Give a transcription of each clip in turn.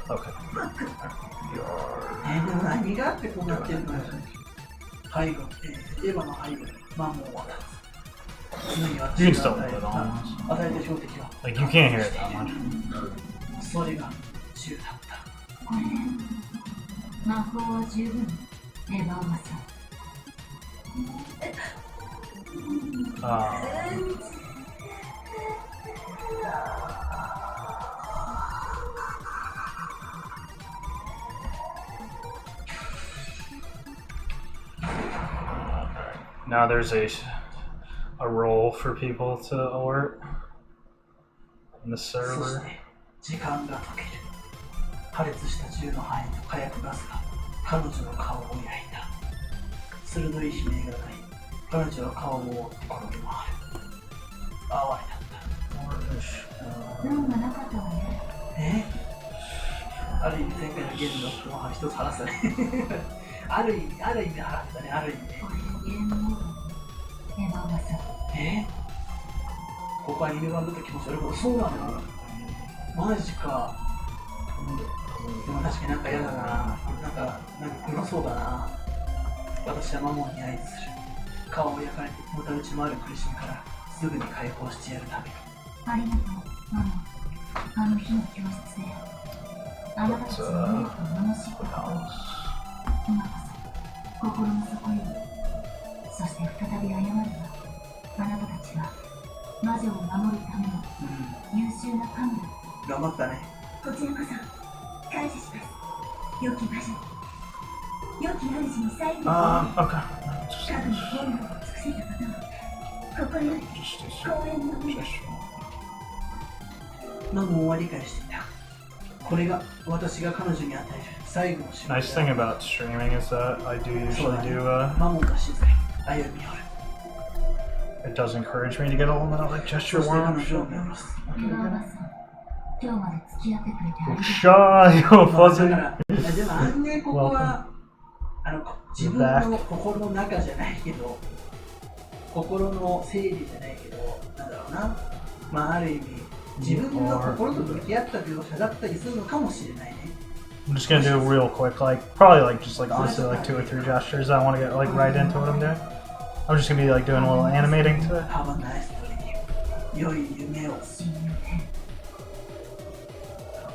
Okay. でも何があってこうなってるのよ。背後、エヴァの背後にマンモンは立つ。常に You can 私 still が hold it on. 与えた標的は Like, you can't hear it that much. それが銃だった。これで魔法は十分エヴァおばさん。Now there's a role for people to alert in the そし server. て時間が解ける。破裂した銃の範囲と火薬ガスが彼女の顔を焼いた。鋭い悲鳴が鳴り、彼女は顔を覆って転げ回る。哀れだった。運がなかったわね。ある意味前回のゲームの不満は一つ晴らせないある意味晴らせたね、ある意味ね。これでゲームモードエヴァおばさん。ここは夢版だった気持ち悪いけど、そうなのマジか。でも確かになんか嫌だな。なんか黒そうだな。私はマモンに合図する。顔を焼かれてのたうち回る苦しみからすぐに解放してやるために。ありがとうママ。あの日の教室であなたたちの能力を罵ったことを今こそ心の底より、そして再び謝るわ。あなたたちは魔女を守るための優秀な神だ。頑張ったね。こちらこそ感謝します。良き魔女、良き主に最後に Okay. 神の本能を尽くせたことを心より光栄に思います。マモンは理解していた。これが私が彼女に与える最後の仕事だ。 Nice thing about streaming is that I do usually do, マモンが静かに歩み寄る。 it does encourage me to get a little bit of like そ gesture して彼 warm 女を shit. 見下ろす。エヴァおばさん、今日まで付き合ってくれてありがとう。 Shy, yo, まあだ fuzzy. からでも案外ここは自分の心の中じゃないけど、心の整理じゃないけど、なんだろうな、まあある意味自分の心と向き合った描写だったりするのかもしれないね。I'm just gonna do real quick, like probably like just like honestly like 2 or 3 gestures. I want to get like right into what I'm doing. I'm just gonna be like doing a little animating to it. Have a nice dream. 良い夢を。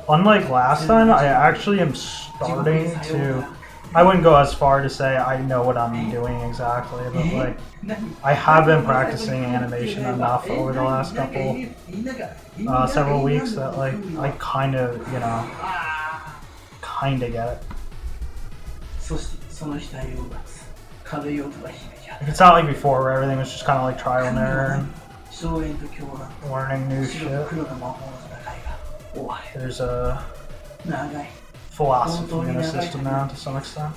Unlike last time, I actually am starting to. I wouldn't go as far to say I know what I'm doing exactly, but like I have been practicing animation enough over the last couple, several weeks that like I kind of, you know, kind of get it. そしてその額を待つ軽い音が響き渡る。 It's not like before where everything was just kind of like trial and error and 荘園と狂乱、 learning new 白 shit. と黒の魔法の戦いが終わる。 There's a 長い。 philosophy in the system now to some extent.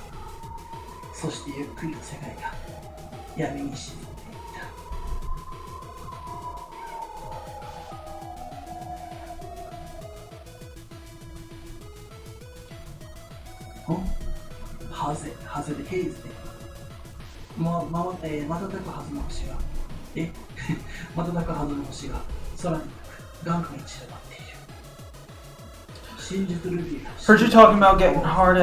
そしてゆっくりと世界が闇に沈んでいった。ハゼでヘイズで瞬くはずの星が瞬くはずの星が空に眼下に散らばっている。真実ルビーが Heard you talking about getting hard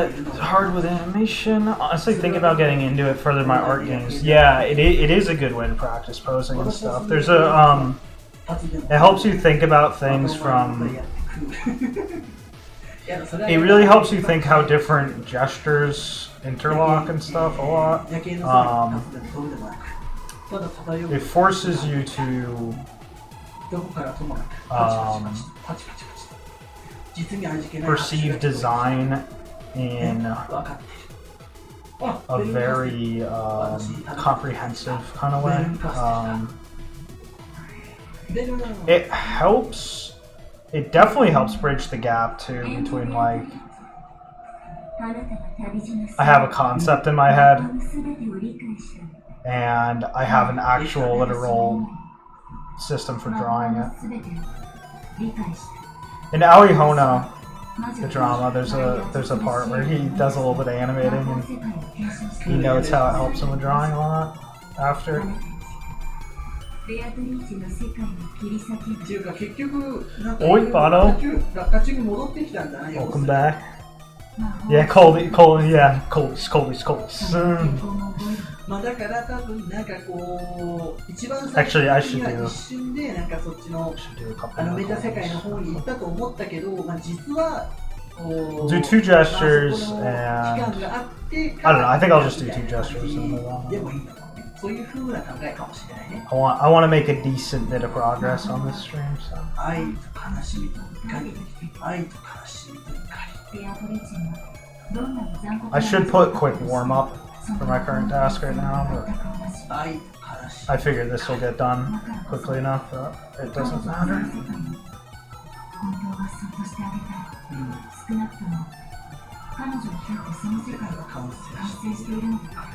with animation. Honestly, think about getting into it further in my art games. Yeah, it is a good way to practice posing and stuff. There's a it helps you think about things from. It really helps you think how different gestures interlock and stuff a lot. It forces you to perceive design in a very comprehensive kind of way. It helps. It definitely helps bridge the gap too between like I have a concept in my head and I have an actual literal system for drawing it. In Aoi Hono, the drama, there's a part where he does a little bit of animating and he notes how it helps him with drawing a lot after. ベアトリーチの世界を切り裂ける。っていうか結局なんかおいバノ落下中に戻ってきたんだな。 Welcome back. Yeah, Coldy, yeah, Coldy's. まあだから多分なんかこう一番 Actually, I 初 should には do. 一瞬でなんかそっちの Should do a couple メ more タ世界の Coldies. 方に行ったと思ったけど、まあ実はこう Do two gestures 期間 and があって I don't know. I think I'll just do two gestures and move で on. もいいんだろうね。そういう風な考えかもしれないね。 I want to make a decent bit of progress on this stream. So 愛と悲しみと怒り、愛と悲しみと怒り。ベアトリーチはどんなに残酷な I should put quick warm up for my current task right now, but 愛と悲しみ。 I figure this will get done quickly enough that it doesn't matter. 本当はそっとしてあげたい。少なくとも彼女にとってその世界は完成しているのだ。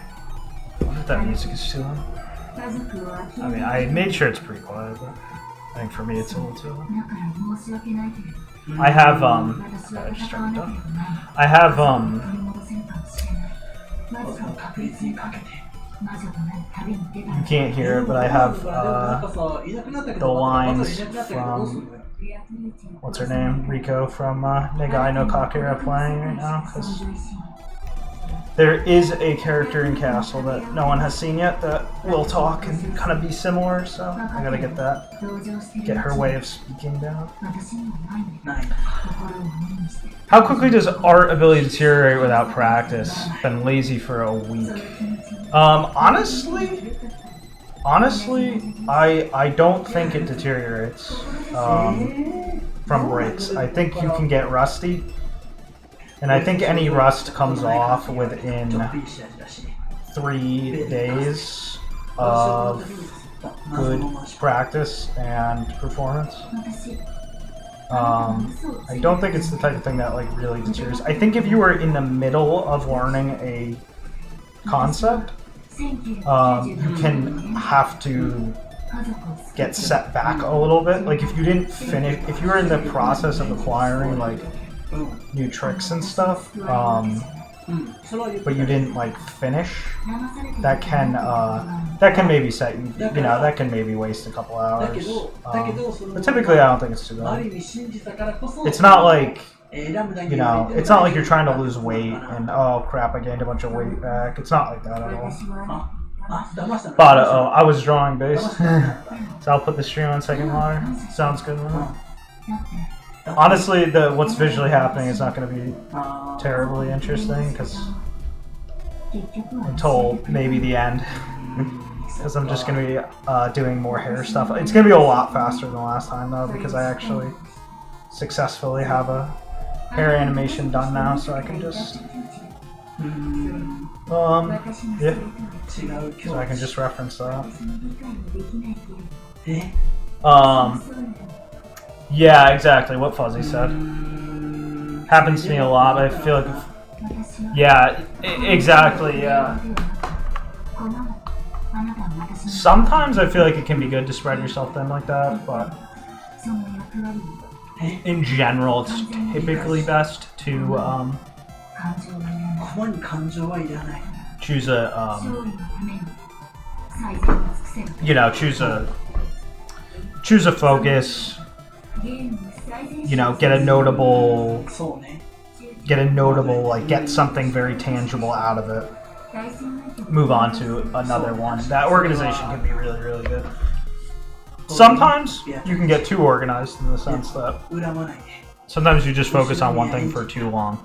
What if that music is too loud? 家族を諦 I め mean, I made sure it's pretty quiet, but I think for me it's a little too loud. だから申し訳ないけれど I have 私は I just 戦わ turned な it けれ up. ばならない。 I have 取り戻せるかもしれない。まずは確率にかけて。魔女となる旅に出た you can't hear it, but I have なんかさ、いなくなったけ the ど、また lines いなくなったけどどうする from のよ。 what's her name, Riko from Negai no Kakira playing right now, because there is a character in Castle that no one has seen yet that will talk and kind of be similar, so I gotta get that, get her way of speaking down. 私にはないんだ。ない。心を鬼にして How quickly does art ability deteriorate without practice? Been lazy for a week. Honestly, I don't think it deteriorates from breaks. I think you can get rusty, and I think any rust comes off within 3 days of good practice and performance. 私 I don't think it's the type of thing that like really deteriorates. I think if you were in the middle of learning a concept, you can have to get set back a little bit. Like if you didn't finish, if you were in the process of acquiring like new tricks and stuff, but you didn't like finish, that can maybe set you, you know, that can maybe waste a couple hours. But typically I don't think it's too あ bad. る意味信じたからこそ It's not like, ラムダに you know, it's not like you're trying to lose weight and oh crap, I gained a bunch of weight back. It's not like that at all. あ、騙したの But I was drawing base, so I'll put the stream on second monitor. Sounds good. Honestly, what's visually happening is not going to be terribly interesting because until maybe the end, because I'm just going to be doing more hair stuff. It's going to be a lot faster than last time though because I actually successfully have a hair animation done now, so I can just yeah, so I can just reference that. Yeah, exactly what Fuzzy said. Happens to me a lot. I feel like, yeah, exactly, yeah. Sometimes I feel like it can be good to spread yourself thin like that, but in general, it's typically best to choose a you know, choose a focus. You know, get a notable, like, get something very tangible out of it. Move on to another one. That organization can be really, really good. Sometimes you can get too organized in the sense that sometimes you just focus on one thing for too long,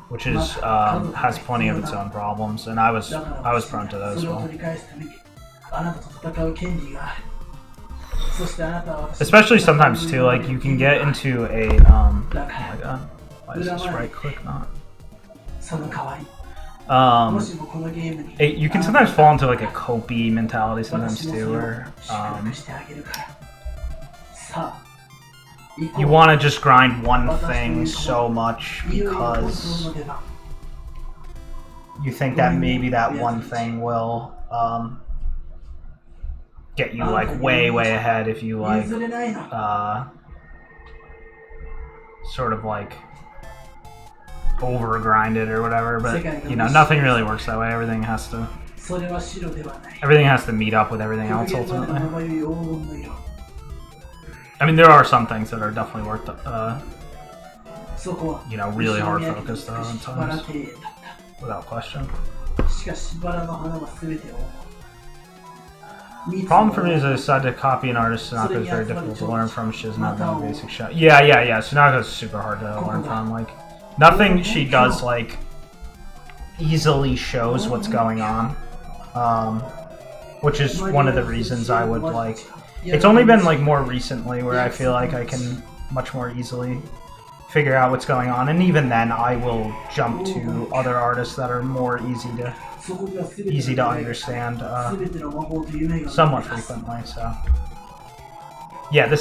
which is has plenty of its own problems, and I was prone to those as well. Especially sometimes too, like you can get into a oh my god, why is this right click not? You can sometimes fall into like a copy mentality sometimes too, where you want to just grind one thing so much because you think that maybe that one thing will get you like way ahead if you like sort of like over grind it or whatever, but you know, nothing really works that way. Everything has to それは白ではない。 Everything has to meet up with everything 極 else 限までの ultimately. まばゆい黄金の色。 I mean, there are some things that are definitely worth, そこは you know, really hard 後ろに focus though ある in しばら times, 庭園だっ without question. た。しかしバラの花は全てを覆う。 Problem for me is I decided to copy an artist Sunako is very difficult to learn from. She doesn't have any basic shot. Yeah. Sunako is super hard to learn from. Like, nothing she does like easily shows what's going on, which is one of the reasons I would like. It's only been like more recently where I feel like I can much more easily figure out what's going on, and even then I will jump to other artists that are more easy to understand somewhat frequently. So yeah, the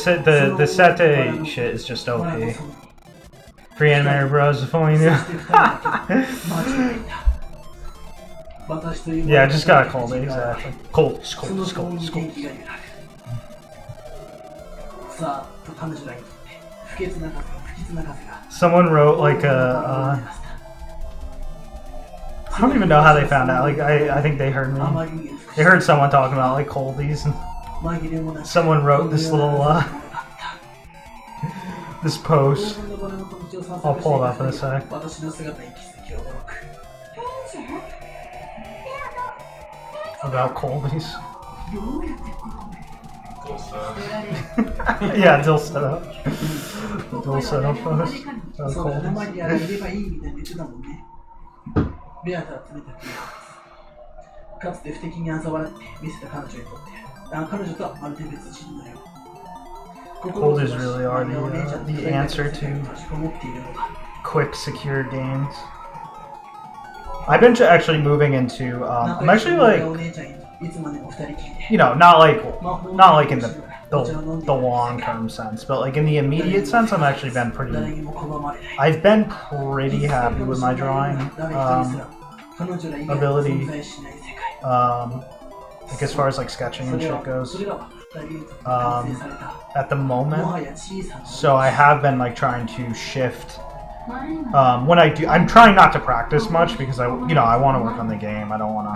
Sete shit is just OP. Free animator bros, if only you knew. Yeah, I just got a cold, exactly. Cold. さあ、彼女らにとって不潔な風が Someone wrote like a I don't even know how they found out. Like I think they heard me. They heard someone talking about like coldies, and someone wrote this little this post. I'll pull it up in a sec. About coldies. Yeah, Dill set up. Dill set up post. About そうだ、 coldies. 生にやれればいいみたいに言ってたもんね。ベアとは冷たくてかつて不敵に嘲笑って見せた彼女にとって彼女とはまるで別人のよ。 Coldies really are the answer to quick, secure games. I've been actually moving into. I'm actually like, you know, not like in the long-term sense, but like in the immediate sense, I've actually been pretty. I've been pretty happy with my drawing ability. Like as far as like sketching and shit goes. At the moment, so I have been like trying to shift. When I do, I'm trying not to practice much because I want to work on the game. I don't want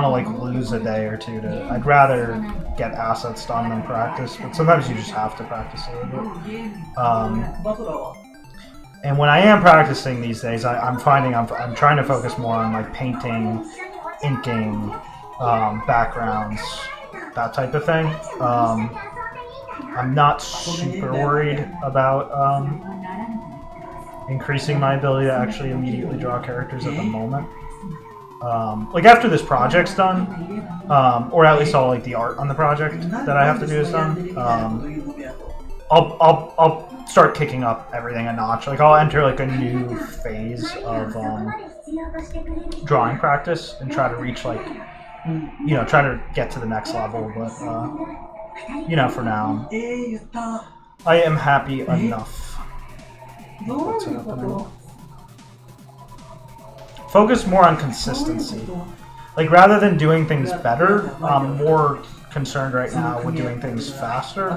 to like lose a day or two to. I'd rather get assets done than practice, but sometimes you just have to practice a little bit. And when I am practicing these days, I'm finding I'm trying to focus more on like painting, inking, backgrounds, that type of thing. I'm not super worried about increasing my ability to actually immediately draw characters at the moment. Like after this project's done, or at least all like the art on the project that I have to do is done, I'll start kicking up everything a notch. Like I'll enter like a new phase of drawing practice and try to reach like, try to get to the next level. But for now, I am happy enough. Focus more on consistency. Like rather than doing things better, I'm more concerned right now with doing things faster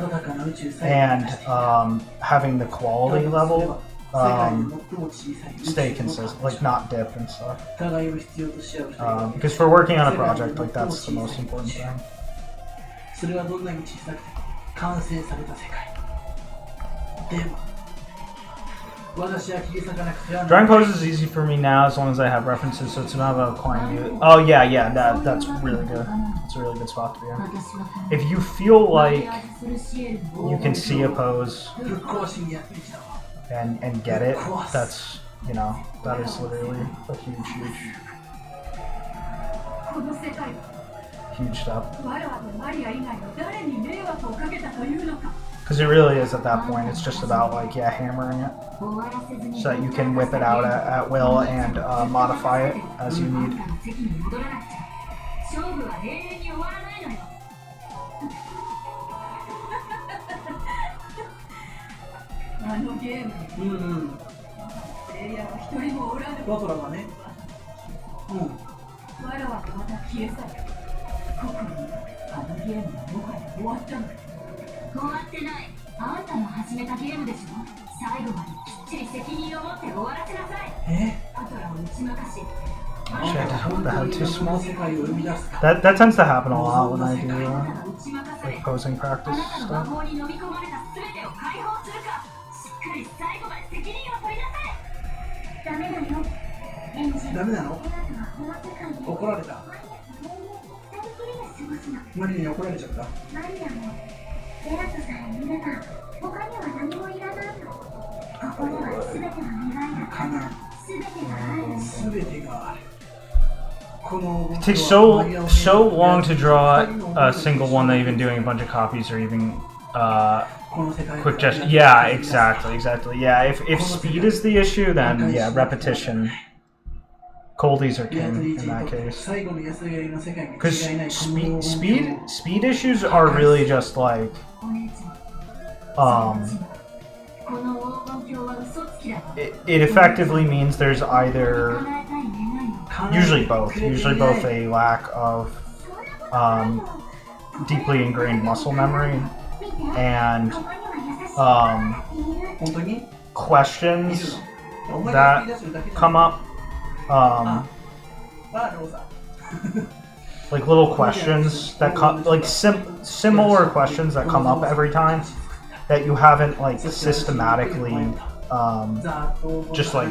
and having the quality level stay consistent, like not dip and stuff. Because for working on a project, like that's the most important thing. Drawing poses is easy for me now as long as I have references, so it's not about acquiring you. Oh yeah, that's really good. It's a really good spot to be in. If you feel like you can see a pose and get it, that's that is literally a huge step. Because it really is at that point, it's just about like hammering it so that you can whip it out at will and modify it as you need. Actually, I hope the head too こ small. の世界を生み出すか That tends to happen a lot when I do like posing あ practice なたの魔 stuff. 法に飲み込まれた全てを解放するか、しっかり最後まで責任を取りなさい。ダメだよ。エンジン。ダメなの？あなたはこの世界で怒られた。マリアと永遠に二人きりで過ごすの。マリに怒られちゃった。マリアもベラとさえいれば他には何もいらないの。ここでは全ての願いが叶う。全てがある。全てがある。この It takes so long to draw a single one that even doing a bunch of copies or even この世界 quick gesture. Yeah, exactly. Yeah, if speed is the issue, then yeah, repetition. Coldies are king in that case. 最後の安上がりの世界に Because 違いない。 speed issues are really just like お姉ちゃん。 um この黄金鏡は嘘つきだわ。 it effectively means there's either 叶えたい願いを。 usually both a lack of deeply ingrained muscle memory and 本当に questions お前が言い出すだけじゃん come up あ、ローザ like little questions that come like similar questions that come up every time that you haven't like systematically just like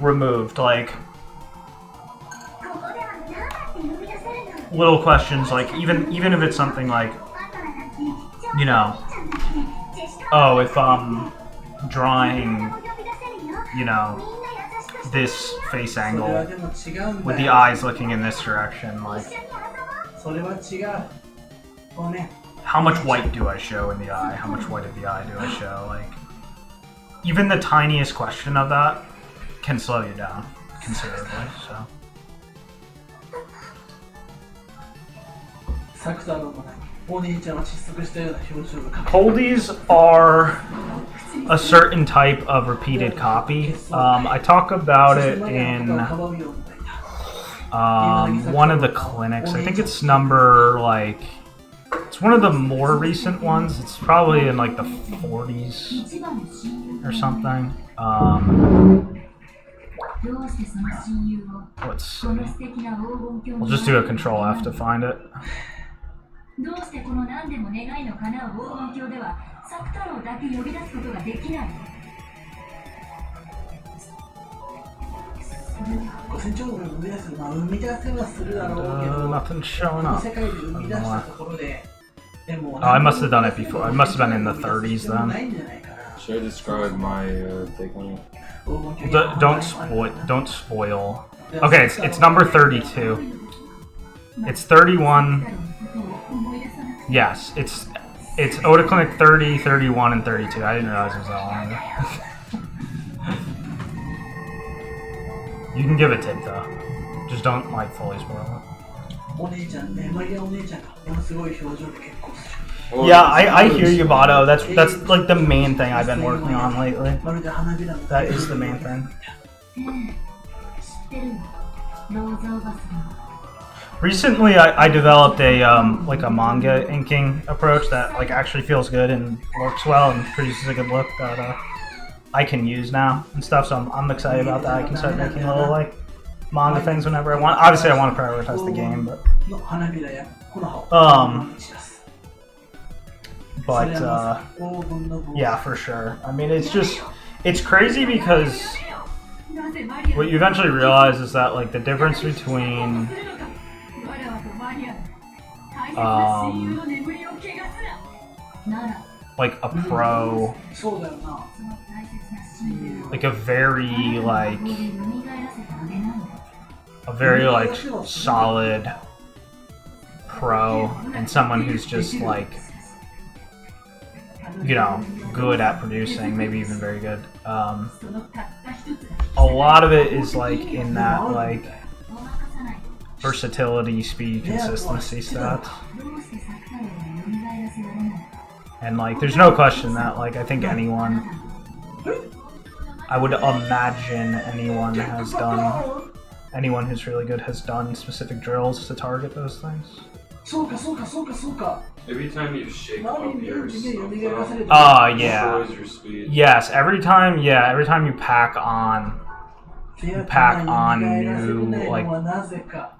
removed, like ここでは何だって呼び出せるの。 little questions like even if it's something like あんたらだって超 you know ちゃんだけでジェスチャー oh if drawing を呼び出せるよ。 you みん know な優しくして this face それは angle でも違うん with だ the よ eyes looking in this direction, like 一緒に遊ぼう。それは違うこうね how much white do I show in the eye? How much white of the eye do I show? Like even the tiniest question of that can slow you down considerably. So サクターのもないお兄ちゃんは窒息したような表情が描け Coldies are a certain type of repeated copy. I talk about it in one of the clinics. I think it's number like it's one of the more recent ones. It's probably in like the 40s 一番の親友 or something. どうしてその親友を Let's この see. 素敵な黄金鏡 We'll に just do a control F to find it. どうしてこの何でも願いの叶う黄金鏡では作太郎だけ呼び出すことができないの。それはご船長が生み出すまあ生み出せはするだろうけど Nothing こ showing の up. 世界で生み出したところででも Oh, I must have done it before. I must have been in the 30s な then. いんじゃないかな Should I describe my take on it? Don't spoil. Okay, it's number 32. It's 31. Yes, it's Oda Clinic 30, 31, and 32. I didn't realize it was that long. You can give a tip though. Just don't like fully spoil it. お姉ちゃんねマリアお姉ちゃんがものすごい表情で結婚する Oh, Yeah, I hear you, Bato. That's like the main thing I've been working on lately. まるで花びらの That is the main thing. 知ってるの。ローザおばさん。 Recently, I developed a like a manga inking approach that like actually feels good and works well and produces a good look that I can use now and stuff. So I'm excited about that. I can start making little like manga things whenever I want. Obviously, I want to prioritize the game, but の花びらや木の葉を Um, 散らす but それは黄金の棒 yeah, for sure. I mean, it's crazy because なぜマリア what you eventually realize is that like the difference between わらわとマリア大切な親友の眠りを汚すな。なら like a pro, そうだよなその大切な親友を like a very like ここで蘇らせてあげないの。 a very like solid pro and someone who's just like you know good at producing, maybe even very good. そのたった一つだ。 A lot of it is like in that like ごまかさない。 versatility, speed, consistency stuff. どうして作太郎を蘇らせられないの。 And like there's no question that like I think anyone I would imagine anyone who's really good has done specific drills to target those things. そうかそうかそうかそうか Every time you shake 周り up に your 元気が蘇らせれ stuff, ば Yeah. destroys your speed. Yes, every time you pack on pack on new, like, なぜか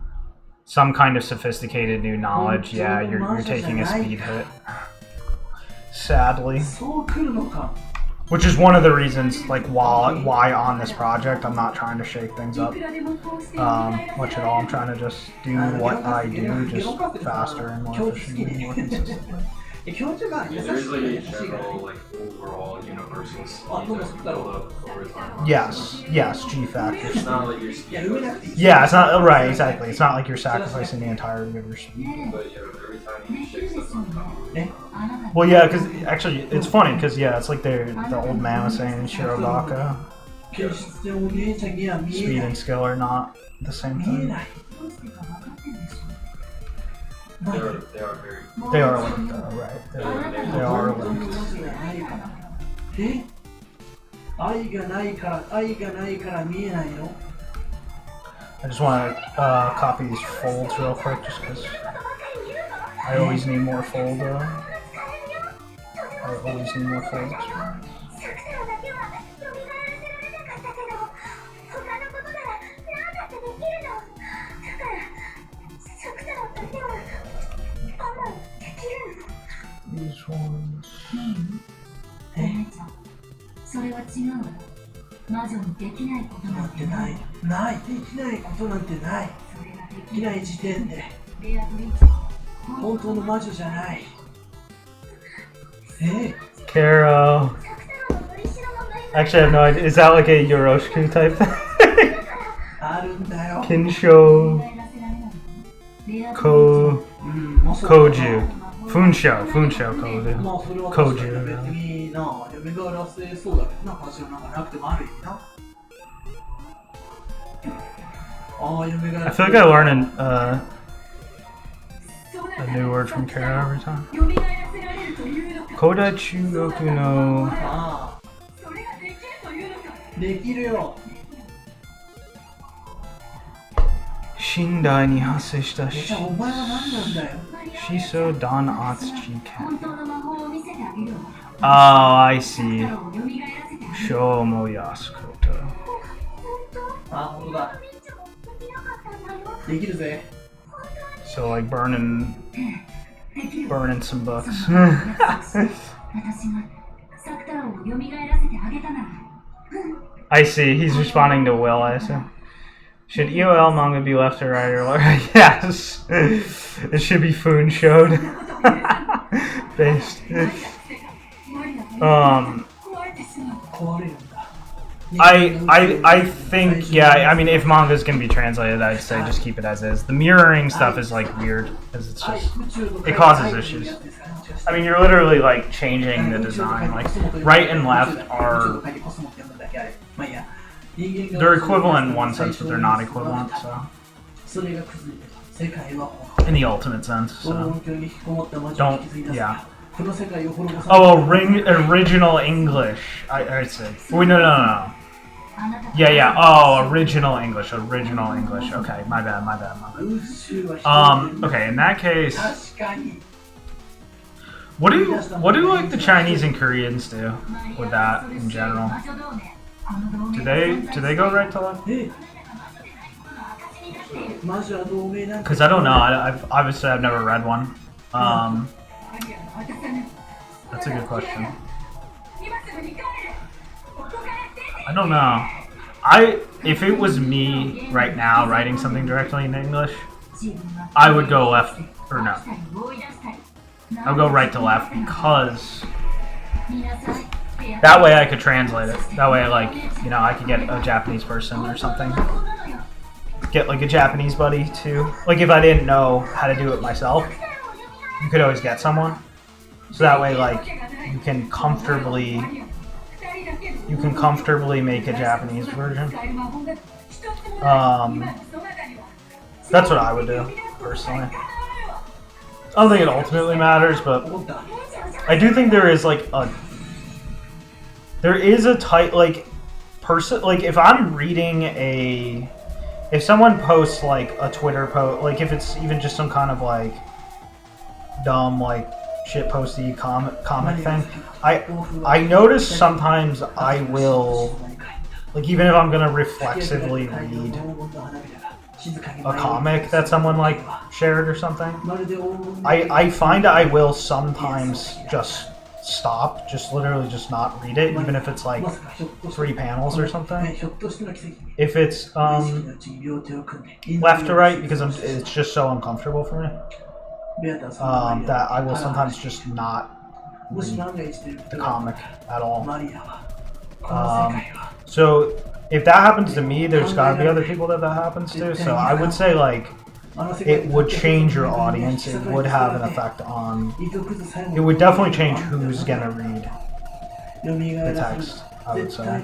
some kind of sophisticated new knowledge, yeah, you're taking a speed hit. Sadly. そう来るのか Which is one of the reasons, like, why on this project I'm not trying to shake things up much at all. I'm trying to just do what I do, just faster and more efficiently and more consistently. 気持ちが Yeah, 優し there's く like a 優しいから general, like, overall universal speed Oh, no, that no. build up over time. Yes, yes, G It's factors. not like your い speed や埋めなくていい Yeah, it's not right, exactly. It's not like you're sacrificing the entirety of your speed. but yeah, every time you shake something on top of it. Well, yeah, because actually, it's funny because yeah, it's like the old man was saying Shirobaka, 決してお姉ちゃんには見え speed ない and skill are not the same 見え thing. ない They are very. They are linked, though, right? They are 本当の linked. マジがないからえ愛がないから見えないの I just want to copy these folds real quick just because I always need more fold. I always need more fold experience. サクタロだけは蘇らせられなかったけど他のことなら何だってできるのだからサクタロだけは我慢できるの These ones. お姉ちゃんそれは違うわ魔女にできないことななんんててなないいないできないことなんてないそれがでできなきないい時点でベアトリーチェ本当の魔女じゃないえ Karo. サクタロののりしろのない Actually, I have no idea. Is that like a Yoroshiku type thing? あるんだよ Kinsho, 考えらせられないのベアトリーチェ Ko, うんもうそうだな Koju, Funsho, Koju. まあそれは Koju 確かに別にな蘇らせそうだけどな話はなんかなくてもある意味なああ蘇ら I せ feel like I learn a new word from Kara every time. 蘇らせられるというのか Kodai Chugoku no あそれができるというのかあできるよ Shindai ni haseshita じゃあお前は何なんだよ Shiso Dan Atsuchi 本 Ken. 当の魔法を見せてあげるわ Oh, I サク see. タロを蘇らせてあげる Shomo Yasukoto. ああ本当だみんちゃんもできなかったんだよできるぜ So like burning できる burning some books. 私がサクタロを蘇らせてあげたなら I see. He's responding to Will, I assume. Should EOL manga be left or right or left? Yes. It should be Foon showed. Based. 壊れてしまう壊れるんだ I think yeah. I mean, if manga is gonna be translated, I'd say just keep it as is. The mirroring stuff is like weird because it's はい just 宇宙の it causes issues. I mean, you're literally like changing the design. Like right and left are they're equivalent in one sense, but they're not equivalent. So それが崩れて世界は滅 in the ultimate sense. その So 音響に引きこもった魔女に気づいた yeah. この世界を滅ぼさ Oh, original English. I see. Wait, no. あなた Yeah, yeah. Oh, original English. Original English. Okay, my bad. 宇宙は一人 Okay. In that case, 確かに what do like the Chinese and Koreans do with that in general? Do they go right to left? え魔女は同盟なんか Because I don't know. I've obviously I've never read one. That's a good question. 今すぐに帰れここから出て I don't know. If it was me right now writing something directly in English, I would go left or no. I'll go right to left because that way I could translate it. That way, like, you know, I could get a Japanese person or something. Get like a Japanese buddy too. Like if I didn't know how to do it myself, you could always get someone. So that way, like, you can comfortably make a Japanese version. That's what I would do personally. I don't think it ultimately matters, but 思った I do think there is like a tight like person, like if I'm reading if someone posts like a Twitter post, like if it's even just some kind of like dumb like shit posty comic thing, I notice sometimes I will like even if I'm gonna reflexively read a comic that someone like shared or something, I find I will sometimes just stop, just literally just not read it, even if it's like 3 panels or something. If it's left to right, because it's just so uncomfortable for me, that I will sometimes just not read the comic at all. So if that happens to me, there's gotta be other people that happens to. So I would say like it would change your audience. It would have an effect on. It would definitely change who's gonna read the text. I would say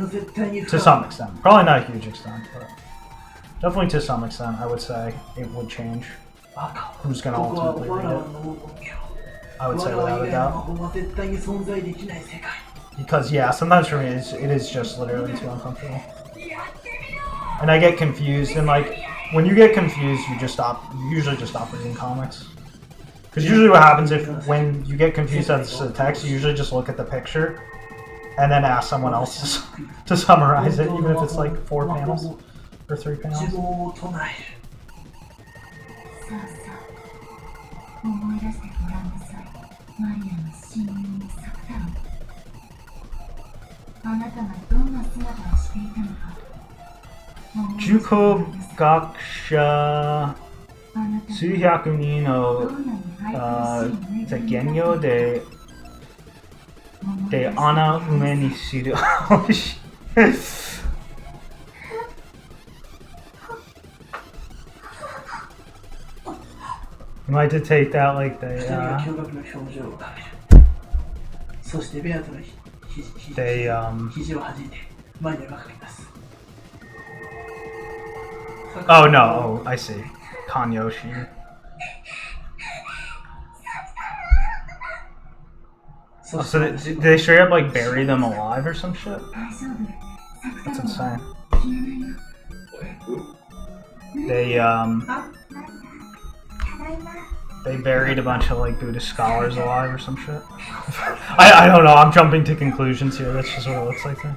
to some extent, probably not a huge extent, but definitely to some extent, I would say it would change who's gonna ultimately read it. I would say without a doubt. Because yeah, sometimes for me it is just literally too uncomfortable, and I get confused. And like when you get confused, you usually just stop reading comics. Because usually what happens when you get confused as to the text, you usually just look at the picture, and then ask someone else to summarize it, even if it's like 4 panels or 3 panels. 思い出してごらんなさい。マリアの親友のサクタロン。あなたがどんな姿をしていたのか。Juko Gakusha Suhyaku ni no Genyo de Ana Ume ni Shiru. You might have to take that like they Oh no, oh I see. Kanyoshi. Oh, so they straight up like bury them alive or some shit? That's insane. They buried a bunch of like Buddhist scholars alive or some shit. I don't know, I'm jumping to conclusions here, that's just what it looks like there.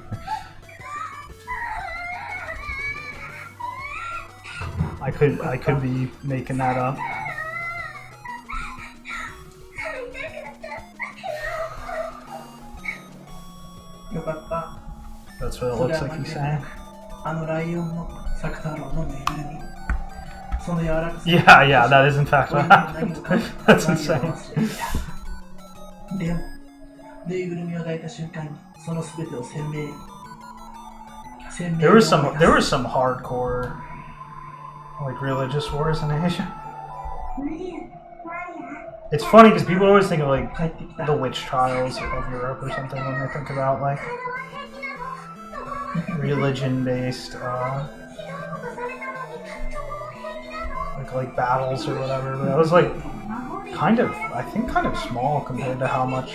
I could be making that up. That's what it looks like he's saying. Yeah, that is in fact what happened. That's insane. There was some hardcore like religious wars in Asia. It's funny because people always think of like the witch trials of Europe or something when they think about like religion-based like battles or whatever. But that was like kind of small compared to how much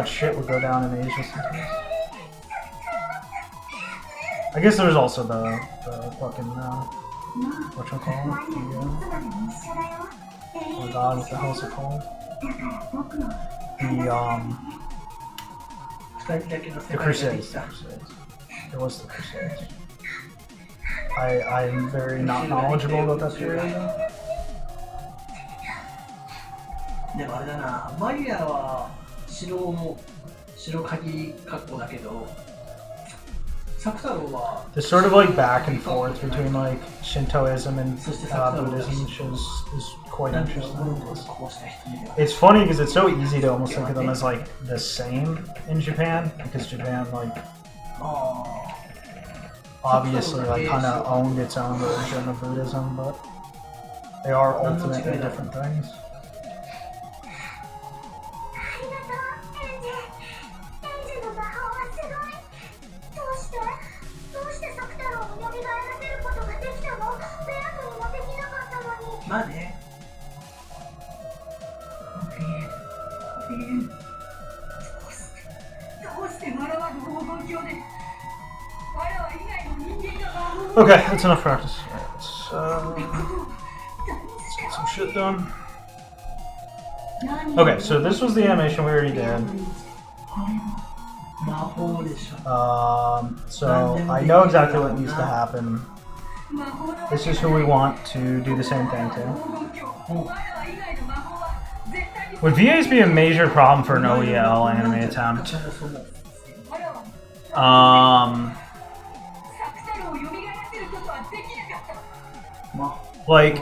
shit would go down in Asia sometimes. I guess there's also the fucking whatchamacallit? Oh god, what the hell is it called? The Crusades. It was the Crusades. I'm very not knowledgeable about that period. でもあれだな、マリアは白鍵格好だけど、サク太郎は There's sort of like back and forth between like Shintoism and Buddhism, which is quite interesting. It's funny because it's so easy to almost think of them as like the same in Japan, because Japan like obviously like kind of owned its own version of Buddhism, but they are ultimately different things. Okay, that's enough practice. Alright, let's get some shit done. Okay, so this was the animation we already did. 魔法でしょ。 So I know exactly what needs to happen. This is who we want to do the same thing to. Would VAs be a major problem for an OEL anime attempt? 私もそう思う。 ま Like,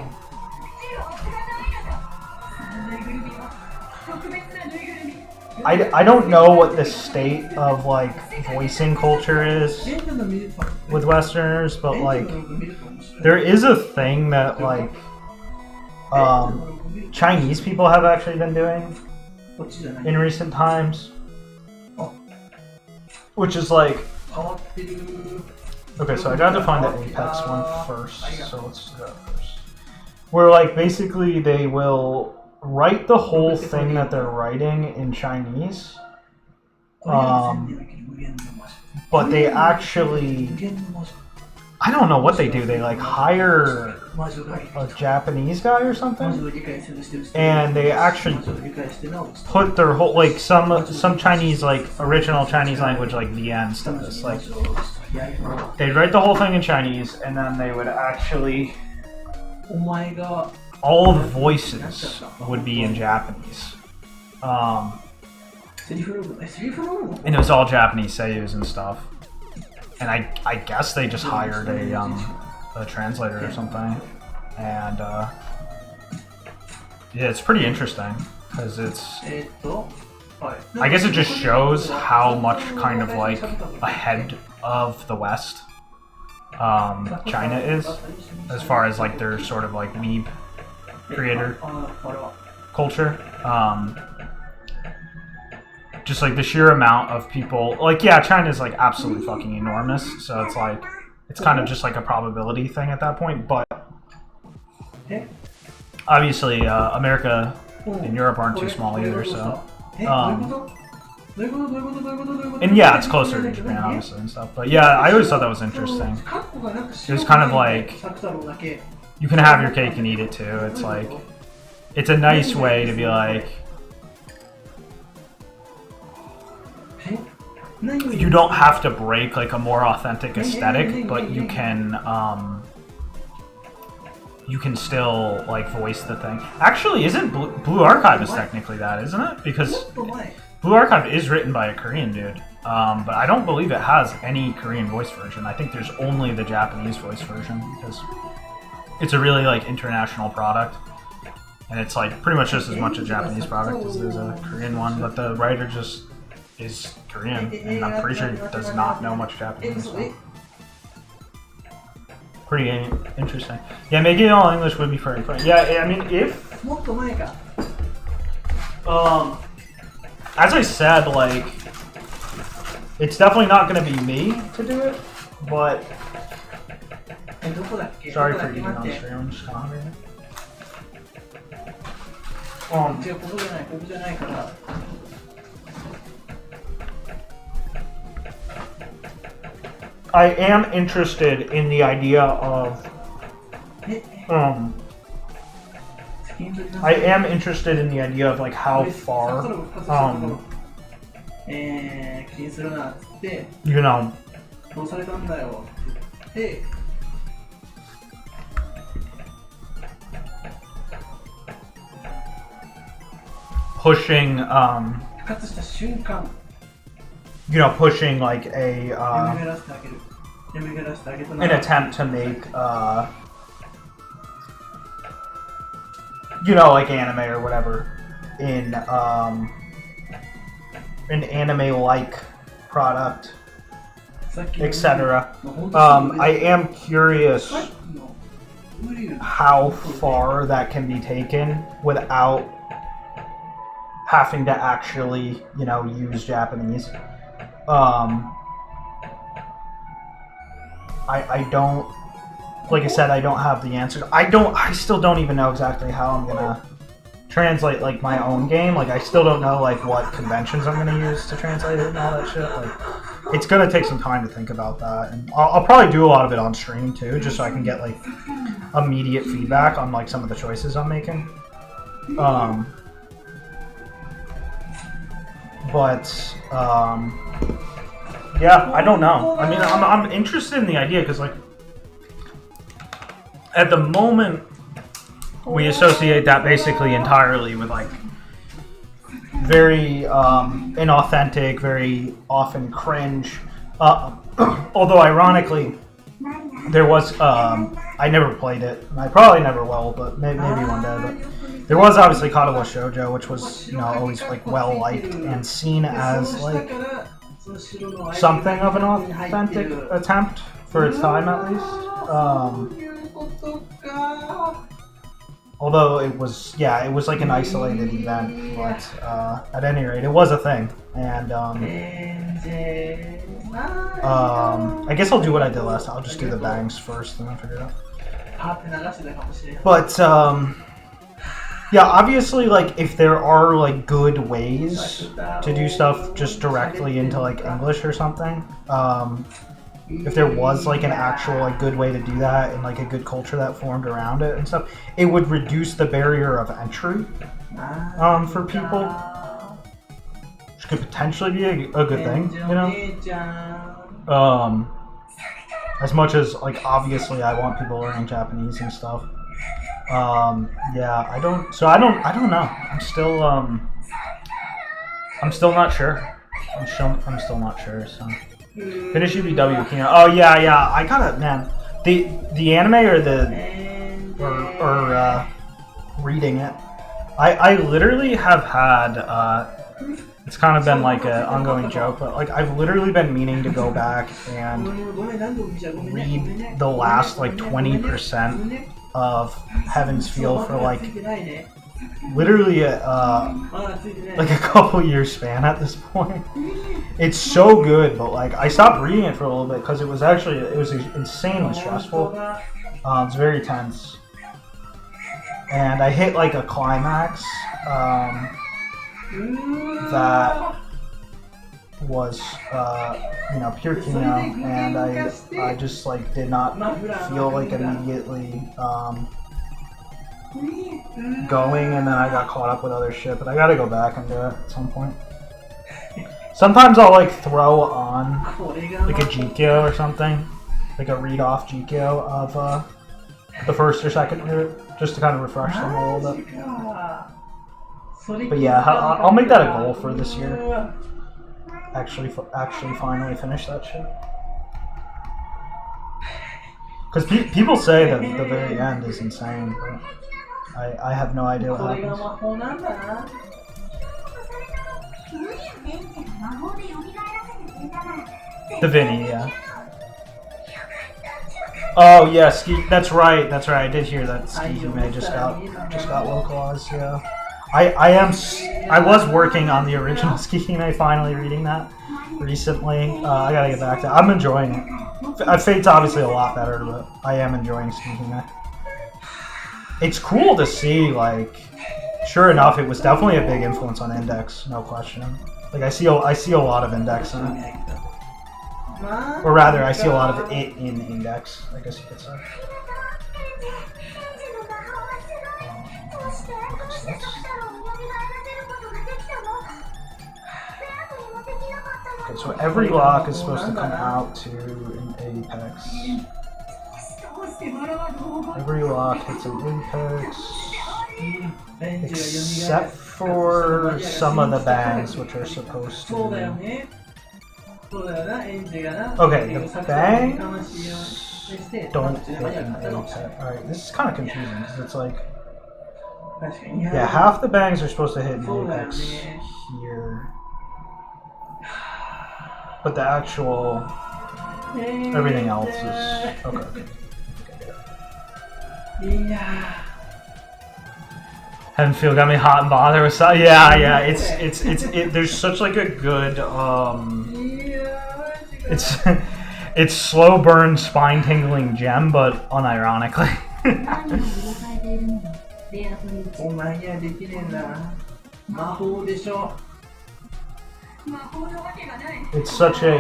I don't know what the state of like voicing culture is あ、エンタの見ると with Westerners, but エン like タの見ると面白い。 there is a thing that like Chinese people have actually been doing こっちじゃない。 in recent times, which is like 変わってる。 okay. So I got to find the Apex one first. So let's do that first. Where like basically they will write the whole thing that they're writing in Chinese, これは全然だけど無限の魔女。 but they actually 無限の魔女。 I don't know what they do. They like hire 魔女がいる。 a Japanese guy or 魔 something, 女を理解するしてる人。 and they actually 魔女を理解してなお伝える。 put their whole like some Chinese like original Chinese language like VN stuff. It's like they'd write the whole thing in Chinese, and then they would actually お前が all the voices would be in Japanese, セリフログ、セリフログ and it was all Japanese seiyus and stuff. And I guess they just hired a translator or something, and yeah, it's pretty interesting because it's はい。 I guess it just shows how much kind of like ahead of the West China is as far as like their sort of like weeb creator あ、あれは。 culture. Just like the sheer amount of people, like yeah, China's like absolutely fucking enormous, so it's like it's kind of just like a probability thing at that point. But obviously, America and Europe aren't too small either, so. And yeah, it's closer to Japan, obviously, and stuff. But yeah, I always thought that was interesting. It was kind of like you can have your cake and eat it too. It's like it's a nice way to be like you don't have to break like a more authentic aesthetic, but you can still like voice the thing. Actually, isn't Blue Archive is technically that, isn't it? Because Blue Archive is written by a Korean dude, but I don't believe it has any Korean voice version. I think there's only the Japanese voice version because it's a really like international product, and it's like pretty much just as much a Japanese product as there's a Korean one. But the writer just is Korean, and I'm pretty sure he does not know much Japanese. So. Pretty interesting. Yeah, making it all English would be pretty fun. Yeah, I mean, if もっと前か。 as I said, like, it's definitely not going to be me to do it, but どこだっけ sorry どこ for だっけ eating 待 on って stream. I'm just hungry. 違う、ここじゃない、ここじゃないから。 I am interested in the idea of I am interested in the idea of like how far 気にするなっつって、 you know どうされたんだよって言って、 pushing 復活した瞬間、 you know pushing like a 蘇らせてあげる。蘇らせてあげたな an attempt to make you know like anime or whatever in an anime like product, さっきの etc. 本当に I am curious さっきのウリュウ how far that can be taken without having to actually, you know, use Japanese. I don't, like I said, I don't have the answer. I still don't even know exactly how I'm gonna translate like my own game. Like I still don't know like what conventions I'm gonna use to translate it and all that shit. Like it's gonna take some time to think about that, and I'll probably do a lot of it on stream too, just so I can get like immediate feedback on like some of the choices I'm making. But Yeah, I don't know. I mean, I'm interested in the idea because, like, at the moment, we associate that basically entirely with, like, very inauthentic, very often cringe. Although, ironically, there was, I never played it, and I probably never will, but maybe one day, but there was obviously Katawa Shoujo, which was, you know, always, like, well-liked and seen as, like, something of an authentic attempt for its time, at least. Although it was, yeah, it was like an isolated event, but at any rate, it was a thing. And I guess I'll do what I did last time. I'll just do the bangs first and then figure it out. But yeah, obviously, like, if there are, like, good ways to do stuff just directly into, like, English or something, if there was, like, an actual, like, good way to do that and, like, a good culture that formed around it and stuff, it would reduce the barrier of entry for people, which could potentially be a good thing, you know? As much as, like, obviously I want people learning Japanese and stuff. Yeah, I don't know. I'm still not sure. I'm still not sure, so. Finish UBW Kino. Oh yeah, I gotta, man. The anime or reading it. I literally have had, it's kind of been like an ongoing joke, but like I've literally been meaning to go back and read the last like 20% of Heaven's Feel for like literally like a couple years span at this point. It's so good, but like I stopped reading it for a little bit because it was insanely stressful. It's very tense, and I hit like a climax that was you know, pure Kino, and I just like did not feel like immediately going, and then I got caught up with other shit, but I gotta go back and do it at some point. Sometimes I'll like throw on like a Jikyo or something, like a read-off Jikyo of the first or second route, just to kind of refresh them a little bit. But yeah, I'll make that a goal for this year. Actually finally finish that shit. Because people say that the very end is insane, but I have no idea what happens. The Vinny, yeah. Oh yeah, that's right. I did hear that Skihime just got localized, yeah. I was working on the original Skihime, finally reading that recently. I gotta get back to it. I'm enjoying it. Fate's obviously a lot better, but I am enjoying Skihime. It's cool to see, like, sure enough, it was definitely a big influence on Index, no question. Like, I see a lot of Index in it. Or rather, I see a lot of it in Index, I guess you could say. Okay, so every lock is supposed to come out to an apex. Every lock hits an apex, except for some of the bangs, which are supposed to. Okay, the bangs don't hit an apex. Alright, this is kind of confusing because it's like, yeah, half the bangs are supposed to hit an apex here, but the actual everything else is okay. Yeah. Heaven Feel got me hot and bothered with stuff. Yeah. It's there's such like a good it's slow burn, spine tingling gem, but unironically. It's such a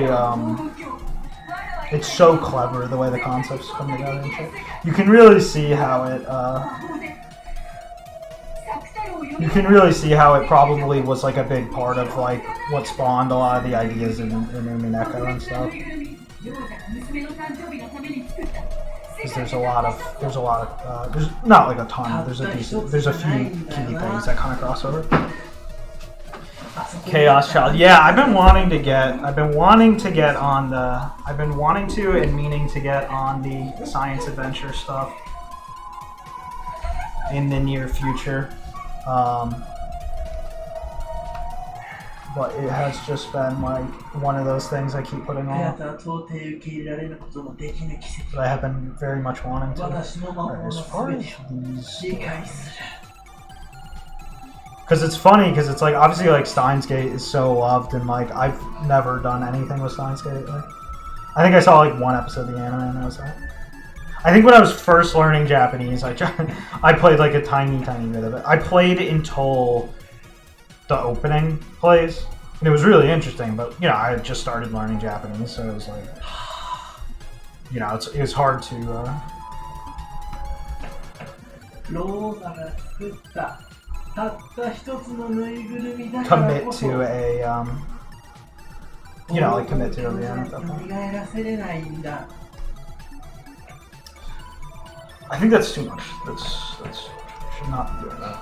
it's so clever the way the concepts come together and shit. You can really see how it you can really see how it probably was like a big part of like what spawned a lot of the ideas in Umineko and stuff. Because there's a lot of there's not like a ton, there's a few key things that kind of cross over. Chaos Child. Yeah, I've been wanting to and meaning to get on the science adventure stuff in the near future. But it has just been like one of those things I keep putting on. But I have been very much wanting to. Right, as far as these, because it's funny, because it's like obviously like Steins Gate is so loved, and like I've never done anything with Steins Gate. Like, I think I saw like one episode of the anime and that was that. I think when I was first learning Japanese, I played like a tiny bit of it. I played until the opening plays, and it was really interesting. But you know, I had just started learning Japanese, so it was like, you know, it was hard to commit to a you know, like commit to a VM at that point. I think that's too much. That's should not be doing that.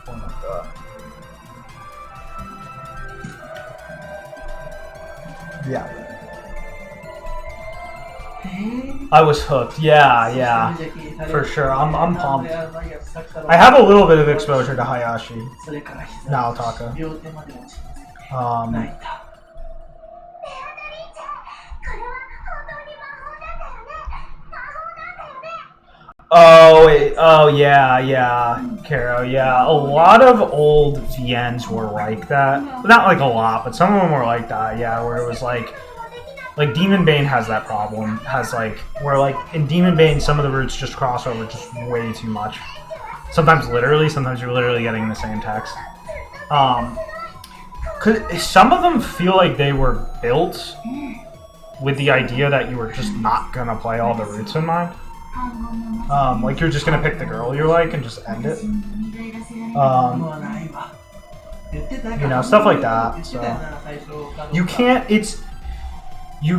Oh my god. Yeah. I was hooked. Yeah, for sure. I'm pumped. I have a little bit of exposure to Hayashi Naotaka. Oh yeah, Caro, yeah. A lot of old VNs were like that. Not like a lot, but some of them were like that, yeah, where it was like Demon Bane has that problem. Has like, where like in Demon Bane some of the roots just cross over just way too much. Sometimes literally, sometimes you're literally getting the same text. Cause some of them feel like they were built with the idea that you were just not gonna play all the roots in mind. Like you're just gonna pick the girl you like and just end it. You know, stuff like that. So you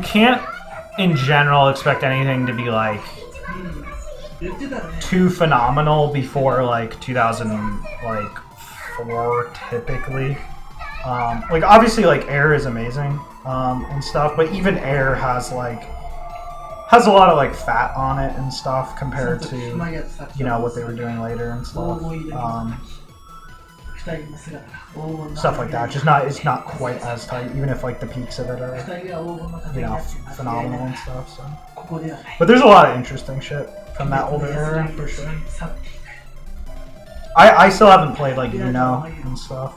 can't in general expect anything to be like too phenomenal before like 2004 typically. Like obviously like Air is amazing and stuff, but even Air has a lot of like fat on it and stuff compared to, you know, what they were doing later and stuff. Stuff like that. Just not, it's not quite as tight, even if like the peaks of it are, you know, phenomenal and stuff. So, but there's a lot of interesting shit from that older era for sure. I still haven't played like Uno and stuff.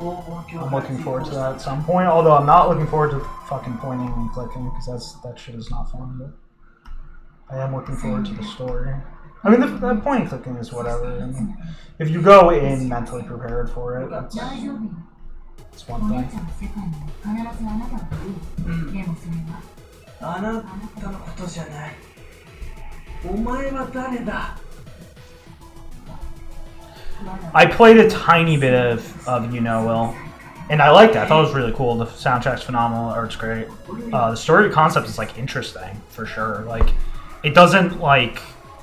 I'm looking forward to that at some point, although I'm not looking forward to fucking pointing and clicking, because that shit is not fun, but I am looking forward to the story. I mean, the point and clicking is whatever. I mean, if you go in mentally prepared for it, it's one thing. I played a tiny bit of You Know Will, and I liked it. I thought it was really cool. The soundtrack's phenomenal, art's great. The story concept is like interesting for sure. Like, it doesn't like,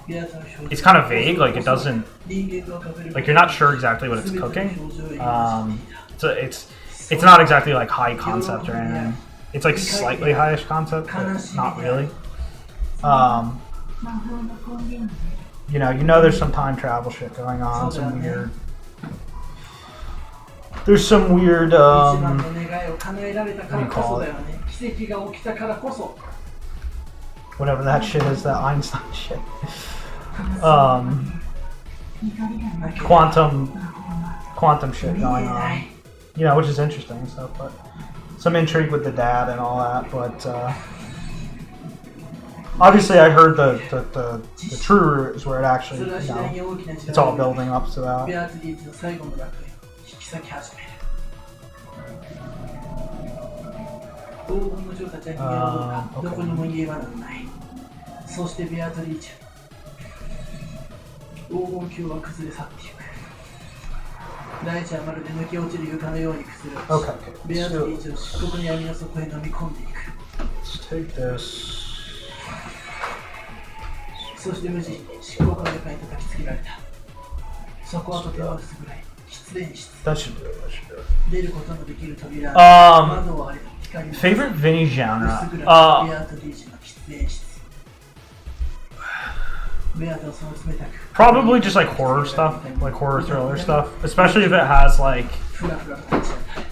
it's kind of vague. Like, it doesn't, like, you're not sure exactly what it's cooking. So it's not exactly like high concept or anything. It's like slightly highish concept, but not really. You know, there's some time travel shit going on, some weird. There's some weird, what do you call it? Whatever that shit is, that Einstein shit. Quantum shit going on. You know, which is interesting and stuff, but some intrigue with the dad and all that, but, obviously, I heard the true route is where it actually, you know, it's all building up to that. 黄金の女王たちは逃げ惑うがどこにも逃げ場などない。そしてベアトリーチェ黄金鏡は崩れ去っていく。大地はまるで抜け落ちる床のように崩れ落ち、 Okay, ベアト so リーチェを漆黒の闇の底へ飲み込んでいく。 let's take this. そして無事漆黒の床に叩きつけられた。そこはとても薄暗い喫煙室。 That should do it. That should do it. 出ることのできる扉。 Um, 窓を開けた光の Favorite Vinny 薄 genre? 暗いベアトリーチェの喫煙室。ベアトはその冷たく Probably just like horror stuff, like horror thriller stuff, especially if it has like ふらふらと立ち上がる。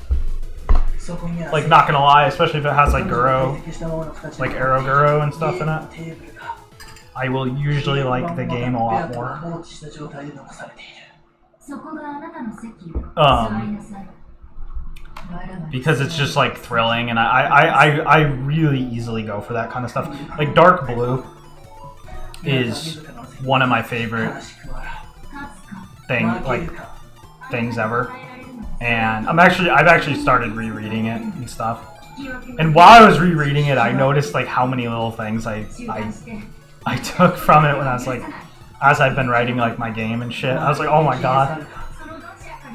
そこには not gonna lie, especially if it has like Guro, 快適したままの形 like Arrow Guro and stuff in 家の it. テーブルが I will usually like the game a ベ lot アトは more. 放置した状態で残されている。そこがあなたの席よ。座りなさい。 Because it's just like thrilling, and I really easily go for that kind of stuff. Like Dark Blue is one of my favorite 悲しく笑う。 things ever, and I've actually started rereading it and stuff. And while I was rereading it, I noticed like how many little things I took from it when I was like, as I've been writing like my game and shit. I was like, oh my god,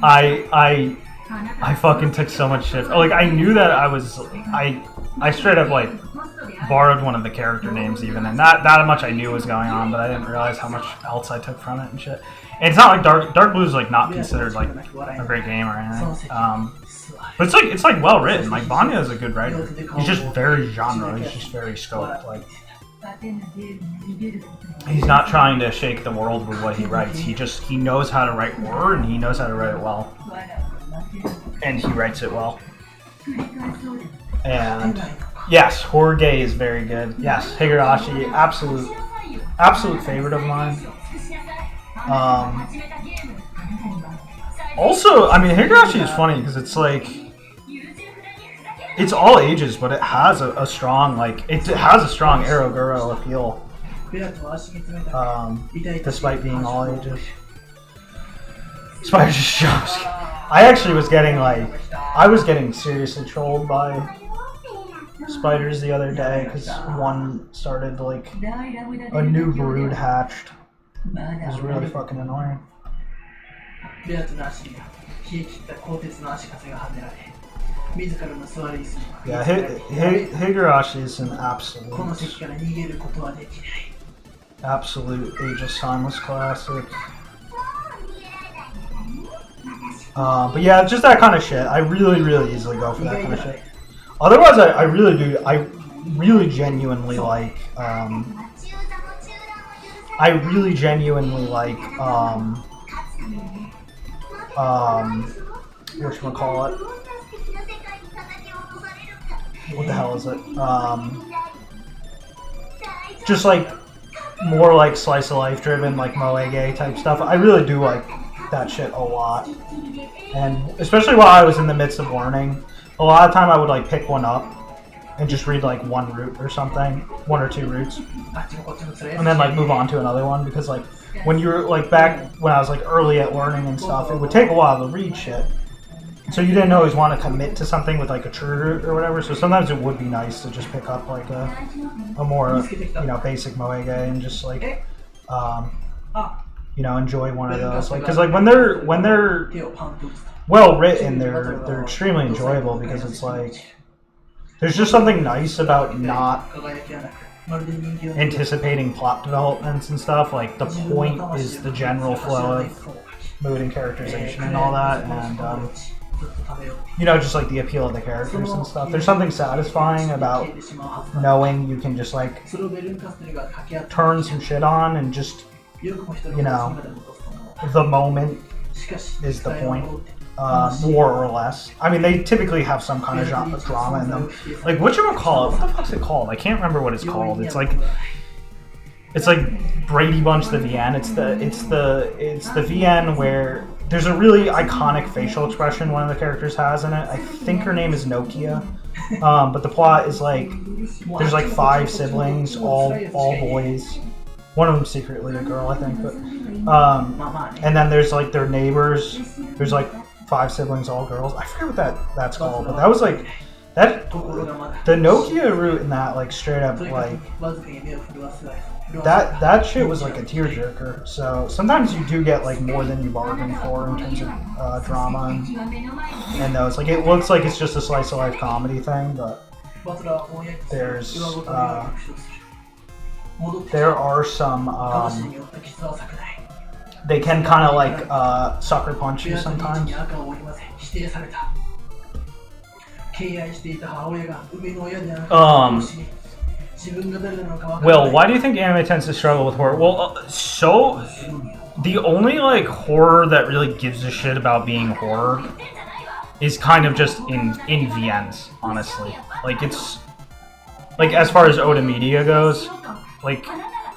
I fucking took so much shit. Like I knew that I straight up like borrowed one of the character names even, and that much I knew was going on, but I didn't realize how much else I took from it and shit. And it's not like Dark Blue is like not considered like a great game or anything. But it's like well written. Like Vanya is a good writer. He's just very genre. He's just very scoped. Like he's not trying to shake the world with what he writes. He knows how to write horror, and he knows how to write it well. And he writes it well. And yes, Horror Gay is very good. Yes, Higurashi, absolute favorite of mine. Also, I mean, Higurashi is funny because it's like it's all ages, but it has a strong Arrow Guro appeal, despite being all ages. Spider just jumps. I actually was getting seriously trolled by spiders the other day because one started like a new brood hatched. It was really fucking annoying. ベアトの足には冷え切った鋼鉄の足かせがはめられ、自らの座り椅子に Yeah, Higurashi is an この席から逃げることはできない。 absolute ageless timeless classic. But yeah, just that kind of shit. I really easily go for that kind of shit. Otherwise, I really genuinely like, whatchamacallit? What the hell is it? Just like, more like slice of life driven, like Moege type stuff. I really do like that shit a lot. And especially while I was in the midst of learning, a lot of time I would like pick one up and just read like one route or something, one or two routes, and then like move on to another one, because like when you're like back when I was like early at learning and stuff, it would take a while to read shit. So you didn't always want to commit to something with like a true route or whatever, so sometimes it would be nice to just pick up like a more, basic Moege and just like, enjoy one of those. Like, cause like when they're well written, they're extremely enjoyable, because it's like, there's just something nice about not anticipating plot developments and stuff. Like the point is the general flow of mood and characterization and all that, and just like the appeal of the characters and stuff. There's something satisfying about knowing you can just like turn some shit on and just, the moment is the point, more or less. I mean, they typically have some kind of drama in them. Like, whatchamacallit? What the fuck's it called? I can't remember what it's called. It's like Brady Bunch the VN. It's the VN where there's a really iconic facial expression one of the characters has in it. I think her name is Nokia. But the plot is like, there's like 5 siblings, all boys. One of them secretly a girl, I think. But and then there's like their neighbors. There's like 5 siblings, all girls. I forget what that's called. But that That ところがまだ the Nokia route in that like straight up とにか like くわずかに目を震わすぐらい that shit was like a tearjerker. So sometimes you do get like more than you bargained for in terms of drama and those. Like it looks like it's just a slice of life comedy thing, but バトラーは翻訳する there's 岩ごとに復讐する戻ってきた there are some 魂によった傷は咲くない they can kind of like sucker punch you 親とに sometimes. に赤を織り交ぜ否定された敬愛していた母親が生みの親であることを知り自分が誰なのか分からない Will, why do you think anime tends to struggle with horror? Well, so the only like horror that really gives a shit about being horror is kind of just in VNs, honestly. Like it's like as far as Oda Media goes, like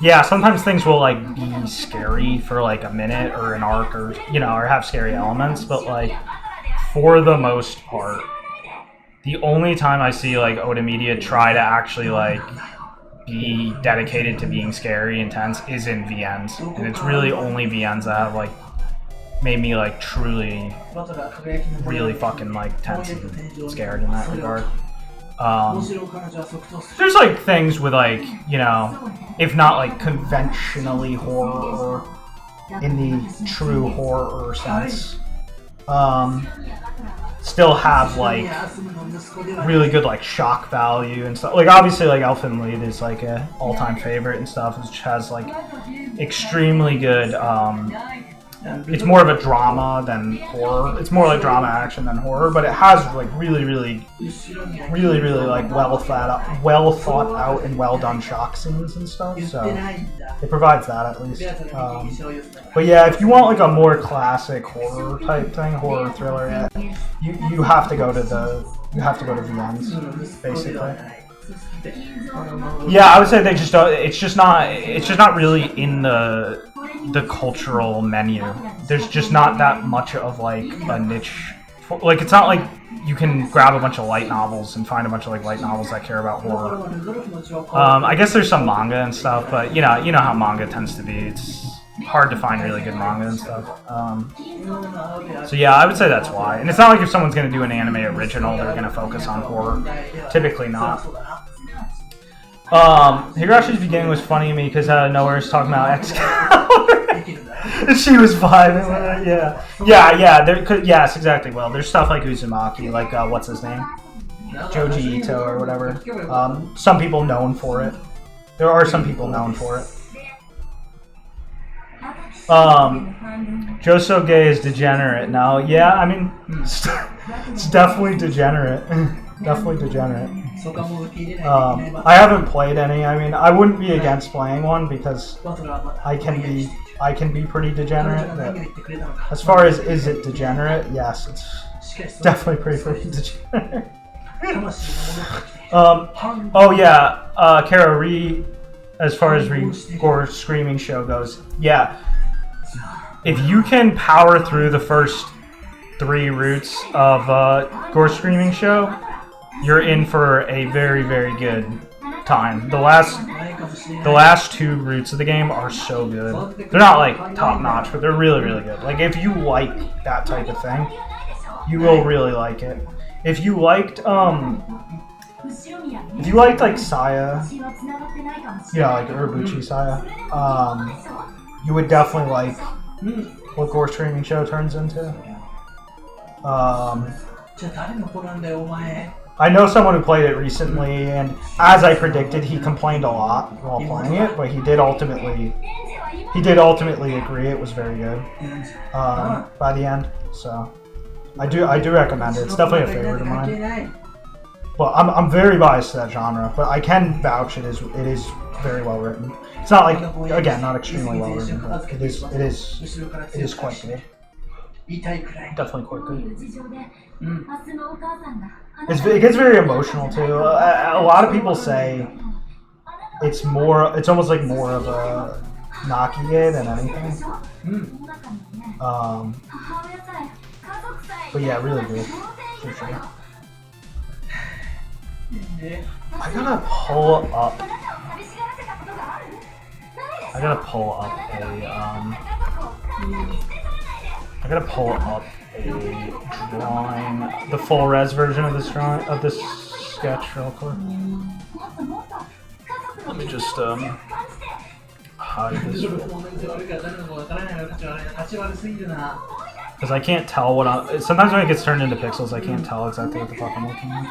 yeah, sometimes things will like be scary for like a minute or an arc or or have scary elements, but like for the most part, the only time I see like Oda Media try to actually like be dedicated to being scary and tense is in VNs, and it's really only VNs that have like made me like truly バトラー輝きの really fucking like tense and scared in that regard. 面白い彼女は即答する There's like things with like if not like conventionally horror or in the true horror sense, still have like really good like shock value and stuff. Like obviously like Elfen Lied is like a all-time favorite and stuff, which has like extremely good it's more of a drama than horror. It's more like drama action than horror, but it has like really like well thought out and well done shock scenes and stuff. So it provides that at least. But yeah, if you want like a more classic horror type thing, horror thriller, yeah, you have to go to VNs basically. Yeah, I would say they just don't. It's just not really in the cultural menu. There's just not that much of like a niche. Like it's not like you can grab a bunch of light novels and find a bunch of like light novels that care about horror. I guess there's some manga and stuff, but you know how manga tends to be. It's hard to find really good manga and stuff. So yeah, I would say that's why. And it's not like if someone's gonna do an anime original, they're gonna focus on horror. Typically not. Higurashi's beginning was funny to me because out of nowhere is talking about Excalibur. And she was vibing with it, yeah. Yes, exactly. Well, there's stuff like Uzumaki, like what's his name, Joji Ito or whatever. Some people known for it. There are some people known for it. Joso Gay is degenerate now. Yeah, I mean, it's definitely degenerate. Definitely degenerate. I haven't played any. I mean, I wouldn't be against playing one because I can be pretty degenerate. But as far as is it degenerate? Yes, it's definitely pretty degenerate. Oh yeah, Kara Ree. As far as Gore Screaming Show goes, yeah. If you can power through the first 3 routes of Gore Screaming Show, you're in for a very, very good time. The last 2 routes of the game are so good. They're not like top notch, but they're really, really good. Like if you like that type of thing, you will really like it. If you liked like Saya, like Urobuchi Saya, you would definitely like what Gore Screaming Show turns into. I know someone who played it recently, and as I predicted, he complained a lot while playing it, but he did ultimately agree it was very good by the end. So I do recommend it. It's definitely a favorite of mine. Well, I'm very biased to that genre, but I can vouch it is very well written. It's not like, again, not extremely well written, but it is quite good. Definitely quite good. It gets very emotional too. A lot of people say it's almost like more of a Nakie than anything. But yeah, really good for sure. I gotta pull up I gotta pull up a drawing, the full res version of this drawing of this sketch real quick. Let me just hide this どのコメントがあるか誰のかわからないのか立ち悪すぎるな。 because I can't tell what I'm. Sometimes when it gets turned into pixels, I can't tell exactly what the fuck I'm looking at.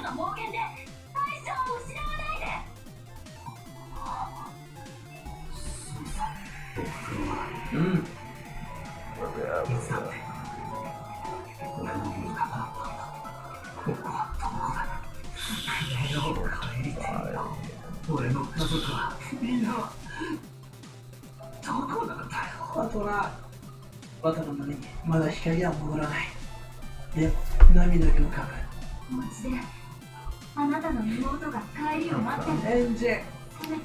うん。 Where we at with that? 俺の家族はみんなどこなんだよ。バトラー。バトラーの目にまだ光は戻らない。でも涙が浮かぶ。マジであなたの妹が帰りを待ってる。エンジェ。せめて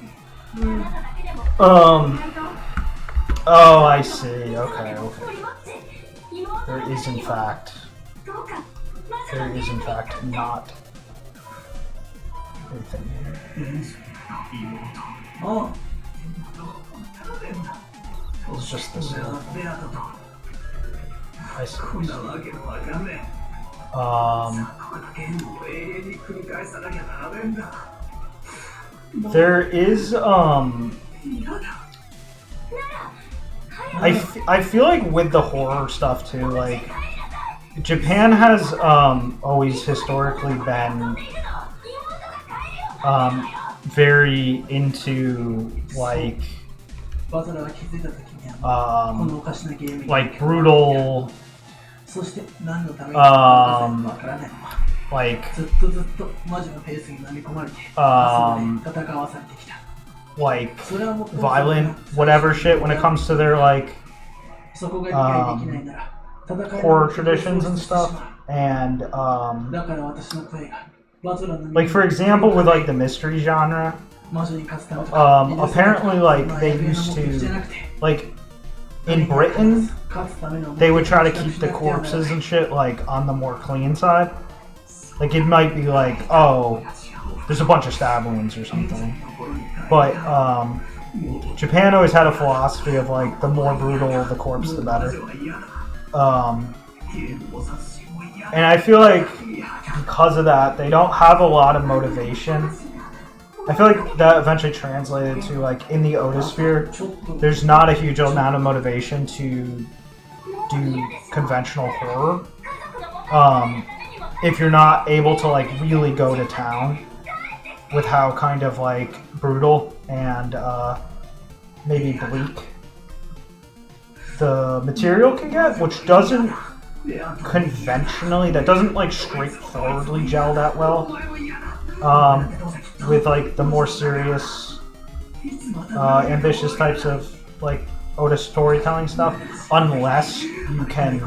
あなただけでも Oh, I see. Okay, okay. There is in fact not anything here. ああ。 It's just this. 俺はベアだと。 I see. こんなわけのわかんねえ。 ここだけを永遠に繰り返さなきゃならねえんだ。 There is I feel like with the horror stuff too, like Japan has always historically been very into like brutal like like violent whatever shit when it comes to their like horror traditions and stuff, and like for example with like the mystery genre, apparently like they used to like in Britain they would try to keep the corpses and shit like on the more clean side. Like it might be like, oh, there's a bunch of stab wounds or something, but Japan always had a philosophy of like the more brutal the corpse the better. And I feel like because of that they don't have a lot of motivation. I feel like that eventually translated to like in the Otosphere there's not a huge amount of motivation to do conventional horror if you're not able to like really go to town with how kind of like brutal and maybe bleak the material can get, which doesn't conventionally, that doesn't like straightforwardly gel that well with like the more serious ambitious types of like Oda storytelling stuff, unless you can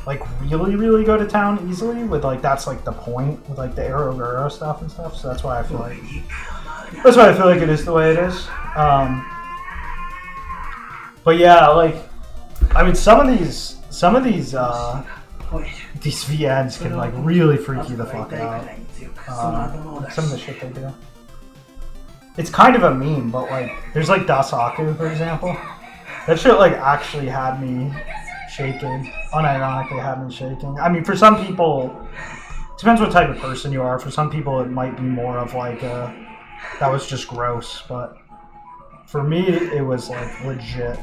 like really go to town easily with like that's like the point with like the Aroguro stuff and stuff. So that's why I feel like it is the way it is. But yeah, like I mean some of these VNs can like really freak you the fuck out. Some of the shit they do. It's kind of a meme, but like there's like Dasaku for example. That shit like actually had me shaking. Unironically had me shaking. I mean for some people it depends what type of person you are. For some people it might be more of like that was just gross, but for me it was like legit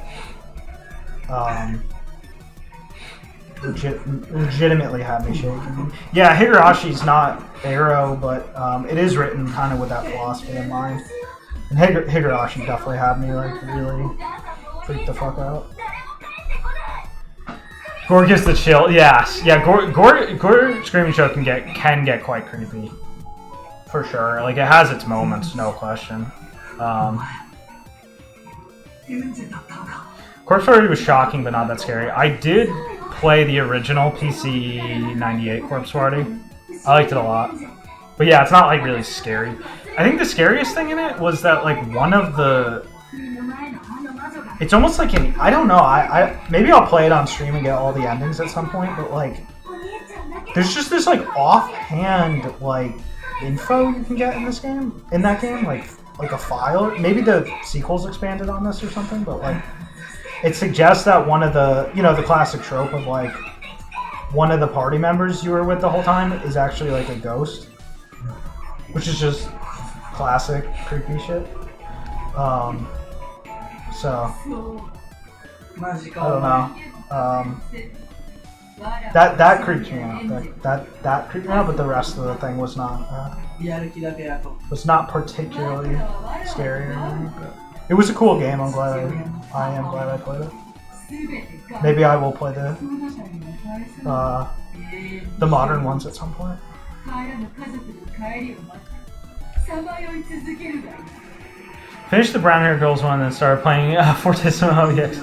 legitimately had me shaking. Yeah, Higurashi's not Arrow, but it is written kind of with that philosophy in mind. And Higurashi definitely had me like really freak the fuck out. Gore gets the chill. Yes, yeah. Gore Screaming Show can get quite creepy, for sure. Like it has its moments, no question. Corpse Party was shocking, but not that scary. I did play the original PC 98 Corpse Party. I liked it a lot. But yeah, it's not like really scary. I think the scariest thing in it was that like one of the... It's almost like an... I don't know. I maybe I'll play it on stream and get all the endings at some point, but like... There's just this like offhand like info you can get in this game. In that game, like a file. Maybe the sequel's expanded on this or something, but like... it suggests that one of the, you know, the classic trope of like one of the party members you were with the whole time is actually like a ghost, which is just classic creepy shit. So マジ I か don't know. That creeped me out. That creeped me out, but the rest of the thing was not やる気だけやと was not particularly scary or anything. But it was a cool game. I am glad I played it. Maybe I will play the modern ones at some point. Finished the brown hair girls one and then started playing Fortissimo. Yes.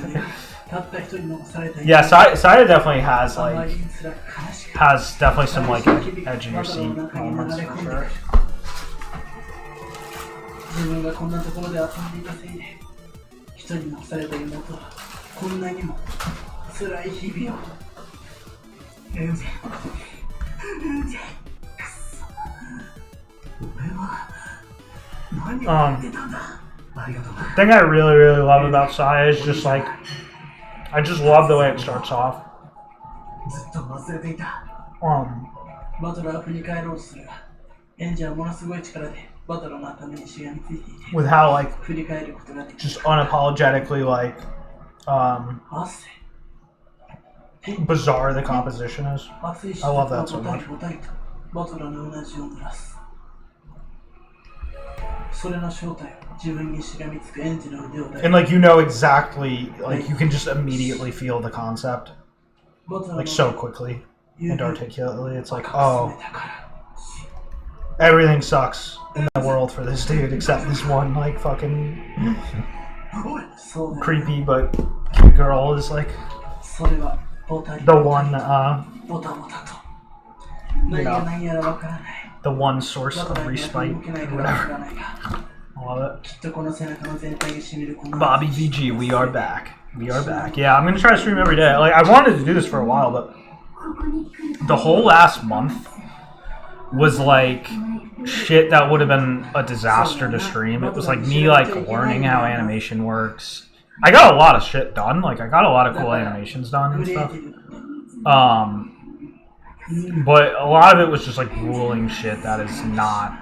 たった一人残された Yeah, Saya definitely has あま like りに辛く悲しく has definitely some like edge in your seat moments for sure. 自分がこんなところで遊んでいたせいで一人残された妹はこんなにも辛い日々をエンジェくそ俺は何をやってたんだありがとう Thing I really love about Saya is just like I just love the way it starts off. ずっと忘れていた Um, バトラーは振り返ろうとするがエンジェはものすごい力でバトラーの頭にしがみついていて with how like 振り返ることができ just unapologetically like 汗 bizarre the composition is. 熱いし I love that so ボタ much. リボタリとバトラーのうなじを濡らすそれの正体は自分にしがみつくエンジの腕を抱 And like you know exactly like you can just immediately feel the concept バトラー like の so quickly and articulately. It's like 進 oh めたから everything sucks in the world for this dude except this one like fucking そうだよ creepy but cute girl is like それはボタリ the one ボタボタと何が何やらわからない the one source バ of トラーには respite 向けない or からわか whatever. らないが I love it. きっとこの背中の全体が染みるこの Bobby VG, we are back. We are back. Yeah, I'm gonna try to stream every day. Like I wanted to do this for a while, but the whole last month was like shit that would have been a disaster to stream. It was like me like learning how animation works. I got a lot of shit done. Like I got a lot of cool animations done and クリエイ stuff. ティブ But a lot of it was just like ruling shit that is not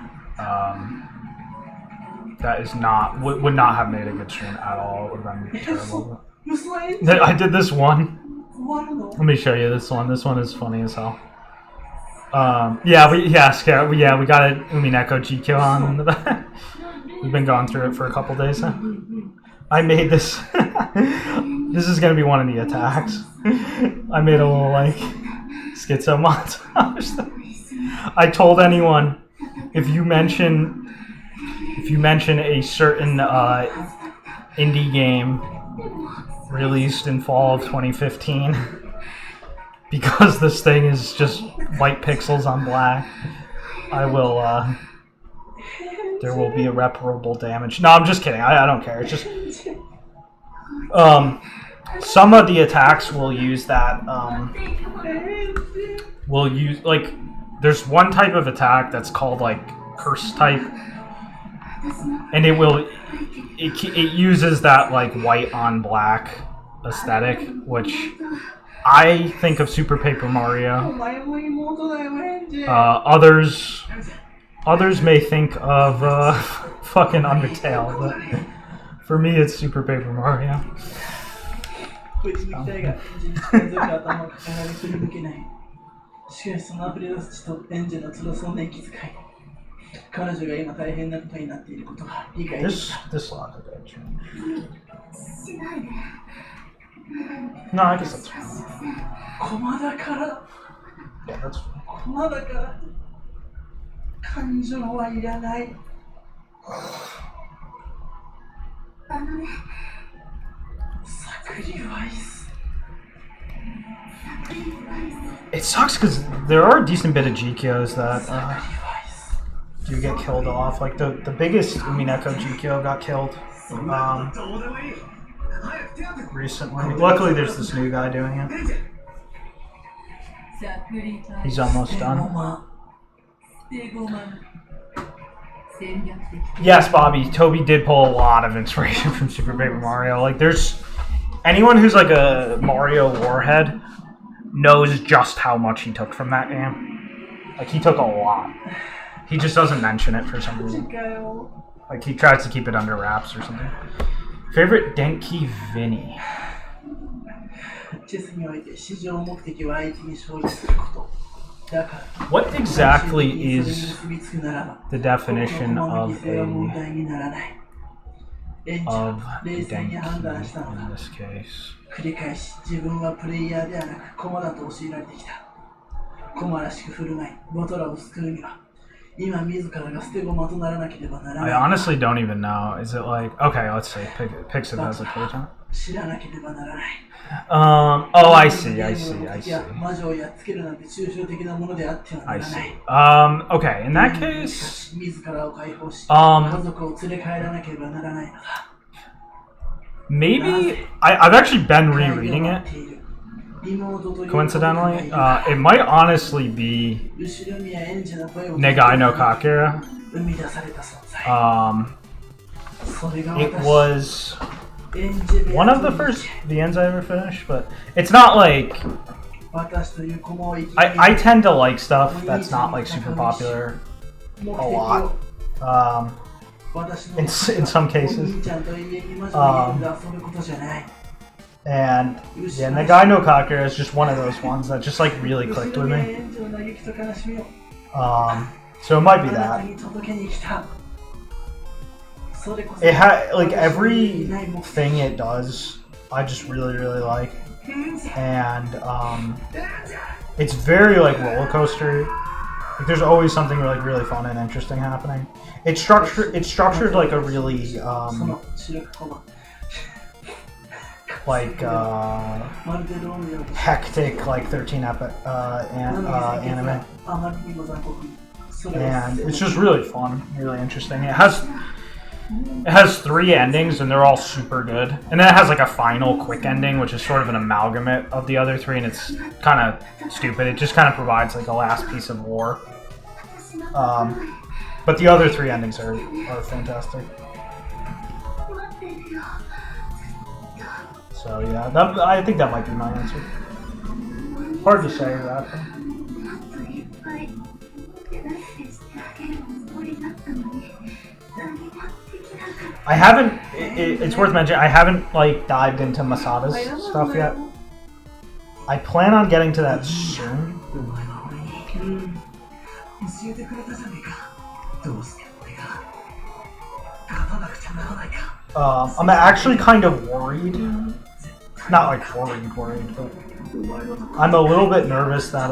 would not have made a good stream at all. It would have been terrible. 嘘エンジ I did this one. 終わるの Let me show you this one. This one is funny as hell. Yeah, we got a Umineko GQ on in the back. We've been going through it for a couple days now. I made this. This is gonna be one of the attacks. I made a little like schizo montage. I told anyone if you mention a certain indie game released in fall of 2015, because this thing is just white pixels on black, I will there will be irreparable damage. No, I'm just kidding. I don't care. It's just some of the attacks will use that will use like there's one type of attack that's called like curse type, and it uses that like white on black aesthetic, which I think of Super Paper お Mario. 前も妹だよエンジ Others may think of fucking Undertale, but for me it's Super Paper Mario. 振り向きたいがエンジに近づく頭を抱えられ振り向けないしかしそのアプリの土とエンジの辛そうな息遣い彼女が今大変なことになっていることが理解でき This た logic actually. No, I guess that's fine. 駒だから Yeah, that's fine. 駒だから感情はいらないサクリファイス It sucks because there are a decent bit of GKOs that サクリファイス do get killed off. Like the biggest Umineko GKO got killed recently. Luckily, there's this new guy doing it. He's almost ゴ done. マ Yes, Bobby. Toby did pull a lot of inspiration from Super Paper Mario. Like, there's anyone who's like a Mario warhead knows just how much he took from that game. Like, he took a lot. He just doesn't mention it for some reason. Like, he tries to keep it under wraps or something. Favorite Denki Vinny? チェスにおいて至上目的は相手に勝利すること。だから What 最終的 exactly にそれに is 結びつくならば the definition この of 犠牲は問 a 題にならない。演者 of は冷静に判断したの Denki だ in。this case? 繰り返し自分はプレイヤーではなく駒だと教えられてきた。駒らしく振る舞い、ボトラを救うには今自らが捨て駒とならなければなら I ない。 honestly don't even know. Is it like, okay, let's see. Picks it as a page on it. 知らなければならない。 Oh, I see, I see, I see. 魔女をやっつけるなんて抽象的なものであってはな I らな see. い。 Okay, in that case, 自らを解放し、 Um, 家族を連れ帰らなければならないのだ。 maybe I've actually been rereading it. 妹という Coincidentally, it might honestly be 後ろ宮演者の声を Negai no Kakira. 生み出された存在。 それが It 私 was エンジェベア one of the first VNs I ever finished, but it's not like 私という駒を生き I tend to like stuff that's not like super popular 目 a 的 lot. を Um, 私の in some お cases. 兄ちゃんと永遠に魔女の家で遊ぶことじゃない。 And yeah, Negai no Kakira is just one of those ones that just like really clicked 後ろ with 宮 me. 演者の嘆きと悲しみを So it might あ be なた that. に届けに来た。それこそ It had like 私のいない目的 everything it does, I just really like, and it's very like roller coaster. Like there's always something like really fun and interesting happening. It's structured like a really その白く駒 like まるでローミオと hectic like 13 anime, あまりにも残酷。それは and it's just really fun, really interesting. It has 3 endings and they're all super good, and then it has like a final quick ending, which is sort of an amalgamate of the other 3, and it's kind of stupid. It just kind of provides like a last piece of lore. But the other 3 endings are fantastic. So yeah, I think that might be my answer. Hard to say that. もっといっぱい手助けしてあげるつもりだったのに何もできなかった。 I haven't. It's worth mentioning. I haven't like dived into Masada's stuff yet. I plan on getting to that soon. お前は俺に教えてくれたじゃねえか。どうして俺が勝たなくちゃならないか。 I'm actually kind of worried. Not like worried, but I'm a little bit nervous that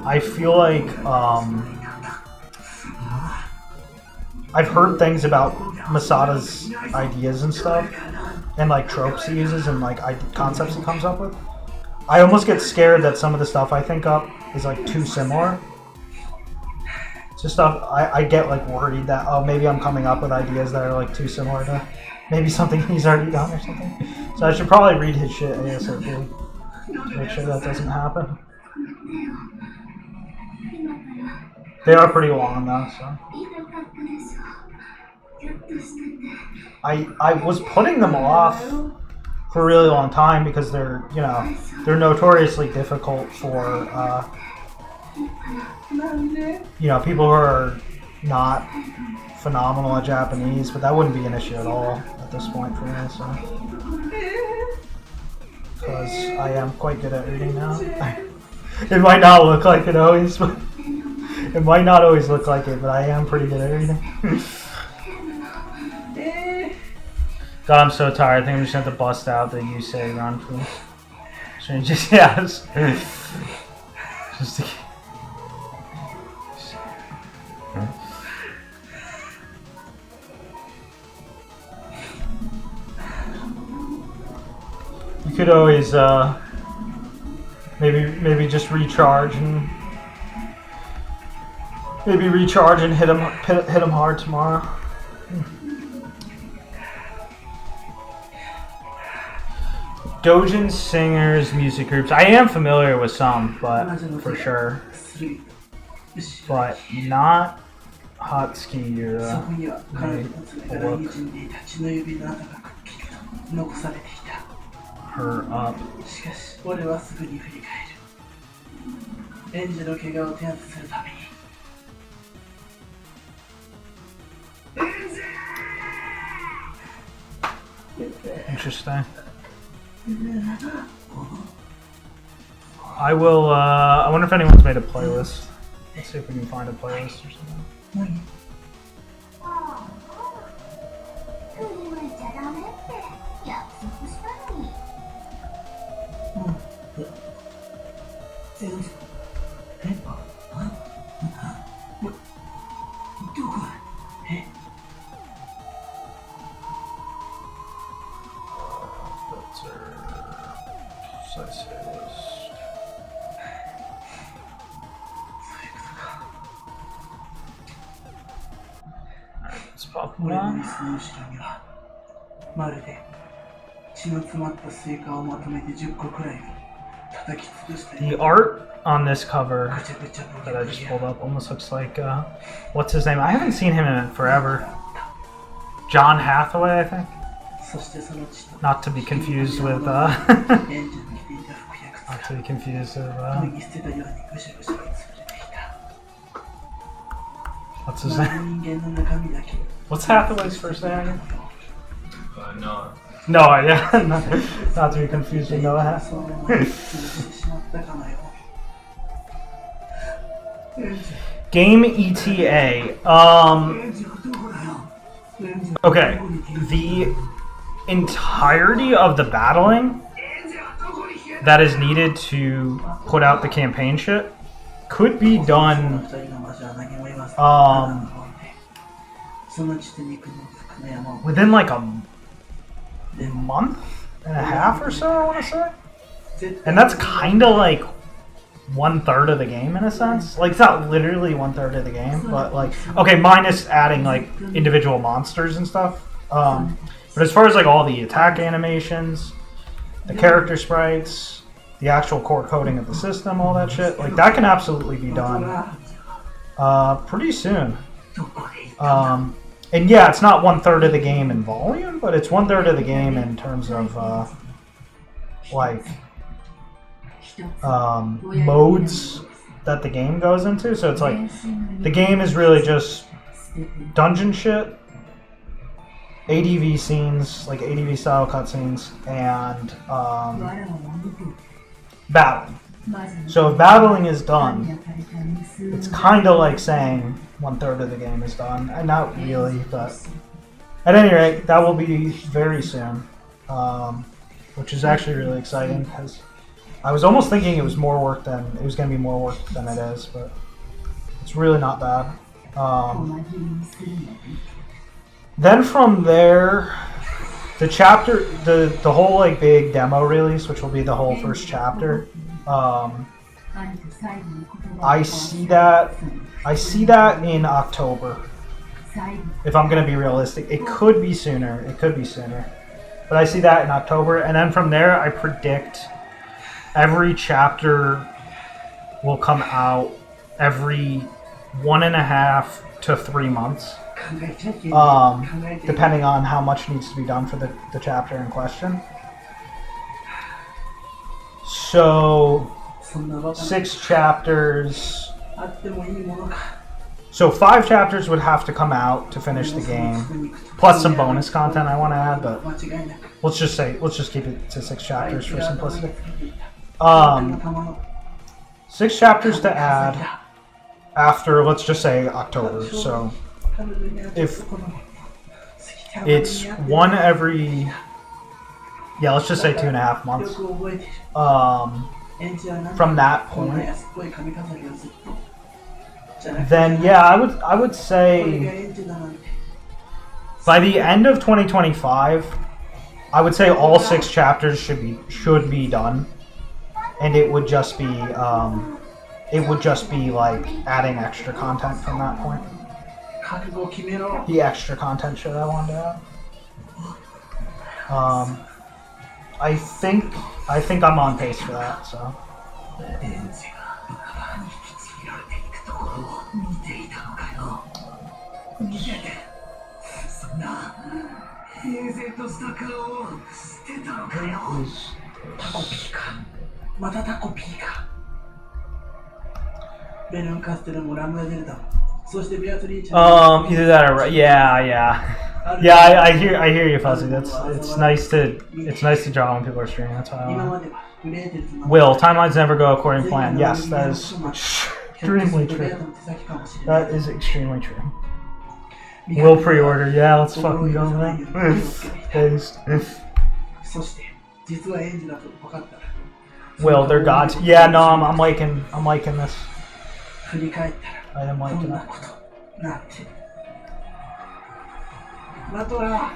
I feel like I've heard things about Masada's ideas and stuff, and like tropes he uses and like concepts he comes up with. I almost get scared that some of the stuff I think up is like too similar. So stuff I get like worried that maybe I'm coming up with ideas that are like too similar to maybe something he's already done or something. So I should probably read his shit ASAP to make sure that doesn't happen. They are pretty long though, so. I was putting them off for a really long time because they're notoriously difficult for people who are not phenomenal at Japanese, but that wouldn't be an issue at all at this point for me, so. Because I am quite good at reading now. It might not look like it always, but it might not always look like it, but I am pretty good at reading. God, I'm so tired. I think I'm just gonna have to bust out the You Say Run, please. So just just to you could always maybe just recharge and hit him hard tomorrow. Dojin singers, music groups. I am familiar with some, but for sure, but not hot ski or そこには彼女の爪から滲んでいた血の指の跡がくっきりと残されていた。 her up. しかし俺はすぐに振り返る。エンジの怪我を手当てするために。 Interesting. I will, I wonder if anyone's made a playlist. Let's see if we can find a playlist or something. 何？振り向いちゃダメって約束したのに。エンジ。え？どこだ？え？ That's her sensei list. Alright, let's pop 俺 them の on. 椅子の後ろにはまるで血の詰まったスイカをまとめて10個くらい叩き潰したり The art on this cover ぐちゃぐちゃボケ that I ボ just ケ pulled up almost looks like, what's his name? I haven't seen him in forever. John Hathaway, I think. そしてその血と Not to be confused with, エンジの着ていた服や靴 not が to be confused with, 脱ぎ捨てたようにぐしゃぐしゃに潰れていた what's his ま name? る人間の中身だけ What's Hathaway's first name again? No. Noah, yeah. Not to be confused with Noah Hathaway. そのまま潰してしまったかのようエンジ Game ETA. エンジはどこだよエンジは Okay. どこに消えた The entirety of the battling エンジはどこに消えた that is needed to put out the campaign shit could be done 二人の魔女は何も言わず Um, その血と肉の服の山を within like a で month and a half or so, I want to say. 絶対 And that's kind of like 1/3 of the game in a sense. Like, it's not literally 1/3 of the game, but like, okay, minus adding like individual monsters and stuff. But as far as like all the attack animations, the character sprites, the actual core coding of the system, all that shit, like that can absolutely be done pretty soon. And yeah, it's not 1/3 of the game in volume, but it's 1/3 of the game in terms of like modes that the game goes into. So it's like the game is really just dungeon shit, ADV scenes, like ADV style cutscenes, and battling. So if battling is done, it's kind of like saying 1/3 of the game is done. And not really, but at any rate, that will be very soon, which is actually really exciting because I was almost thinking it was more work than it was going to be more work than it is, but it's really not bad. Then from there, the chapter, the whole like big demo release, which will be the whole first chapter. I see that in October. If I'm gonna be realistic, it could be sooner. It could be sooner, but I see that in October, and then from there, I predict every chapter will come out every 1.5 to 3 months, 考えちゃいけない考えて depending on how much needs to be done for the chapter in question. So そんなバカな 6 chapters. あってもいいものか So 5 chapters would have to come out to finish the game, plus some bonus content I want to add. But 間違いなく let's just keep it to 6 chapters for あいつが頭に simplicity. つけていた Um, 頭の 6 chapters to add after, let's just say, October. So 彼女に会った if この過ぎて it's one every, yeah, let's just say 2.5 months. よく覚えてる Um, エンジはなん from that こんな point, 安っぽい髪飾りをずっとじゃなくて then yeah, I would これが say エンジだなんて by the end of 2025, I would say all 6 chapters should be done, and it would just be like adding extra content from that point. 覚悟を決めろ The extra content shit I wanted to add. I think I'm on pace for that. So エンジが母に引きちぎられていくところを見ていたのかよそんな平然とした顔を捨てたのかよ。タコピーか。またタコピーか。ベルンカステルもラムエデルタも。そしてベアトリーチェ Either that or yeah. I hear you, Fuzzy. It's nice to draw when people are streaming. That's why I 今 like. まではグレーテルズの Will, timelines never go according to plan. Yes, that is extremely true. That is extremely true. Will pre-order. Yeah, let's fucking go, man. Based. そして実はエンジだと分かったら Will, they're gods. Yeah, no, I'm liking this. 振り返ったら I am こ liking んな it. ことなんてラトラ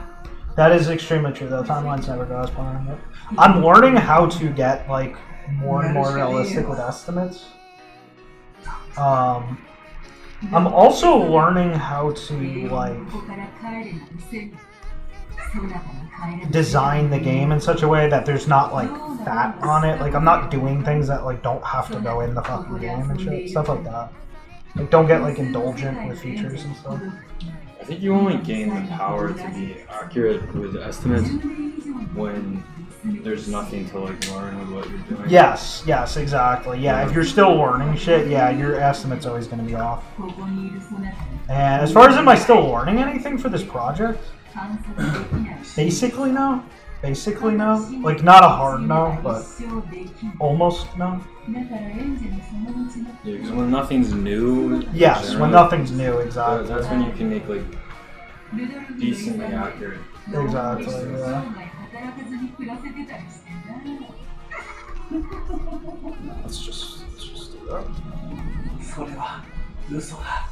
That is extremely true, though. Timelines never go as planned. But I'm learning how to get like more and more realistic with estimates. I'm also learning how to like design the game in such a way that there's not like fat on it. Like I'm not doing things that like don't have to go in the fucking game and shit. Stuff like that. Like don't get like indulgent with features and stuff. I think you only gain the power to be accurate with estimates when there's nothing to like learn with what you're doing. Yes, exactly. Yeah, if you're still learning shit, yeah, your estimate's always going to be off. And as far as am I still learning anything for this project? Basically no. Like not a hard no, but almost no. Yeah, because when nothing's new. Yes, generally, when nothing's new, exactly. That's when you can make like decently accurate. Exactly, yeah. Let's just do that. それは嘘だ。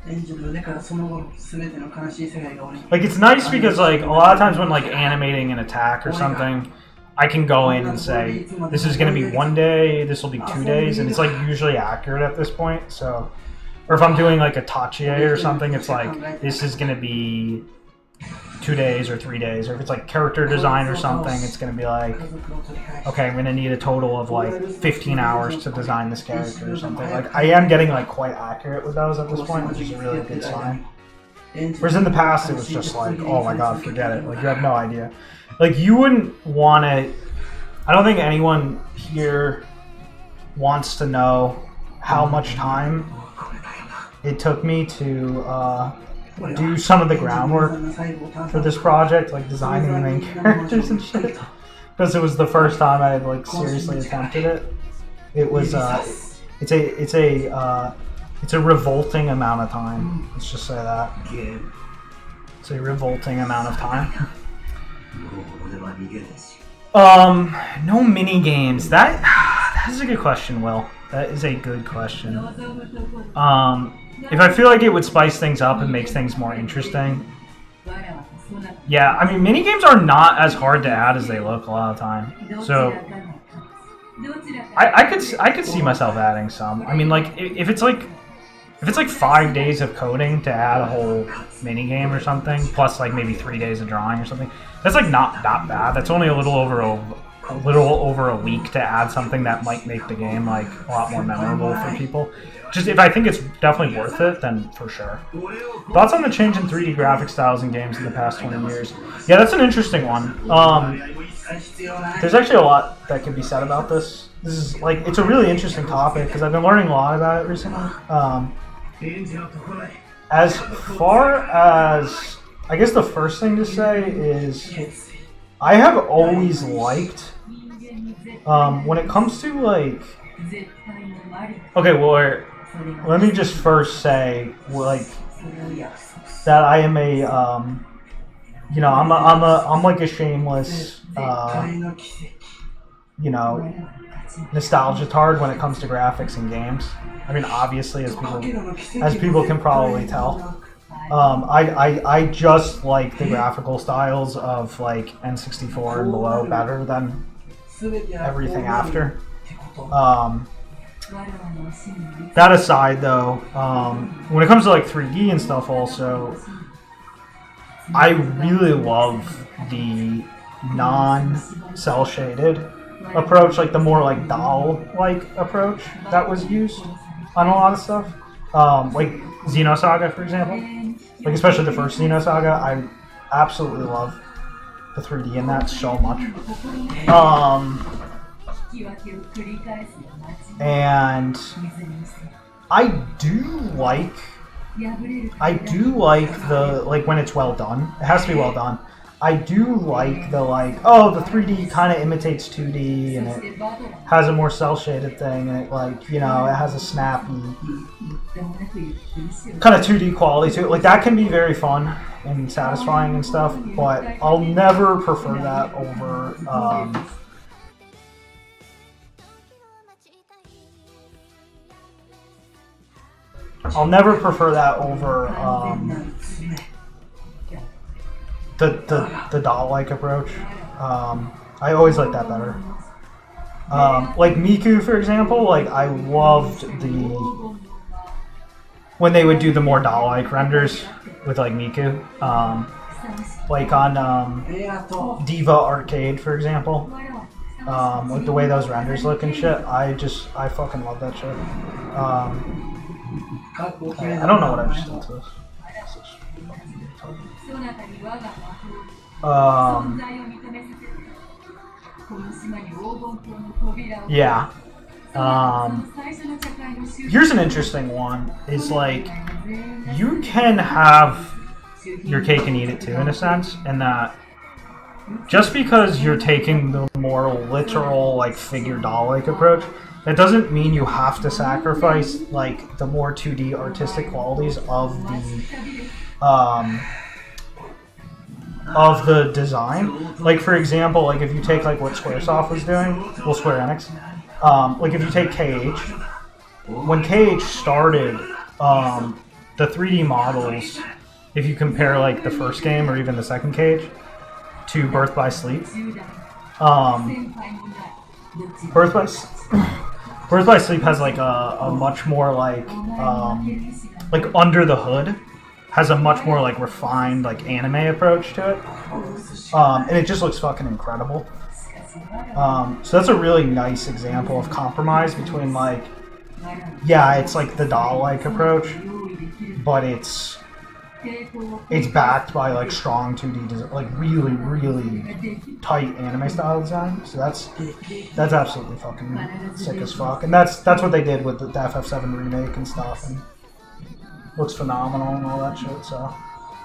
エンジの腕からその後全ての悲しい世界が俺に Like it's nice because like a lot of times when like animating an attack or something, I can go in and say this is going to be 1 day, this will be 2 days, and it's like usually accurate at this point. So, or if I'm doing like a Tachier or something, it's like this is going to be 2 days or 3 days. Or if it's like character design or something, it's going to be like, okay, I'm going to need a total of like 15 hours to design this character or something. Like I am getting like quite accurate with those at this point, which is a really good sign. Whereas in the past, it was just like, oh my god, forget it. Like you have no idea. Like you wouldn't want to. I don't think anyone here wants to know how much time it took me to do some of the groundwork for this project, like designing the main characters and shit. Because it was the first time I had like seriously attempted it. It was it's a revolting amount of time. Let's just say that. It's a revolting amount of time. No mini games. That is a good question, Will. That is a good question. If I feel like it would spice things up and makes things more interesting. Yeah, I mean, mini games are not as hard to add as they look a lot of the time. So I could see myself adding some. I mean, like if it's like 5 days of coding to add a whole mini game or something, plus like maybe 3 days of drawing or something, that's like not that bad. That's only a little over a week to add something that might make the game like a lot more memorable for people. Just if I think it's definitely worth it, then for sure. Thoughts on the change in 3D graphic styles in games in the past 20 years? Yeah, that's an interesting one. There's actually a lot that can be said about this. This is like, it's a really interesting topic because I've been learning a lot about it recently. As far as, I guess the first thing to say is, I have always liked, when it comes to like, okay, well, let me just first say, like, that I am a, I'm like a shameless, nostalgia tard when it comes to graphics and games. I mean, obviously, as people can probably tell, I just like the graphical styles of like N64 and below better than everything after. That aside, though, when it comes to like 3D and stuff, also, I really love the non-cell shaded approach, like the more like doll-like approach that was used on a lot of stuff. Like Xenosaga, for example. Like especially the first Xenosaga, I absolutely love the 3D in that so much. And I do like the, like, when it's well done. It has to be well done. I do like the, like, oh, the 3D kind of imitates 2D and it has a more cel-shaded thing and it, like, you know, it has a snappy kind of 2D quality to it. Like, that can be very fun and satisfying and stuff, but I'll never prefer that over, the doll-like approach. I always like that better. Like Miku, for example, like I loved when they would do the more doll-like renders with like Miku. Like on Diva Arcade, for example. Like the way those renders look and shit. I fucking love that shit. I don't know what I just did to this. Yeah. Here's an interesting one. Is like you can have your cake and eat it too, in a sense, in that just because you're taking the more literal, like figure doll-like approach, that doesn't mean you have to sacrifice like the more 2D artistic qualities of the design. Like for example, like if you take like what Squaresoft was doing, well, Square Enix, like if you take KH, when KH started, the 3D models, if you compare like the first game or even the second KH to Birth by Sleep, Birth by Sleep has like a much more like under the hood, has a much more like refined like anime approach to it, and it just looks fucking incredible. So that's a really nice example of compromise between like, yeah, it's like the doll-like approach, but it's backed by like strong 2D design, like really tight anime style design. So that's absolutely fucking sick as fuck, and that's what they did with the FF7 remake and stuff, and looks phenomenal and all that shit. So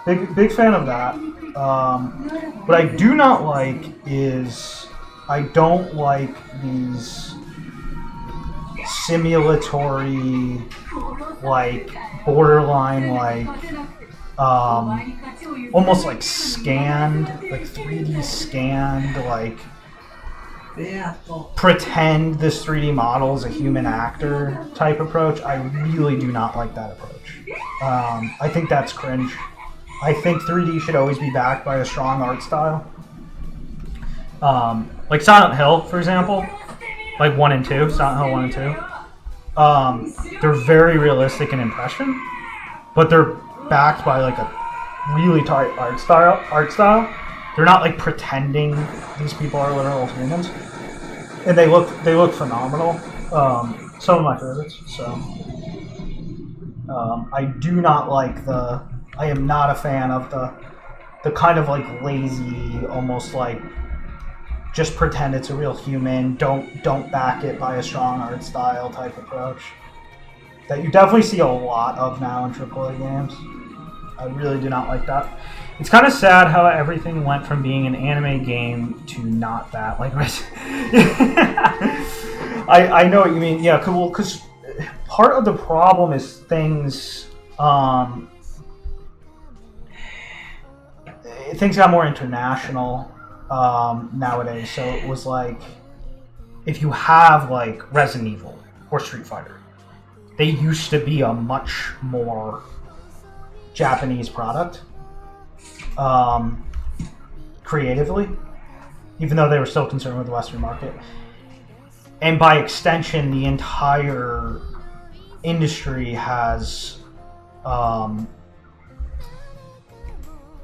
big fan of that. What I do not like is I don't like these simulatory, like borderline, like almost like scanned, like 3D scanned, like pretend this 3D model is a human actor type approach. I really do not like that approach. I think that's cringe. I think 3D should always be backed by a strong art style. Like Silent Hill, for example, like 1 and 2, Silent Hill 1 and 2. They're very realistic in impression, but they're backed by like a really tight art style. They're not like pretending these people are literal humans, and they look phenomenal. Some of my favorites. So I do not like I am not a fan of the kind of like lazy, almost like just pretend it's a real human, don't back it by a strong art style type approach that you definitely see a lot of now in AAA games. I really do not like that. It's kind of sad how everything went from being an anime game to not that. Like, I know what you mean. Yeah, cool. Because part of the problem is things got more international nowadays. So it was like, if you have like Resident Evil or Street Fighter, they used to be a much more Japanese product, creatively, even though they were still concerned with the Western market. And by extension, the entire industry has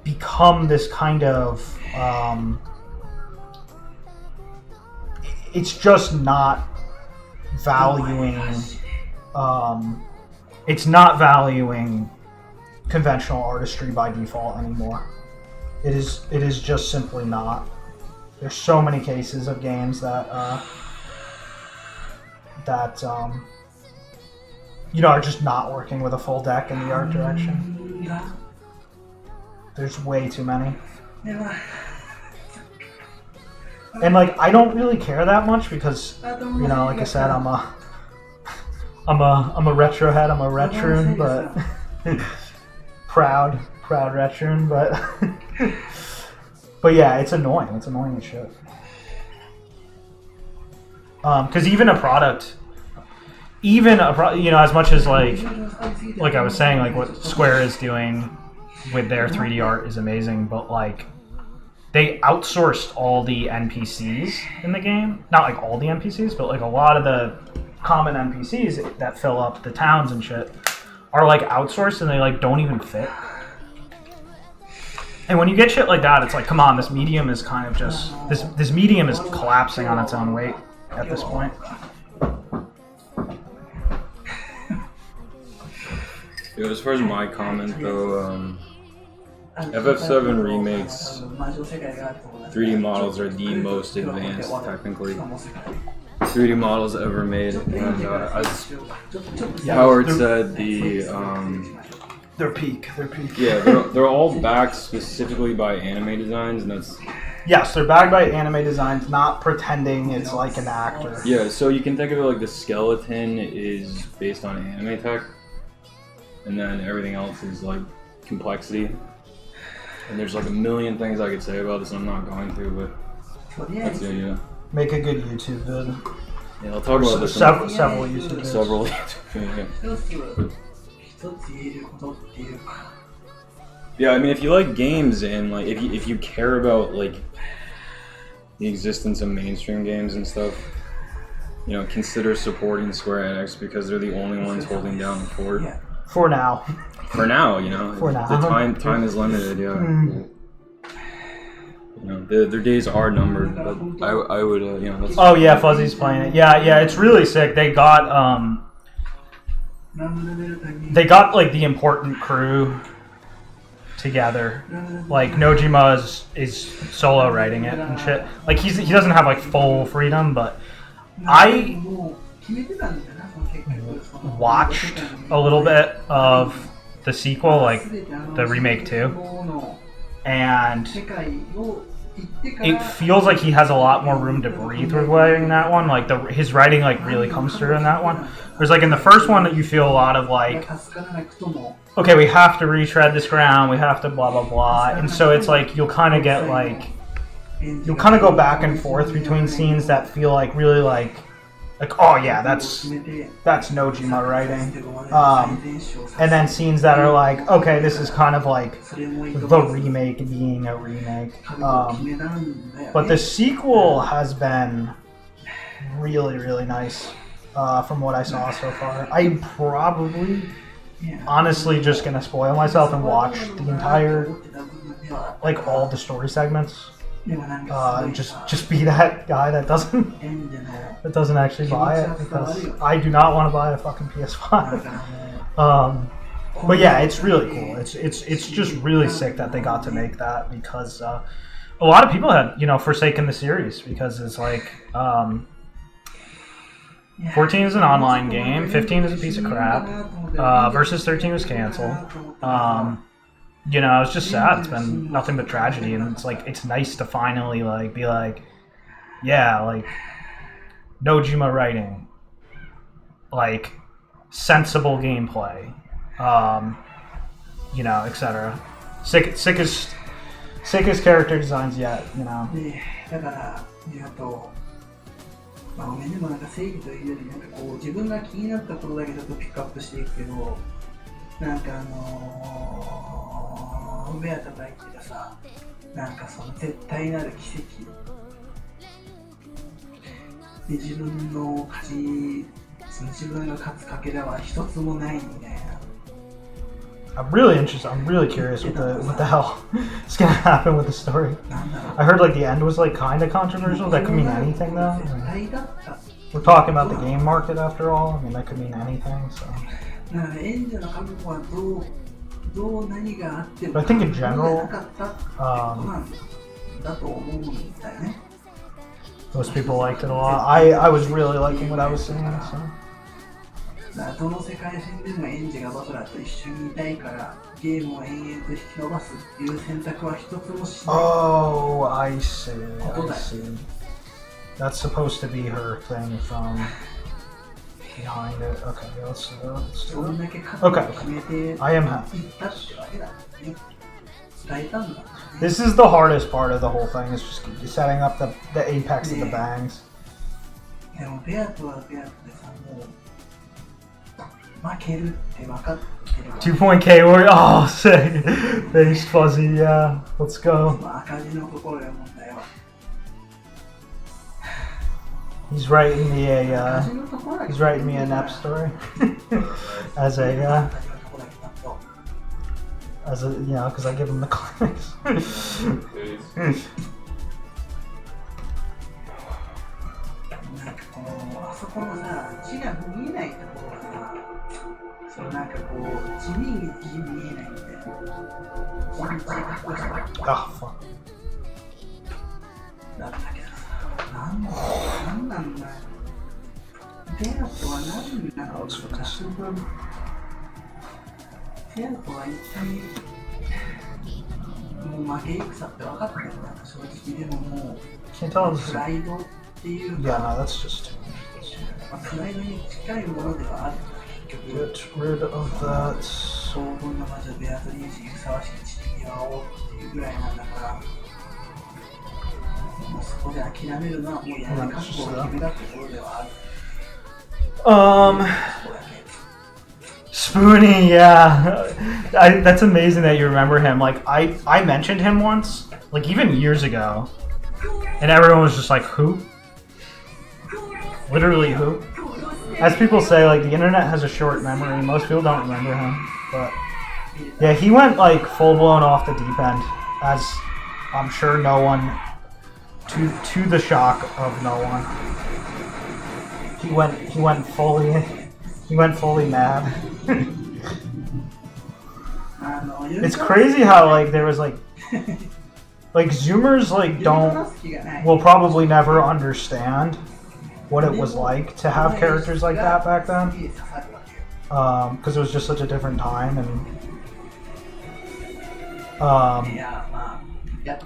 become this kind of it's just not valuing it's not valuing conventional artistry by default anymore. It is just simply not. There's so many cases of games that are just not working with a full deck in the art direction. There's way too many. And like, I don't really care that much because, like I said, I'm a retro head. I'm a retroon, but proud retroon. But yeah, it's annoying. It's annoying as shit. Because even a product, as much as like I was saying, like what Square is doing with their 3D art is amazing, but like they outsourced all the NPCs in the game. Not like all the NPCs, but like a lot of the common NPCs that fill up the towns and shit are like outsourced, and they like don't even fit. And when you get shit like that, it's like, come on, this medium is kind of just this medium is collapsing on its own weight at this point. Yeah, as far as my comment though, FF7 Remake's 3D models are the most advanced, technically, 3D models ever made. And as Howard said, They're peak. Yeah, they're all backed specifically by Anime Designs, and that's... Yes, they're backed by Anime Designs, not pretending it's like an actor. Yeah, so you can think of it like the skeleton is based on anime tech, and then everything else is like complexity. And there's like a million things I could say about this, I'm not going to, but that's the idea. Make a good YouTube vid. Yeah, I'll talk about this. Several YouTube vids. Several YouTube Yeah, I mean, if you like games and like if you care about like the existence of mainstream games and stuff, consider supporting Square Enix because they're the only ones holding down the fort. For now. For now, For now. The time is limited. Yeah. Their days are numbered, but I would That's oh yeah, Fuzzy's playing it. Yeah, it's really sick. They got like the important crew together. Like Nojima is solo writing it and shit. Like he doesn't have like full freedom, but I watched a little bit of the sequel, like the remake 2, and it feels like he has a lot more room to breathe with writing that one. Like his writing like really comes through in that one. Whereas like in the first one, you feel a lot of like, okay, we have to retread this ground, we have to blah blah blah, and so it's like you'll kind of get like go back and forth between scenes that feel like really like oh yeah, that's Nojima writing, and then scenes that are like, okay, this is kind of like the remake being a remake, but the sequel has been really really nice from what I saw so far. I'm probably honestly just gonna spoil myself and watch the entire, like all the story segments. Just be that guy that doesn't actually buy it, because I do not want to buy a fucking PS5. But yeah, it's really cool. It's just really sick that they got to make that, because a lot of people had forsaken the series because it's like 14 is an online game, 15 is a piece of crap, Versus 13 was canceled. It's just sad. It's been nothing but tragedy, and it's like it's nice to finally like be like, yeah, like Nojima writing, like sensible gameplay, etc. Sickest character designs yet, だからごめんね、もうなんか正義というより自分が気になったことだけちょっとピックアップしていくけど、なんか目は叩いてたさ、なんかその絶対なる奇跡で自分の勝ち、その自分が勝つ賭けらは一つもないみたいな。I'm really interested. I'm really curious what the hell is gonna happen with the story. I heard like the end was like kind of controversial. That could mean anything though. We're talking about the game market after all. I mean, that could mean anything. So. なので演者の覚悟はどう何があっても But I think in general, なかったってことなんだと思うんだよね。most people liked it a lot. I was really liking what I was seeing. So. だからどの世界線でも演者がバトラーと一緒にいたいからゲームを延々と引き伸ばすっていう選択は一つもしない。Oh, I see. I see. That's supposed to be her thing from behind it. Okay, let's do it. そんだけ覚悟を決めて I am い happy. ったってわけだね。伝えたんだね。 This is the hardest part of the whole thing, is just setting up the apex of the bangs. でもベアとはベアとでさ、もう負けるって分かってるわ。 2-point K warrior. Oh, sick. Face fuzzy. Yeah, let's go. 赤字のところで問題は。He's writing me 赤 a 字のところだけ he's writing me a nap story as a because I give him the comics. なんかこのあそこのさ、字が見えないところがさ、そうなんかこう地味に字見えないんだよ。字かっこよさ Oh fuck. だったけどさ、なんなんだよ。ベアとは何なのか。ベアとは一体もう負け戦って分かってるんだよ。正直でももう Can't tell プ him. ライドっていう Yeah, か、 no, that's just too プライドに近いものではある。結局 Get rid of that. 黄金の魔女ベアトリーズにふさわしい地位を追おうっていうぐらいなんだから、もうそこで諦めるのはもうやめ覚悟を決めたってことではある。 Spoonie, yeah. That's amazing that you remember him. Like, I mentioned him once, like even years ago, and everyone was just like, who? Literally who? As people say, like, the internet has a short memory. Most people don't remember him. But, yeah, he went, like, full-blown off the deep end, as I'm sure no one, to the shock of no one. He went fully mad. It's crazy how like there was like Zoomers like will probably never understand what it was like to have characters like that back then, because it was just such a different time. And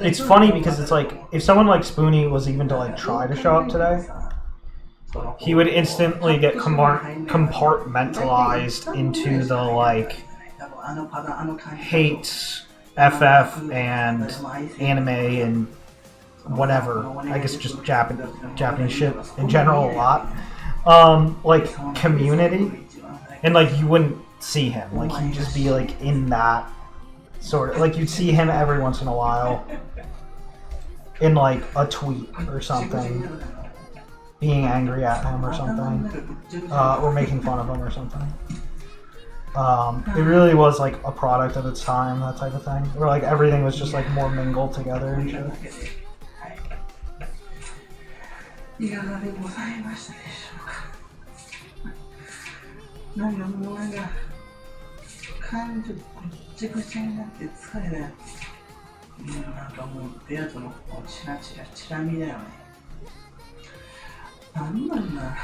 it's funny because it's like if someone like Spoonie was even to like try to show up today, he would instantly get compartmentalized into the like hates FF and anime and whatever. I guess just Japanese shit in general a lot. Like community, and like you wouldn't see him. Like he'd just be like in that sort of like you'd see him every once in a while in like a tweet or something, being angry at him or something, or making fun of him or something. It really was like a product of its time, that type of thing. Where like everything was just like more mingled together and shit. いかがでございましたでしょうか。なんかもうなんか感情ぐっちゃぐちゃになって疲れたよ。なんかもうベアとのチラ見だよね。なんなんだ。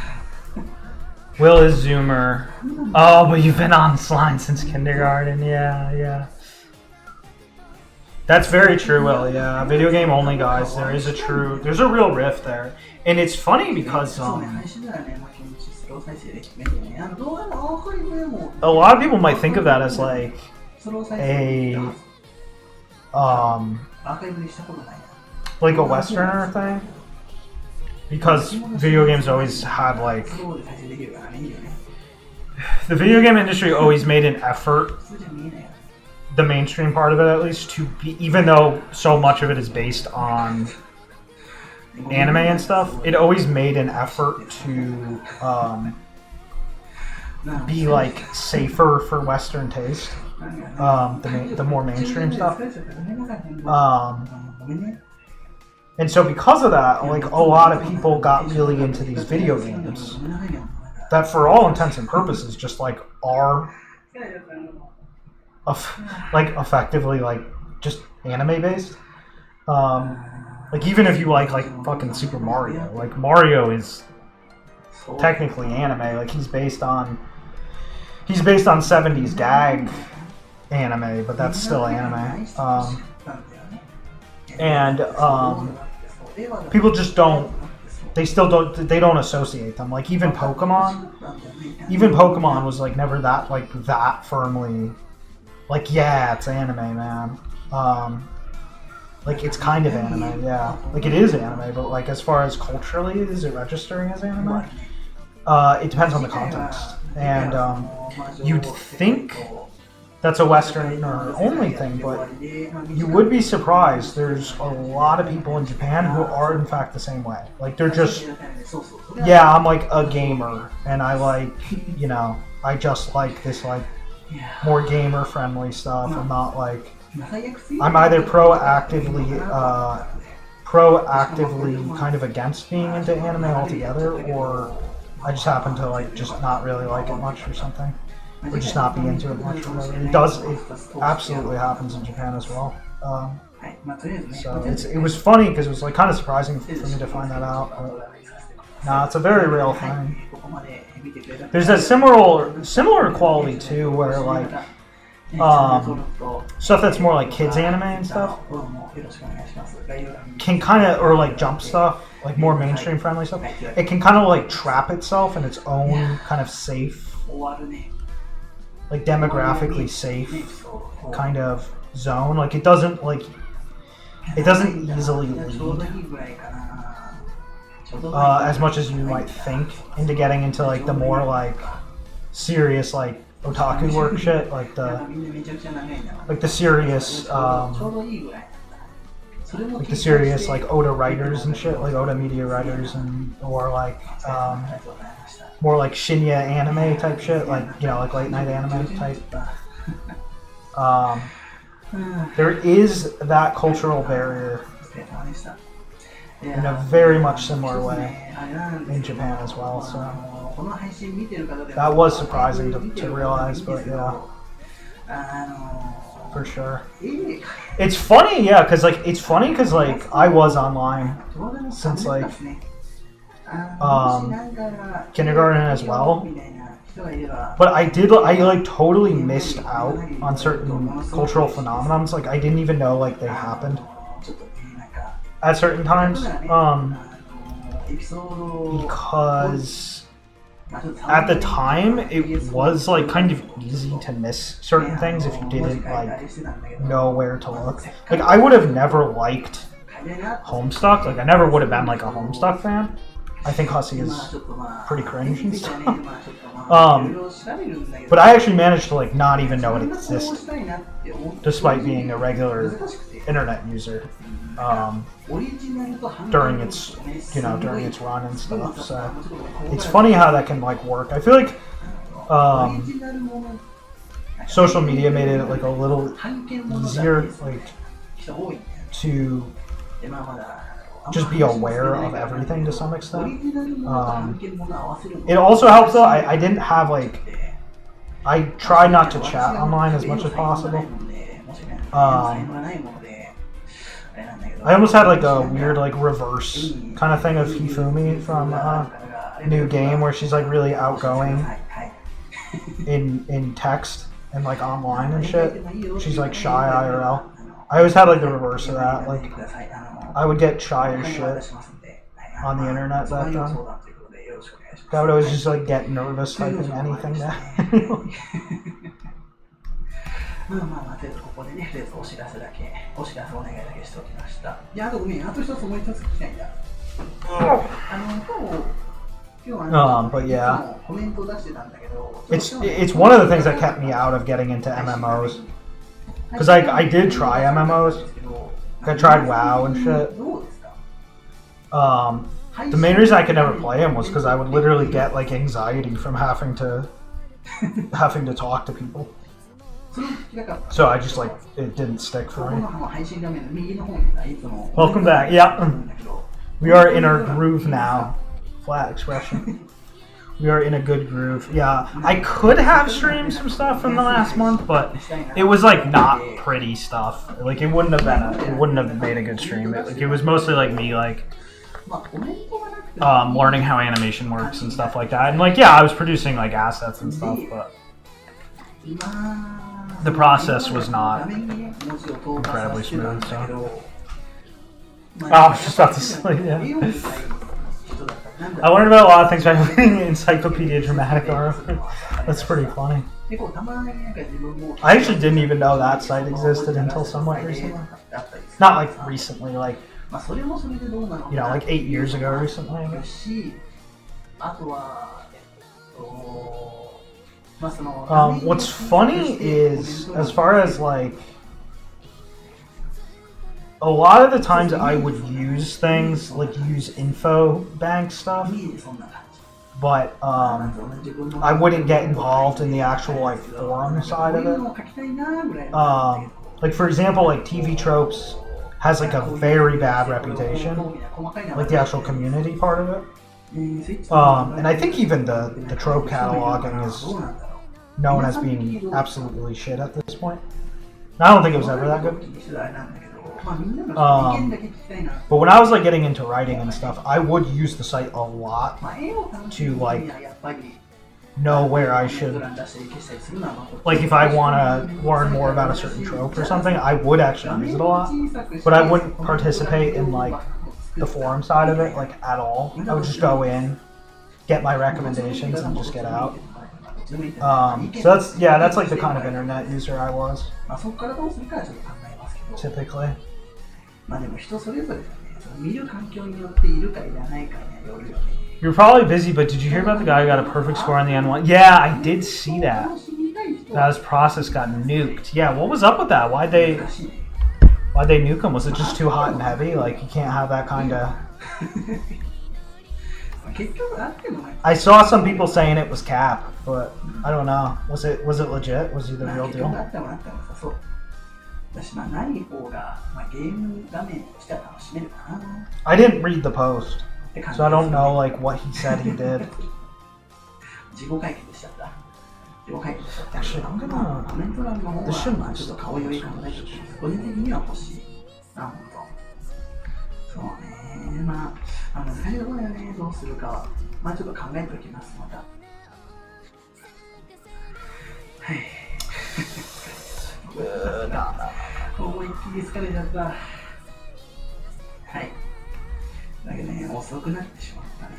Will is Zoomer. Oh, but you've been on Slime since kindergarten. Yeah. That's very true, Will. Yeah, video game only guys. There's a real rift there, and it's funny because a lot of people might think of that as like a Westerner thing. Because video games always had like the video game industry always made an effort, the mainstream part of it at least, to be, even though so much of it is based on anime and stuff, it always made an effort to be like safer for Western taste, the more mainstream stuff. And so because of that, like a lot of people got really into these video games that for all intents and purposes just like are like effectively like just anime based. Like even if you like fucking Super Mario, like Mario is technically anime. Like he's based on 70s gag anime, but that's still anime. And people just don't. They still don't. They don't associate them. Like even Pokemon was like never that firmly. Like yeah, it's anime, man. Like it's kind of anime, yeah. Like it is anime, but like as far as culturally, is it registering as anime? It depends on the context, and you'd think that's a Western only thing, but you would be surprised. There's a lot of people in Japan who are in fact the same way. Like they're just, yeah, I'm like a gamer, and I like, you know, I just like this like more gamer friendly stuff. I'm not like. I'm either proactively kind of against being into anime altogether, or I just happen to like just not really like it much or something, or just not be into it much or whatever. It absolutely happens in Japan as well. So it was funny because it was like kind of surprising for me to find that out. But nah, it's a very real thing. There's a similar quality too, where like. Stuff that's more like kids anime and stuff can kind of, or like jump stuff, like more mainstream friendly stuff, it can kind of like trap itself in its own kind of safe, like demographically safe kind of zone. Like it doesn't easily lead as much as you might think into getting into like the more like serious like otaku work shit, like the serious like Oda writers and shit, like Oda media writers, and or like more like Shinya anime type shit, like you know, like late night anime type. There is that cultural barrier in a very much similar way in Japan as well. So. That was surprising to realize, but yeah, for sure. It's funny, yeah, because like I was online since like kindergarten as well, but I like totally missed out on certain cultural phenomenons. Like I didn't even know like they happened at certain times, because. At the time, it was like kind of easy to miss certain things if you didn't like know where to look. Like I would have never liked Homestuck. Like I never would have been like a Homestuck fan. I think Hussey is pretty cringe and stuff. But I actually managed to like not even know it existed, despite being a regular internet user during its run and stuff. So it's funny how that can like work. I feel like social media made it like a little easier like to just be aware of everything to some extent. It also helps though, I didn't have like, I tried not to chat online as much as possible. I almost had like a weird like reverse kind of thing of Hifumi from New Game, where she's like really outgoing in text and like online and shit. She's like shy IRL. I always had like the reverse of that. Like I would get shy as shit on the internet back then. I would always just like get nervous typing anything down. まあまあまあ、とりあえずここでね、とりあえずお知らせお願いだけしておきました。いや、あとごめん、あと一つもう一つ聞きたいんだ。But yeah, it's one of the things that kept me out of getting into MMOs, because I did try MMOs. I tried WoW and shit. The main reason I could never play them was because I would literally get like anxiety from having to talk to people. So I just like, it didn't stick for me. Welcome back. Yeah, we are in our groove now. Flat expression. We are in a good groove. Yeah, I could have streamed some stuff from the last month, but it was like not pretty stuff. Like it wouldn't have made a good stream. It was mostly like me like learning how animation works and stuff like that. And like yeah, I was producing like assets and stuff, but the process was not incredibly smooth. So I was just about to say yeah. I learned about a lot of things by reading Encyclopedia Dramatica. That's pretty funny. I actually didn't even know that site existed until somewhat recently. Not like recently, like, you know, like 8 years ago recently. What's funny is, as far as like, a lot of the times I would use things, like use info bank stuff, but I wouldn't get involved in the actual like forum side of it. Like for example, like TV Tropes has like a very bad reputation, like the actual community part of it. And I think even the trope cataloging is known as being absolutely shit at this point. And I don't think it was ever that good. But when I was like getting into writing and stuff, I would use the site a lot to like know where I should, like if I want to learn more about a certain trope or something, I would actually use it a lot, but I wouldn't participate in like the forum side of it like at all. I would just go in, get my recommendations, and just get out. So that's like the kind of internet user I was typically. まあでも人それぞれだね。見る環境によっているかいらないかによるよね。You're probably busy, but did you hear about the guy who got a perfect score on the N1? Yeah, I did see that. That his process got nuked. Yeah, what was up with that? Why'd they nuke him? Was it just too hot and heavy? Like you can't have that kind of. I saw some people saying it was cap, but I don't know. Was it legit? Was he the real deal? I didn't read the post, so I don't know like what he said he did. Actually, I'm gonna. This shouldn't have stopped. そうね、まあ、難しいところだよね、どうするかは。まあちょっと考えておきます、また。はい。思いっきり疲れちゃった。はい。だけどね、遅くなってしまったね。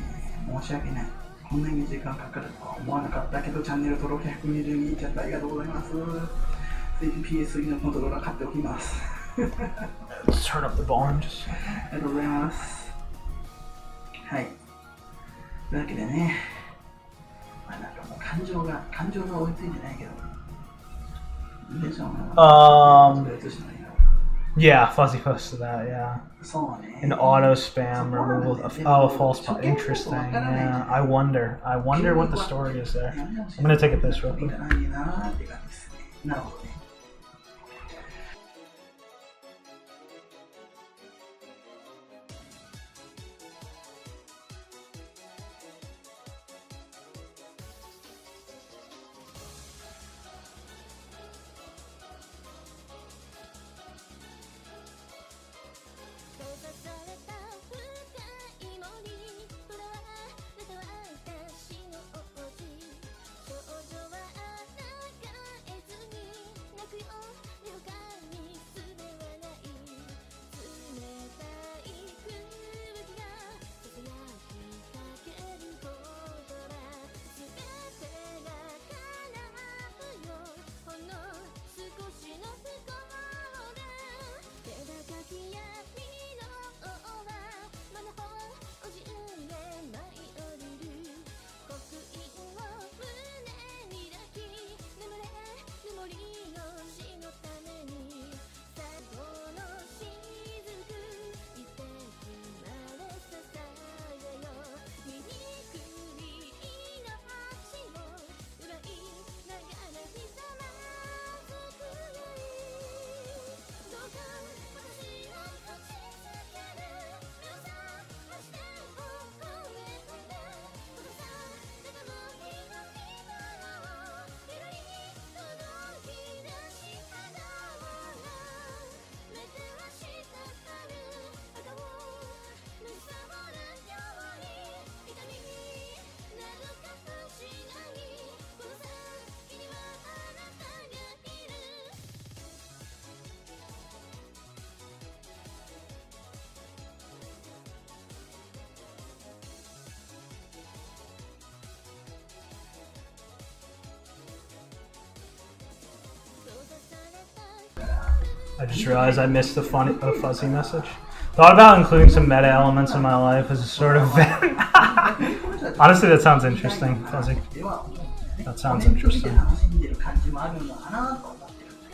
申し訳ない。こんなに時間かかるとは思わなかったけど、チャンネル登録122いっちゃってありがとうございます。ぜひ PS3 のコントローラー買っておきます。Let's turn up the volume just. ありがとうございます。はい。というわけでね、まあなんかもう感情が追いついてないけど。Yeah, Fuzzy posted that, yeah. An auto spam removal of a false positive. Interesting, yeah. I wonder what the story is there. I'm gonna take a piss real quick. I just realized I missed the fuzzy message. Thought about including some meta elements in my life as a sort of honestly, that sounds interesting, Fuzzy. That sounds interesting.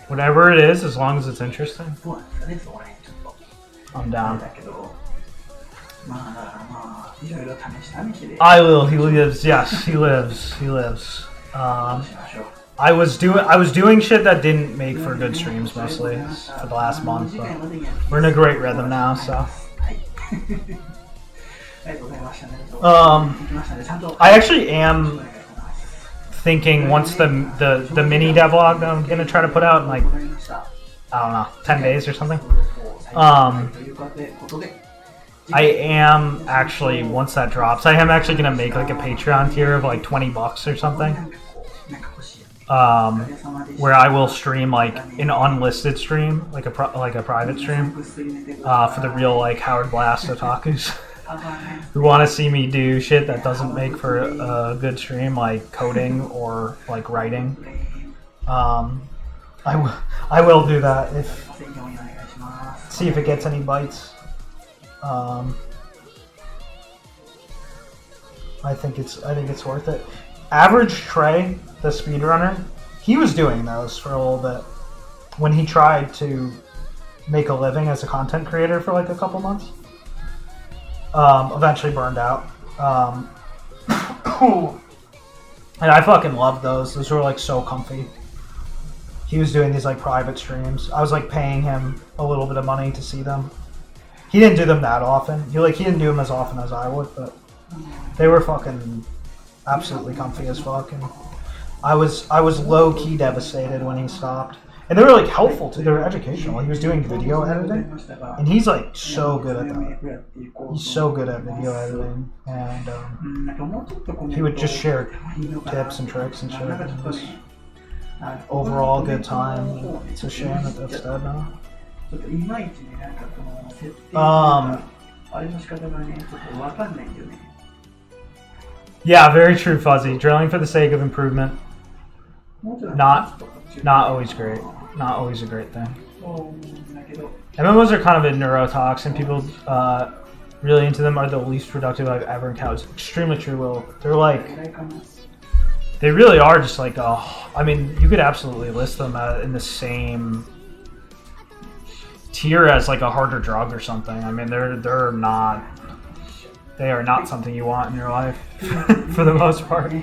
Whatever it is, as long as it's interesting, I'm down. I will. He lives. Yes, he lives. He lives. I was doing shit that didn't make for good streams mostly for the last month, but we're in a great rhythm now, so. I actually am thinking once the mini devlog that I'm gonna try to put out in like, I don't know, 10 days or something. I am actually, once that drops, I am actually gonna make like a Patreon tier of like $20 or something. Where I will stream like an unlisted stream, like a private stream, for the real like Howard Blast otakus who want to see me do shit that doesn't make for a good stream, like coding or like writing. I will do that see if it gets any bites. I think it's worth it. Average Trey, the speedrunner, he was doing those for a little bit when he tried to make a living as a content creator for like a couple months. Eventually burned out. And I fucking loved those. Those were like so comfy. He was doing these like private streams. I was like paying him a little bit of money to see them. He didn't do them that often. He didn't do them as often as I would, but they were fucking absolutely comfy as fuck, and I was low key devastated when he stopped. And they were like helpful too. They were educational. He was doing video editing, and he's like so good at that. He's so good at video editing, and he would just share tips and tricks and shit. And just overall good time. It's a shame that that's dead now. Yeah, very true, Fuzzy. Drilling for the sake of improvement. Not always great. Not always a great thing. MMOs are kind of a neurotoxin. People really into them are the least productive I've ever encountered. It's extremely true, Will. They're like, they really are just like, I mean, you could absolutely list them in the same tier as like a harder drug or something. I mean, they are not something you want in your life for the most part.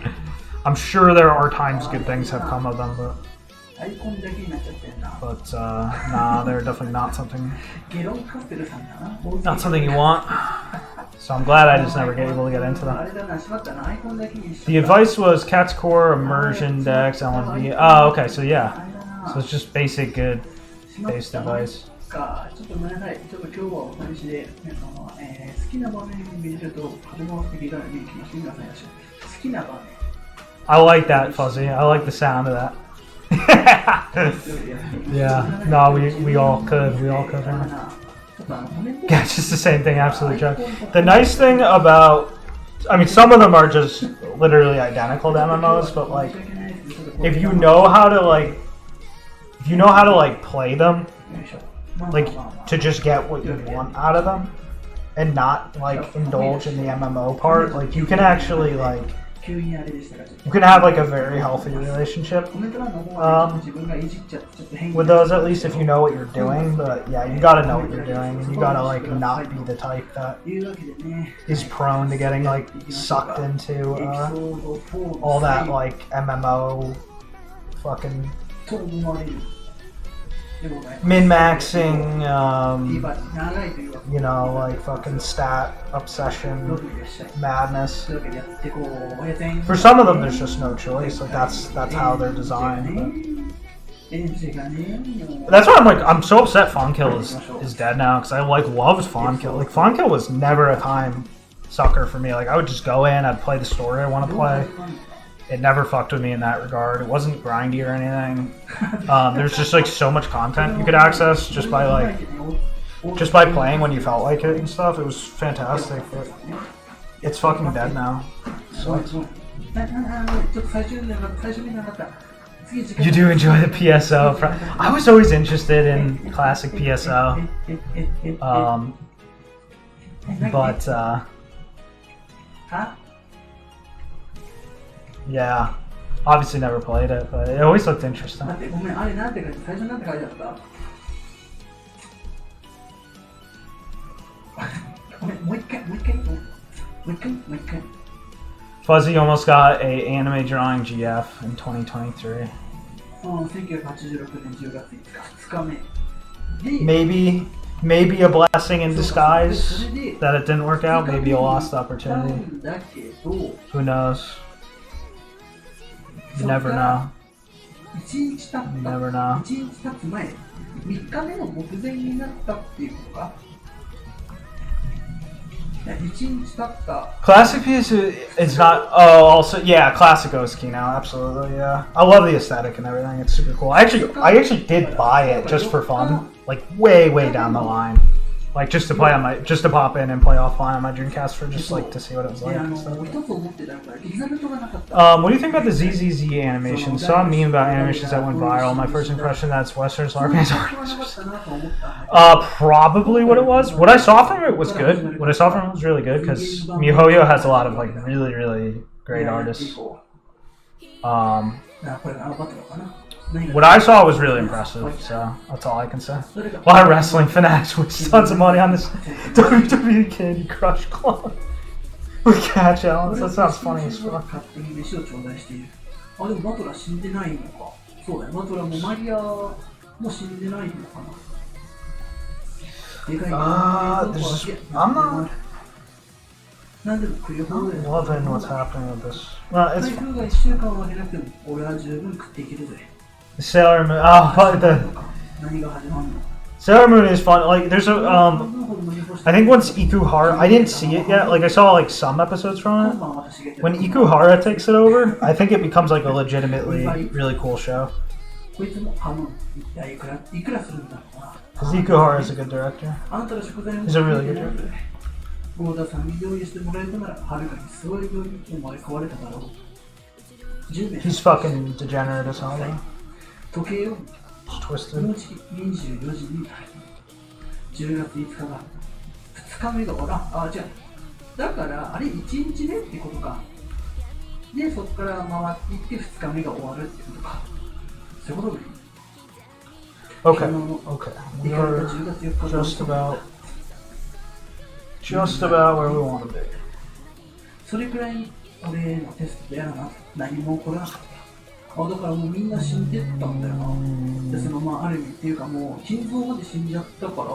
I'm sure there are times good things have come of them, but nah, they're definitely not something you want. So I'm glad I just never get able to get into them. The advice was Cat's Core, Immersion, Dex, LMV. Oh, okay, so yeah. So it's just basic good based advice. I like that, Fuzzy. I like the sound of that. Yeah, no, we all could. We all could. Yeah, it's just the same thing, absolutely, Chuck. The nice thing about, I mean, some of them are just literally identical to MMOs, but like, if you know how to like play them, like to just get what you want out of them, and not like indulge in the MMO part, like you can actually like. You can have like a very healthy relationship with those, at least if you know what you're doing. But yeah, you gotta know what you're doing, and you gotta like not be the type that is prone to getting like sucked into all that like MMO fucking min-maxing, you know, like fucking stat obsession madness. For some of them, there's just no choice. Like that's how they're designed. But that's why I'm so upset Fonkill is dead now, because I like loved Fonkill. Like Fonkill was never a time sucker for me. Like I would just go in, I'd play the story I want to play. It never fucked with me in that regard. It wasn't grindy or anything. There's just like so much content you could access just by playing when you felt like it and stuff. It was fantastic, but it's fucking dead now. So You do enjoy the PSO. I was always interested in classic PSO. But, yeah. Obviously never played it, but it always looked interesting. 待って、ごめん、あれなんて書いて、最初なんて書いてあった？ごめん、もう一回。Fuzzy almost got a anime drawing GF in 2023. 1986年10月5日、2日目。で、 Maybe a blessing in disguise that it didn't work out. Maybe a lost opportunity. だけど、 Who knows? You never know. 1日経った。 You never know. 1日経つ前、3日目の目前になったっていうことか。1日経った。 Classic piece is not. Oh, also yeah, classic Osuki now. Absolutely, yeah. I love the aesthetic and everything. It's super cool. I actually did buy it just for fun, like way down the line, like just to play on my, just to pop in and play offline on my Dreamcast for just like to see what it was like. And stuff. What do you think about the ZZZ animation? Saw a meme about animations that went viral. My first impression that's Western's LARPing. Probably what it was. What I saw from it was good. What I saw from it was really good because MiHoYo has a lot of like really great artists. What I saw was really impressive, so that's all I can say. A lot of wrestling fanatics with tons of money on this WWE Candy Crush Club with Catch Allen. That sounds funny as fuck. あ、でもバトラー死んでないのか。そうだよ、バトラーもマリアも死んでないのかな。でかいな。I'm not なんでも食い放題だよ。 loving what's happening with this. Well, 台 it's 風が1週間は出なくても俺は十分食っていけるぜ。 Sailor Moon. Oh, but the 何が始まるの？ Sailor Moon is fun. Like, there's a I think once Ikuhara, I didn't see it yet. Like, I saw like some episodes from it. When Ikuhara takes it over, I think it becomes like a legitimately really cool show. こいつも買うの。いくらするんだろうな。 Because Ikuhara is a good director. あなたの食材を He's a really good director. ゴーダさんに用意してもらえたならはるかにすごい料理お前買われただろう。10名 He's fucking degenerate as hell, though. 時計を Just こ twisted. の時期24時に10月5日が2日目が終わらん。あ、違う。だからあれ1日目ってことか。で、そこから回っていって2日目が終わるってことか。そういうことでいい。 Okay. We are just about where we want to be. それくらい俺のテストでやらな。何も起こらなかった。あ、だからもうみんな死んでったんだよな。で、そのまあある意味っていうかもう心臓まで死んじゃったから、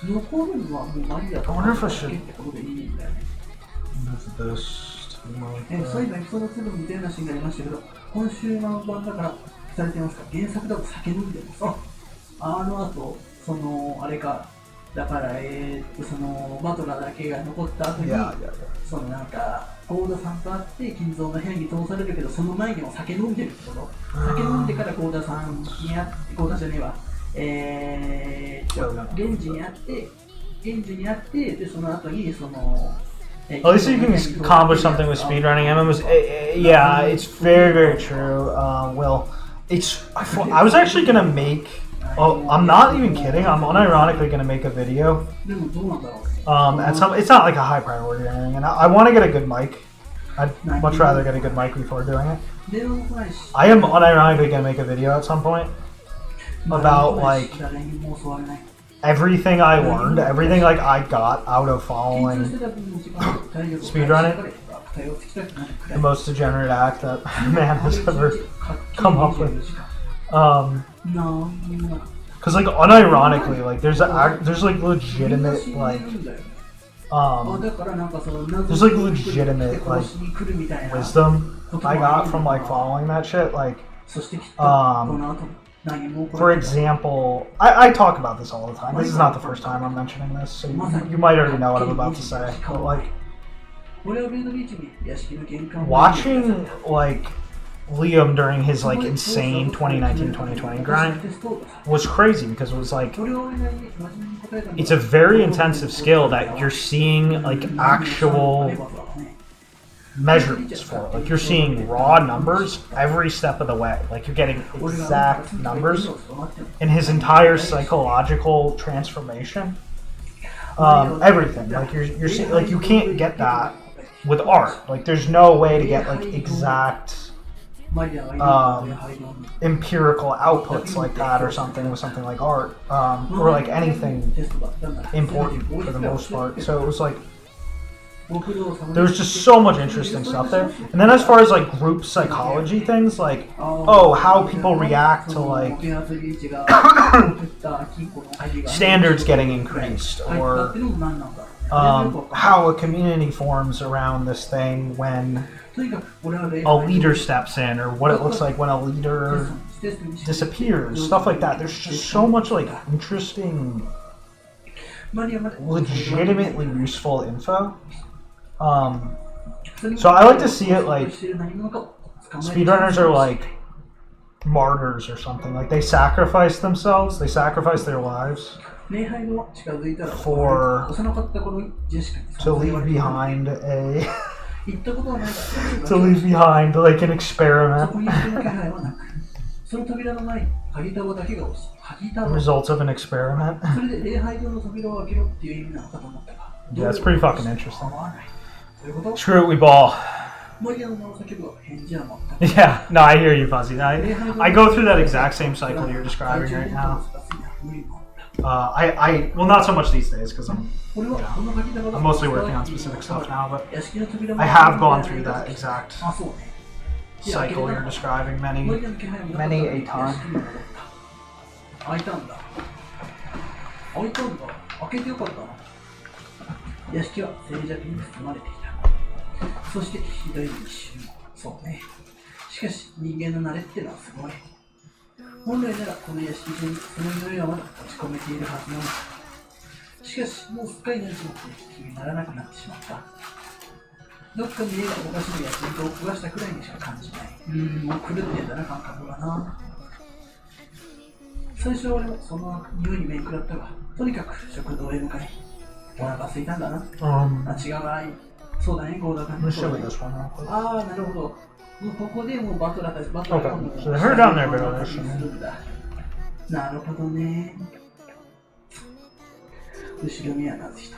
残るのはもうマリアとだけってことでいいんだよね。そういえばエピソード7みたいなシーンがありましたけど、今週の版だからされてますか。原作だと酒飲んでます。あの後、そのあれか、だからそのバトラーだけが残った後に、そのなんかゴーダさんと会って金蔵の部屋に通されるけど、その前にも酒飲んでるってこと。酒飲んでからゴーダさんに会って、ゴーダじゃねえわ。源氏に会って、でその後にその。At least you can accomplish something with speedrunning. MMOs, yeah, it's very true. Will, I was actually gonna make. Oh, I'm not even kidding. I'm unironically gonna make a video. At some, it's not like a high priority or anything, and I want to get a good mic. I'd much rather get a good mic before doing it. I am unironically gonna make a video at some point about like everything I learned, everything like I got out of following speedrunning. The most degenerate act that man has ever come up with. Cause like unironically, like there's like legitimate like there's like legitimate like wisdom I got from like following that shit. Like for example, I talk about this all the time. This is not the first time I'm mentioning this, so you might already know what I'm about to say. But like watching like Liam during his like insane 2019-2020 grind was crazy because it was like it's a very intensive skill that you're seeing like actual measurements for it. Like you're seeing raw numbers every step of the way. Like you're getting exact numbers in his entire psychological transformation. Everything. Like you're seeing, like you can't get that with art. Like there's no way to get like exact empirical outputs like that or something with something like art or like anything important for the most part. So it was like there's just so much interesting stuff there. And then as far as like group psychology things, like how people react to like standards getting increased, or how a community forms around this thing when a leader steps in, or what it looks like when a leader disappears, stuff like that. There's just so much like interesting, legitimately useful info. So I like to see it like speedrunners are like martyrs or something. Like they sacrifice themselves, they sacrifice their lives for to leave behind like an experiment. Results of an experiment. Yeah, it's pretty fucking interesting. Screw it, we ball. Yeah, no, I hear you, Fuzzy. I go through that exact same cycle you're describing right now. Well, not so much these days because I'm mostly working on specific stuff now, but I have gone through that exact cycle you're describing many a time. 屋敷は静寂に包まれていた。そしてひどい密集。そうね。しかし人間の慣れってのはすごい。本来ならこの屋敷中にその匂いはまだ落ち込めているはずなのだ。しかしもうすっかり慣れちまって気にならなくなってしまった。どっかに家がおかしい焼き肉を食わしたくらいにしか感じない。もう狂ってんだな感覚がな。最初は俺もその匂いに面食らったが、とにかく食堂へ向かい。 お腹空いたんだな。違うわい。そうだね、ゴーダー君。ああ、なるほど。もうここでもうバトラーたち、バトラーたち。なるほどね。後ろにはなぜ人。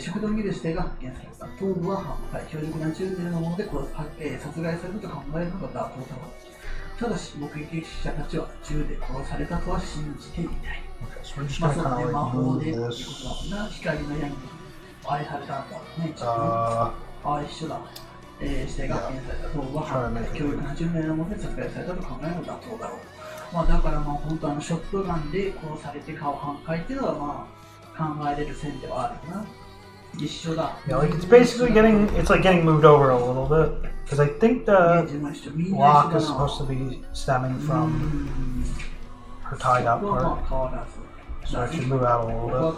食堂にいる指定が発見された。頭部は反対、強力な銃でのもので殺害されたと考えるのが妥当だろう。ただし、目撃者たちは銃で殺されたとは信じていない。 So we're just gonna kind of like move this. Yeah, like it's basically getting moved over a little bit because I think the lock is supposed to be stemming from her tied up part. So it should move out a little bit.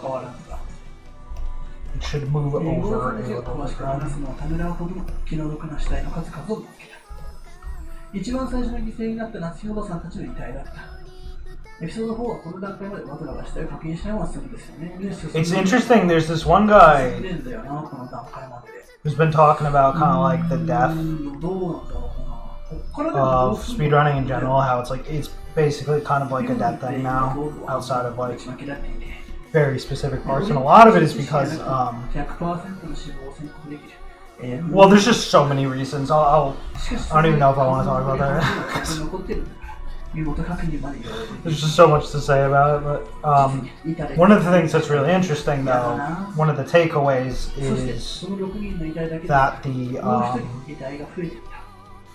It should move over a little bit. 一番最初の犠牲になった夏彦さんたちの遺体だった。エピソード4はこの段階までバトラーが死体を確認しないまま進むんですよね。It's interesting, there's this one guy who's been talking about kind of like the death of speedrunning in general, how it's like it's basically kind of like a dead thing now, outside of like very specific parts, and a lot of it is because well, there's just so many reasons. I don't even know if I want to talk about that. There's just so much to say about it, but one of the things that's really interesting, though, one of the takeaways is that the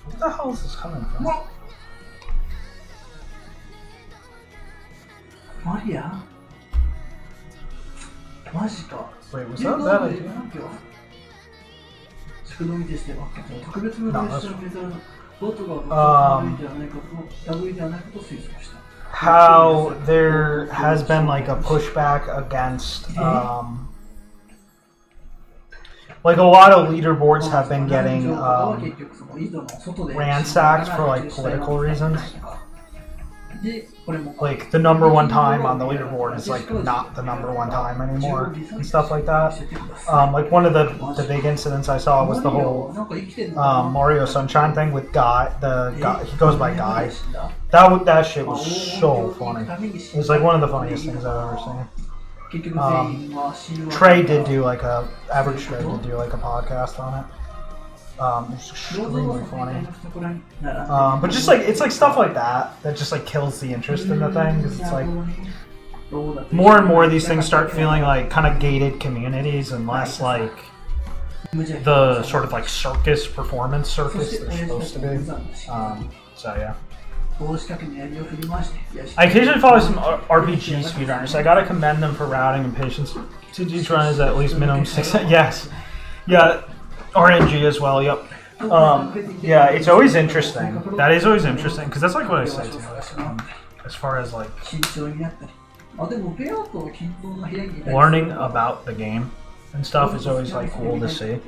where the hell is this coming from? Maria? Wait, was that bad idea? How there has been like a pushback against like a lot of leaderboards have been getting ransacked for like political reasons. で、これも like the number one time on the leaderboard is like not the number one time anymore and stuff like that. Like one of the big incidents I saw was the whole Mario Sunshine thing with Guy. He goes by Guy. That shit was so funny. It was like one of the funniest things I've ever seen. Trey did do like average Trey did do like a podcast on it. It was extremely funny. But just like it's like stuff like that just like kills the interest in the thing, because it's like more and more these things start feeling like kind of gated communities and less like the sort of like performance circus they're supposed to be. So yeah. I occasionally follow some RPG speedrunners. I gotta commend them for routing and patience. Each run is at least minimum 6. Yes. Yeah. RNG as well, yep. Yeah, it's always interesting. That is always interesting, because that's like what I say too. As far as like learning about the game and stuff is always like cool to see.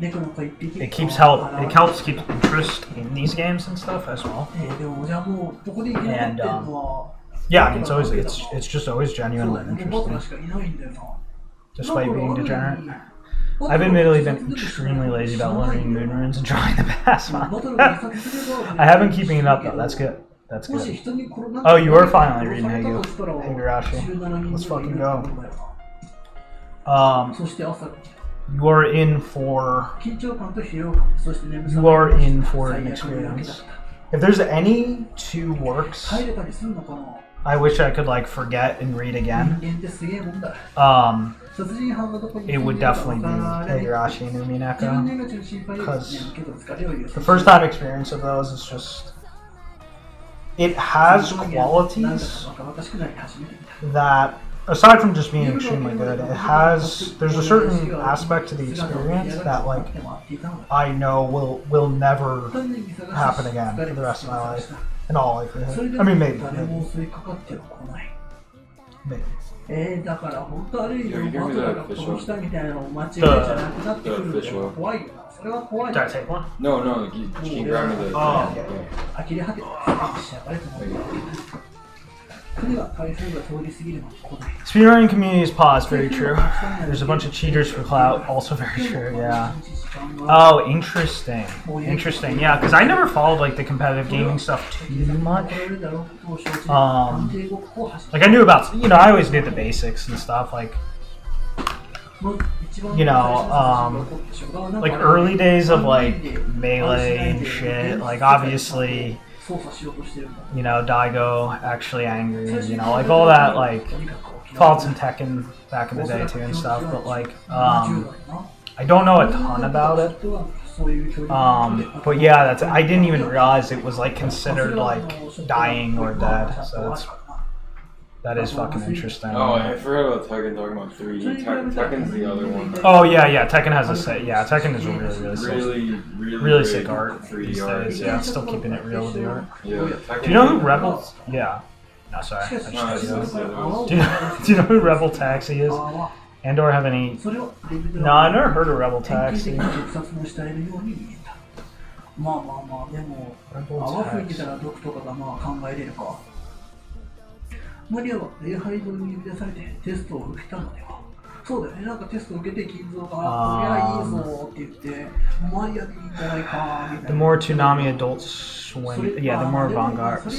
It helps keep interest in these games and stuff as well. And yeah, I mean it's just always genuinely interesting, despite being degenerate. I've admittedly been extremely lazy about learning moon runes and trying the past one. I have been keeping it up though. That's good. That's good. Oh, you are finally reading Higurashi. Let's fucking go. You are in for an experience. If there's any two works I wish I could like forget and read again, it would definitely be Higurashi and Umineko, because the first time experience of those is just, it has qualities that, aside from just being extremely good, there's a certain aspect to the experience that like I know will never happen again for the rest of my life, in all likelihood. I mean, maybe. Did you give me the official? The official. Did I take one? No, you can grab me the... Oh, Speedrunning community is paused, very true. There's a bunch of cheaters for clout, also very true, yeah. Oh, interesting. Interesting, yeah, because I never followed like the competitive gaming stuff too much. Like I knew about, I always knew the basics and stuff, like, like early days of like Melee and shit, like obviously, Daigo actually angry, like all that, like followed some Tekken back in the day too and stuff, but like I don't know a ton about it. But yeah, I didn't even realize it was like considered like dying or dead, so that is fucking interesting. Oh, I forgot about Tekken, talking about 3D. Tekken's the other one. Oh yeah, Tekken has a set. Yeah, Tekken is really sick art 3D these art. days. Yeah, still keeping it real with the art. Yeah, Do you know who Rebel? Yeah. No, sorry. I just do you know who Rebel Taxi is? And/or have any? No, I've never heard of Rebel Taxi. Rebel Taxi. マリアは礼拝堂に呼び出されてテストを受けたのでは。そうだよね、なんかテストを受けて金蔵がこりゃいいぞって言ってマリアでいいんじゃないかみたいな。The more Toonami adults swing, yeah, the more avant-garde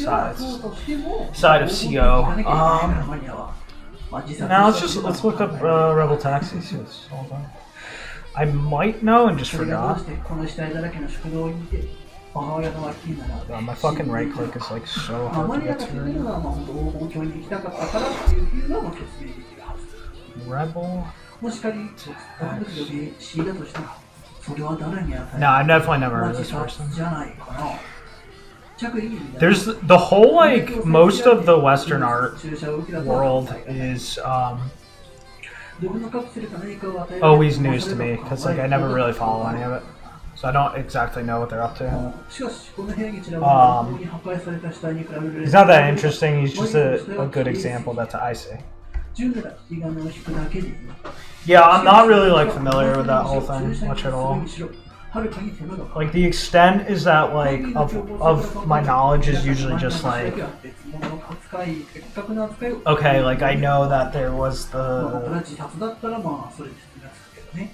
side of CO. Now let's look up Rebel Taxi. See what it's all about. I might know and just forgot. My fucking right click is like so hard to get to. Rebel. No, I've definitely never heard of this person. There's the whole like most of the Western art world is always news to me because like I never really follow any of it. So I don't exactly know what they're up to. He's not that interesting, he's just a good example that I see. Yeah, I'm not really like familiar with that whole thing much at all. はるかに手間がかかる。 Like the extent is that like of my knowledge is usually just like okay, like I know that there was まあ the 自殺だったらまあそれで説明つくけどね。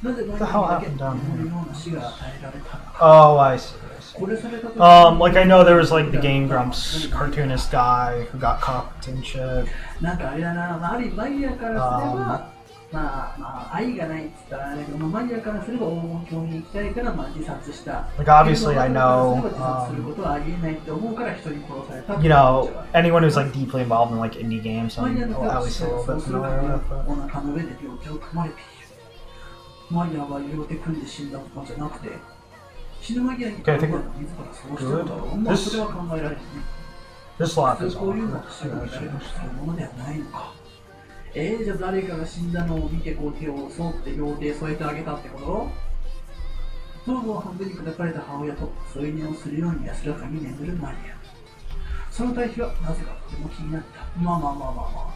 なぜ the hell happened down この here? ような死が与えられたのか。 Oh, I see. これされた時 Like I know there was like the Game Grumps cartoonist guy who got cooked and shit. なんかあれだな、まあ、ある意味マイヤーからすれば、まあ愛がないって言ったらあれだけど、まあ、マイヤーからすれば黄金鏡に行きたいからまあ自殺した。 Like obviously I know, 自殺することはありえないって思うから人に殺されたって you know, anyone who's like deeply involved in like indie games, マ I'm イヤーの at least a little そう bit するか familiar ら with お it. 腹の上で両手を組まれている。マイヤーは両手組んで死んだとかじゃなくて、死ぬ間際に Okay, I think 自らそうしたことだろう。まあそれは考えられるね。 This lock 普 is 通こういう on. のと死が見られるものではないのか。じゃあ誰かが死んだのを見てこう手を添って両手添えてあげたってこと頭部を半分に砕かれた母親と添い寝をするように安らかに眠るマリア。その対比はなぜかとても気になった。まあ。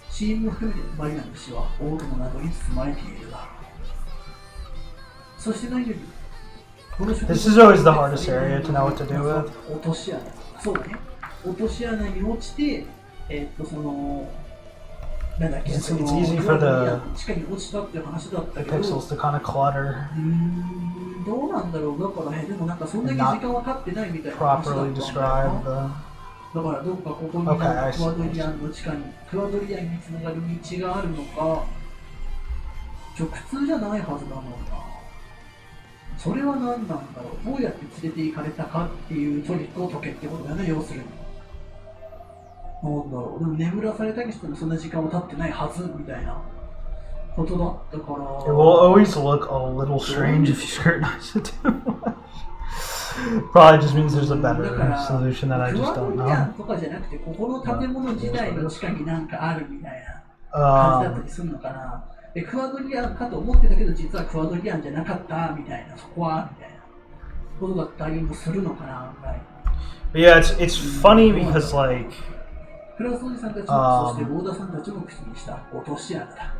死因も含めてマリアの死は多くの謎に包まれているだろう。そして何より、This is always the hardest area to know what to do with. 落とし穴。そうだね。落とし穴に落ちて、その、なんだっけ、 It's その easy for the 地下に落ちたっていう話だったけど、 pixels to kind of clutter, どうなんだろう、だからでもなんかそんだけ時間は経ってないみたいな話だったんだよ properly な。 describe the. だからどっかここに Okay, I ク see. ワドリアンの地下に、クワドリアンにつながる道があるのか、直通じゃないはずなのか。それは何なんだろう、どうやって連れて行かれたかっていうトリックを解けってことだよね、要するに。なんだろう、でも眠らされたりしてもそんな時間は経ってないはずみたいなことだったから。 It will always look a little strange if you scrutinize it too much. Probably just means there's a better solution that I ク just ワド don't リア know. ンとかじゃなくて、ここの建物自体の地下になんかあるみたいな感じだったりするのかな。でクワドリアンかと思ってたけど、実はクワドリアンじゃなかったみたいな、そこはみたいなことだったりもするのかな。 But yeah, it's funny because like フランスおじさんたちも、そしてボーダーさんたちも口にした落とし穴だ。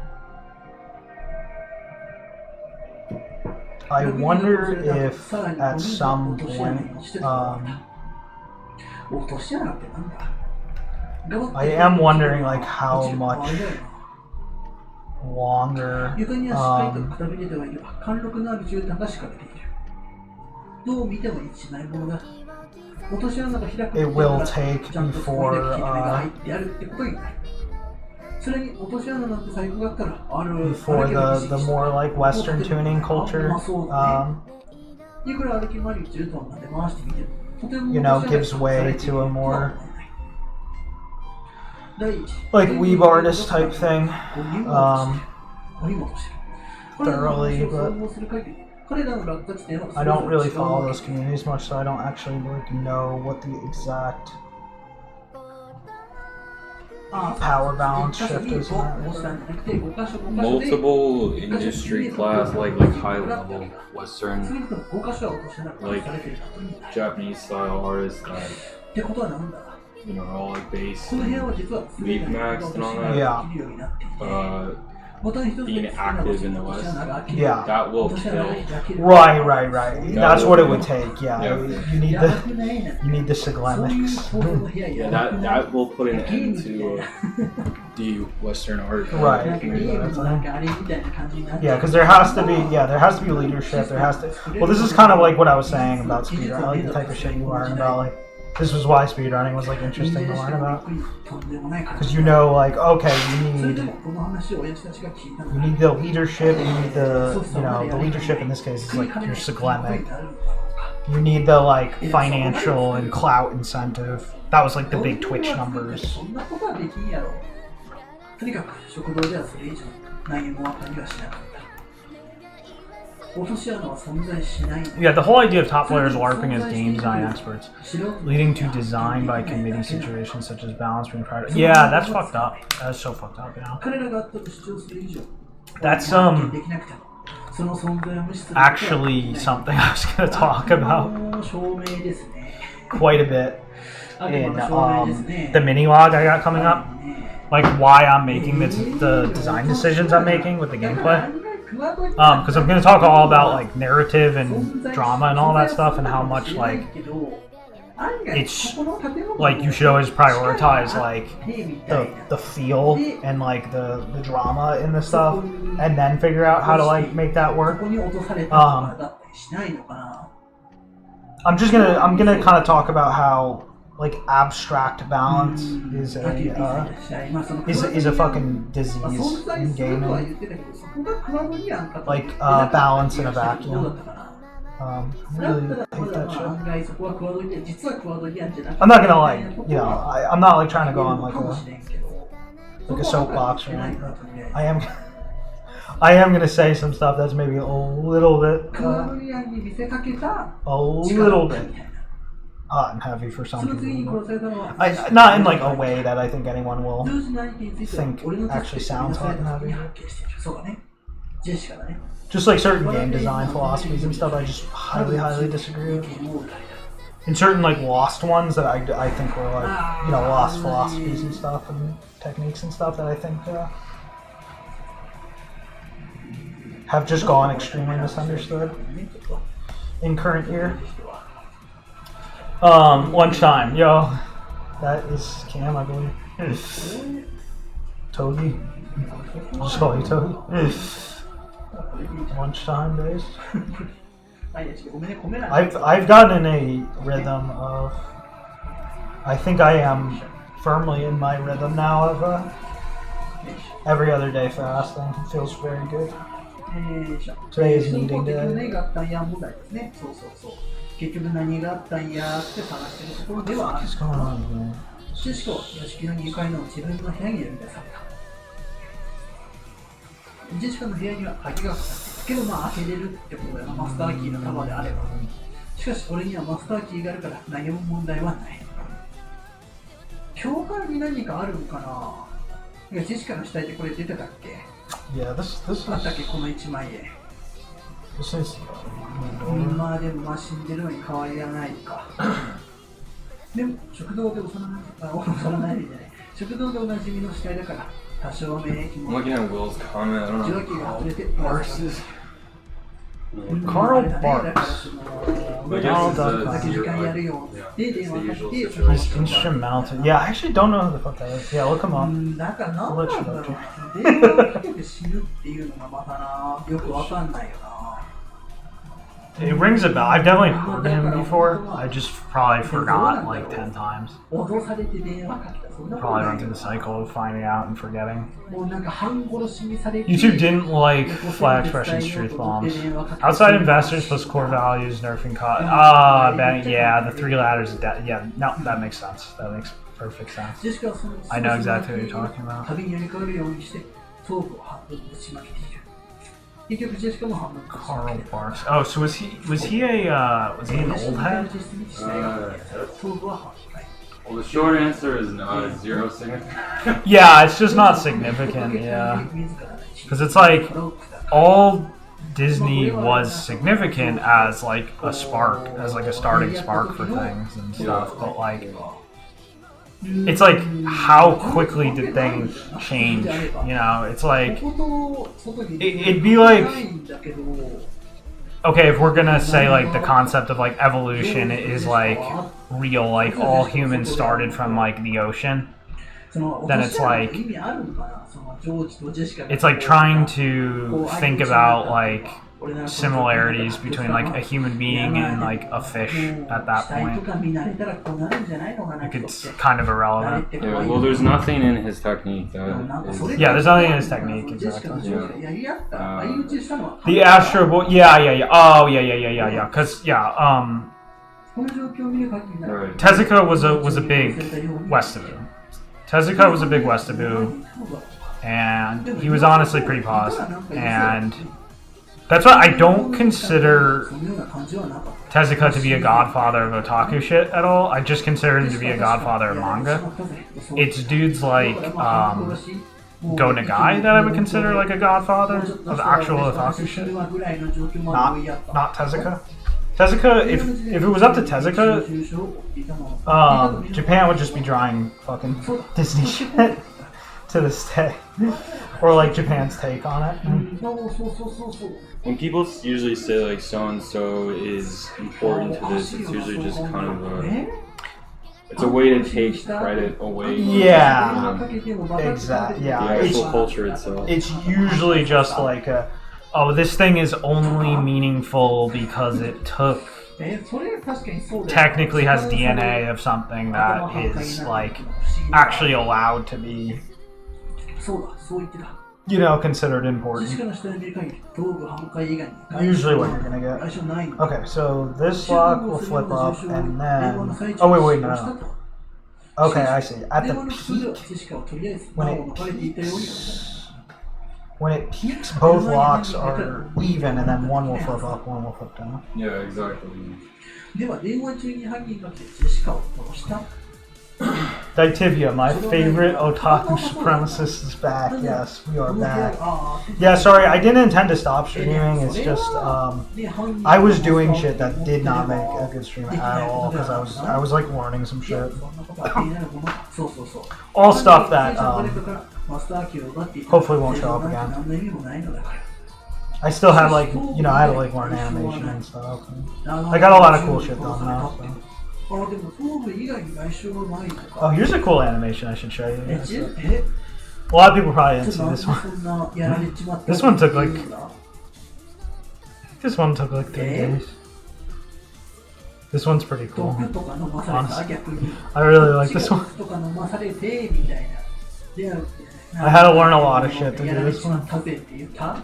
I wonder if at some point 落とし穴ってなんだ？ I am wondering like how much longer 床にはしっかりとくたびれてはいれば、貫禄のある絨毯が敷かれている。どう見ても一枚物だ。落とし穴が開く it will take ちゃんとそこに切れ目が入 before ってやるってことになる。それに落とし穴なんて最高だったらある。 before the more like Western tuning culture いくら歩き回り絨毯なんて回してみても、とても you know gives way to a more 第一 like weeb artist type thing 鬼も落としてる。 thoroughly, but 彼らの落下地点は I don't really follow those communities much, so I don't actually like know what the exact power balance shift is in that. Multiple industry class, like high level Western, like Japanese style artists that ってことはなんだ you know are all like based この部屋 in は実は Leap Max and all that. Yeah. Being active in the West. Yeah. That will kill. Right. That's what it would take. Yeah, Yeah. you need the Siglemics. Yeah, that will put an end to the Western art. Right. Yeah, because there has to be leadership. There has to. Well, this is kind of like what I was saying about speedrunning, like the type of shit you learn about. Like, this was why speedrunning was like interesting to learn about, because you know, like, okay, you need the leadership. You need the leadership in this case is like your Siglemic. You need the like financial and clout incentive. That was like the big Twitch numbers. とにかく食堂ではそれ以上何も分かりはしなかった。落とし穴は存在しない。 Yeah, the whole idea of top players LARPing as game design experts, leading to design by committee situations such as balance being prior. Yeah, that's fucked up. That's so fucked up, you know. 彼らがあったと主張する以上、 That's できなくてもその存在を無視する actually something I was gonna talk about 証明ですね。 quite a bit in the mini log I got coming up. Like why I'm making the design decisions I'm making with the gameplay. Because I'm going to talk all about like narrative and drama and all that stuff, and how much like it's like you should always prioritize like the feel and like the drama in the stuff, and then figure out how to like make that work. I'm gonna kind of talk about how like abstract balance is a fucking disease in gaming. Like balance in a vacuum. Really hate that shit. I'm not gonna like, you know, I'm not like trying to go on like a soapbox or anything. I am gonna say some stuff that's maybe a little bit hot and heavy for some people. Not in like a way that I think anyone will think actually sounds hot and heavy. Just like certain game design philosophies and stuff, I just highly disagree with. In certain like lost ones that I think were like, you know, lost philosophies and stuff and techniques and stuff that I think have just gone extremely misunderstood in current year. Lunchtime, yo. That is Cam, I believe. Togi. I'll just call you Togi. Lunchtime days. I've gotten in a rhythm of. I think I am firmly in my rhythm now of every other day fasting. It feels very good. Today is meeting day. What the fuck is going on, man? シシコ、屋敷の2階の自分の部屋にいるんです。ジェシカの部屋には鍵がかかっているけど、まあ開けれるってことだよな、マスターキーの束であれば。しかし俺にはマスターキーがあるから何も問題はない。教会に何かあるのかな。いや、ジェシカの死体ってこれ出てたっけ？ Yeah, this あったっけ、この1枚で。this is まあでもまあ死んでるのに変わりはないか。でも食堂で幼なじみじゃない。食堂でおなじみの死体だから多少免疫 I'm も looking at Will's comment. I don't 受 know. 話器が外れて Horses. Carl Barks. I guess Carl.com. it's He's He's instrumental. Yeah, I actually don't know who the fuck that is. Yeah, look him up. だからなんだろうな。電話をかけて死ぬっていうのがまたな、よくわかんないよな。 It rings a bell. I've definitely heard him before. I just probably forgot like 10 times. 脅されて電話かけた。そんなこと Probably な went い through the cycle of finding out and forgetting. もうなんか半殺しにされて YouTube didn't like flat expressions, truth bombs. Outside investors plus core values, nerfing cost. Yeah, the three ladders of death. Yeah, no, that makes sense. That makes perfect sense. ジェシカはその I know exactly what you're talking about. 旅に寄りかかるようにして頭部を半分打ちまけている。結局ジェシカも半分打ちま Carl けて Barks. Oh, so was he an old head? 頭部は半分。 Well, the short answer is no. It's zero significant. Yeah, it's just not significant. Yeah, because it's like all Disney was significant as like a spark, as like a starting spark for things and stuff. But like, it's like how quickly did things change? You know, it's like it'd be like. Okay, if we're gonna say like the concept of like evolution is like real, like all humans started from like the ocean, then it's like trying to think about like similarities between like a human being and like a fish at that point. Like it's kind of irrelevant. Yeah, well, there's nothing in his technique that is. Yeah, there's nothing in his technique exactly. The The Astro Boy, yeah. Oh, yeah. Cause Right. Tezuka was a big Westaboo. Tezuka was a big Westaboo, and he was honestly pretty paused. And that's why I don't consider Tezuka to be a godfather of otaku shit at all. I just consider him to be a godfather of manga. It's dudes like Go Nagai that I would consider like a godfather of actual otaku shit. Not Tezuka. Tezuka, if it was up to Tezuka, Japan would just be drawing fucking Disney shit. to this day, or like Japan's take on it. そうそうそうそう。 When people usually say like so and so is important to this, it's usually just kind of it's a way to take credit away from Yeah. the Exactly. Yeah. actual culture itself. It's usually just like oh, this thing is only meaningful because it took technically has DNA of something that is like actually allowed to be, そうだ、そう言ってた。 you know, considered important. ジェシカの下で見る限り、頭部半壊以外に Usually what you're gonna get. 相性ないの。 Okay, so this lock will flip up and then. Oh wait, no, no. Okay, I see. At 電 the 話の普通では peak, ジェシカはとりあえず when 前 it を抜かれていたように when it peaks, both locks are even, and then one will flip up, one will flip down. Yeah, exactly. では、電話中に犯人が来てジェシカを殺した。 Ditivia, my favorite otaku supremacist, is back. Yes, we are back. Yeah, sorry, I didn't intend to stop streaming. It's just I was doing shit that did not make a good stream at all because I was like learning some shit. そうそうそう。 All stuff that マスターキーを奪っていた hopefully won't show up again. 何の意味もないのだから。 I still had like, you know, I had to like learn animation and stuff. And I got a lot of cool shit done now. So. あ、でも頭部以外に外傷がないと Oh, か。 here's a cool animation I should show you. え、 A lot of people probably didn't ちょ see っと this なん one. でそんなやられちまった This one took like- っていうんだ This one took like 3 days. This one's pretty cool. 毒とか飲まされた逆に。 I really like this one. とか飲まされてみたいな。で、 I had to learn a lot of shit to do やられ this ちま one. ったぜって言った。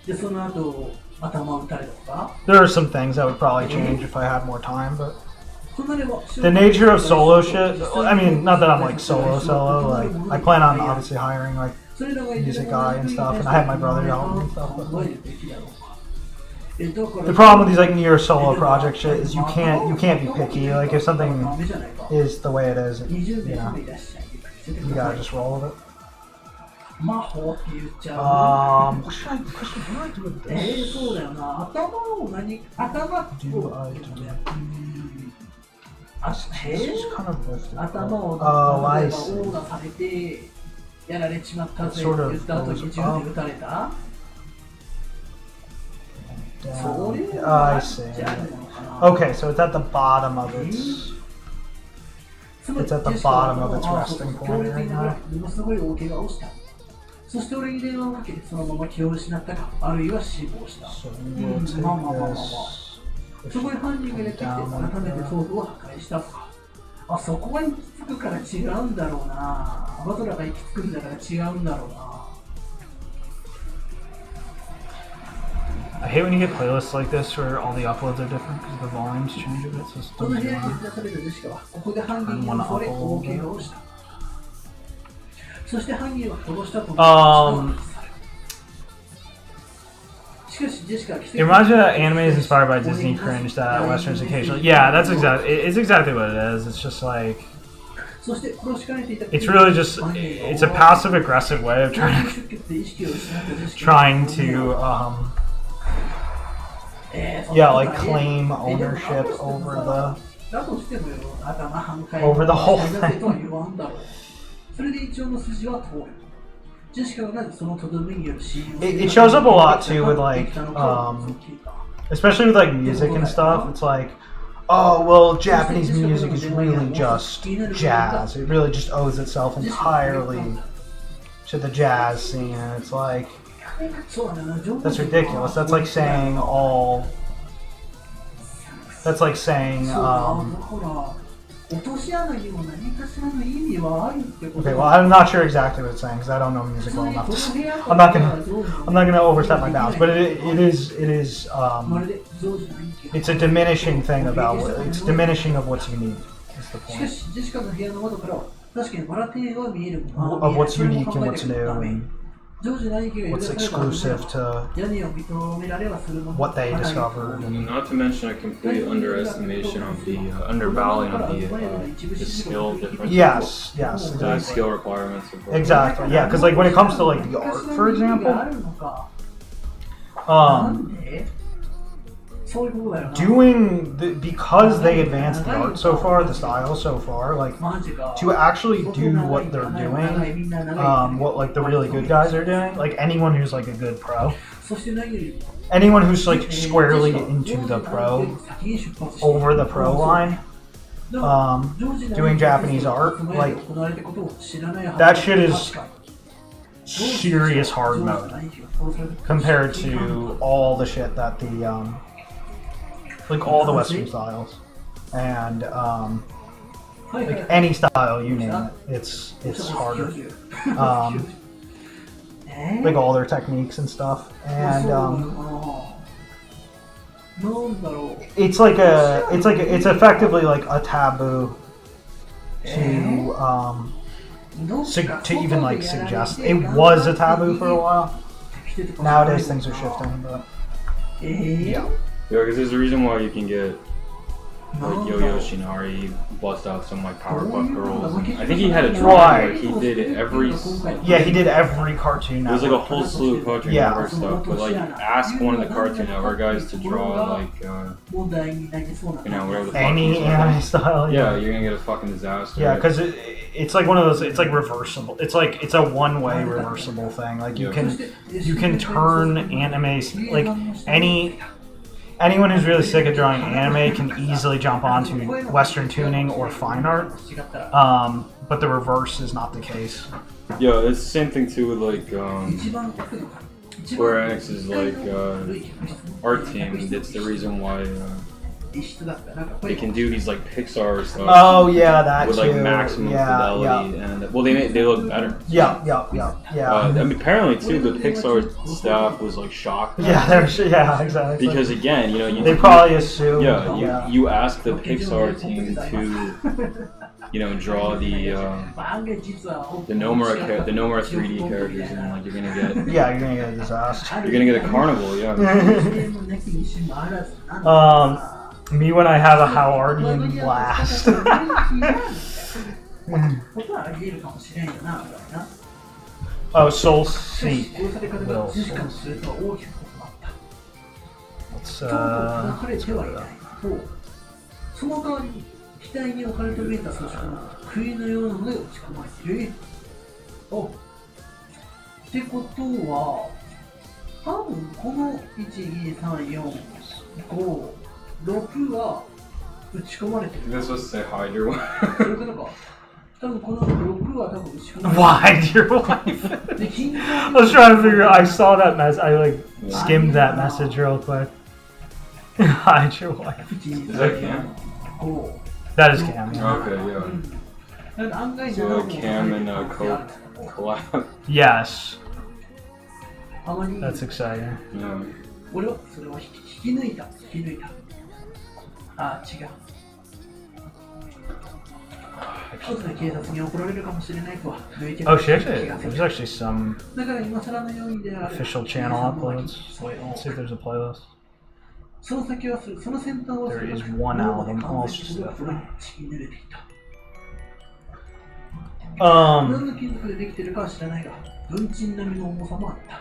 で、その後、頭を打たれたとか。 There are some things I would probably change if I had more time, but そんなでも the nature of solo shit, I mean, not that I'm like solo, like, I plan on obviously hiring like それらが music guy and stuff, and I had my brother help me and stuff, but 考えるべきだろうか。え、だから the problem with these like near solo project shit is you can't be picky. Like if something ダメじゃないか。 is the way it is, 20 you 名 know, 目出しちゃいけない。 you gotta just roll with it. 魔法って言っちゃう。 What should I do with this? そうだよな。頭を頭 Do I do? あ、 It's just kind of lifted. 頭を Oh, 例 I えば see. オーダーされてやられちまったぜ It って sort of 言った後に goes 銃で撃たれた。 それ Down. は I じゃ see. ないのかな。 Okay, so it's at the bottom of its. つまり It's at the ジェシカは bottom of its あ、そう resting そう point 強烈 right な now. ものすごい大怪我をした。そして俺に電話をかけてそのまま気を失ったか、あるいは死亡した。 So we will take まあまあまあまあまあ。 this. そこで犯人がやってきて改めて頭部を破壊したとか。あ、そこが行き着くから違うんだろうな。バトラーが行き着くんだから違うんだろうな。 I hate when you get playlists like this where all the uploads are different because the volumes change a bit. So it's その部 still 屋に loud. 出されたジェシカは、ここで犯人に襲われ大怪我をした。そして犯人は殺したと しかしジェシカは奇 It reminds me that anime is inspired by Disney cringe that Westerns occasionally. Yeah, that's exactly. It's exactly what it is. It's just like そして殺しかねていた it's really just it's a passive aggressive way of trying 出血で意識を失ったジェシ to カは yeah, like claim ownership over だとしてもよ、頭半壊 Over the whole だとは言わんだろう。それで一応の筋は通る。ジェシカがなぜそのとどめによる死因を It shows up a lot too with like especially with like music and stuff. It's like, oh well, Japanese music is really just jazz. It really just owes itself entirely to the jazz scene. And it's like that's ridiculous. That's like saying all. That's like saying. Okay, well, I'm not sure exactly what it's saying because I don't know music well enough. I'm not gonna overstep my bounds, but it is it's a diminishing thing about it's diminishing of what's unique. Is the point of what's unique and what's new and what's exclusive to what they discovered and Not to mention a complete underestimation of the undervaluing of the skill difference. yes, The skill requirements of both. exactly, yeah. Because like when it comes to like the art, for example, そういうことだよな。 doing because they advanced the art so far, the style so far, like マジか。 to actually do what they're doing, what like the really good guys are doing, like anyone who's like a good pro, そして何より anyone who's like squarely into the pro, over the pro line, doing Japanese art, like that shit is serious hard mode compared to all the shit that the like all the Western styles and like any style you name it, it's harder. Like all their techniques and stuff, and it's effectively like a taboo to even like suggest. It was a taboo for a while. Nowadays things are shifting, but yeah. Yeah, because there's a reason why you can get like Yo-Yo Shinari bust out some like Powerpuff Girls. I think he had a drawing where he did every. Yeah, he did every Cartoon There's like a Network. whole slew of Cartoon Yeah. Network stuff, but like ask one of the Cartoon Network guys to draw like whatever the fuck Any he's anime drawing. style. Yeah, you're gonna get a fucking disaster. Yeah, because it's like one of those. It's like reversible. It's a one-way reversible thing. Like you can turn anime like anyone who's really sick of drawing anime can easily jump onto Western tuning or fine art. But the reverse is not the case. Yeah, it's the same thing too with like Square Enix's like art team. It's the reason why they can do these like Pixar stuff. Oh yeah, that with too. like maximum fidelity, and well, they look better. Yeah. I mean, apparently too, the Pixar staff was like shocked. Yeah, exactly. Because again, you know, they probably assume. you ask the Pixar team to, draw the Nomura 3D characters, and like you're gonna get you're gonna get a disaster. You're gonna get a carnival, yeah. Me when I have a Howardian blast. Oh, Soul Seek. Will. Let's go to that. その代わりに額に置かれて見えた装飾の杭のようなもので打ち込まれている。おってことは多分この12345は打ち込まれてる。 You're supposed to say hide your wife. そういうことか。多分この6は多分打ち込まれてる。 Why, dear wife? I was trying to figure. I saw that mess. I like skimmed that message real quick. Hide your wife. Is that Cam? That is Cam. Yeah. Okay, yeah. So Cam and Coke collab. Yes. That's exciting. Yeah. 俺はそれを引き抜いた。ああ、違う。一つで警察に怒られるかもしれないとは抜いて Oh, shit. 気がする There's actually some だから今更のようにである official channel uploads. Let's see if there's a playlist. その先はする、その先端はする There is one album. I'll just do that for you. ちぎ濡れていた。 Um, 何の金属でできているかは知らないが、文鎮並みの重さもあった。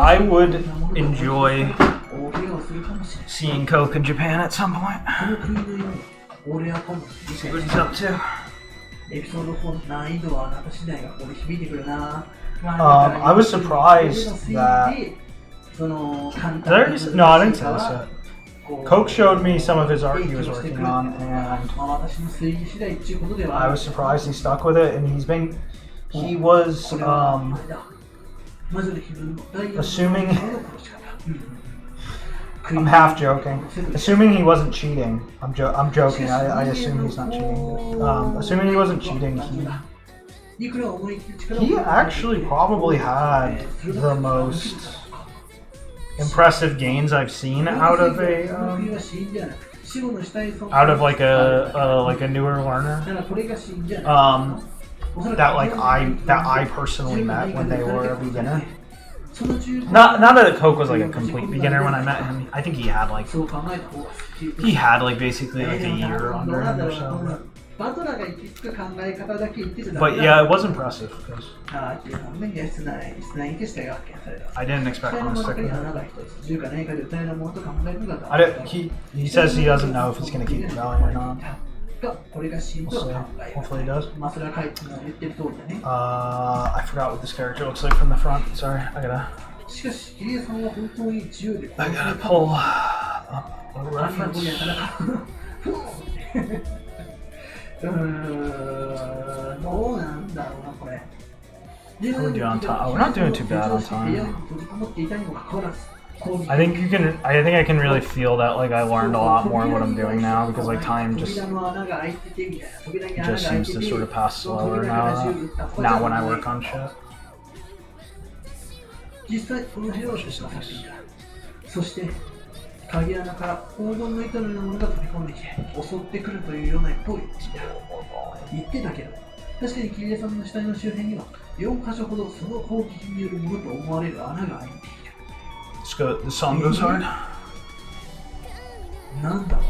I would enjoy 大怪我をするかもしれない。 seeing Coke in Japan at some point. この国のように、俺は今度 See what he's up to. エピソード4の難易度はあなた次第がここで響いてくるな。I was surprised that. Did I already say? No, I didn't say this yet. Coke showed me some of his art he was working on, and I was surprised he stuck with it. And he was assuming. I'm half joking. Assuming he wasn't cheating. I'm joking. I assume he's not cheating. Assuming he wasn't cheating, he actually probably had the most impressive gains I've seen out of a like a newer learner. That I personally met when they were a beginner. Not that Coke was like a complete beginner when I met him. I think he had like basically like a year under him or so. バトラーがいくつか考え方だけ言ってちゃダメ But だ。 yeah, it was impressive because ああ、っていうのね、室内にしてが発見された。 I didn't expect 機体 him の to 真ん stick 中に with 穴 it. が一つ、銃か何かで撃たれるものと考えるのが I didn't, he says he doesn't know if he's gonna keep going or not. が、これが真 We'll と考 see. え Hopefully he does. まあ、それは書いて言ってる通りだね。 I forgot what this character looks like from the front. Sorry, I しかし、桐江さんは本当に銃で gotta pull up a 何が reference. こりゃなかどうなんだろうな、これ。 How are we doing on time? Oh, we're not doing too bad on time. I think you can. I think I can really feel that. Like I learned a lot more what I'm doing now because like time just seems to sort of pass slower now. Now when I work on shit. 実際この部屋を出した作品だ。そして鍵穴から黄金の糸のようなものが飛び込んできて襲ってくるというような一方言ってたけど、確かに桐江さんの死体の周辺には4箇所ほどその攻撃によるものと思われる穴が開いている。 It's good. The song goes hard. なんだろ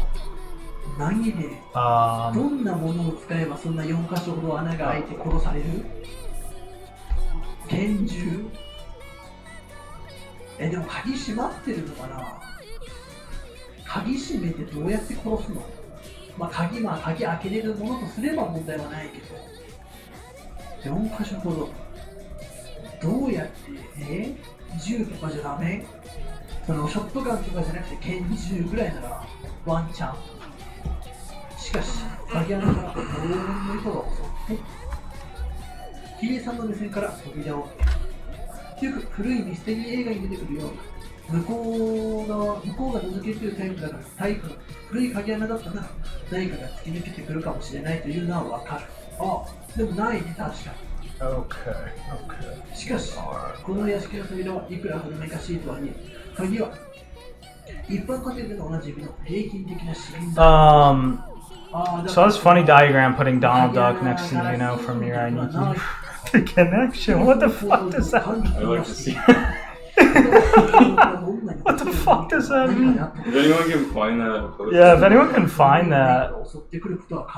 う、何でど Um, んなものを使えばそんな4箇所ほど穴が開いて殺される？拳銃？でも鍵閉まってるのかな？鍵閉めてどうやって殺すの？まあ鍵開けれるものとすれば問題はないけど、4箇所ほどどうやって銃とかじゃダメ？そのショットガンとかじゃなくて拳銃ぐらいならワンチャン。しかし鍵穴から黄金の糸が襲って桐江さんの目線から扉をよく古いミステリー映画に出てくるような向こうが覗けるというタイプだからタイプの古い鍵穴だったな。何かが突き抜けてくるかもしれないというのはわかる。あ、でもないね、確か okay. Okay. に。しかしこの屋敷の扉はいくら古めかしいとはいえ鍵は一般家庭でのおなじみの平均的なシリンダー。 So that's funny diagram putting Donald Duck next to Yuno from Mirai Nikki. The connection. What the fuck does that mean? I'd like to see. What the fuck does that mean? If anyone can find that, post Yeah, it. if anyone can find that,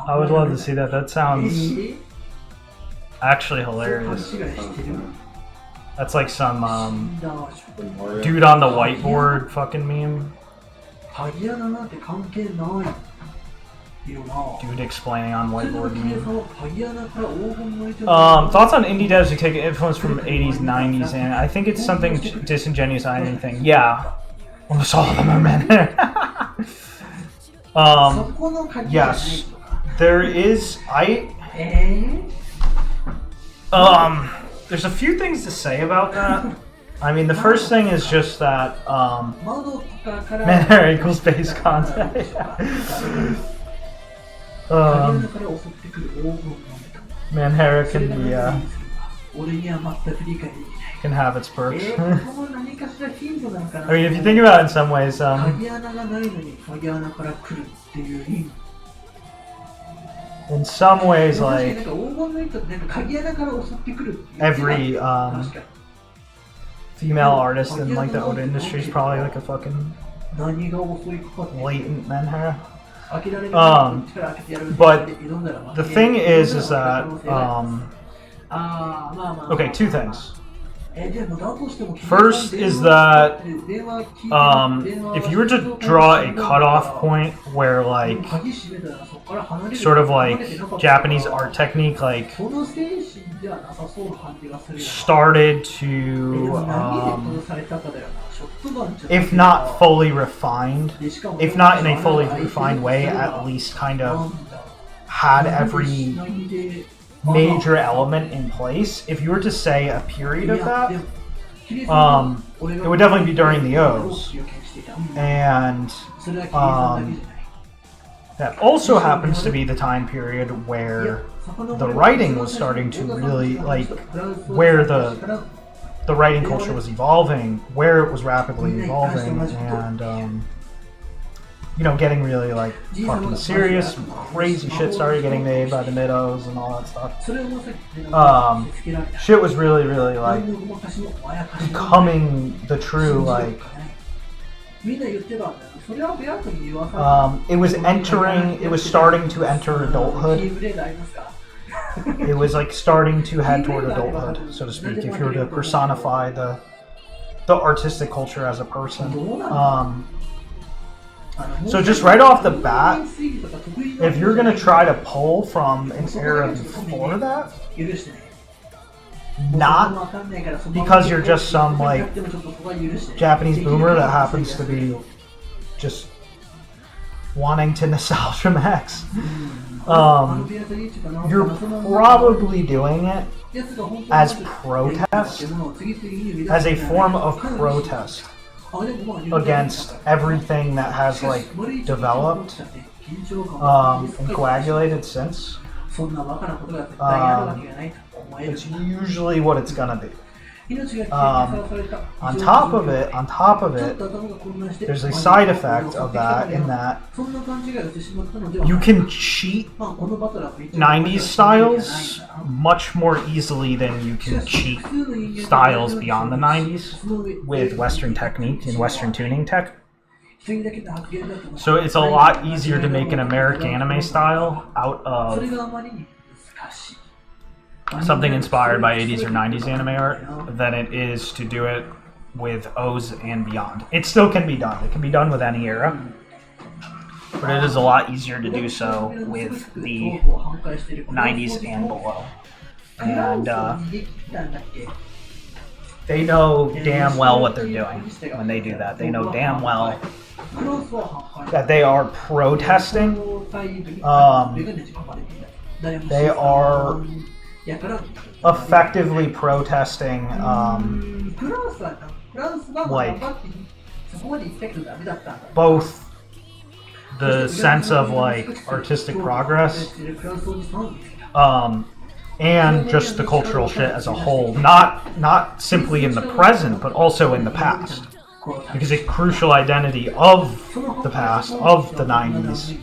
I would love to see that. That sounds actually hilarious. That's like some Mario. dude on the whiteboard fucking meme. 鍵穴なんて関係ないよな。 Dude explaining on それでも whiteboard 桐江 meme. さんは鍵穴から黄金の糸が Thoughts on indie devs who take influence from 80s, 90s, and I think it's something disingenuous on anything. Yeah. Almost all of them are men. そこの鍵じゃない yes. とか。 There is, there's a few things to say about that. I mean, the first thing is just that, 窓とかから man hair equals base content. 鍵穴から襲ってくる黄金の糸。 man hair can be, 俺には全く理解できない。 can have its perks. この何かしらヒントなのかな。 I mean, if you think about it in some ways, 鍵穴がないのに鍵穴から来るっていう意味。 in some ways, 確かに like, なんか黄金の糸ってなんか鍵穴から襲ってくるっていう。 every 確かに female artist in like the old industry is probably like a fucking 何が襲いかかって latent man hair. 開けられる Um, 力開けてやる but 挑んだら負 The け thing is that, あーまあまあまあ okay, two things. でもだとしても First is that, if you were to draw a cutoff point where like, 鍵閉めたらそこから離れる sort of like Japanese art technique like この精神ではなさそうな感じがするよな started でも to, 何で殺されたかだよなショットガンじゃなく if て not fully refined, でしかも if not in a fully refined way, at least kind of had every major element in place. If you were to say a period of that, it would definitely be during the O's. And that also happens to be the time period where the writing was starting to really, like, where the writing culture was evolving, where it was rapidly evolving, and, you know, getting really, like, fucking serious, crazy shit started getting made by the Mid-O's and all that stuff. Shit was really, really, like, becoming the true, like, みんな言ってたんだよ。それはベアートに言わされ It was starting to enter キー adulthood. ブレードありますか It was like starting to head toward adulthood, so to speak, if you were to personify the artistic culture as a person. So just right off the bat, if you're gonna try to pull from an era before that, 許してね。 not because you're just some like Japanese boomer that happens to be just wanting to nostalgia max, you're probably doing it as protest, as a form of protest against everything that has like developed and coagulated since. そんなバカなことが絶対にあるわけがないと思える。 It's usually what it's gonna be. 命が危険にさらされた。 On top of it, there's a side effect of that in that そんな勘違いをしてしまったのでは you can cheat まあこのバトラーと一応 90s styles much more easily than you can cheat styles beyond the 90s with Western technique and Western tuning tech. 一人だけの発言だと思う So it's a lot easier to make an American anime style out それ of があまりに難しい。 something inspired by 80s or 90s anime art than it is to do it with O's and beyond. It still can be done. It can be done with any era. But it is a lot easier to do so with the 90s and below. And they know damn well what they're doing when they do that. They know damn well that they are protesting. They are effectively protesting like both the sense of like artistic progress and just the cultural shit as a whole, not simply in the present but also in the past, because a crucial identity of the past, of the 90s,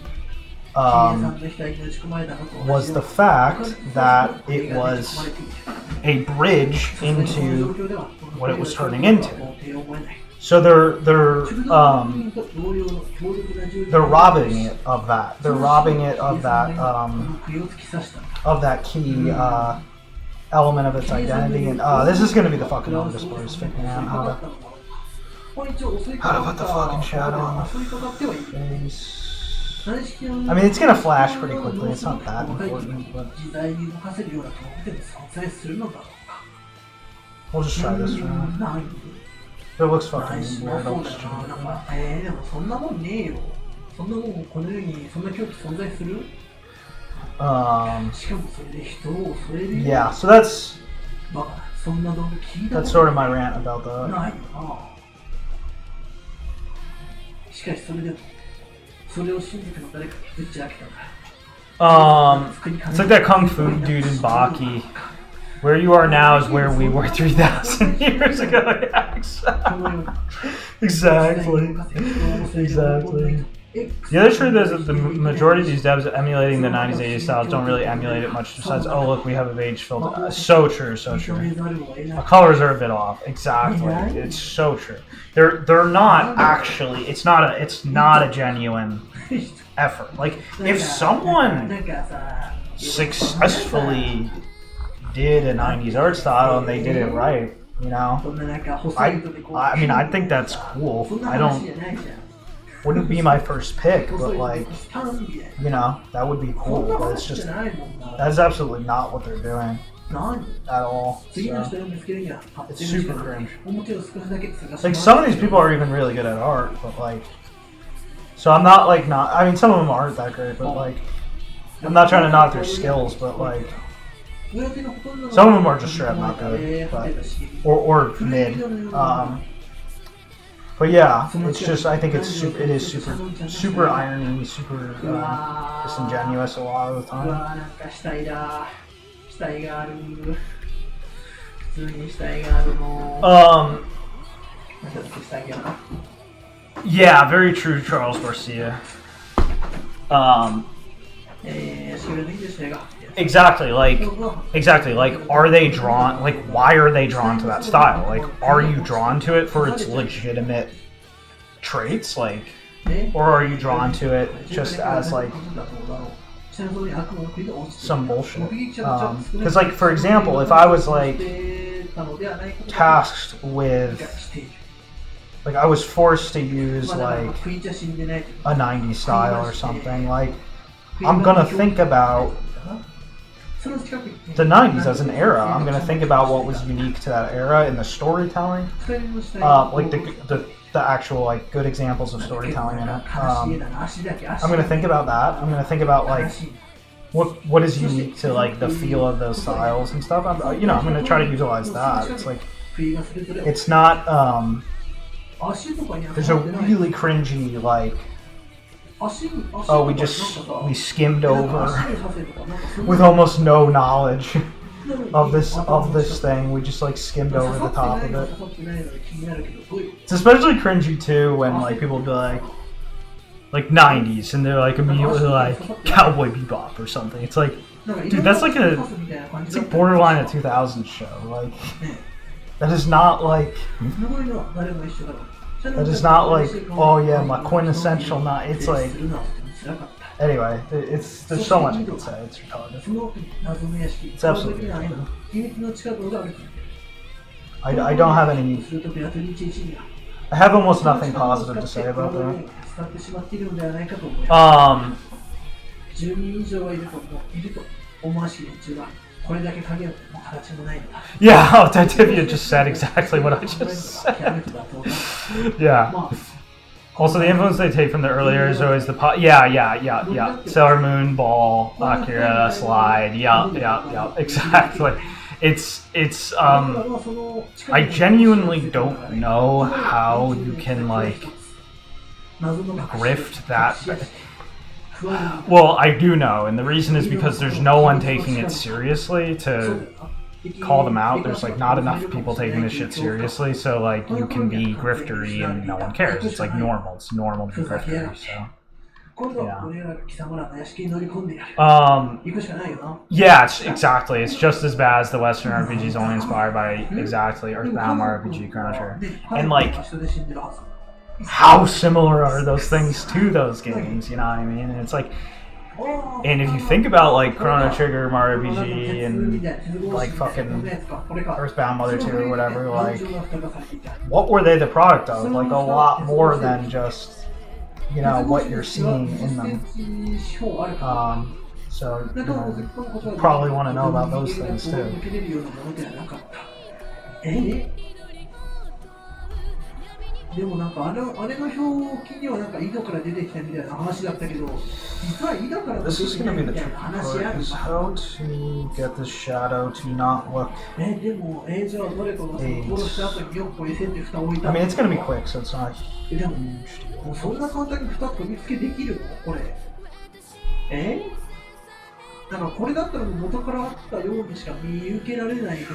was the fact that it was a bridge into what it was turning into. So they're robbing it of that. They're robbing it of that key element of its identity. And this is gonna be the fucking longest part is figuring out how to put the fucking shadow on the face. I mean, it's gonna flash pretty quickly. It's not that important, but we'll just try this one. If it looks fucking weird, I'll just change it. でもそんなもんねえよ。そんなもんこの世にそんな狂気存在する？ しかもそれで人をそれで Yeah, so that's バカそんな動画聞いた that's sort of my rant about that. ないよな。しかしそれでもそれを信じても誰かぶっちゃ飽きたんだ。 It's like that kung fu dude in Baki. Where you are now is where we were 3,000 years ago. Yeah, exactly. Exactly. The other truth is that the majority of these devs emulating the 90s, 80s styles don't really emulate it much besides, oh look, we have a beige filter. So true, so true. The colors are a bit off. Exactly. It's so true. They're not actually, it's not a genuine effort. Like, if someone successfully did a 90s art style and they did it right, you know, I mean, I think that's cool. Wouldn't be my first pick, but like, you know, that would be cool. But it's just, that's absolutely not what they're doing at all. So, it's super cringe. Like, some of these people are even really good at art, but like, so I'm not like I mean, some of them aren't that great, but like, I'm not trying to knock their skills, but like, some of them are just straight up not good, but, or mid. But yeah, it's just, I think it is super irony, super disingenuous a lot of the time. Yeah, very true, Charles Garcia. Exactly, like, are they drawn, like, why are they drawn to that style? Like, are you drawn to it for its legitimate traits, like, ね or are you drawn to it just as like 下のその悪魔の国で落ちて some bullshit? 目撃者がちゃんと少ない Because like for example, if I was like たのではないことが tasked with している like I was forced to use まあだから like クイーンじゃ死んでないという a 90s style or something, like I'm gonna think about その近くに the 90s as an era. I'm gonna think about what was unique to that era in the storytelling, 二人の下に like the actual like good examples of storytelling in it. 悲しいだな足だけ足 I'm gonna think about that. I'm gonna think about like 悲しい what is unique to like the feel of those styles and stuff. I'm gonna try to utilize that. It's like クイーンがそれぞれ it's not 足とかには there's a really cringy like 足に oh we skimmed over 足にさせるとかなんかそんな with almost no knowledge of this thing. We just like skimmed over the top of it. 刺さってないので気になるけどどういう It's especially cringy too when like people be like 90s and they're like immediately like Cowboy Bebop or something. It's like なんか dude, that's like いろんな刺すみたいな感 it's じだ like った borderline a 2000s show. Like that is not like 名前の誰も一緒だろ that is not like oh yeah my quintessential not. It's like するのはとても辛かった anyway. It's there's so much I could say. It's retarded. その謎の屋敷 It's absolutely その時には秘密の地下道がある I don't have any. するとベアトリーチェシーが I have almost nothing positive to say about that. 使ってしまっているのではないかと思います 10人以上はいると思わしき連中がこれだけ影も形もないのだ Yeah, oh, Titibia just said exactly what I just said. Yeah. Also, the influence they take from the earlier is always the yeah. Sailor Moon, Ball, Akira, Slide. Yeah. Exactly. It's I genuinely don't know how you can like grift that. Well, I do know, and the reason is because there's no one taking it seriously to call them out. There's like not enough people taking this shit seriously, so like you can be griftery and no one cares. It's like normal. It's normal to be griftery. So. 今度は俺らが貴様らの屋敷に乗り込んでやる 行くしかないよな Yeah, exactly. It's just as bad as the Western RPGs only inspired by exactly Earthbound RPG Chrono Trigger. And like, how similar are those things to those games? You know what I mean? And it's like, and if you think about like Chrono Trigger, Mario RPG, and like fucking Earthbound Mother 2 or whatever, like, what were they the product of? Like a lot more than just, you know, what you're seeing in them. So, you know, you probably want to know about those things too. でもなんかあれの表記にはなんか井戸から出てきたみたいな話だったけど、実は井戸から出て This is きた going to be み the たい trick な話あ part, る is how to get the shadow to not look. でもじゃあ誰かがその殺した後に4個 S って蓋を置いた I mean, it's going to be quick, so it's not でも huge. もうそんな簡単に蓋取り付けできるのこれだからこれだったら元からあったようにしか見受けられないけど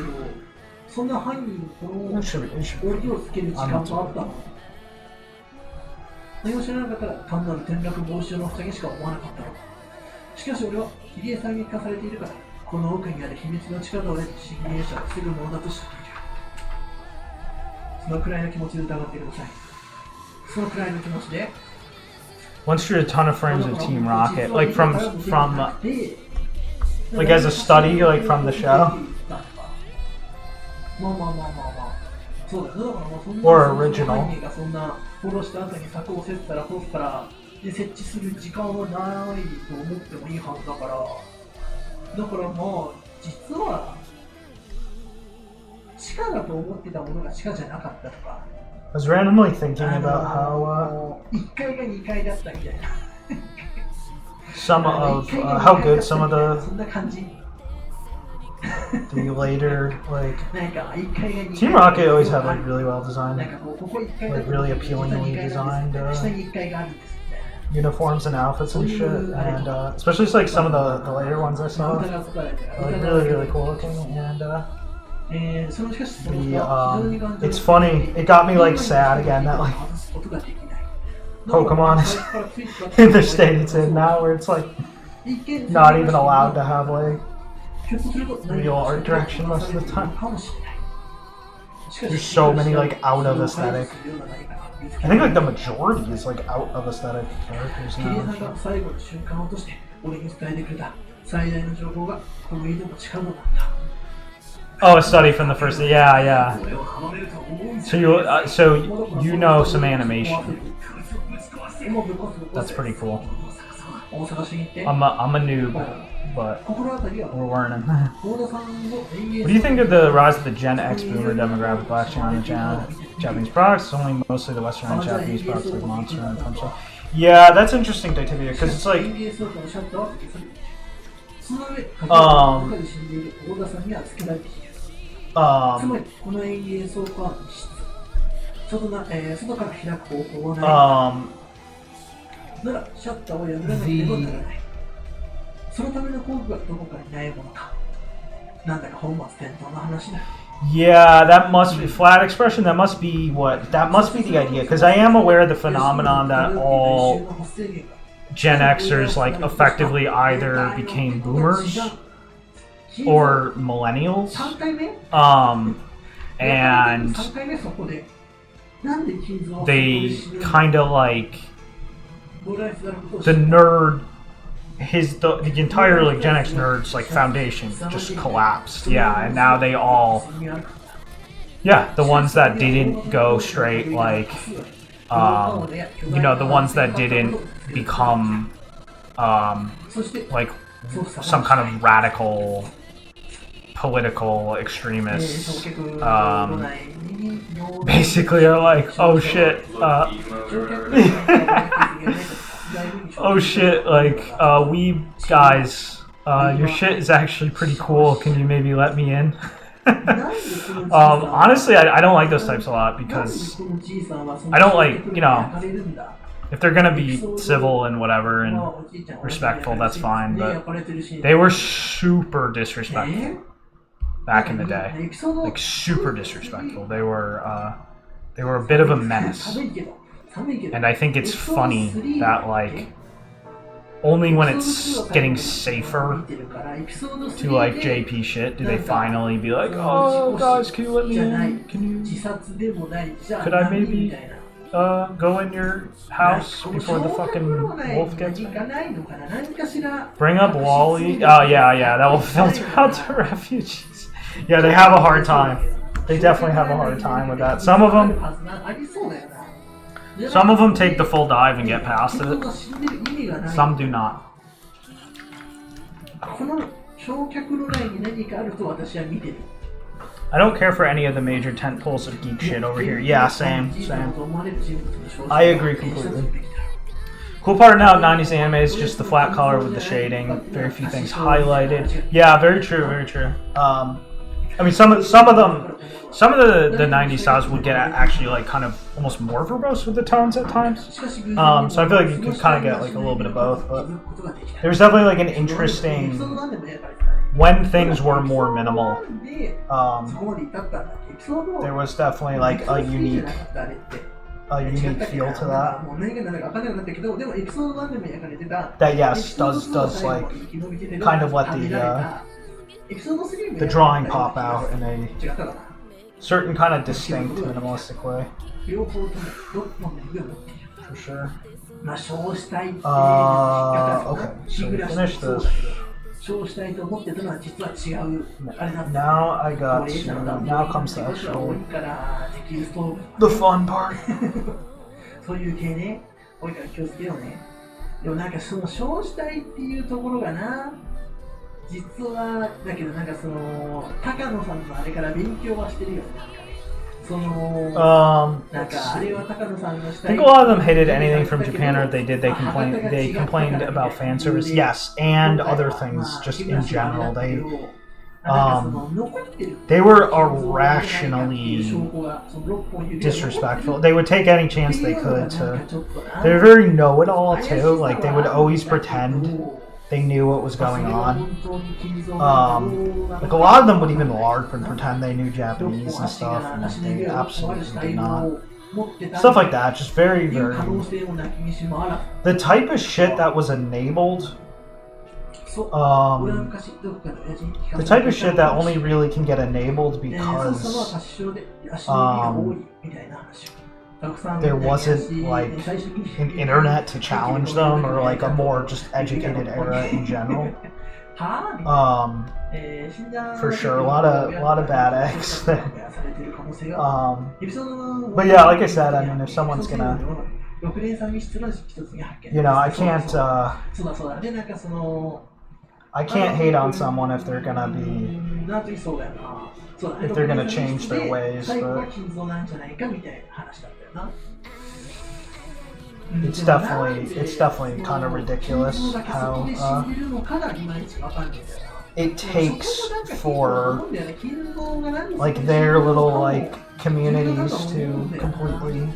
そんな犯人この It should be. 折りをつける時間もあったの何も知らなかったら単なる転落防止用の塞ぎしか思わなかったのしかし俺は切り絵惨劇化されているからこの奥にある秘密の地下道で侵入者をすぐ猛奪しているそのくらいの気持ちで疑ってくださいそのくらいの気持ちで Once you're a ton of frames of Team Rocket, like from like as a study, like from the show, まあそうだよだからもうそんな or original. 犯人がそんな殺した後に柵を設置設置する時間はないと思ってもいいはずだからまあ実は地下だと思ってたものが地下じゃなかったとか I was randomly thinking about how 1階が2階だったみたいな some of how good some of そんな感じ the later like なんか1階が2階 Team Rocket always had like really well なん designed かここ1階だ like really appealingly designed 下に1階があるんですみたいな uniforms and outfits and shit, and especially like some of the later ones I saw, like really cool looking. And it's funny. It got me like sad again that like Pokemon is in the state it's in now, where it's like not even allowed to have like real art direction most of the time. There's so many like out of aesthetic I think like the majority is like out of aesthetic characters キリエさん now. が最後の瞬間を落として俺に伝えてくれた最大の情報がこの家でも近くなった Oh, a study from the first. Yeah, yeah. 俺を離れると思うん So you know some animation. That's pretty cool. 大阪市に行って I'm a noob, but 心当たりは we're learning. 幸田さんの演芸 What do you think of the rise of the Gen X boomer demographic watching on the channel? Japanese products, only mostly the westernized Japanese products like Monster and Punch Out. Yeah, that's interesting, Dictavia, because it's 演 like 芸倉庫のシャッターは消されるその上中で死んでいる幸田さんにはつけられているつま um りこの演芸倉庫は密室外から開く方法はないならシャッターを破らなければならないそのための工具がどこかにないものかなんだか本末転倒な話だ yeah, that must be flat expression. That must be the idea, because I am aware of the phenomenon that all Gen Xers like effectively either became boomers or millennials. 3回目 And 3回目そこでなんで金属を they kind of like ドライフだろうと the nerd the entire like Gen X nerds like foundation just collapsed. Yeah, and now they all the ones that didn't go straight like you know, the ones that didn't become like some kind of radical political extremist basically are like, oh shit, oh shit, like, weeb guys, your shit is actually pretty cool, can you maybe let me in? Honestly, I don't like those types a lot, because I don't like, you know, if they're gonna be civil and whatever and respectful, that's fine, but they were super disrespectful back in the day. Like, super disrespectful. They were a bit of a menace. And I think it's funny that, like, only when it's getting safer to, like, JP shit do they finally be like, oh, guys, can you let me in? Could I maybe go in your house before the fucking wolf gets me? Bring up Wally. Oh, yeah, that will filter out the refugees. Yeah, they have a hard time. They definitely have a hard time with that. Some of them take the full dive and get past it. Some do not. I don't care for any of the major tentpoles of geek shit over here. Yeah, same. I agree completely. Cool part now 90s anime is just the flat color with the shading. Very few things highlighted. Yeah, very true, very true. I mean, some of the 90s styles would get actually like kind of almost more verbose with the tones at times. So I feel like you could kind of get like a little bit of both, but there was definitely like an interesting, when things were more minimal, there was definitely like a unique feel to that. That yes, does like kind of let the drawing pop out in a certain kind of distinct minimalistic way. For sure. Okay, so we finished this. Now comes the actual, the fun part. そういう系ね、多いから気をつけようね。でもなんかその少子体っていうところがな、実はだけどなんかその高野さんのあれから勉強はしてるよね。そのなんかあれは高野さんのしたい。I think a lot of them hated anything from Japan, or if they did, they complained about fan service. Yes, and other things just in general. They were irrationally disrespectful. They would take any chance they could to. They were very know-it-all too. Like they would always pretend they knew what was going on. Like a lot of them would even LARP and pretend they knew Japanese and stuff, and they absolutely did not. Stuff like that, just very, very. The type of shit that was enabled. The type of shit that only really can get enabled because there wasn't like an internet to challenge them or like a more just educated era in general. For sure, a lot of bad eggs there. But yeah, like I said, I mean, if someone's gonna, I can't hate on someone if they're gonna change their ways, but it's definitely kind of ridiculous how it takes for like their little like communities to completely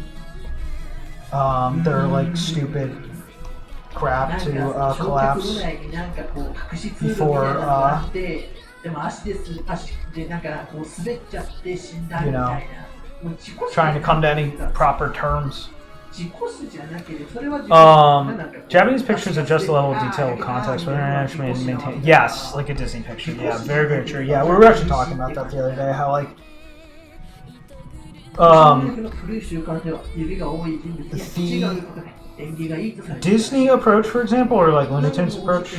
their like stupid crap to collapse before trying to come to any proper terms. Japanese pictures adjust the level of detail with context, but international maintain. Yes, like a Disney picture. Yeah, very, very true. Yeah, we were actually talking about that the other day. How like the Disney approach, for example, or like Looney Tunes approach.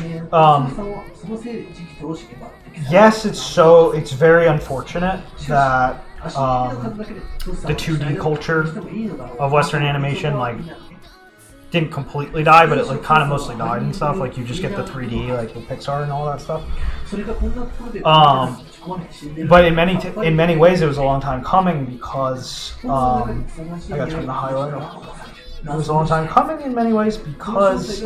Yes, it's very unfortunate that the 2D culture of Western animation like didn't completely die, but it like kind of mostly died and stuff. Like you just get the 3D like with Pixar and all that stuff. But in many ways, it was a long time coming because I got to turn the highlight off. It was a long time coming in many ways because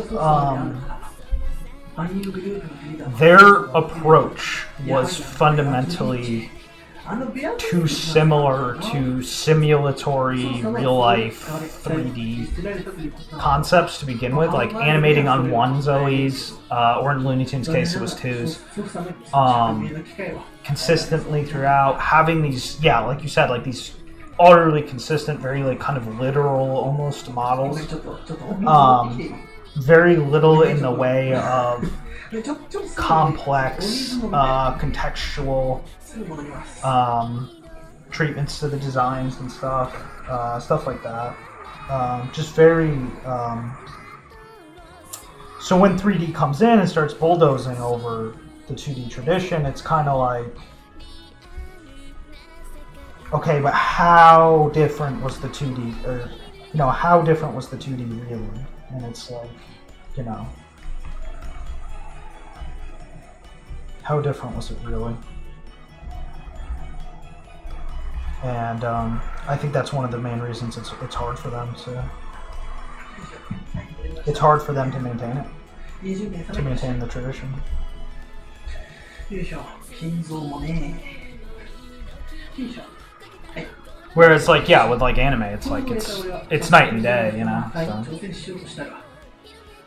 their approach was fundamentally too similar to simulatory real-life 3D concepts to begin with, like animating on ones always, or in Looney Tunes' case it was twos, consistently throughout, having these, like you said, like these utterly consistent, very like kind of literal almost models. Very little in the way of complex, contextual treatments to the designs and stuff like that. Just very. So when 3D comes in and starts bulldozing over the 2D tradition, it's kind of like, okay, but how different was the 2D, or how different was the 2D really? And it's like, how different was it really? And I think that's one of the main reasons it's hard for them to. It's hard for them to maintain it, to maintain the tradition. Whereas, like, with like anime, it's like it's night and day,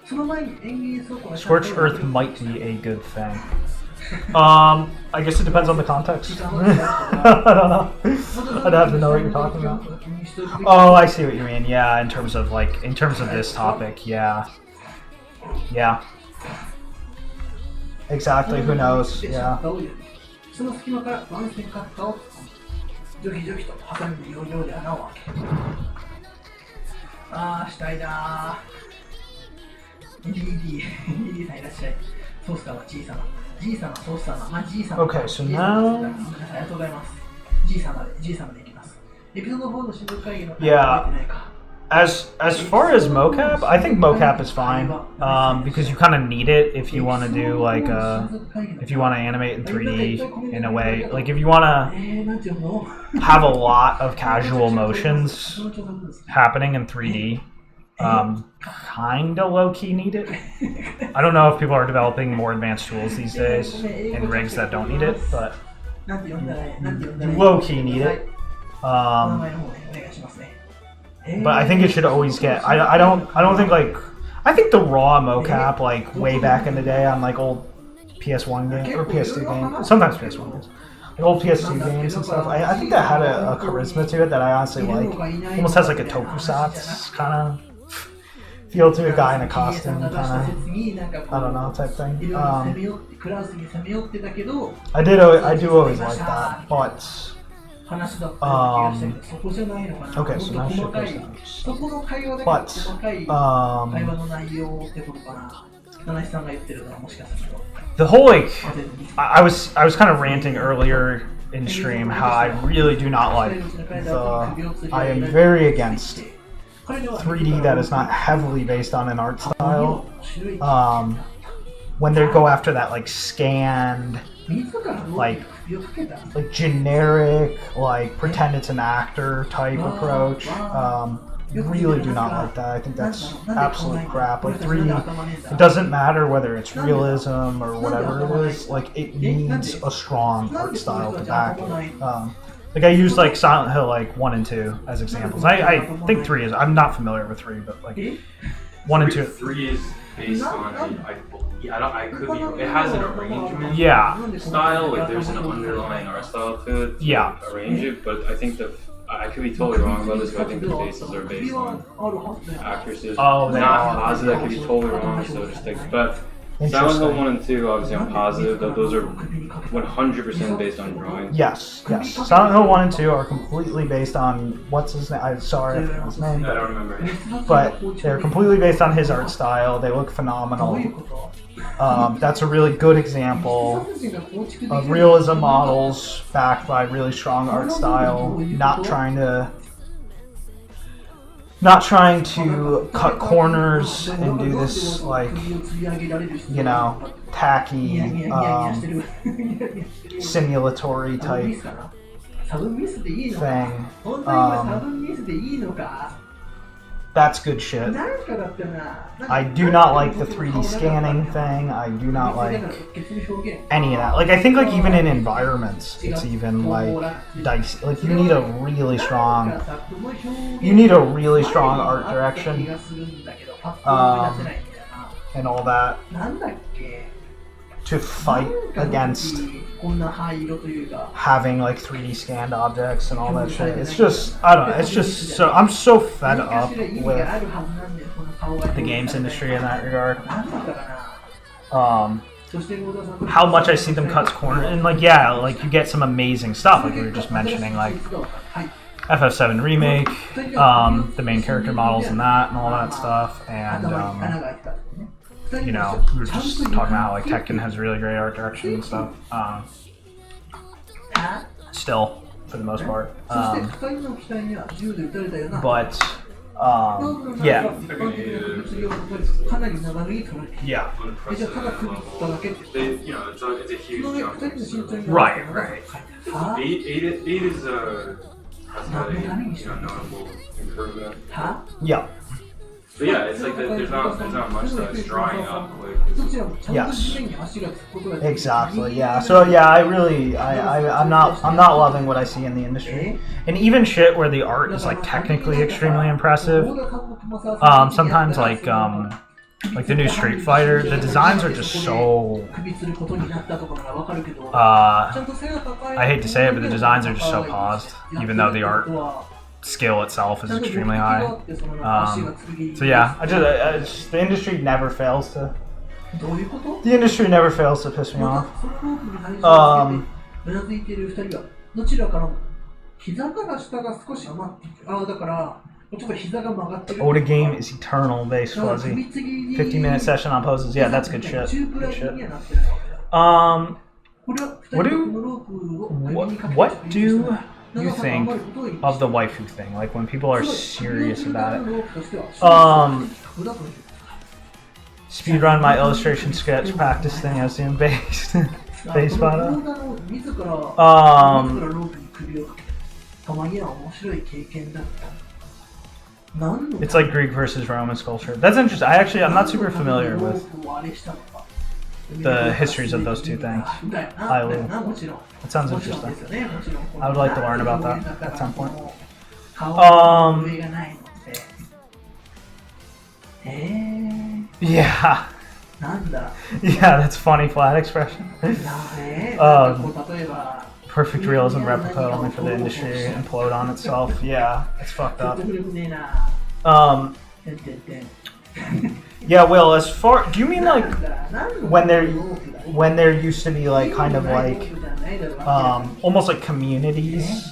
So. Scorched Earth might be a good thing. I guess it depends on the context. I don't know. I'd have to know what you're talking about. Oh, I see what you mean. Yeah, in terms of this topic, yeah. Exactly. Who knows? Yeah. Okay, so now. Yeah. As far as mocap, I think mocap is fine because you kind of need it if you want to do like if you want to animate in 3D in a way, like if you want to have a lot of casual motions happening in 3D. Kind of low-key need it. I don't know if people are developing more advanced tools these days in rigs that don't need it, but low-key need it. But I think it should always get. I don't think like. I think the raw mocap like way back in the day on like old PS1 games or PS2 games, sometimes PS1 games, like old PS2 games and stuff. I think that had a charisma to it that I honestly like. Almost has like a tokusatsu kind of feel to a guy in a costume, kind of, I don't know, type thing. I do always like that, but 話だったような気がしたけど、そこじゃないのかな。 Okay, so もっ now と shit 細か goes い down. そこの会話だけ But 細かい会話 um, の内容ってことかな。七井さんが言ってるのはもしかすると。 the whole like あ全部 I was kind of ranting earlier in stream how I really do not like the I am very against 3D that is not heavily based on an art style. When they go after that like scanned, like generic, like pretend it's an actor type approach. Really do not like that. I think that's absolute crap. Like 3D, it doesn't matter whether it's realism or whatever it is. Like it needs a strong art style to back it. Like I used like Silent Hill like 1 and 2 as examples. I think 3 is. I'm not familiar with 3, but like 1 and 2. 3 is based on I could be. It has an arrangement. Yeah. Style, like there's an underlying art style to it. Yeah. Arrange it, but I think I could be totally wrong about this, but I think the faces are based on actresses. Oh, they not are. positive. I could be totally wrong, so just think. But Silent Hill 1 and 2, obviously, I'm positive that those are 100% based on drawings. Yes, yes. Silent Hill 1 and 2 are completely based on what's his name? I'm sorry, I forgot his name. I don't remember. But they're completely based on his art style. They look phenomenal. That's a really good example of realism models backed by really strong art style. Not trying to cut corners and do this like, you know, tacky, simulatory type thing. That's good shit. I do not like the 3D scanning thing. I do not like any of that. Like I think like even in environments, it's even like dicey. Like you need a really strong art direction, and all that to fight against having like 3D scanned objects and all that shit. It's just, I don't know, it's just so, I'm so fed up with the games industry in that regard. How much I see them cut corners, and like, yeah, like you get some amazing stuff, like we were just mentioning, like FF7 Remake, the main character models and that, and all that stuff, and you know, we were just talking about how like Tekken has really great art direction and stuff. Still, for the most part. But yeah. Yeah. You know, it's a huge jump. Right. 8 is has had a notable improvement. Yeah. But yeah, it's like there's not much that's drawing up. Like, Yes. Exactly. Yeah. So yeah, I'm not loving what I see in the industry, and even shit where the art is like technically extremely impressive. Sometimes like the new Street Fighter, the designs are just so. I hate to say it, but the designs are just so paused, even though the art skill itself is extremely high. So yeah, I just the industry never fails to. The industry never fails to piss me off. The Oda game is eternal, base fuzzy. 15-minute session on poses. Yeah, that's good shit. Good shit. What do you think of the waifu thing? Like when people are serious about it. Speedrun my illustration sketch practice thing I've seen based photo. It's like Greek versus Roman sculpture. That's interesting. I'm not super familiar with the histories of those two things. That sounds interesting. I would like to learn about that at some point. Yeah. Yeah, that's funny flat expression. Perfect realism replica only for the industry to implode on itself. Yeah, it's fucked up. Yeah, Will, as far do you mean like when there used to be like kind of like almost like communities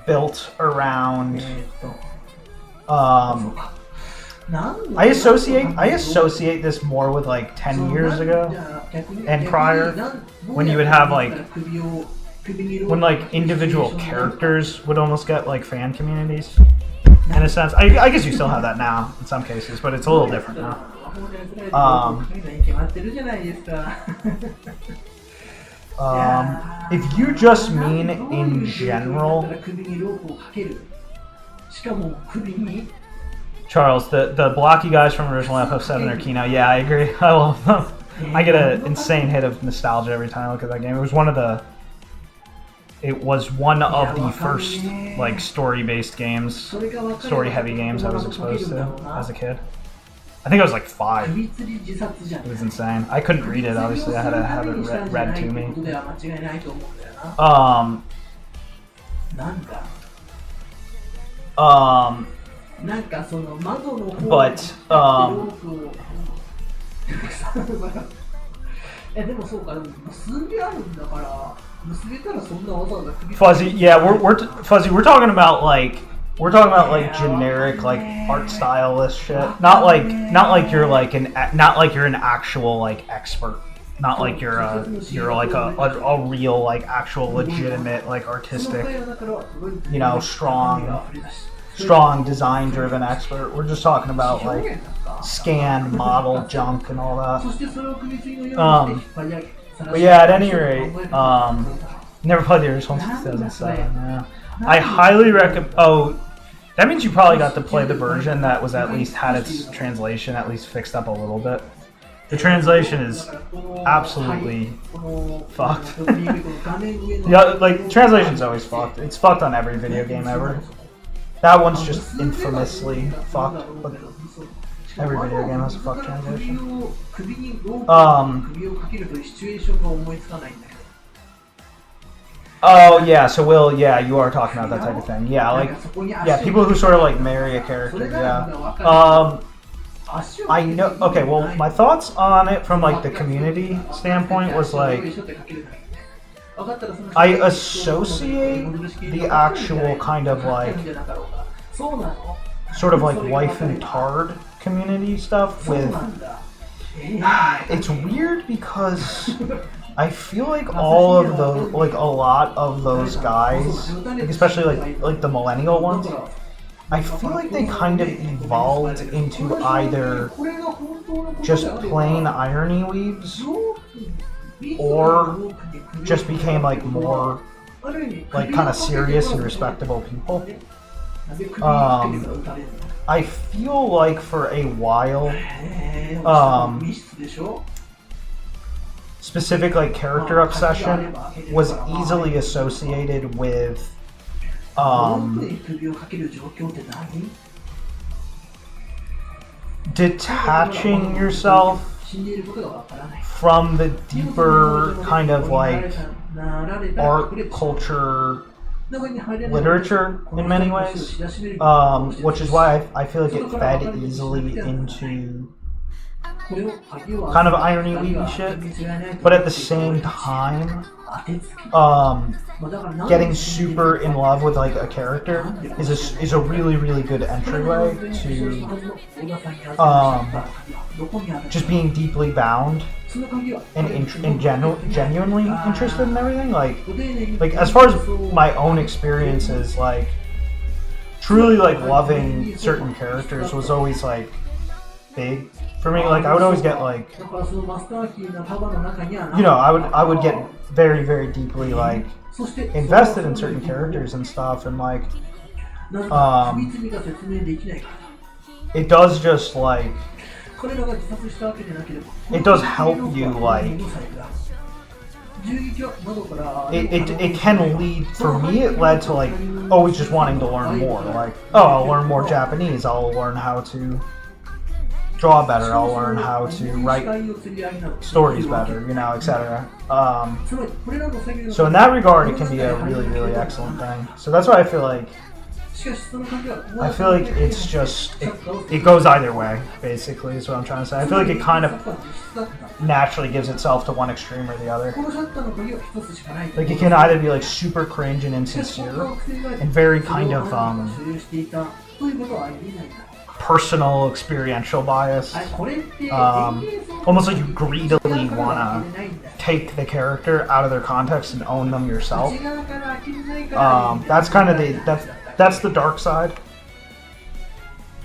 built around I associate this more with like 10 years ago and prior, when you would have like when like individual characters would almost get like fan communities. In a sense, I guess you still have that now in some cases, but it's a little different now. If you just mean in general, Charles, the blocky guys from original FF7 are Kino. Yeah, I agree. I love them. I get an insane hit of nostalgia every time I look at that game. It was one of the first like story-based games, story-heavy games I was exposed to as a kid. I think I was like 5. It was insane. I couldn't read it, obviously. I had to have it read to me. But Fuzzy, yeah, we're talking about like generic like art stylist shit. Not like you're like an actual like expert. Not like you're like a real like actual legitimate like artistic, you know, strong design driven expert. We're just talking about like scanned model junk and all that. But yeah, at any rate, never played the original since 2007. Yeah. I highly recommend. Oh, that means you probably got to play the version that was at least had its translation at least fixed up a little bit. The translation is absolutely fucked. Yeah, like translation's always fucked. It's fucked on every video game ever. That one's just infamously fucked. But every video game has a fucked translation. Oh yeah, so Will, yeah, you are talking about that type of thing. Yeah, like people who sort of like marry a character. Yeah. I know. Okay, well, my thoughts on it from like the community standpoint was like I associate the actual kind of like sort of like wife and tard community stuff with. It's weird because I feel like all of those, like a lot of those guys, like especially like the millennial ones, I feel like they kind of evolved into either just plain irony weebs or just became like more like kind of serious and respectable people. I feel like for a while, specific like character obsession was easily associated with detaching yourself from the deeper kind of like art culture literature in many ways, which is why I feel like it fed easily into kind of irony weavy shit, but at the same time, getting super in love with like a character is a really really good entryway to just being deeply bound and genuinely interested in everything. Like as far as my own experiences, like truly like loving certain characters was always like big for me. Like I would always get like, you know, I would get very very deeply like invested in certain characters and stuff, and like it does just like it does help you like it can lead, for me it led to like always just wanting to learn more, like I'll learn more Japanese, I'll learn how to draw better, I'll learn how to write stories better, you know, etc. So in that regard, it can be a really, really excellent thing. So that's why I feel like I feel like it's just it goes either way. Basically, is what I'm trying to say. I feel like it kind of naturally gives itself to one extreme or the other. Like it can either be like super cringe and insincere, and very kind of personal experiential bias. Almost like you greedily wanna take the character out of their context and own them yourself. That's kind of that's the dark side.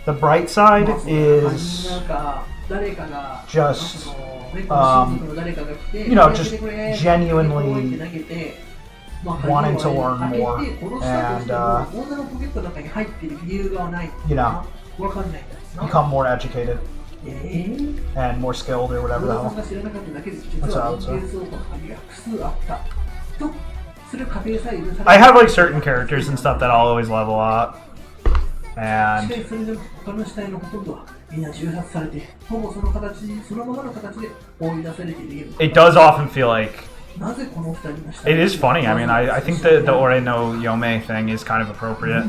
The bright side is just just genuinely wanting to learn more and become more educated and more skilled or whatever the hell. That's what I would say. I have like certain characters and stuff that I'll always level up, and it does often feel like it is funny. I mean, I think the Ore no Yome thing is kind of appropriate.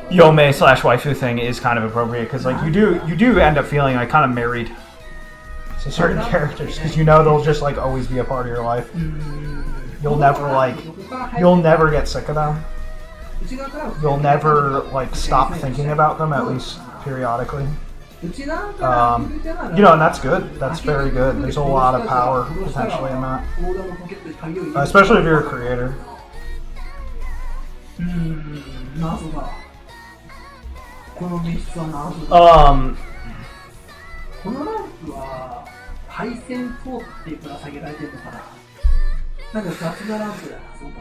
Yome / waifu thing is kind of appropriate because like you do end up feeling like kind of married to certain characters because they'll just like always be a part of your life. You'll never get sick of them. You'll never like stop thinking about them, at least periodically. And that's good. That's very good. There's a lot of power potentially in that, especially if you're a creator.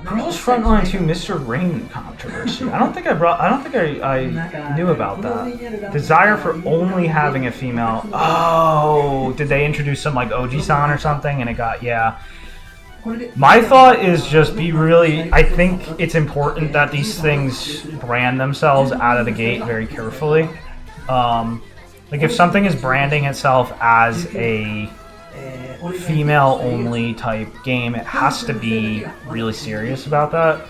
Girls Frontline 2 Mr. Rain controversy. I don't think I knew about that. Desire for only having a female. Oh, did they introduce some like Oji-san or something and it got My thought is just I think it's important that these things brand themselves out of the gate very carefully. Like if something is branding itself as a female-only type game, it has to be really serious about that,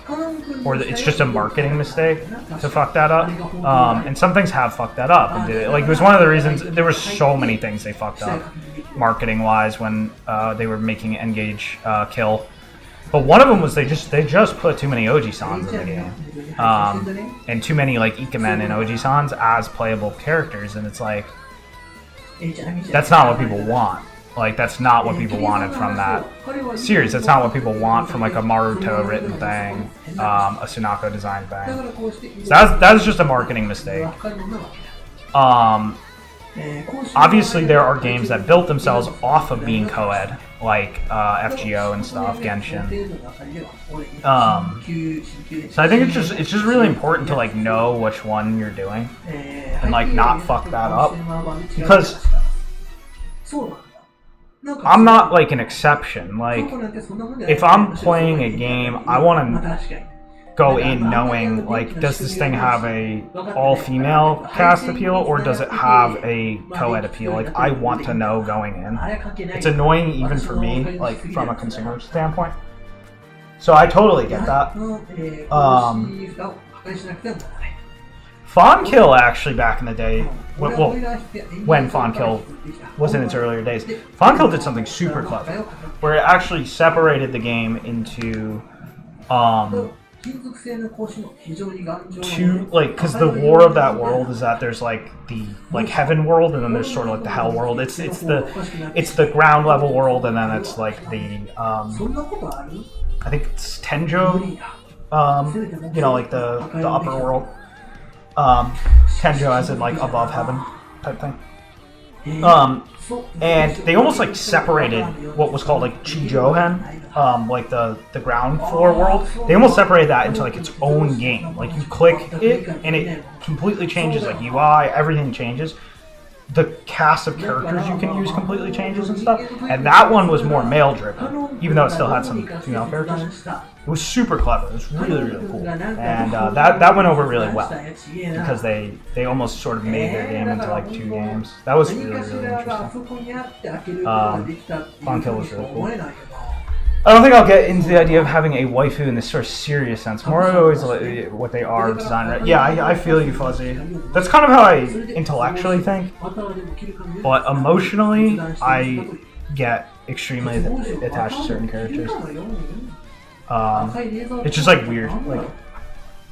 or it's just a marketing mistake to fuck that up. And some things have fucked that up. And like it was one of the reasons. There were so many things they fucked up marketing-wise when they were making Engage Kill. But one of them was they just put too many Oji-sans in the game, and too many like Ikemen and Oji-sans as playable characters, and it's like that's not what people want. Like that's not what people wanted from that series. That's not what people want from like a Maruto written thing, a Sunako designed thing. So that was just a marketing mistake. Obviously, there are games that built themselves off of being co-ed, like FGO and stuff, Genshin. So I think it's just really important to like know which one you're doing and like not fuck that up, because I'm not like an exception. Like if I'm playing a game, I want to go in knowing like, does this thing have a all-female cast appeal or does it have a co-ed appeal? Like I want to know going in. It's annoying even for me, like from a consumer standpoint. So I totally get that. Fawn Kill actually back in the day, when Fawn Kill was in its earlier days, Fawn Kill did something super clever, where it actually separated the game into two, like, because the lore of that world is that there's like the heaven world and then there's sort of like the hell world. It's the ground level world and then it's like the I think it's Tenjo, like the upper world. Tenjo as in like above heaven type thing. And they almost like separated what was called like Chijohen, like the ground floor world. They almost separated that into like its own game. Like you click it and it completely changes, like UI, everything changes. The cast of characters you can use completely changes and stuff. And that one was more male driven, even though it still had some female characters. It was super clever. It was really, really cool. And that went over really well because they almost sort of made their game into like two games. That was really, really interesting. Fawn Kill was really cool. I don't think I'll get into the idea of having a waifu in this sort of serious sense. More always like what they are designed right. Yeah, I feel you, Fuzzy. That's kind of how I intellectually think, but emotionally, I get extremely attached to certain characters. It's just like weird. Like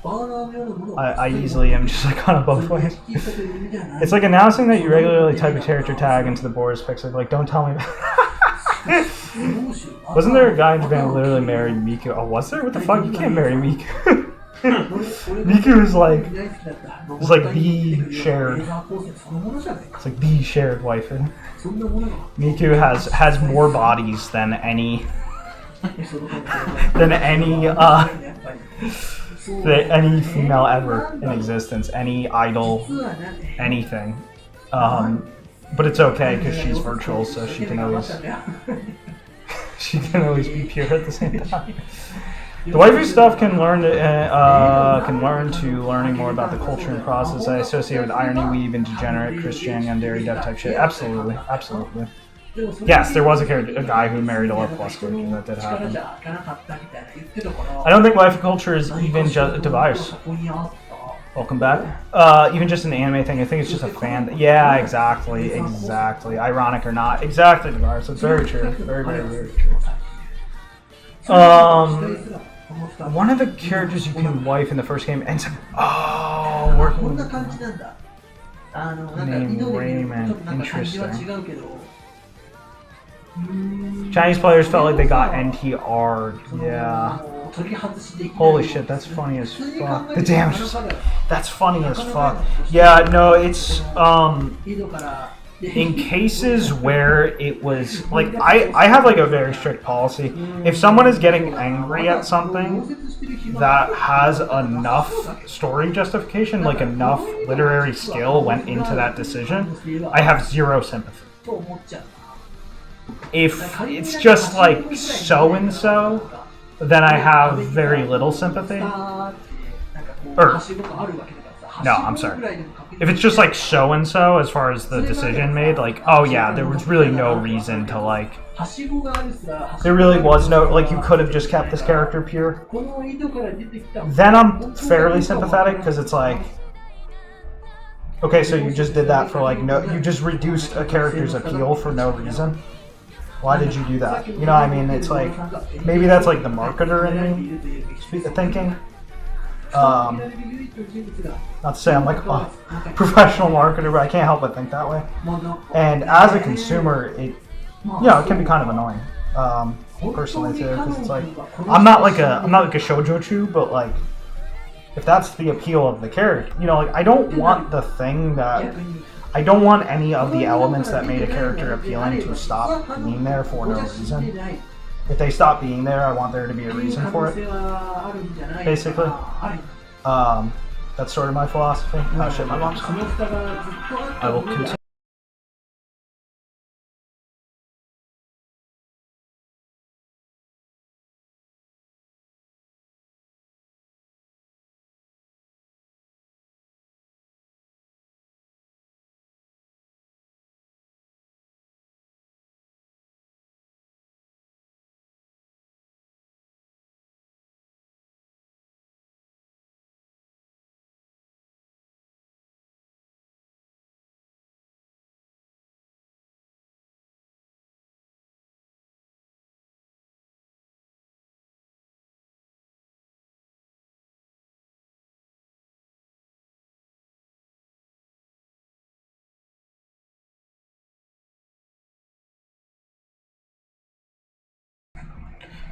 I easily am just like kind of both ways. It's like announcing that you regularly type a character tag into the Boris Pixel. Like, don't tell me. Wasn't there a guy in Japan who literally married Miku? Oh, was there? What the fuck? You can't marry Miku. Miku is like the shared. It's like the shared waifu. Miku has more bodies than any female ever in existence, any idol, anything. But it's okay because she's virtual, so she can always be pure at the same time. The waifu stuff can learn to learning more about the culture and process I associate with irony, weave, and degenerate Christian yandere dev type shit. Absolutely, absolutely. Yes, there was a guy who married a love plus character. That did happen. I don't think waifu culture is even just a device. Welcome back. Even just an anime thing, I think it's just a fan. Yeah, exactly. Ironic or not, exactly. So it's very true. Very true. One of the characters you can wife in the first game ends up. Oh, working. Name Rayman. Interesting. Chinese players felt like they got NTR'd. Yeah. Holy shit, that's funny as fuck. The damage is, that's funny as fuck. Yeah, no, it's in cases where it was like I have like a very strict policy. If someone is getting angry at something that has enough story justification, like enough literary skill went into that decision, I have zero sympathy. If it's just like so and so, then I have very little sympathy. No, I'm sorry. If it's just like so and so as far as the decision made, like, oh yeah, there was really no reason to like. There really was no, like, you could have just kept this character pure. Then I'm fairly sympathetic because it's like, okay, so you just did that for like no, you just reduced a character's appeal for no reason. Why did you do that? You know what I mean? It's like, maybe that's like the marketer in me thinking. Not to say I'm like a professional marketer, but I can't help but think that way. And as a consumer, it can be kind of annoying. Personally too, because it's like, I'm not like a shoujo-chu, but like, if that's the appeal of the character, you know, like I don't want the thing that. I don't want any of the elements that made a character appealing to stop being there for no reason. If they stop being there, I want there to be a reason for it. Basically. That's sort of my philosophy. Oh shit, my mom's coming. I will continue.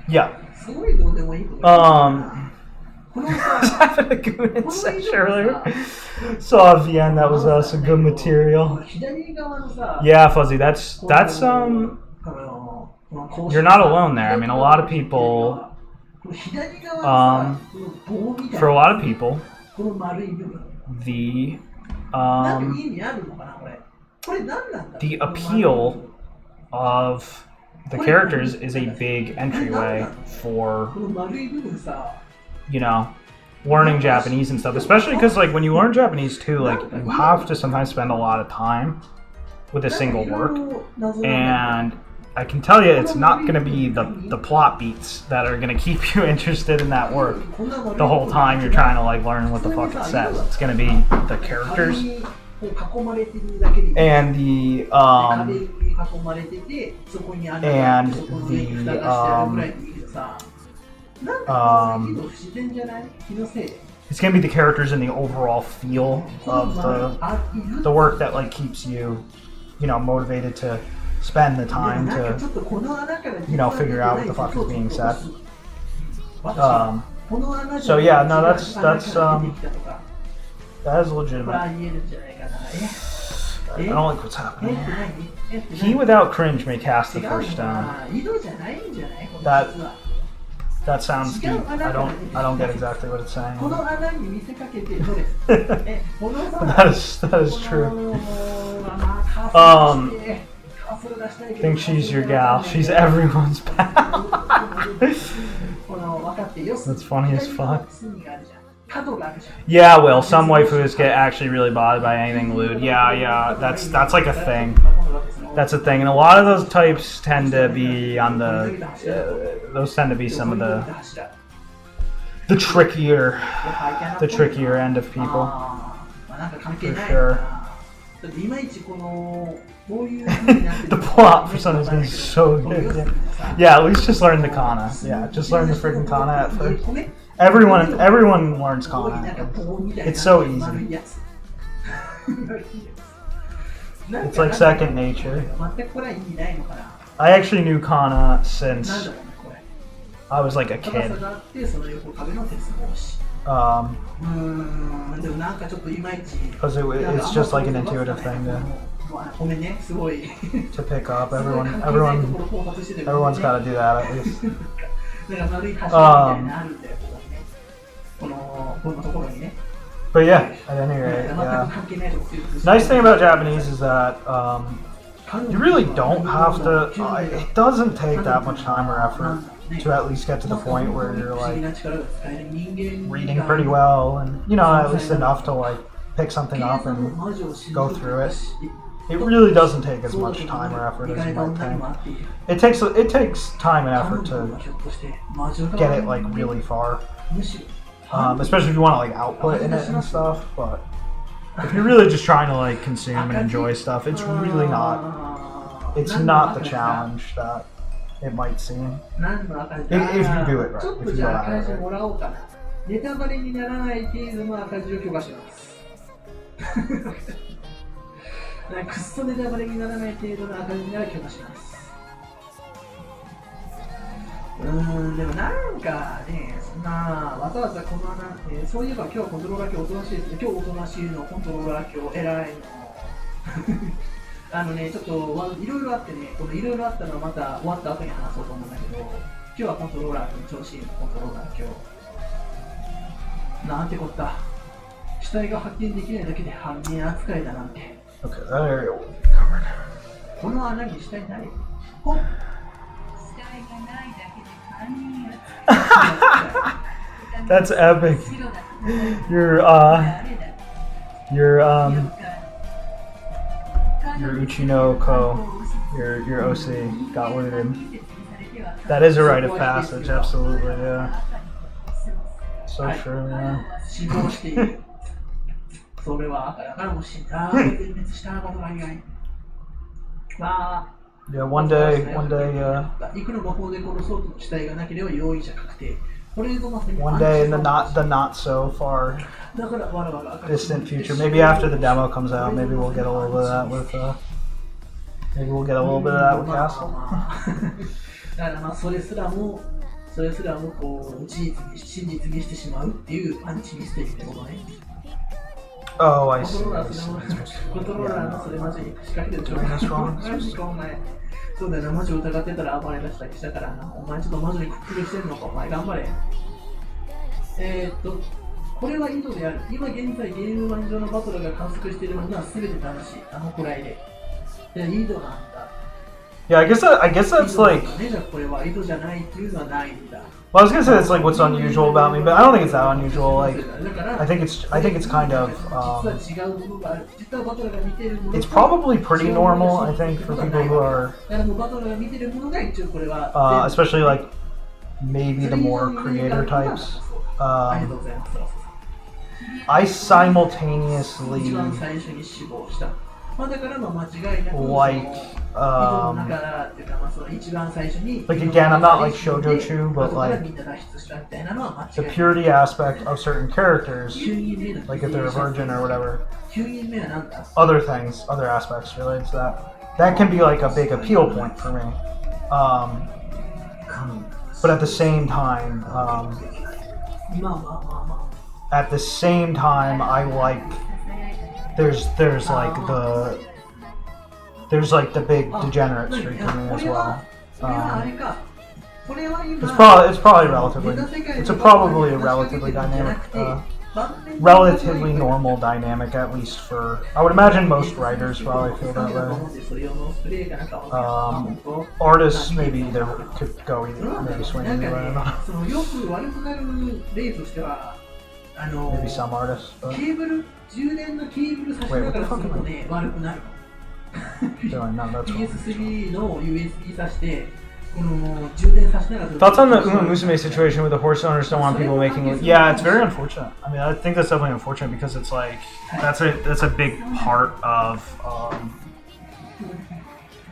Yeah. I was having a good session earlier. Saw VN, that was some good material. Yeah, Fuzzy, that's you're not alone there. I mean, a lot of people, for a lot of people, the appeal of the characters is a big entryway for, you know, learning Japanese and stuff. Especially because, like, when you learn Japanese too, like, you have to sometimes spend a lot of time with a single work. And I can tell you it's not going to be the plot beats that are going to keep you interested in that work the whole time you're trying to like learn what the fuck it says. It's going to be the characters and the it's going to be the characters and the overall feel of the work that like keeps you, you know, motivated to spend the time to, you know, figure out what the fuck is being said. So yeah, no, that is legitimate. I don't like what's happening here. He without cringe may cast the first stone. That sounds deep. I don't get exactly what it's saying. that is true. I think she's your gal. She's everyone's pal. That's funny as fuck. Yeah, Will. Some waifus get actually really bothered by anything lewd. Yeah. That's like a thing. That's a thing, and a lot of those types tend to be on the. Those tend to be some of the trickier end of people, for sure. The plot for some reason is so good. Yeah, at least just learn the kana. Yeah, just learn the freaking kana at first. Everyone learns kana. It's so easy. It's like second nature. I actually knew kana since I was like a kid. Because it's just like an intuitive thing to pick up. Everyone's got to do that at least. But yeah, at any rate, yeah. Nice thing about Japanese is that you really don't have to. It doesn't take that much time or effort to at least get to the point where you're like reading pretty well, and you know, at least enough to like pick something up and go through it. It really doesn't take as much time or effort as you might think. It takes time and effort to get it like really far, especially if you want to like output in it and stuff. But if you're really just trying to like consume and enjoy stuff, it's really not. It's not the challenge that it might seem. If you do it right. If you go at it right. ネタバレにならない程度の赤字を許可します。くっそネタバレにならない程度の赤字なら許可します。でもなんかね、そんなわざわざこのそういえば今日コントローラー今日おとなしいですね。今日おとなしいのコントローラー今日偉いの。ちょっといろいろあってね、このいろいろあったのはまた終わった後に話そうと思うんだけど、今日はコントローラー調子いいのコントローラー今日。なんてこった。死体が発見できないだけで犯人扱いだなんて。Okay, that area will be covered. この穴に死体ない。ほっ。死体がないだけで犯人扱い。That's epic. Your Uchinoko, your OC got looted. That is a rite of passage, absolutely, yeah. So true, yeah. それはだからもう死んだ全滅したことがない。Yeah, one day, いくら魔法で殺そうと死体がなければ容疑者確定。one day in the not so far distant future, maybe after the demo comes out, maybe we'll get a little bit of that with Castle. だからまあそれすらもこう真実にしてしまうっていうアンチミステリーってことね。Oh, I see. コントローラーのそれマジに仕掛けてるでしょ。マジかお前。そうだよな、魔女疑ってたら暴れ出したりしたからな。お前ちょっと魔女にクックルしてんのか、お前頑張れ。これは井戸である。今現在ゲーム版上のバトルが観測しているものは全て正しい。あのくらいで。井戸なんだ。Yeah, I guess that's like. じゃあこれは井戸じゃないっていうのはないんだ。 Well, I was gonna say that's like what's unusual about me, but I don't think it's that unusual. Like, だから I think it's kind of. 実は違う部分がある。実はバトラーが見てるもの It's probably pretty normal, I think, for people who are, だからもうバトラーが見てるものが一応これは especially like maybe the more creator types. ありがとうございます。 I 一 simultaneously 番最初に死亡した。まあだからまあ間違いなく like だからっていうかまあその一番最初に like again, I'm not like shoujo chu, but み like んな脱出したみたいなのは the 間違いない。 purity aspect of certain characters, 9人目の like if they're a virgin or whatever, 9人目はなんだ other things, other aspects related to that. That can be like a big appeal point for me. But at the same time, まあまあまあま at the same time, I like there's like the big degenerate streak for me as well. あ。これはあれか。これは今 It's probably probably a relatively dynamic, relatively normal dynamic at least for. I would imagine most writers probably feel that way. Artists maybe either could go either, maybe swing either way. I don't know. そのよく悪くなる例としては、Maybe some artists, but ケーブル、充電のケーブル差しながらするとね、悪くなる。 doing no, that's cool. PS3 の USB 挿して、この充電さしながら。 Thoughts on the Uma Musume situation with the horse owners don't want people making it? Yeah, it's very unfortunate. I mean, I think that's definitely unfortunate because it's like that's a big part of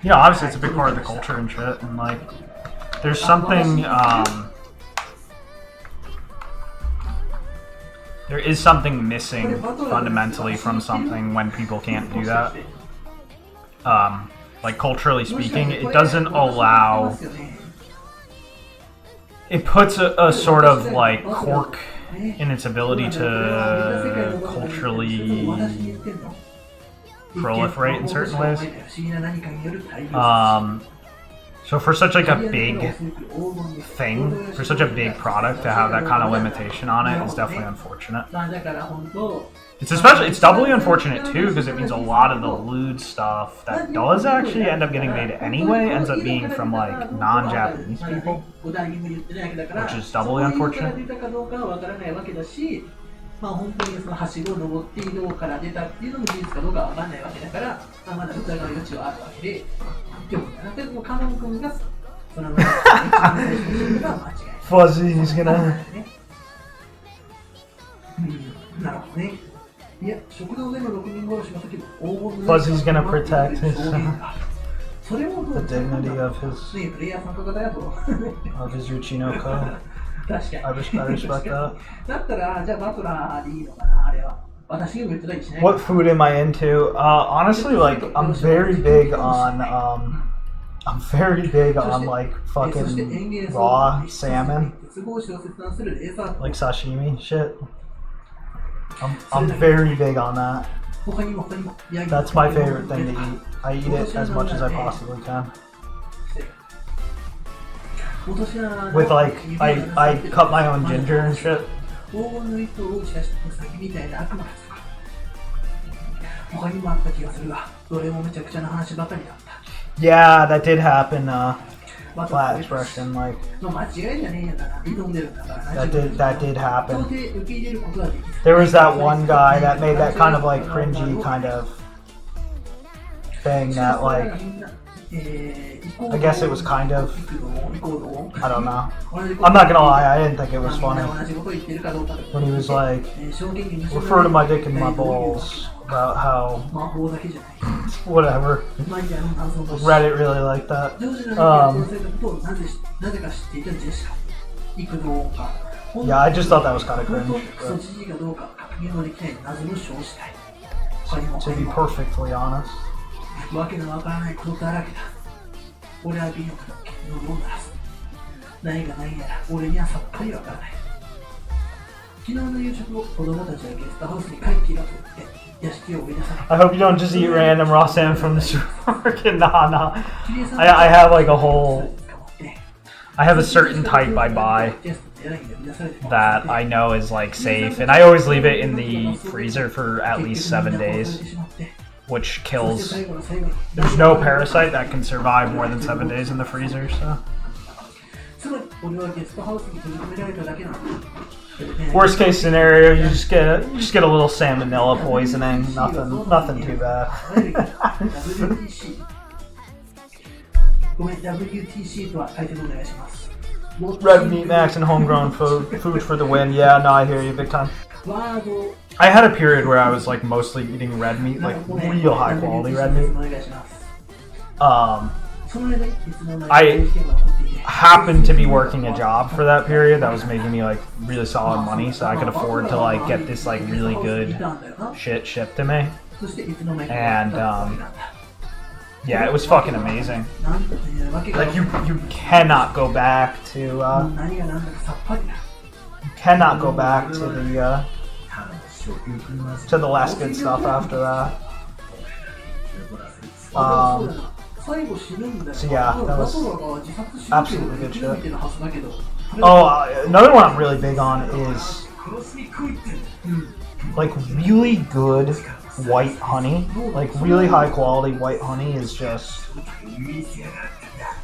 obviously it's a big part of the culture and shit, and like there's something there is something missing fundamentally from something when people can't do that. Like culturally speaking, it doesn't allow. It puts a sort of like cork in its ability to culturally proliferate in certain ways. So for such like a big thing, for such a big product to have that kind of limitation on it is definitely unfortunate. It's doubly unfortunate too because it means a lot of the lewd stuff that does actually end up getting made anyway ends up being from like non-Japanese people, which is doubly unfortunate. まあ本当にそのはしごを登って井戸から出たっていうのも事実かどうかわかんないわけだから、まあ、まだ疑う余地はあるわけで、でもなんかもうカノン君がそのまま一番最初にするのが間違いない。Fuzzy's gonna. なるほどね。いや、食堂での6人殺しの時も黄金の Fuzzy's gonna protect his それをどう the dignity of his ね、プレイヤー参加型やと。 Uchinoko. 確かに。 I respect that. だったら、じゃあバトラーでいいのかな、あれは。私が言ってたりしない。 What food am I into? Honestly, like I'm very big on like fucking raw salmon, like sashimi shit. I'm very big on that. That's my favorite thing to eat. I eat it as much as I possibly can. With like I cut my own ginger and shit. Yeah, that did happen. Flat expression, like that did happen. There was that one guy that made that kind of like cringy kind of thing that like I guess it was kind of I don't know. I'm not gonna lie, I didn't think it was funny. When he was like refer to my dick and my balls about how whatever. Reddit really liked that. Yeah, I just thought that was kind of cringe. To be perfectly honest. わけのわからないことだらけだ。俺は美容の脳を鳴らす。何が何やら俺にはさっぱりわからない。昨日の夕食を子供たちはゲストハウスに帰っていたと言って屋敷を追い出さない。I hope you don't just eat random raw salmon from the supermarket. Nah. I have like a whole. I have a certain type I buy that I know is like safe, and I always leave it in the freezer for at least 7 days. which そして kills. 最後の最後に There's no parasite that can survive more than 7 days in the freezer. So つまり俺はゲストハウスに閉じ込められただけなんだ。 worst case scenario, you just get a little salmonella poisoning. Nothing too bad. WTC ごめん WTC とは相手でお願いします。 Red meat max and homegrown food for the win. Yeah, no, I hear you big time. ワード I had a period where I was like mostly eating red meat, like real high quality red meat. お願いします。 I happened to be working a job for that period that was making me like really solid money, so I could afford to like get this like really good shit shipped to me. そしていつの間にか And yeah, it was fucking amazing. なんというわけが Like you cannot go back to 何が何だかさっぱりだ。 cannot go back to the less good stuff after that. 最後死ぬんだよ。 So yeah, that was バトラーが自殺し absolutely good てるみたいなはずだけど。 Oh, another one I'm really big on is like really good white honey. Like really high quality white honey is just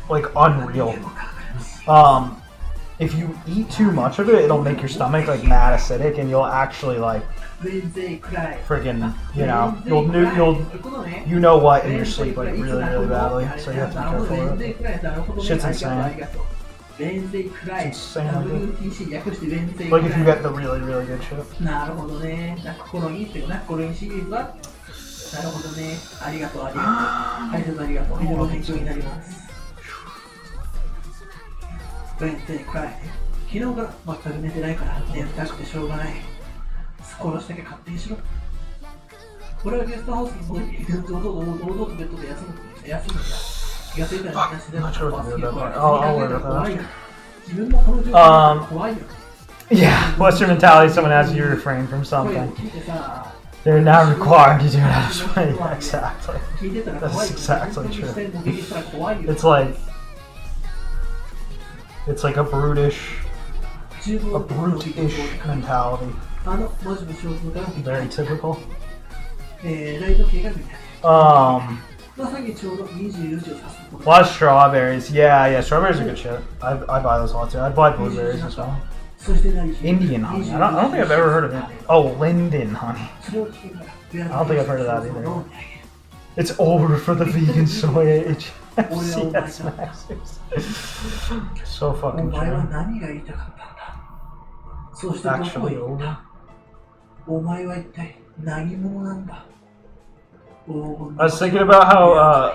like unreal. If you eat too much of it, it'll make your stomach like mad acidic, and you'll actually like 全然暗い。 friggin' you know what in your sleep like really badly. So you have to be careful with it. Shit's insane. It's insanely good. Like if you get the really good shit. なるほどね。心にっていうな、心にシリーズは。なるほどね。ありがとう、ありがとう。解説ありがとう。非常に勉強になります。全然暗い。昨日から全く寝てないから寝たくてしょうがない。殺しだけ勝手にしろ。俺はゲストハウスに戻り、堂々とベッドで休むんだ。気がついたら話でも怖すぎるから。怖いよ。自分もこの状況が怖いよ。Yeah, Western mentality, someone asks you to refrain from 声を something. 聞いてさ、 They're not required to do it out of spite. Yeah, exactly. 聞いてたら怖いよ。 That's exactly 自分の目撃したら怖いよ。 It's like a brutish 十分 brutish mentality. あの文字の肖像から見た Very typical. ライト系が見たい。 Um まさにちょうど24時を指すとこ a lot of strawberries. Yeah, strawberries are good shit. I buy those a lot too. I buy blueberries as well. そして何 Indian honey. I don't think I've ever heard of it. Oh, Linden honey. それを聞けば I don't think I've heard of that either. It's over for the vegan soy age. CS Maxers. So お fucking 前は true. 何が言いたかったんだ。そしてどこへ Actually 行っ over. た。お前は一体何者なんだ。 I was thinking about how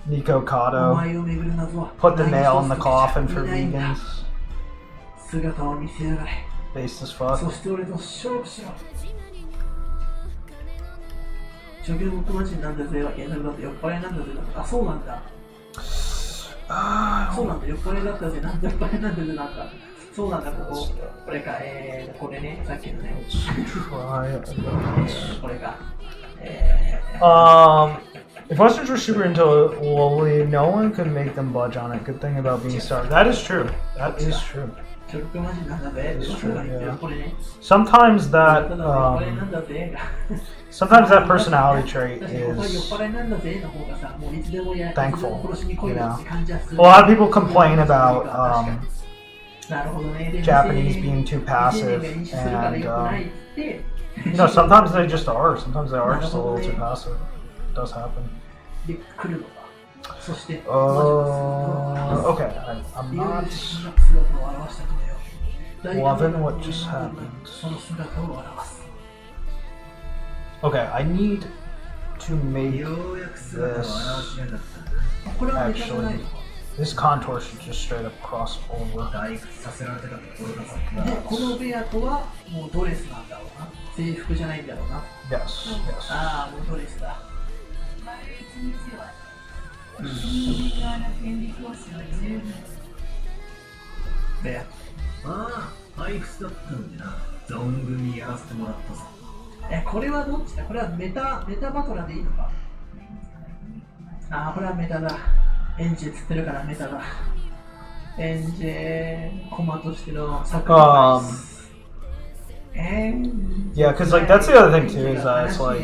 Nico お Cotto 前を巡る謎は put the nail in the coffin for ないんだ vegans. 姿を見せやがれ。 Based as fuck. そして俺と勝負しろ。初見元町なんだぜは原作だと酔っ払いなんだぜだと。あ、そうなんだ。そうなんだ、酔っ払いだったぜなんだ、酔っ払いなんだぜなんか。そうなんだ、これか、これね、さっきのね。 Try it. これか。If Westerns were super into Loli, no one could make them budge on it. Good thing about being starved. That is true. That is true. ちょっとマジなんだぜ。 It's true, これね。 Sometimes た that だ酔っ払いなんだぜが。 sometimes that personality trait 確かに酔っ is 払いなんだぜの方がさ、もういつでもや thankful, 殺しに来いよって感じはする。 a lot of people complain about なるほどね。 Japanese being too passive, and you know sometimes they just are. Sometimes they are just a little too passive. It does happen. で、来るのか。そして、 Okay, I'm いよいよ not 姿を表したのよ。 loving what just happened. その姿を表す。 Okay, I need to make ようやく姿を表 this しやがった。これは見たくない actually. This contour should just straight up cross over. で、このベアとはもうドレスなんだろうな。制服じゃないんだろうな。 Yes, yes. ああ、もうドレスだ。丸一日は右側の顕微光子を十分ベア。ああ、配布だったんでな。存分にやらせてもらったぞ。これはどっちだこれはメタバトラでいいのかああ、これはメタだ。エンジェ釣ってるからメタだ。エンジェコマとしてのサクリファイス。Yeah, because like that's the other thing too is that it's like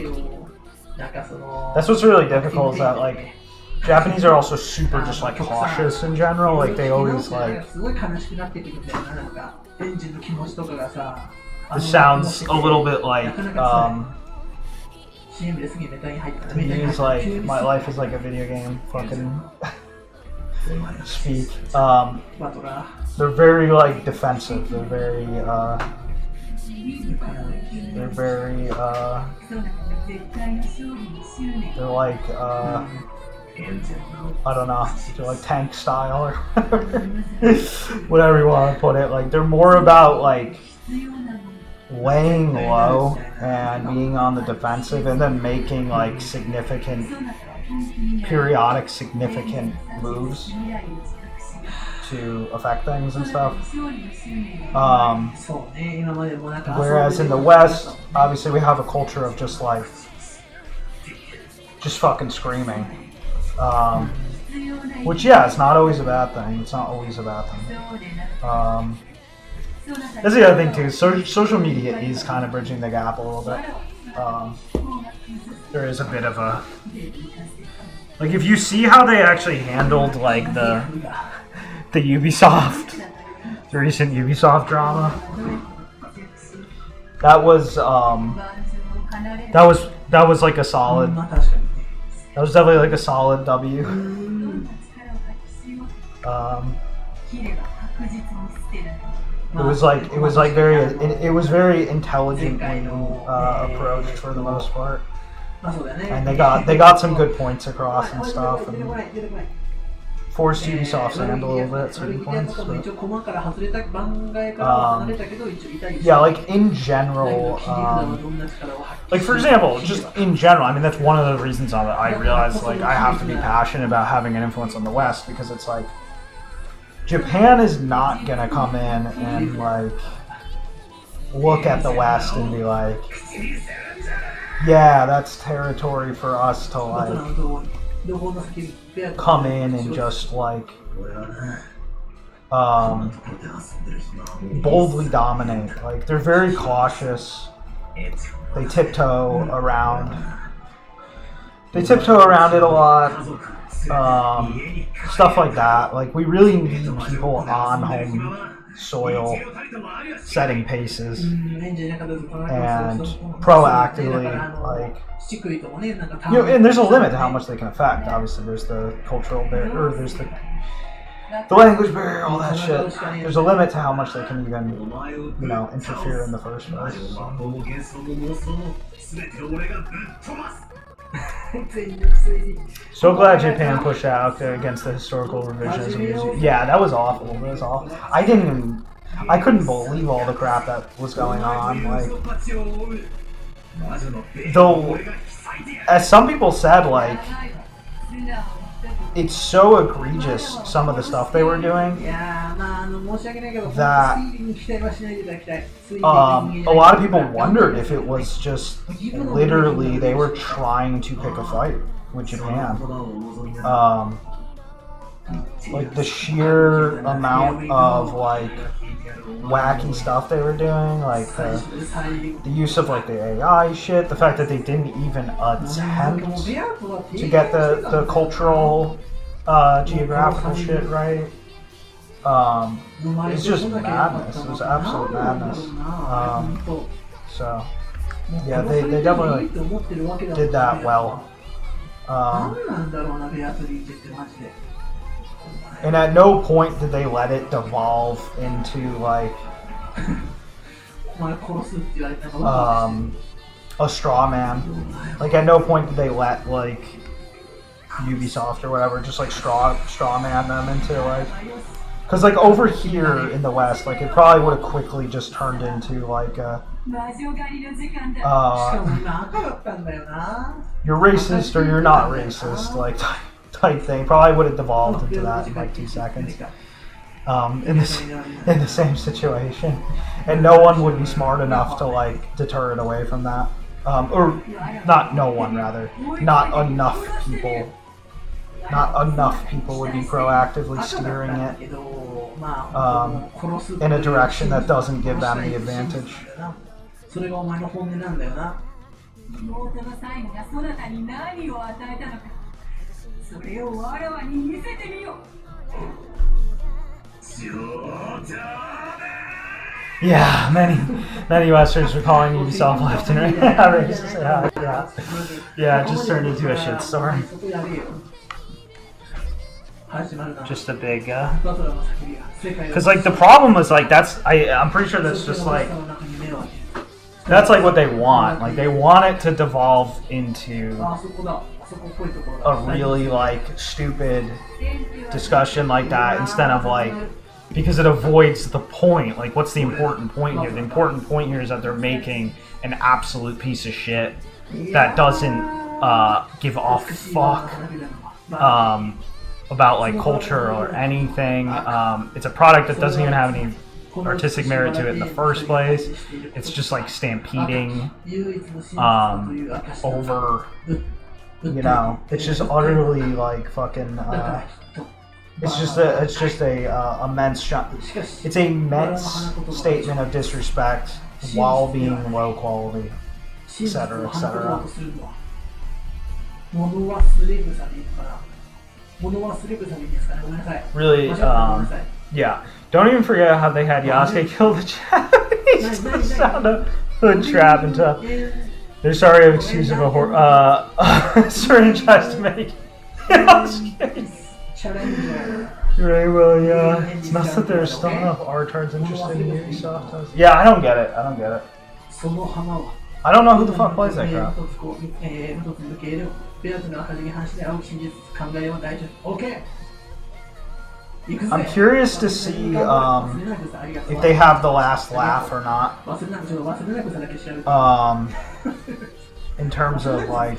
That's what's really difficult is that like Japanese are also super just like cautious in general. Like they always like. すごい悲しくなってくるんだよな、なんかエンジンの気持ちとかがさ。 This sounds a little bit like CM ですげえメタに入った to use like my life is like a video game fucking speak. バトラ They're very like defensive. They're very they're like I don't know, they're like tank style or whatever you want to put it. Like they're more about like laying low and being on the defensive and then making like periodic significant moves to affect things and stuff. Whereas in the West, obviously we have a culture of just like fucking screaming. Which yeah, it's not always a bad thing. It's not always a bad thing. That's the other thing too. Social media is kind of bridging the gap a little bit. There is a bit of a like if you see how they actually handled like the Ubisoft, the recent Ubisoft drama. That was like a solid. That was definitely like a solid W. It was very intelligently approached for the most part, and they got some good points across and stuff, and forced Ubisoft's hand a little bit at certain points. But, yeah, like in general, like for example, just in general, I mean that's one of the reasons that I realized like I have to be passionate about having an influence on the West because it's like. Japan is not gonna come in and like look at the West and be like, yeah, that's territory for us to like come in and just like boldly dominate. Like they're very cautious. They tiptoe around it a lot. Stuff like that. Like we really need people on home soil setting paces and proactively like and there's a limit to how much they can affect. Obviously there's the cultural barrier, or there's the language barrier, all that shit. There's a limit to how much they can even interfere in the first place. So glad Japan pushed out against the historical revisionism. Yeah, that was awful. It was awful. I couldn't believe all the crap that was going on. Like, though, as some people said, like, it's so egregious, some of the stuff they were doing, that a lot of people wondered if it was just literally they were trying to pick a fight with Japan. Like the sheer amount of like wacky stuff they were doing, like the use of like the AI shit, the fact that they didn't even attempt to get the cultural geographical shit right. It's just madness. It was absolute madness. So yeah, they definitely like, did that well. And at no point did they let it devolve into like a straw man. Like at no point did they let like Ubisoft or whatever just like straw man them into like, because like over here in the West, like it probably would have quickly just turned into like a you're racist or you're not racist like type thing. Probably would have devolved into that in like 2 seconds. In the same situation, and no one would be smart enough to like deter it away from that, or not no one rather, not enough people would be proactively steering it in a direction that doesn't give them the advantage. 妹のサインがそなたに何を与えたのか、それをわらわに見せてみよ。 Yeah, many Westerns are calling Ubisoft left and right. Yeah, it just turned into a shitstorm. Just a big, because like the problem is like I'm pretty sure that's just like that's like what they want. Like they want it to devolve into a really like stupid discussion like that instead of like, because it avoids the point. Like, what's the important point here? The important point here is that they're making an absolute piece of shit that doesn't give a fuck about like culture or anything. It's a product that doesn't even have any artistic merit to it in the first place. It's just like stampeding over, you know, it's just utterly like fucking. It's just a immense shot. It's a immense statement of disrespect while being low quality, etc., etc. Really, yeah. Don't even forget how they had Yasuke kill the Japanese to the sound of hood trap and stuff. They're sorry of excuse of a certain tries to make Yasuke. Right, well, yeah. It's not that there's still enough R-tards interested in Ubisoft. Yeah, I don't get it. I don't get it. I don't know who the fuck plays that crap. I'm curious to see if they have the last laugh or not. In terms of like,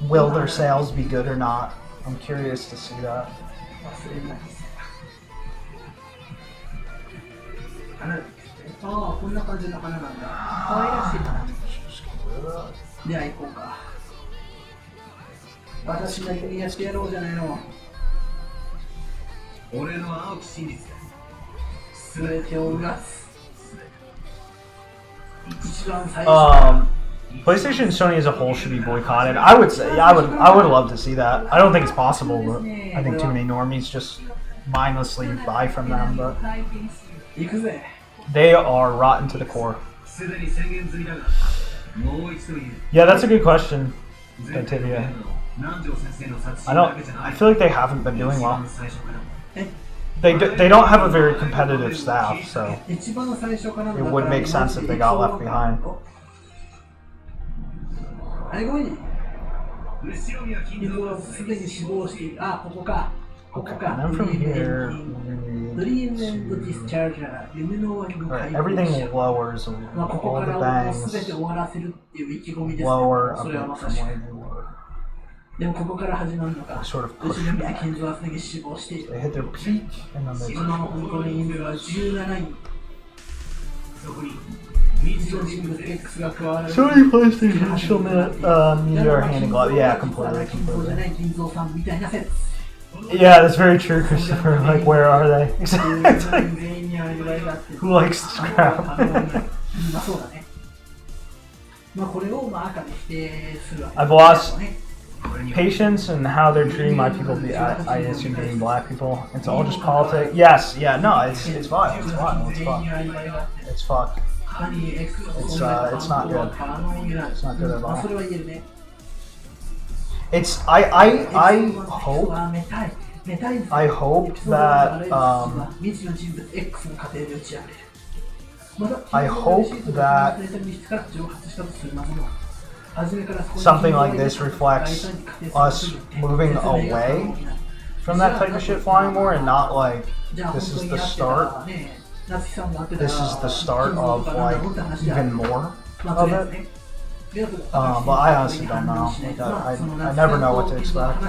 will their sales be good or not? I'm curious to see that. PlayStation and Sony as a whole should be boycotted. I would say, I would love to see that. I don't think it's possible, but I think too many normies just mindlessly buy from them. But they are rotten to the core. Yeah, that's a good question, Tibia. I feel like they haven't been doing well. They don't have a very competitive staff, so it would make sense if they got left behind. Okay, and then from here, right, everything lowers all the bangs lower a bit from where they were. They sort of push back. They hit their peak and then they Sony PlayStation still need our hand in glove. Yeah, completely. Yeah, that's very true, Christopher. Like, where are they? Exactly. Who likes this crap? I've lost patience in how they're treating my people. I assume being black people. It's all just politics. Yes, yeah, no, it's fine. It's fine. It's fine. It's fucked. It's not good. It's not good at all. It's I hope that something like this reflects us moving away from that type of shit flying more, and not like this is the start. This is the start of like even more of it. But I honestly don't know. Like, I never know what to expect.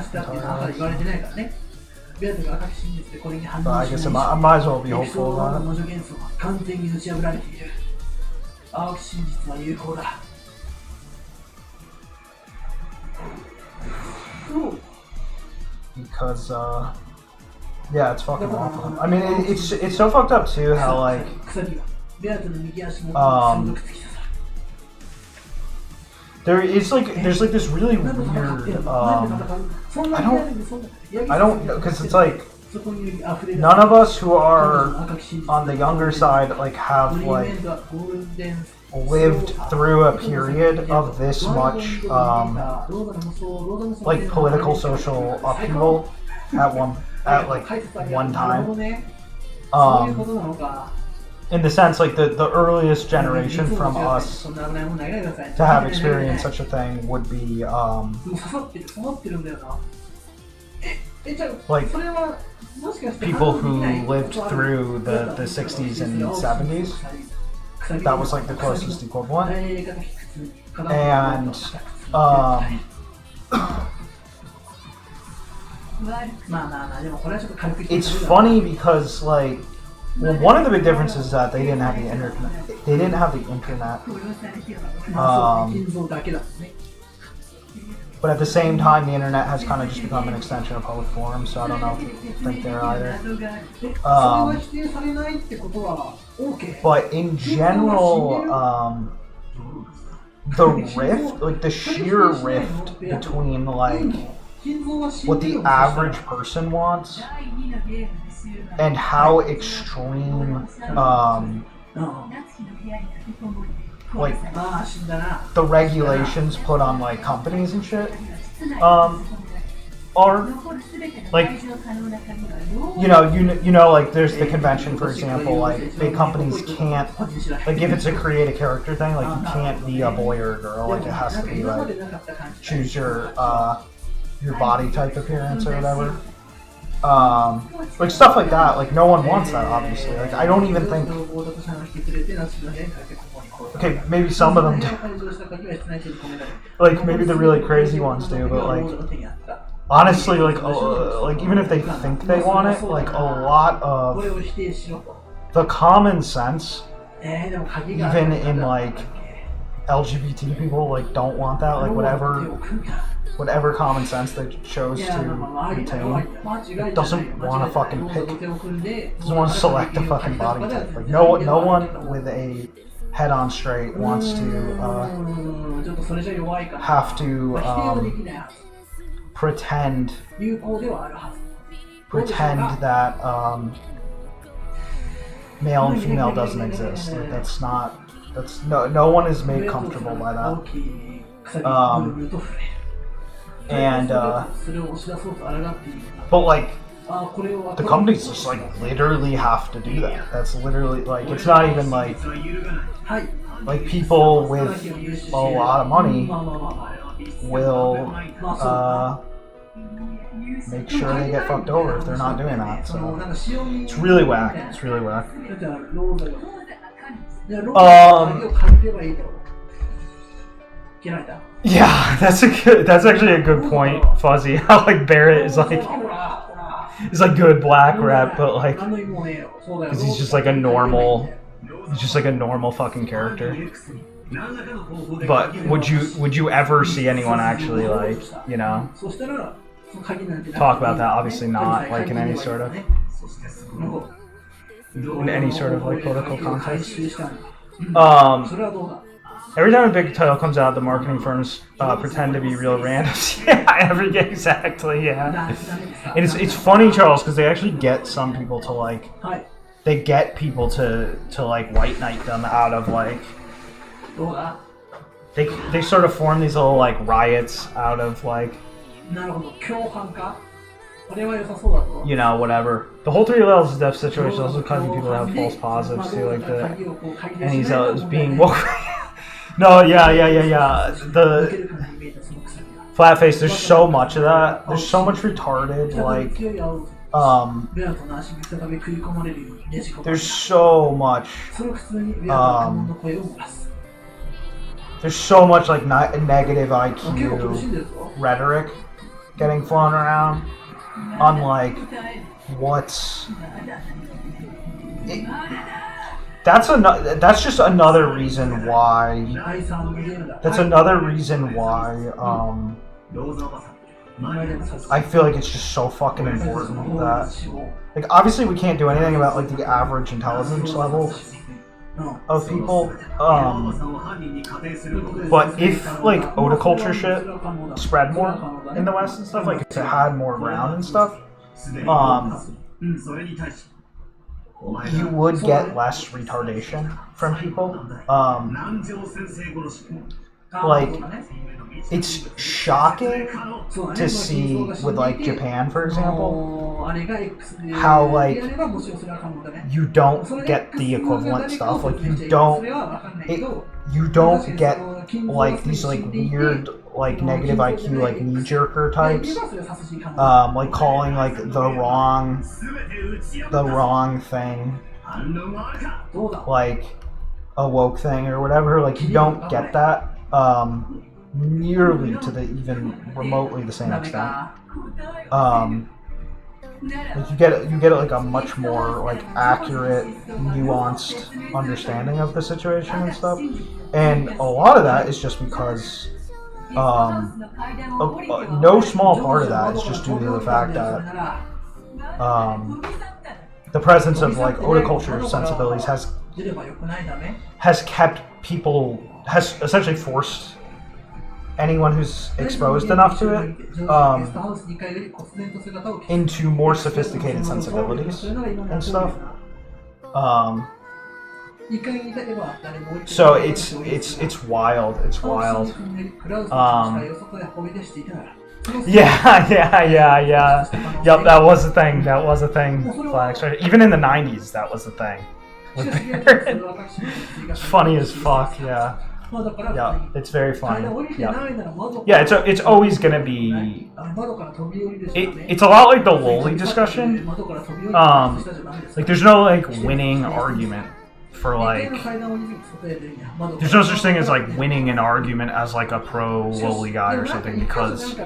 But I guess I might as well be hopeful about it. Because yeah, it's fucking awful. I mean, it's so fucked up too. How like there's like this really weird I don't know, because it's like none of us who are on the younger side like have like lived through a period of this much like political social upheaval at one time. In the sense, like the earliest generation from us to have experienced such a thing would be like people who lived through the 60s and 70s. That was like the closest equivalent. And it's funny because like, well, one of the big differences is that they didn't have the internet. They didn't have the internet. But at the same time, the internet has kind of just become an extension of public forums, so I don't know if you think they're either. But in general, the rift, like the sheer rift between like what the average person wants and how extreme like the regulations put on like companies and shit are like, you know like there's the convention, for example, like big companies can't, like if it's a create a character thing, like you can't be a boy or a girl, like it has to be like choose your body type appearance or whatever. Like stuff like that, like no one wants that, obviously. Like I don't even think, okay, maybe some of them do. Like maybe the really crazy ones do, but like honestly, like even if they think they want it, like a lot of the common sense, even in like LGBT people, like don't want that, like whatever common sense they chose to retain, doesn't want to fucking pick, doesn't want to select a fucking body type. Like no one with a head on straight wants to have to pretend that male and female doesn't exist. Like that's no one is made comfortable by that. But like the companies just like literally have to do that. That's literally like, it's not even like people with a lot of money will make sure they get fucked over if they're not doing that. So it's really whack. It's really whack. Yeah, that's actually a good point, Fuzzy. How like Barrett is like good black rep, but like because he's just like a normal fucking character. But would you ever see anyone actually like, you know, talk about that? Obviously not, like in any sort of like political context. Every time a big title comes out, the marketing firms pretend to be real randoms. Yeah, exactly. Yeah, and it's funny, Charles, because they actually get some people to like, they get people to like white knight them out of like, they sort of form these little like riots out of like, you know, whatever. The whole 3 levels of death situation is also causing people to have false positives too, like and he's being woke. No, yeah. The flat face, there's so much of that. There's so much retarded, like, there's so much like negative IQ rhetoric getting flown around on like that's just another reason why. That's another reason why. I feel like it's just so fucking important that, like, obviously we can't do anything about like the average intelligence level of people. さを犯人に仮定することです。 But if like otoculture shit spread more in the West and stuff, like if it had more ground and stuff, すでに それに対し、お前 you が would get less retardation from people. 南條先生殺し Like it's shocking to see with like Japan, for example, how like you don't get the equivalent stuff. Like you don't get like these like weird like negative IQ like knee jerker types, like calling like the wrong thing 反論はあるか。 like a woke thing or whatever. Like you don't get that nearly to the even remotely the same extent. Like you get like a much more like accurate, nuanced understanding of the situation and stuff. And a lot of that is just because no small part of that is just due to the fact that the presence of like otoculture sensibilities has kept people, has essentially forced anyone who's exposed enough to it into more sophisticated sensibilities and stuff. So it's wild. It's wild. Yeah. Yep, that was a thing. That was a thing. Flags, right? Even in the 90s, that was a thing. It's funny as fuck. Yeah. Yeah, it's very funny. Yeah, it's always gonna be. It's a lot like the loli discussion. Like there's no like winning argument for like. There's no such thing as like winning an argument as like a pro loli guy or something, because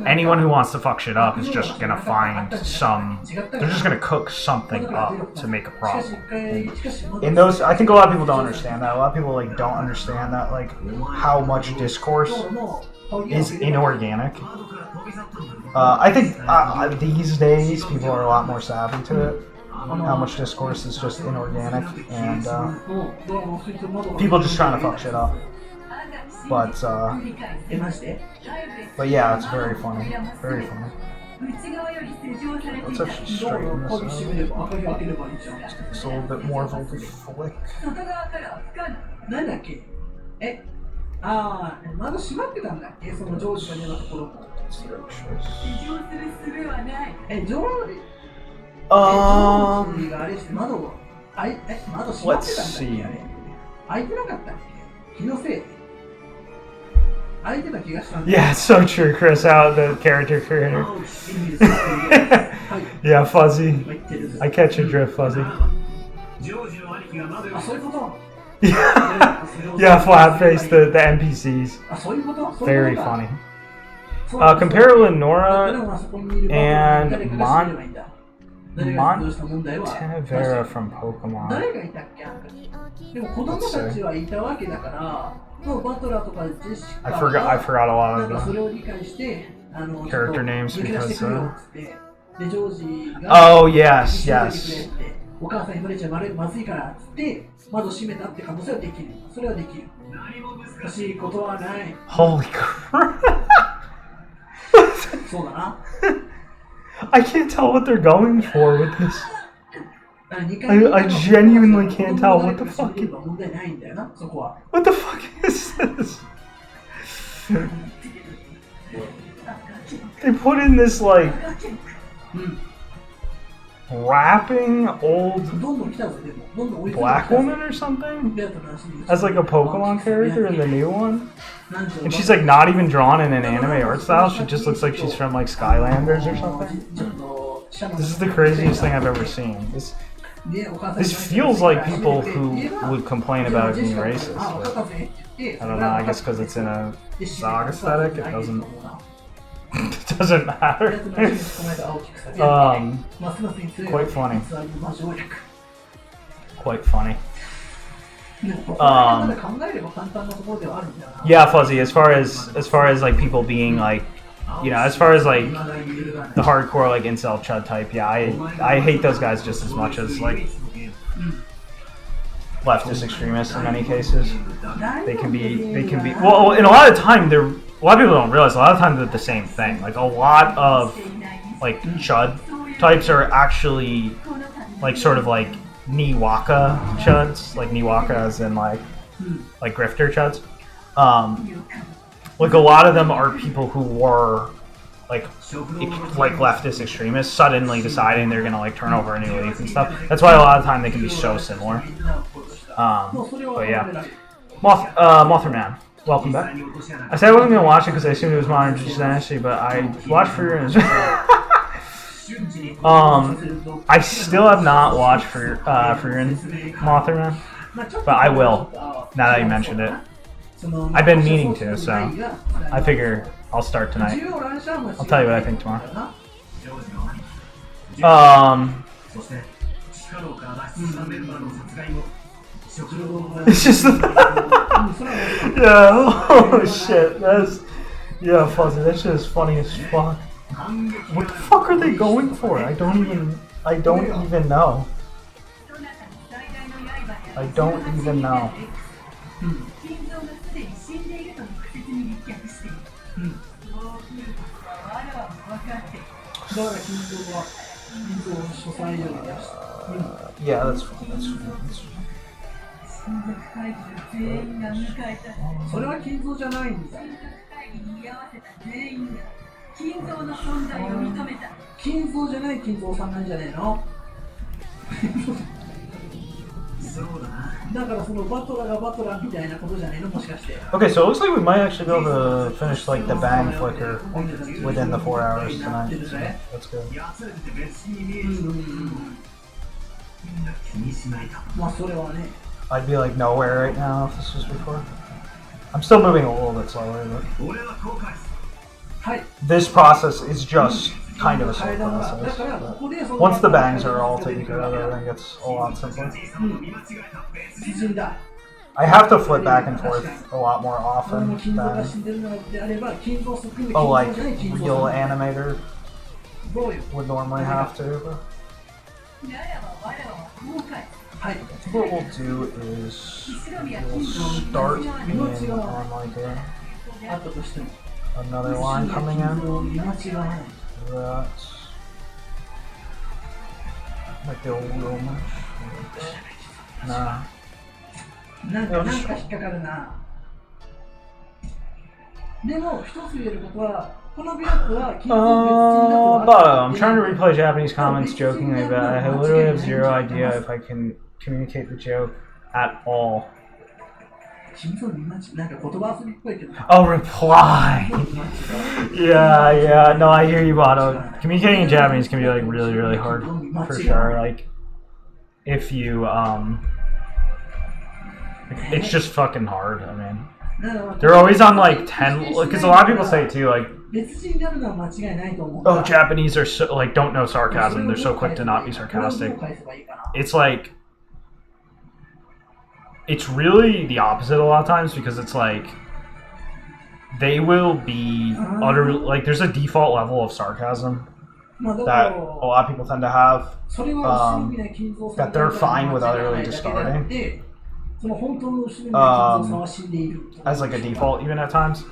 anyone who wants to fuck shit up is just gonna find some. They're just gonna cook something up to make a problem. In those, I think a lot of people don't understand that. A lot of people like don't understand that like how much discourse is inorganic. I think these days people are a lot more savvy to it. How much discourse is just inorganic, and people just trying to fuck shit up. But yeah, it's very funny. Very funny. Let's actually straighten this out. It's a little bit more of a flick. なんだっけ窓閉まってたんだっけ、そのジョージが寝たところも。ジョージ let's see. Yeah, it's so true, Chris. How the character creator. Yeah, Fuzzy. I catch your drift, Fuzzy. Yeah, flat face, the NPCs. Very funny. Compare Lenora and Montevera from Pokemon. I forgot a lot of the character names because oh yes. Holy crap. I can't tell what they're going for with this. I genuinely can't tell what the fuck. What the fuck is this? They put in this like rapping old black woman or something as like a Pokemon character in the new one. And she's like not even drawn in an anime art style. She just looks like she's from like Skylanders or something. This is the craziest thing I've ever seen. This feels like people who would complain about it being racist. But I don't know. I guess because it's in a Zog aesthetic, it doesn't matter. Quite funny. Quite funny. Yeah, Fuzzy. As far as like people being like, you know, as far as like the hardcore like incel chud type, yeah, I hate those guys just as much as like leftist extremists in many cases. They can be well, and a lot of time a lot of people don't realize a lot of times they're the same thing. Like a lot of like chud types are actually like sort of like Niwaka chuds, like Niwaka as in like grifter chuds. Like a lot of them are people who were like leftist extremists suddenly deciding they're gonna like turn over a new leaf and stuff. That's why a lot of time they can be so similar. But yeah, Mothman, welcome back. I said I wasn't gonna watch it because I assumed it was Modern Dynasty, but I watched for your. I still have not watched for Mothman, but I will now that you mentioned it. I've been meaning to, so I figure I'll start tonight. I'll tell you what I think tomorrow. It's just yeah. Oh shit. Fuzzy. That shit is funny as fuck. What the fuck are they going for? I don't even know. I don't even know. Yeah, that's fine. That's fine. それは金蔵じゃないんだ。金蔵じゃない金蔵さんなんじゃねえの？だからそのバトラがバトラみたいなことじゃねえのもしかして。 Okay, so it looks like we might actually be able to finish like the bang flicker within the 4 hours tonight. So that's good. まあそれはね。 I'd be like nowhere right now if this was before. I'm still moving a little bit slower, but this process is just kind of a slow process. But once the bangs are all taken care of, everything gets a lot simpler. I have to flip back and forth a lot more often than a like real animator would normally have to. But what we'll do is we'll start in on like another line coming in. That's like the old room. Nah. なんか引っかかるな。でも一つ言えることはこのビラックは金属別人だと but I'm trying to replay Japanese comments jokingly, but I literally have zero idea if I can communicate the joke at all. 金属見間違いなんか言葉遊びっぽいけど。 Oh, reply! Yeah, no, I hear you, Bado. Communicating in Japanese can be like really, really hard, for sure. Like, if you, it's just fucking hard, I mean. They're always on like 10, because a lot of people say it too, like, oh, Japanese are so, like, don't know sarcasm, they're so quick to not be sarcastic. It's like, it's really the opposite a lot of times, because it's like, they will be utterly, like, there's a default level of sarcasm that a lot of people tend to have, that they're fine with utterly discarding. As like a default even at times.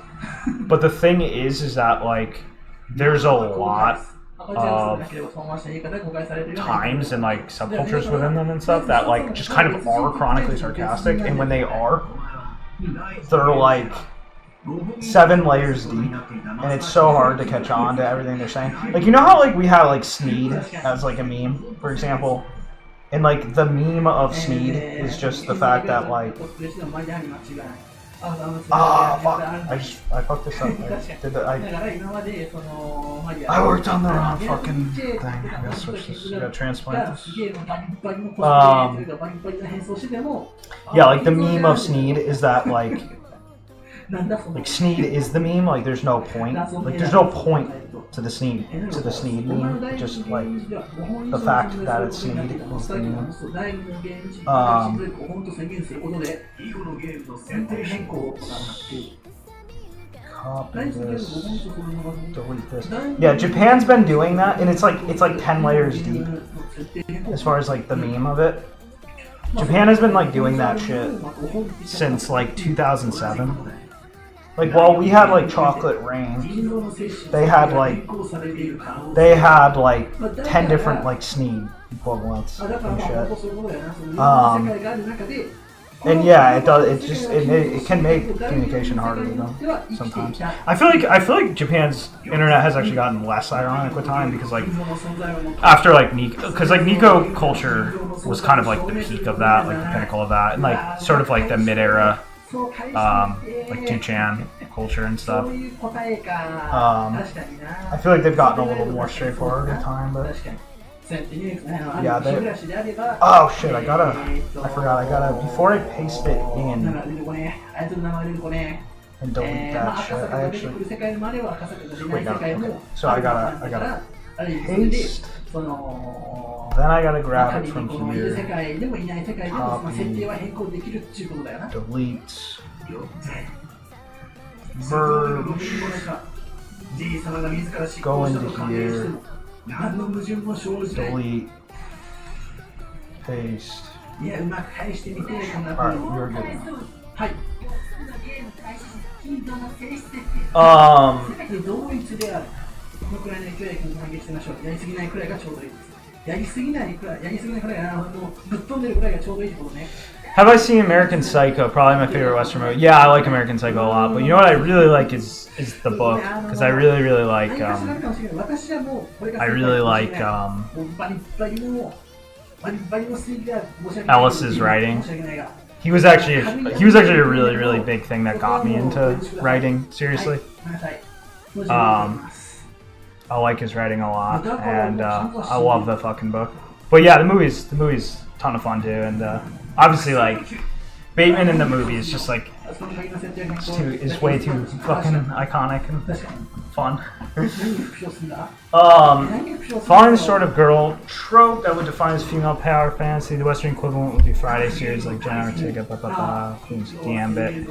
But the thing is that like there's a lot of times and like subcultures within them and stuff that like just kind of are chronically sarcastic, and when they are, they're like 7 layers deep, and it's so hard to catch on to everything they're saying. Like, you know how like we have like Sneed as like a meme, for example? And like the meme of Sneed is just the fact that like fuck, I fucked this up. I worked on the wrong fucking thing. I gotta switch this. I gotta transplant this. Yeah, like the meme of Sneed is that like Sneed is the meme, like there's no point. Like there's no point to the Sneed meme. Just like the fact that it's Sneed is the meme. Copy this, delete this. Yeah, Japan's been doing that, and it's like 10 layers deep as far as like the meme of it. Japan has been like doing that shit since like 2007. Like while we had like Chocolate Rain, they had like 10 different like SNEED equivalents and shit. And yeah, it does. It can make communication harder with them sometimes. I feel like Japan's internet has actually gotten less ironic with time because like after like Nico, because like Nico culture was kind of like the peak of that, like the pinnacle of that, and like sort of like the mid-era, like 2chan culture and stuff. I feel like they've gotten a little more straightforward with time, but. Yeah, oh shit, I forgot, before I paste it in and delete that shit, I actually, wait, no, okay. So I gotta paste, then I gotta grab it from here, copy, delete, merge, go into here, delete, paste. Alright, you're good now. 同一である。このくらいの勢いで反撃しましょう。やりすぎないくらいがちょうどいいです。やりすぎないくらいがもうぶっ飛んでるくらいがちょうどいいってことね。Have I seen American Psycho? Probably my favorite Western movie. Yeah, I like American Psycho a lot. But you know what I really like is the book because I really like Ellis's writing. He was actually a really big thing that got me into writing seriously. I like his writing a lot, and I love the fucking book. But yeah, the movie's a ton of fun too, and obviously like Bateman in the movie is just like is way too fucking iconic and fun. Following the sort of girl trope that would define as female power fantasy, the Western equivalent would be Friday series like Jenna Ortega, Queen's Gambit.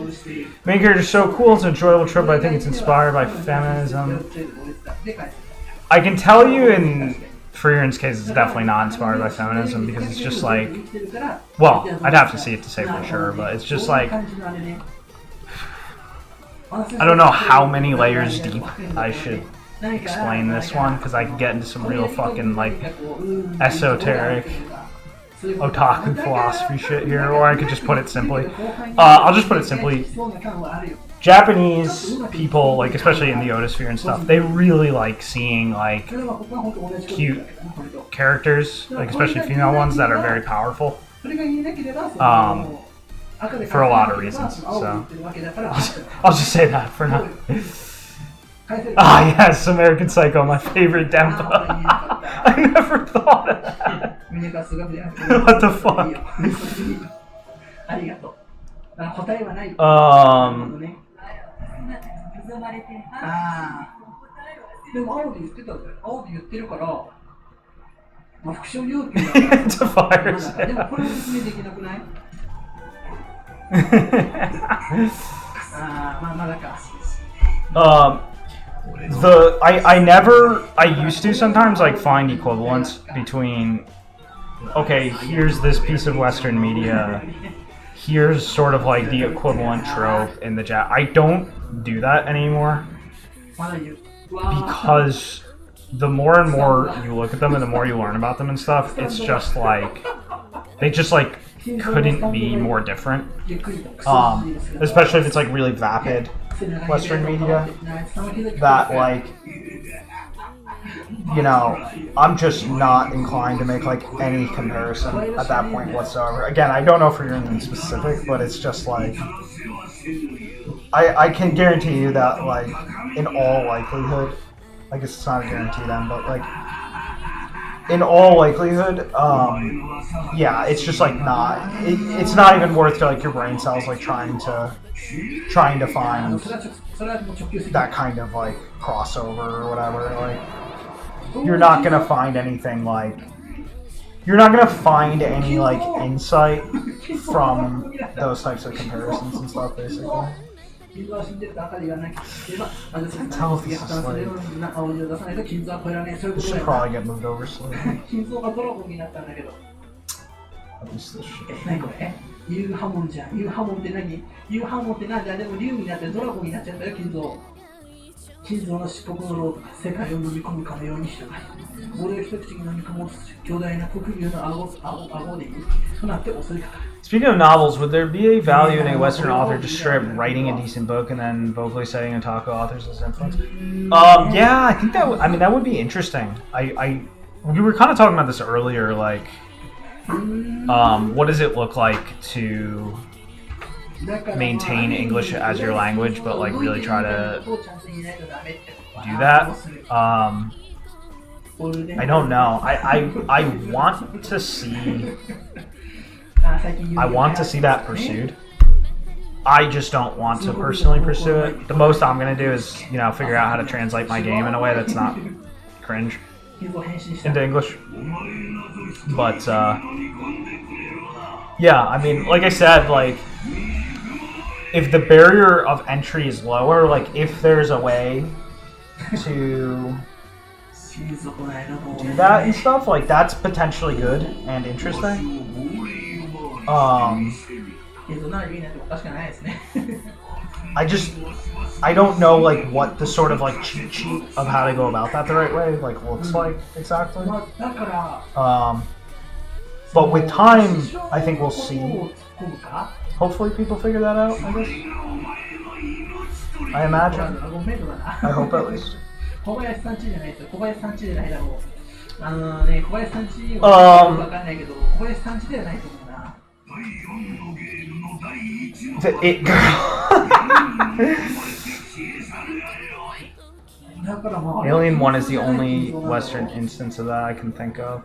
Main character is so cool, it's an enjoyable trope, but I think it's inspired by feminism. I can tell you in Freeren's case, it's definitely not inspired by feminism because it's just like, well, I'd have to see it to say for sure, but it's just like, I don't know how many layers deep I should explain this one because I could get into some real fucking like esoteric otaku philosophy shit here, or I could just put it simply. I'll just put it simply. Japanese people, like especially in the Otosphere and stuff, they really like seeing like cute characters, like especially female ones that are very powerful. For a lot of reasons. So I'll just say that for now. Ah yes, American Psycho, my favorite Dempa. I never thought of that. What the fuck? I used to sometimes like find equivalents between, okay, here's this piece of Western media, here's sort of like the equivalent trope in the I don't do that anymore because the more and more you look at them and the more you learn about them and stuff, it's just like they just like couldn't be more different. Especially if it's like really vapid Western media that like, you know, I'm just not inclined to make like any comparison at that point whatsoever. Again, I don't know for your in specific, but it's just like I can guarantee you that like in all likelihood, I guess it's not a guarantee then, but like in all likelihood, yeah, it's just like not. It's not even worth to like your brain cells like trying to find that kind of like crossover or whatever. Like you're not gonna find anything like. You're not gonna find any like insight from those types of comparisons and stuff, basically. I can tell if this is like... This should probably get moved over slowly. At least this shit. 何これユーハモンじゃん。ユーハモンって何ユーハモンってなんだでも竜になってドラゴンになっちゃったよ、金蔵。金蔵の尻尾のロードが世界を飲み込むかのように広がり、俺を一口に飲み込もうとする巨大な黒竜の顎でとなって襲いかかる。Speaking of novels, would there be a value in a Western author just straight up writing a decent book and then vocally citing otaku authors as influence? Yeah, I think that. I mean, that would be interesting. We were kind of talking about this earlier. Like, what does it look like to maintain English as your language, but like really try to do that? I don't know. I want to see. I want to see that pursued. I just don't want to personally pursue it. The most I'm gonna do is, you know, figure out how to translate my game in a way that's not cringe into English. But yeah, I mean, like I said, like if the barrier of entry is lower, like if there's a way to do that and stuff, like that's potentially good and interesting. I don't know like what the sort of like cheat sheet of how to go about that the right way like looks like exactly. But with time, I think we'll see. Hopefully people figure that out, I guess. I imagine. I hope at least. The It Girl. Alien 1 is the only Western instance of that I can think of.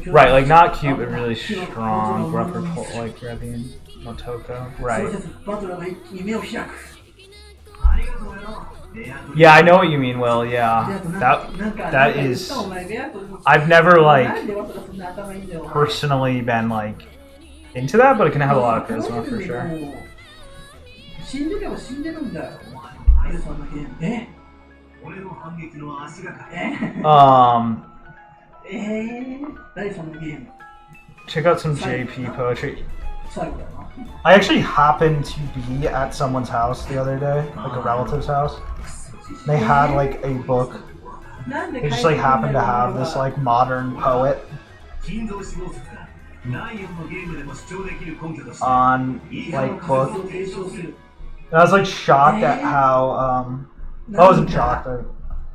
Right, like not cute, but really strong, rougher, like Revian Motoko. Right. Yeah, I know what you mean, Will. Yeah, that is. I've never like personally been like into that, but it can have a lot of charisma for sure. Check out some JP poetry. I actually happened to be at someone's house the other day, like a relative's house. They had like a book. They just like happened to have this like modern poet on like book. And I was like shocked at how I wasn't shocked.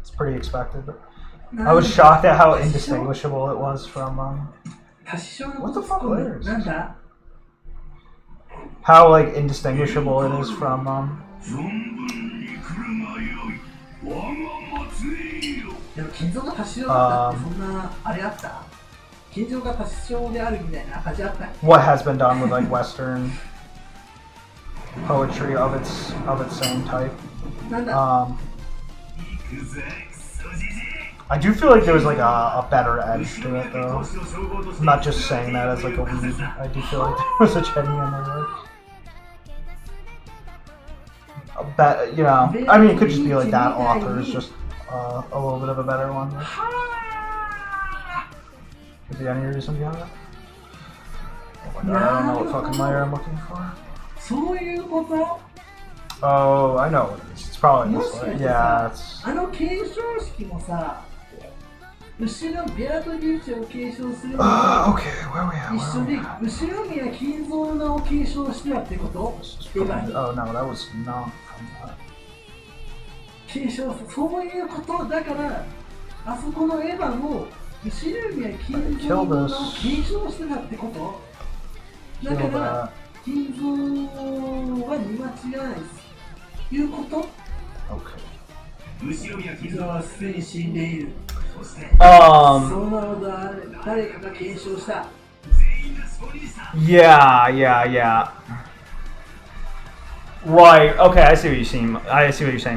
It's pretty expected, but I was shocked at how indistinguishable it was from what the fuck later is this? How like indistinguishable it is from what has been done with like Western poetry of its same type. I do feel like there was like a better edge to it though. I'm not just saying that as like a weed. I do feel like there was a Chetty in there. You know, I mean, it could just be like that author is just a little bit of a better one. Could be any reason behind it. Oh my god, I don't know what fucking layer I'm looking for. Oh, I know what it is. It's probably this way. Yeah, it's... Okay, where are we at? Oh no, that was not from that. Kill this. Kill that. Okay. Yeah. Right, okay, I see what you're saying,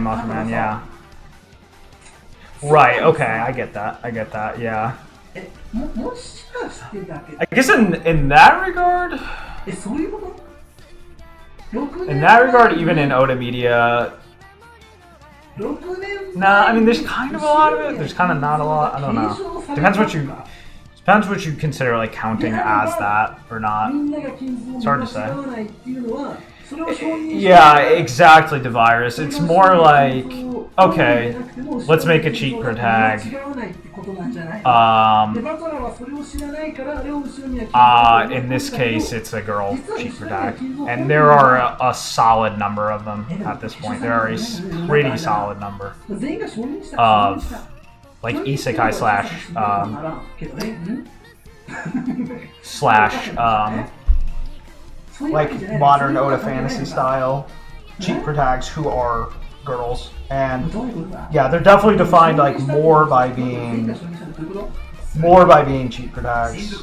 Mothman, yeah. Right, okay, I get that, yeah. I guess in that regard, even in Oda Media, nah, I mean, there's kind of a lot of it, there's kind of not a lot, I don't know. Depends Depends what you consider like counting as that or not. みんなが金属を It's hard to 持ち合わないっていうのはそれを承認して Yeah, exactly, DeVirus. It's more like, okay, let's make a cheat per tag. 違わないってことなんじゃない Um, でバトラーはそれを知らないからあれを後ろには金属を in this case, it's a girl cheat per tag. And there are a solid number of them at this point. There are a pretty solid number 全員が承認した of like isekai slash, けどね、slash, like modern Oda fantasy style cheat per tags who are girls. And どういうことだ yeah, they're definitely defined like more by being cheat per tags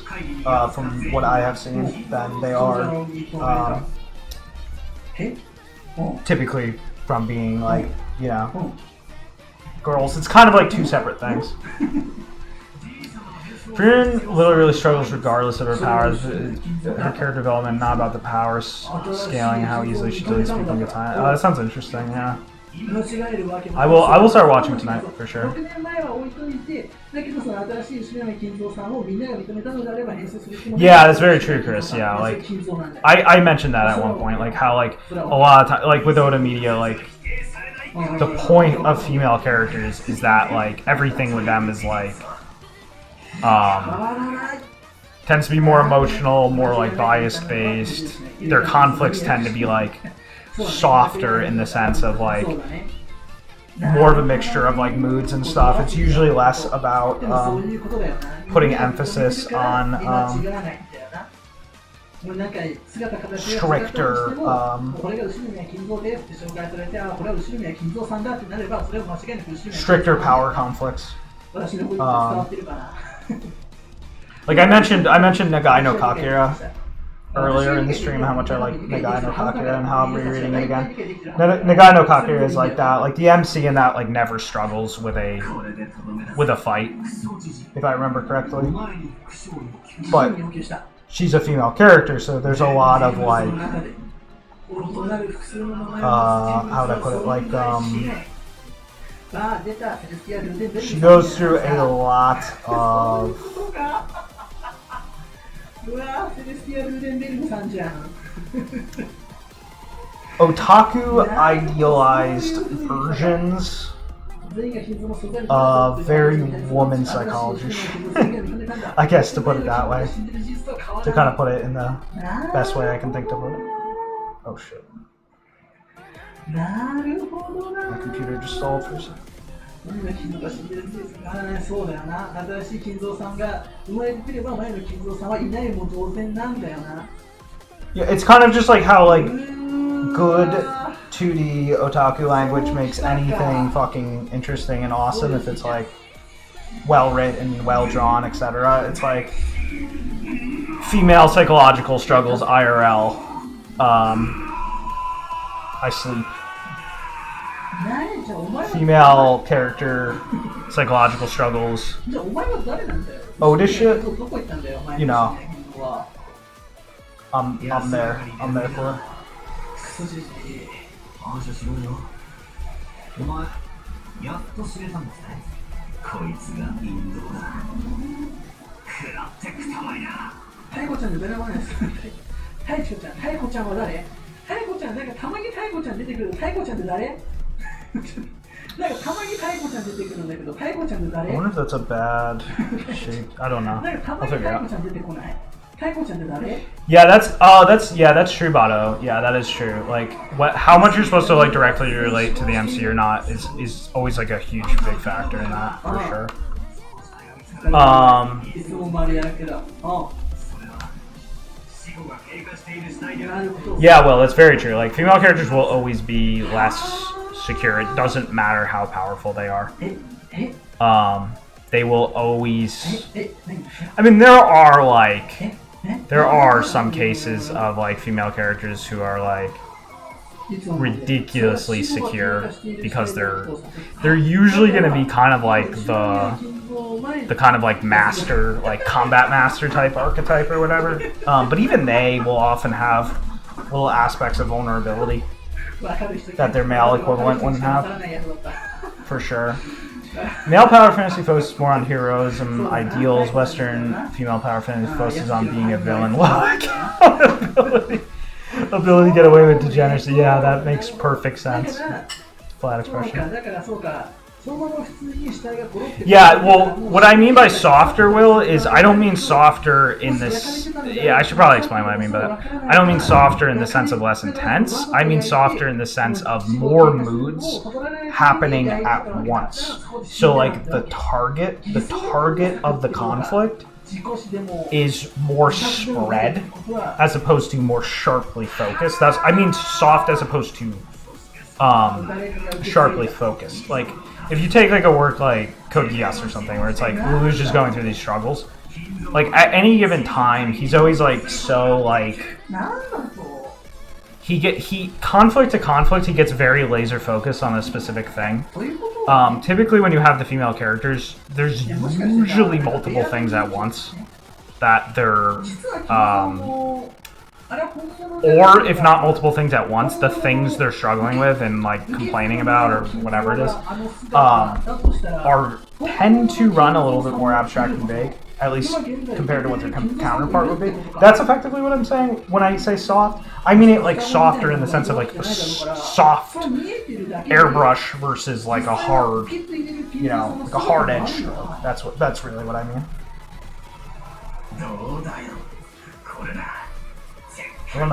from what I have seen than they are typically from being like, you know, girls. It's kind of like two separate things. Frieren really struggles regardless of her powers. Her character development, not about the powers scaling, how easily she deals with speaking the time. That sounds interesting, yeah. I will start watching tonight for sure. 6年前は置いといて、だけどその新しい吉永金蔵さんをみんなが認めたのであれば編成する人も Yeah, that's very true, Chris. Yeah, like I mentioned that at one point, like how like a lot of time, like with Oda Media, like the point of female characters is that like everything with them is like tends to be more emotional, more like bias based. Their conflicts tend to be like softer in the sense of like more of a mixture of like moods and stuff. It's usually less about putting emphasis on stricter これが後ろには金蔵ですって紹介されて、これは後ろには金蔵さんだってなれば、それを間違いなく後ろに stricter power conflicts. 私の声が伝わってるかな。 Like I mentioned Nagai no Kakira earlier in the stream, how much I like Nagai no Kakira and how I'm rereading it again. Nagai no Kakira is like that. Like the MC in that like never struggles with a fight, if I remember correctly. But she's a female character, so there's a lot of like how would I put it? Like she goes through a lot of うわセレスティア・ルーデンベルグさんじゃん otaku idealized versions of very woman psychology. I guess to put it that way. To kind of put it in the best way I can think to put it. Oh shit. なるほどな My computer just stalled for a second. 何が金蔵か知ってるんですかね、そうだよな。新しい金蔵さんが生まれてくれば前の金蔵さんはいないも同然なんだよな。 Yeah, it's kind of just like how like good 2D otaku language makes anything fucking interesting and awesome if it's like well written, well drawn, etc. It's like female psychological struggles IRL. I sleep. 何じゃあお前は Female character psychological struggles. じゃあお前は誰なんだよ。 Oda shit. どこ行ったんだよ、お前。 You know. 金は I'm there. I'm there for it. クソじじい。感謝しろよ。お前、やっと知れたんですね。こいつがインドだ。食らってくたまえな。太鼓ちゃんで誰もないです。太鼓ちゃん、太鼓ちゃんは誰？太鼓ちゃん、なんかたまに太鼓ちゃん出てくる。太鼓ちゃんって誰？なんかたまに太鼓ちゃん出てくるんだけど、太鼓ちゃんって誰？ I wonder if that's a bad shape. I don't know. なんかたま I'll に figure it 太鼓 out. ちゃん出てこない。太鼓ちゃんって誰？ Yeah, that's true, Bato. Yeah, that is true. Like how much you're supposed to like directly relate to the MC or not is always like a huge big factor in that for sure. いつも丸やるけど。Yeah, well, it's very true. Like female characters will always be less secure. It doesn't matter how powerful they are. They will always. I mean, there are some cases of like female characters who are like ridiculously secure because they're usually going to be kind of like the kind of like master, like combat master type archetype or whatever. But even they will often have little aspects of vulnerability that their male equivalent wouldn't have, for sure. Male power fantasy focuses more on heroism, ideals. Western female power fantasy focuses on being a villain. Accountability. Ability to get away with degeneracy. Yeah, that makes perfect sense. Flat expression. だからそうか、そのまま普通に死体がゴロって Yeah, well, what I mean by softer, Will, is I don't mean softer in this... Yeah, I should probably explain what I mean by that. I don't mean softer in the sense of less intense. I mean softer in the sense of more moods happening at once. So, like, the target of the conflict is more spread as opposed to more sharply focused. I mean soft as opposed to sharply focused. Like, if you take like a work like Code Geass or something where it's like Lulu's just going through these struggles, like at any given time he's always like so like conflict to conflict he gets very laser focused on a specific thing. Typically when you have the female characters, there's usually multiple things at once that they're or if not multiple things at once, the things they're struggling with and like complaining about or whatever it is tend to run a little bit more abstract and vague, at least compared to what their counterpart would be. That's effectively what I'm saying when I say soft. I mean it like softer in the sense of like a soft airbrush versus like a hard, you know, like a hard edge stroke. That's really what I mean. I don't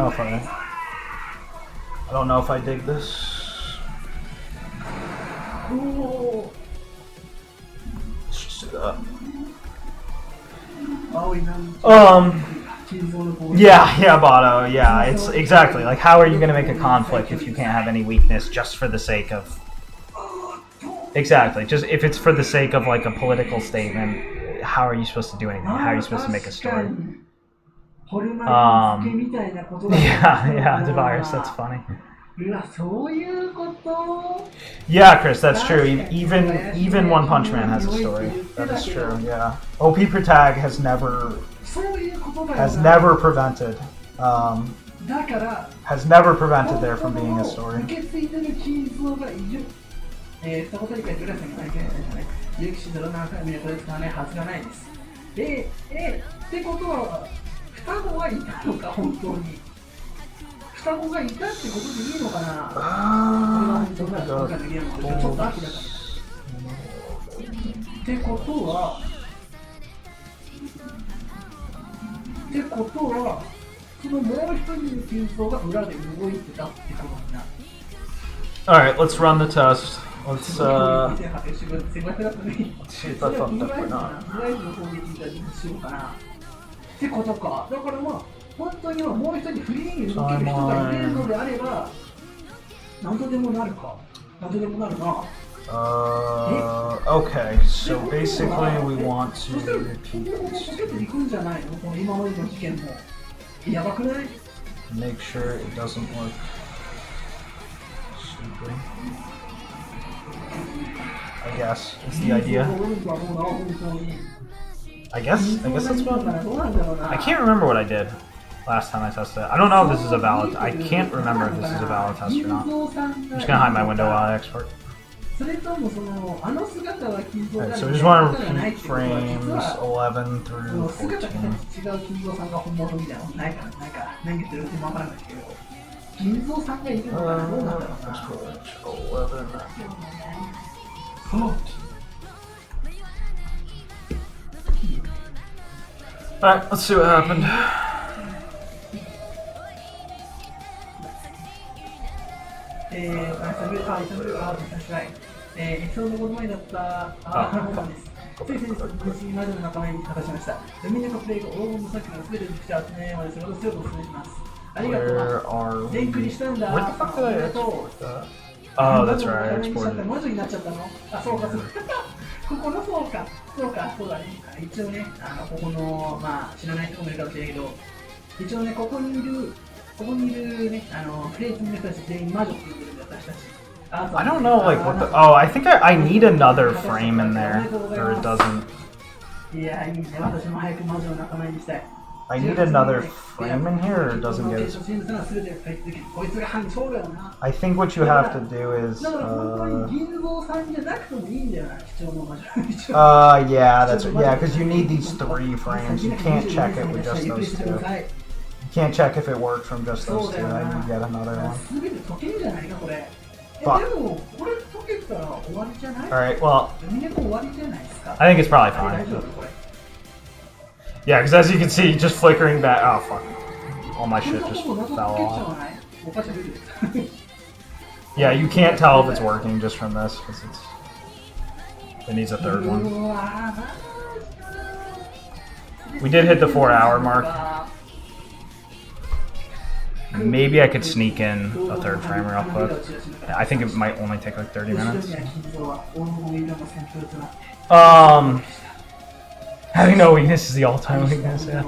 know if I dig this. Let's just do that. Yeah, Bato, yeah, it's exactly like how are you gonna make a conflict if you can't have any weakness just for the sake of exactly, just if it's for the sake of like a political statement, how are you supposed to do anything? How are you supposed to make a story? Yeah, Devirus, that's funny. Yeah, Chris, that's true. Even One Punch Man has a story. That is true. Yeah, OP Protag has never prevented there from being a story. 双子理解グラスに体験したね。有機種0何回目でこれ使わないはずがないです。ってことは、双子はいたのか、本当に。双子がいたってことでいいのかな。これは本当だ、今回のゲームはちょっと秋だから。ってことは、そのもう一人の真相が裏で動いてたってことになる。Alright, let's run the test. Let's see if I fucked up or not. ってことか。だからまあ、本当にもう一人フリーに動ける人がいるのであれば、何とでもなるか。何とでもなるな。Okay, so basically we want to repeat this. Make sure it doesn't look stupid. I guess is the idea. I guess that's what. I can't remember what I did last time I tested it. I don't know if this is a valid. I can't remember if this is a valid test or not. I'm just gonna hide my window while I export. Alright, so we just want to repeat frames 11 through 14. Export 11. Alright, let's see what happened. Where are we? Where the fuck did I export that? Oh, that's right, I exported it. ここのそうだね。一応ね、ここの、まあ、知らない人もいるかもしれないけど、一応ね、ここにいるね、プレイズの人たち全員魔女って言ってるんだ、私たち。I don't know, like, what the... Oh, I think I need another frame in there, or it doesn't...いや、いいね、私も早く魔女を仲間にしたい。I need another frame in here, or it doesn't get as... こいつが犯人そうだよな。 I think what you have to do is... だから本当に銀蔵さんじゃなくてもいいんだよな、貴重な魔女。 yeah, that's... Yeah, because you need these 3 frames. You can't check it with just those 2. You can't check if it worked from just those 2. I need to get another one. すべて解けるんじゃないか、これ。 Fuck. でも、これ解けたら終わりじゃない？ Alright, well, 海猫終わりじゃないですか。 I think it's probably 大 fine. 丈夫これ。 Yeah, because as you can see, just flickering back... Oh, fuck. All my shit just こんなこと fell 謎解けちゃ off. わない？おかしい出る。 Yeah, you can't tell if it's working just from this, because it's... It needs a third one. We did hit the 4-hour mark. Maybe I could sneak in a third frame real quick. I think it might only take like 30 minutes. Having no weakness is the all-time weakness, yeah.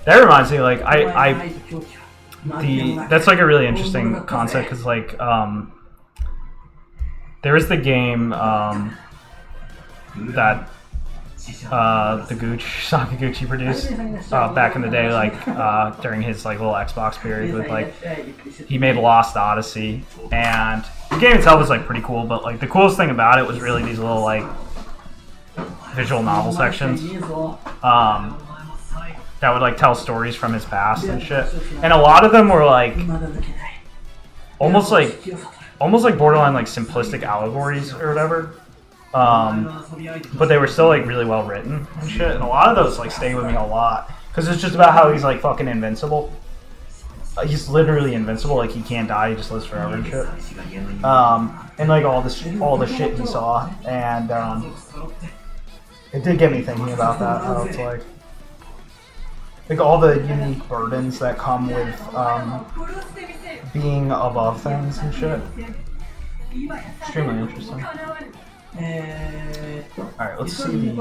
That reminds me, like, that's like a really interesting concept, because like, there is the game, that the Sakaguchi produced back in the day, like during his like little Xbox period, with like he made Lost Odyssey, and the game itself was like pretty cool, but like the coolest thing about it was really these little like visual novel sections that would like tell stories from his past and shit, and a lot of them were like almost like borderline like simplistic allegories or whatever. But they were still like really well written and shit, and a lot of those like stay with me a lot, because it's just about how he's like fucking invincible. He's literally invincible, like he can't die, he just lives forever and shit. And like all the shit he saw, and it did get me thinking about that. How it's like all the unique burdens that come with being above things and shit. Extremely interesting. Alright, let's see.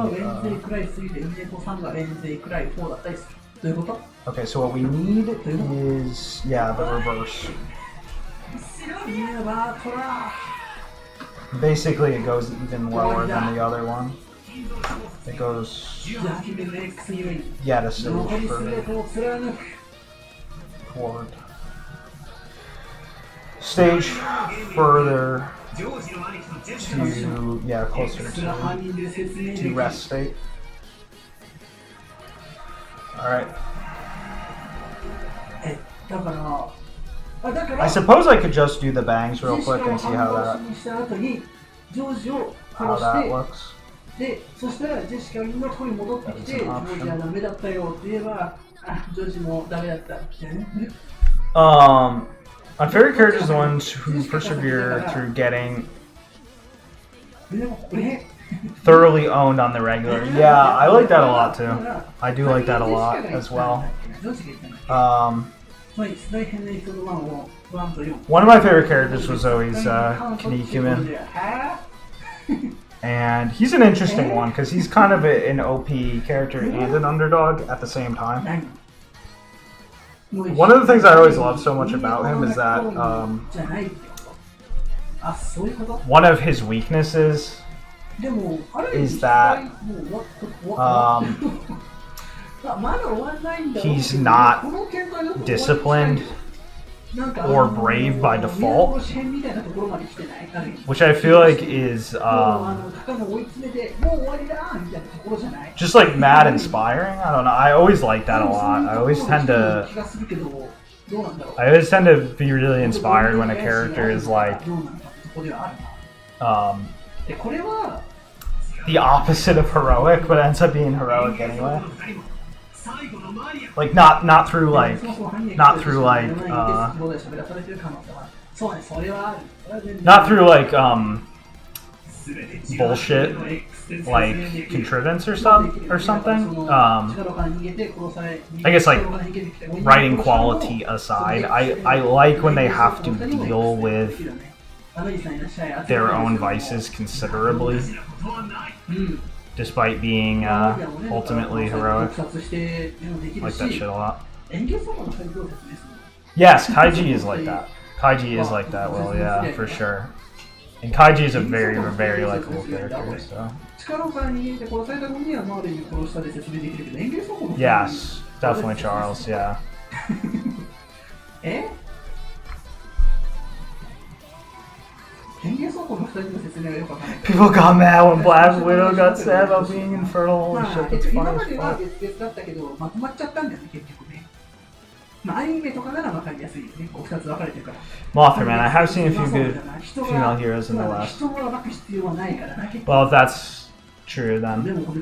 Okay, so what we need is, yeah, the reverse. Basically, it goes even lower than the other one. It goes, yeah, to stage forward. Stage further to, yeah, closer to rest state. Alright. I suppose I could just do the bangs real quick and see how that looks. で、そしたらジェシカが今のところに戻ってきて、ジョージはダメだったよって言えば、あ、ジョージもダメだったってね。My favorite characters are the ones who persevere through getting thoroughly owned on the regular. Yeah, I like that a lot too. I do like that a lot as well. One of my favorite characters was always Kinnikuman. And he's an interesting one, because he's kind of an OP character and an underdog at the same time. One of the things I always love so much about him is that one of his weaknesses is that he's not disciplined or brave by default, which I feel like is just like mad inspiring. I don't know. I always like that a lot. I always tend to be really inspired when a character is like the opposite of heroic, but ends up being heroic anyway. Like not through bullshit like contrivance or something. I guess like writing quality aside, I like when they have to deal with their own vices considerably, despite being ultimately heroic. Like that shit a lot. Yes, Kaiji is like that. Kaiji is like that, well, yeah, for sure. And Kaiji is a very, very likable character, so. 力から逃げて殺された分にはまあで殺したで説明できるけど、演芸走行の Yes, definitely Charles, yeah. え演芸走行の2人の説明がよくわかんない。 People got mad when Black Widow got sad about being infernal. ま Holy あ shit, that's 今 funny ま as では fuck. 別々だったけど、まとまっちゃったんだよね、結局ね。まあ、アニメとかなら分かりやすいよね。こう2つ分かれてるから。 Mothra, man, I have seen a few good female heroes in the West. 人が暴く必要はないからな、結局。 Well, if that's true, で then もこの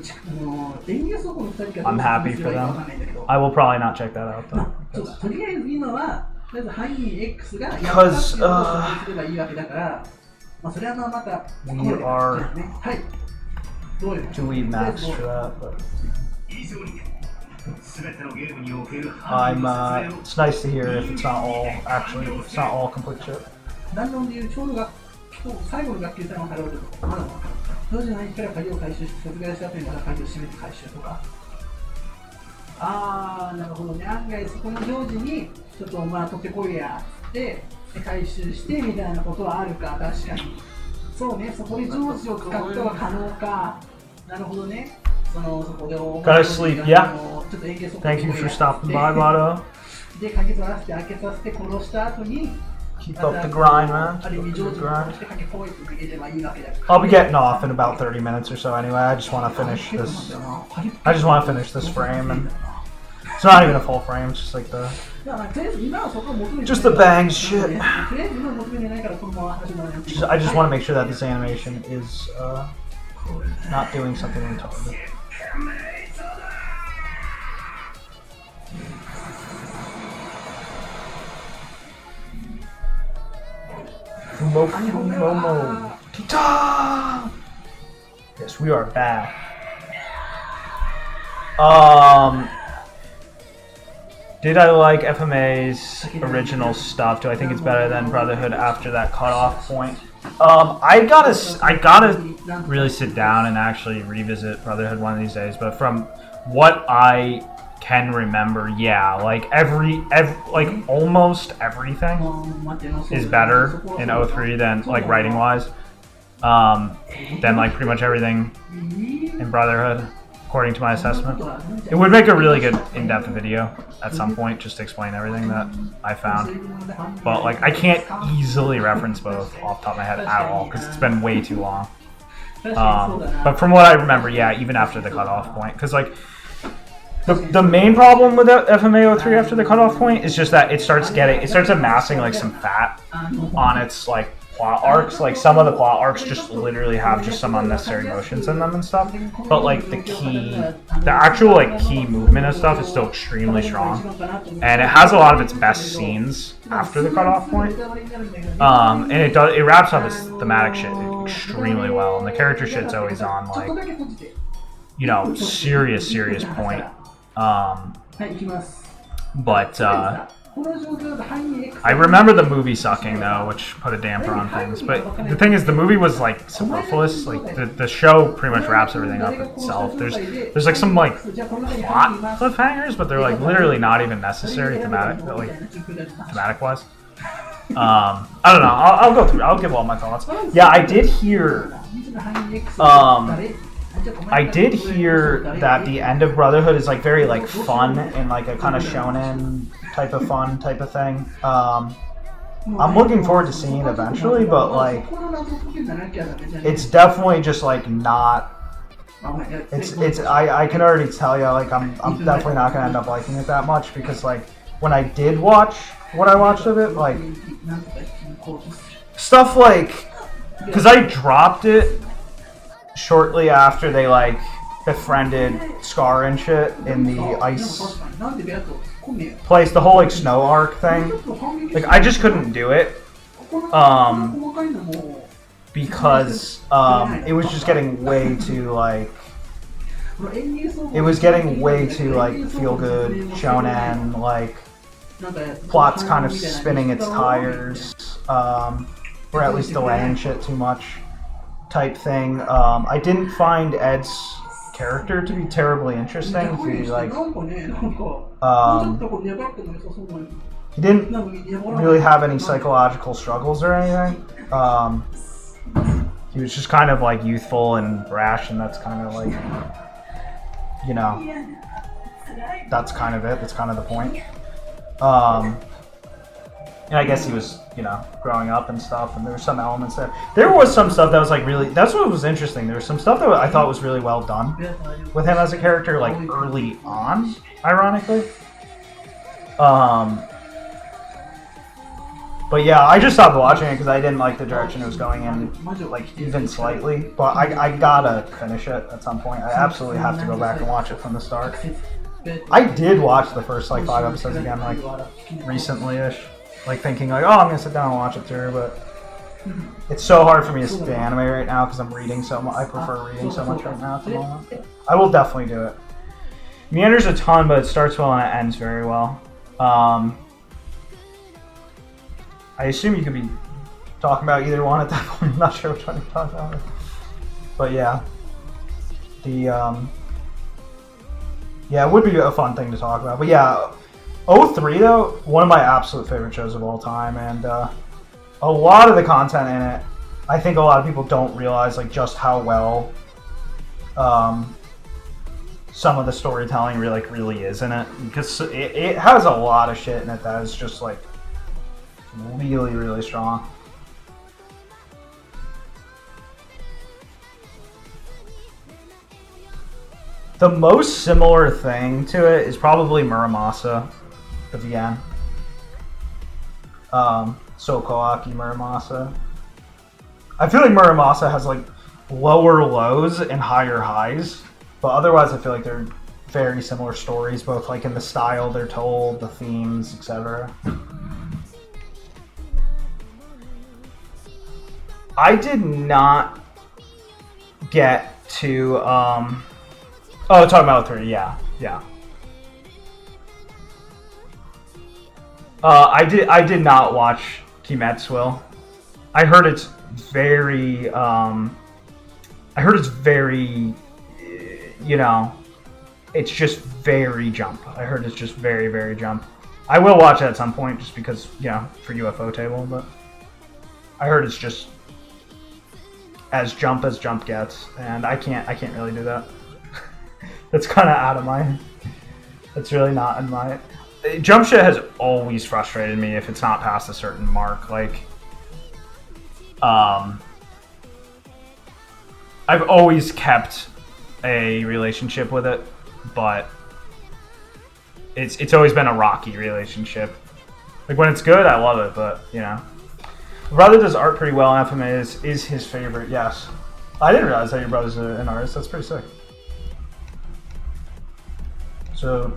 演芸走行の2人が I'm happy for わかんないんだけ them. ど。 I will probably not check that out, ま though. あそうだとりあえず今は、とりあえず犯人 X がやったっていう Because, ことを説明すればいいわけだから、まあそれはまた、 We are ね、はい。どうよ。 too weed max for that, but 以上に全てのゲームにおける I'm, it's nice to hear if it's not all, actually, if it's not all complete shit. 弾論でいうちょうど最後の学級さんが払うとか、まだ分かる。そうじゃないから鍵を回収して、殺害した後にまた鍵を閉めて回収とか。なるほどね。案外そこの行事に、ちょっとまあ取ってこいやって回収してみたいなことはあるか、確かに。そうね、そこで上司を使っては可能か。なるほどね。そこで Gotta sleep, yeah. ちょっと演芸 Thank you for stopping by, Vado. で、鍵取らせて開けさせて殺した後に、 Keep up the grind, man. ある意 Keep 味 up 上 the 手に grind. 殺して鍵ポイって投げればいいわけだから I'll be getting off in about 30 minutes or so anyway. I just want to finish this. I just want to finish this frame, and it's not even a full frame. It's just like the, だからとりあえず今はそこを求めて just the bang shit. とりあえず今は求めてないからこのまま始まる I just want to make sure that this animation is not doing something retarded. Momo. Tita! Yes, we are back. Did I like FMA's original stuff? Do I think it's better than Brotherhood after that cutoff point? I gotta really sit down and actually revisit Brotherhood one of these days. But from what I can remember, yeah, like like almost everything is better in 03 than like writing wise, than like pretty much everything in Brotherhood, according to my assessment. It would make a really good in-depth video at some point just to explain everything that I found. But like I can't easily reference both off the top of my head at all because it's been way too long. But from what I remember, yeah, even after the cutoff point, because like the main problem with FMA 03 after the cutoff point is just that it starts amassing like some fat on its like plot arcs. Like some of the plot arcs just literally have just some unnecessary motions in them and stuff. But like the actual like key movement and stuff is still extremely strong, and it has a lot of its best scenes after the cutoff point. And it wraps up its thematic shit extremely well, and the character shit's always on like, you know, serious point. But I remember the movie sucking though, which put a damper on things. But the thing is, the movie was like superfluous. Like the show pretty much wraps everything up itself. There's like some like plot cliffhangers, but they're like literally not even necessary thematic wise. I don't know. I'll go through. I'll give all my thoughts. Yeah, I did hear that the end of Brotherhood is like very like fun and like a kind of shonen type of fun type of thing. I'm looking forward to seeing it eventually, but like it's definitely just like not. It's I can already tell you like I'm definitely not gonna end up liking it that much because like when I did watch what I watched of it, like stuff like because I dropped it shortly after they like befriended Scar and shit in the ice place, the whole like snow arc thing. Like I just couldn't do it because it was just getting way too like feel good shonen, like plot's kind of spinning its tires, or at least delaying shit too much type thing. I didn't find Ed's character to be terribly interesting. He didn't really have any psychological struggles or anything. he was just kind of like youthful and brash, and that's kind of like, you know, that's kind of it. That's kind of the point. And I guess he was, you know, growing up and stuff, and there were some elements there. There was some stuff that was like really, that's what was interesting. There was some stuff that I thought was really well done with him as a character, like early on, ironically. But yeah, I just stopped watching it because I didn't like the direction it was going in, like, even slightly. But I gotta finish it at some point. I absolutely have to go back and watch it from the start. I did watch the first, like, 5 episodes again, like, recently-ish. Like, thinking, like, oh, I'm gonna sit down and watch it through, but it's so hard for me to stick to anime right now because I'm reading so much. I prefer reading so much right now at the moment. I will definitely do it. Meanders a ton, but it starts well and it ends very well. I assume you could be talking about either one at that point. I'm not sure which one you're talking about. But yeah. Yeah, it would be a fun thing to talk about. But yeah, 03 though, one of my absolute favorite shows of all time, and a lot of the content in it, I think a lot of people don't realize like just how well some of the storytelling really is in it, because it has a lot of shit in it that is just like really strong. The most similar thing to it is probably Muramasa at the end. Sokoaki Muramasa. I feel like Muramasa has like lower lows and higher highs, but otherwise I feel like they're very similar stories, both like in the style they're told, the themes, etc. I did not get to oh, talking about 3, yeah. I did not watch Kimetsu. I heard it's very you know, it's just very jump. I heard it's just very jump. I will watch it at some point just because, you know, for UFO table, but I heard it's just as jump gets, and I can't really do that. That's kind of out of my. It's really not in my. Jump shit has always frustrated me if it's not past a certain mark. Like, I've always kept a relationship with it, but it's always been a rocky relationship. Like when it's good, I love it, but you know. My brother does art pretty well, and FMA is his favorite, yes. I didn't realize that your brother's an artist. That's pretty sick. So,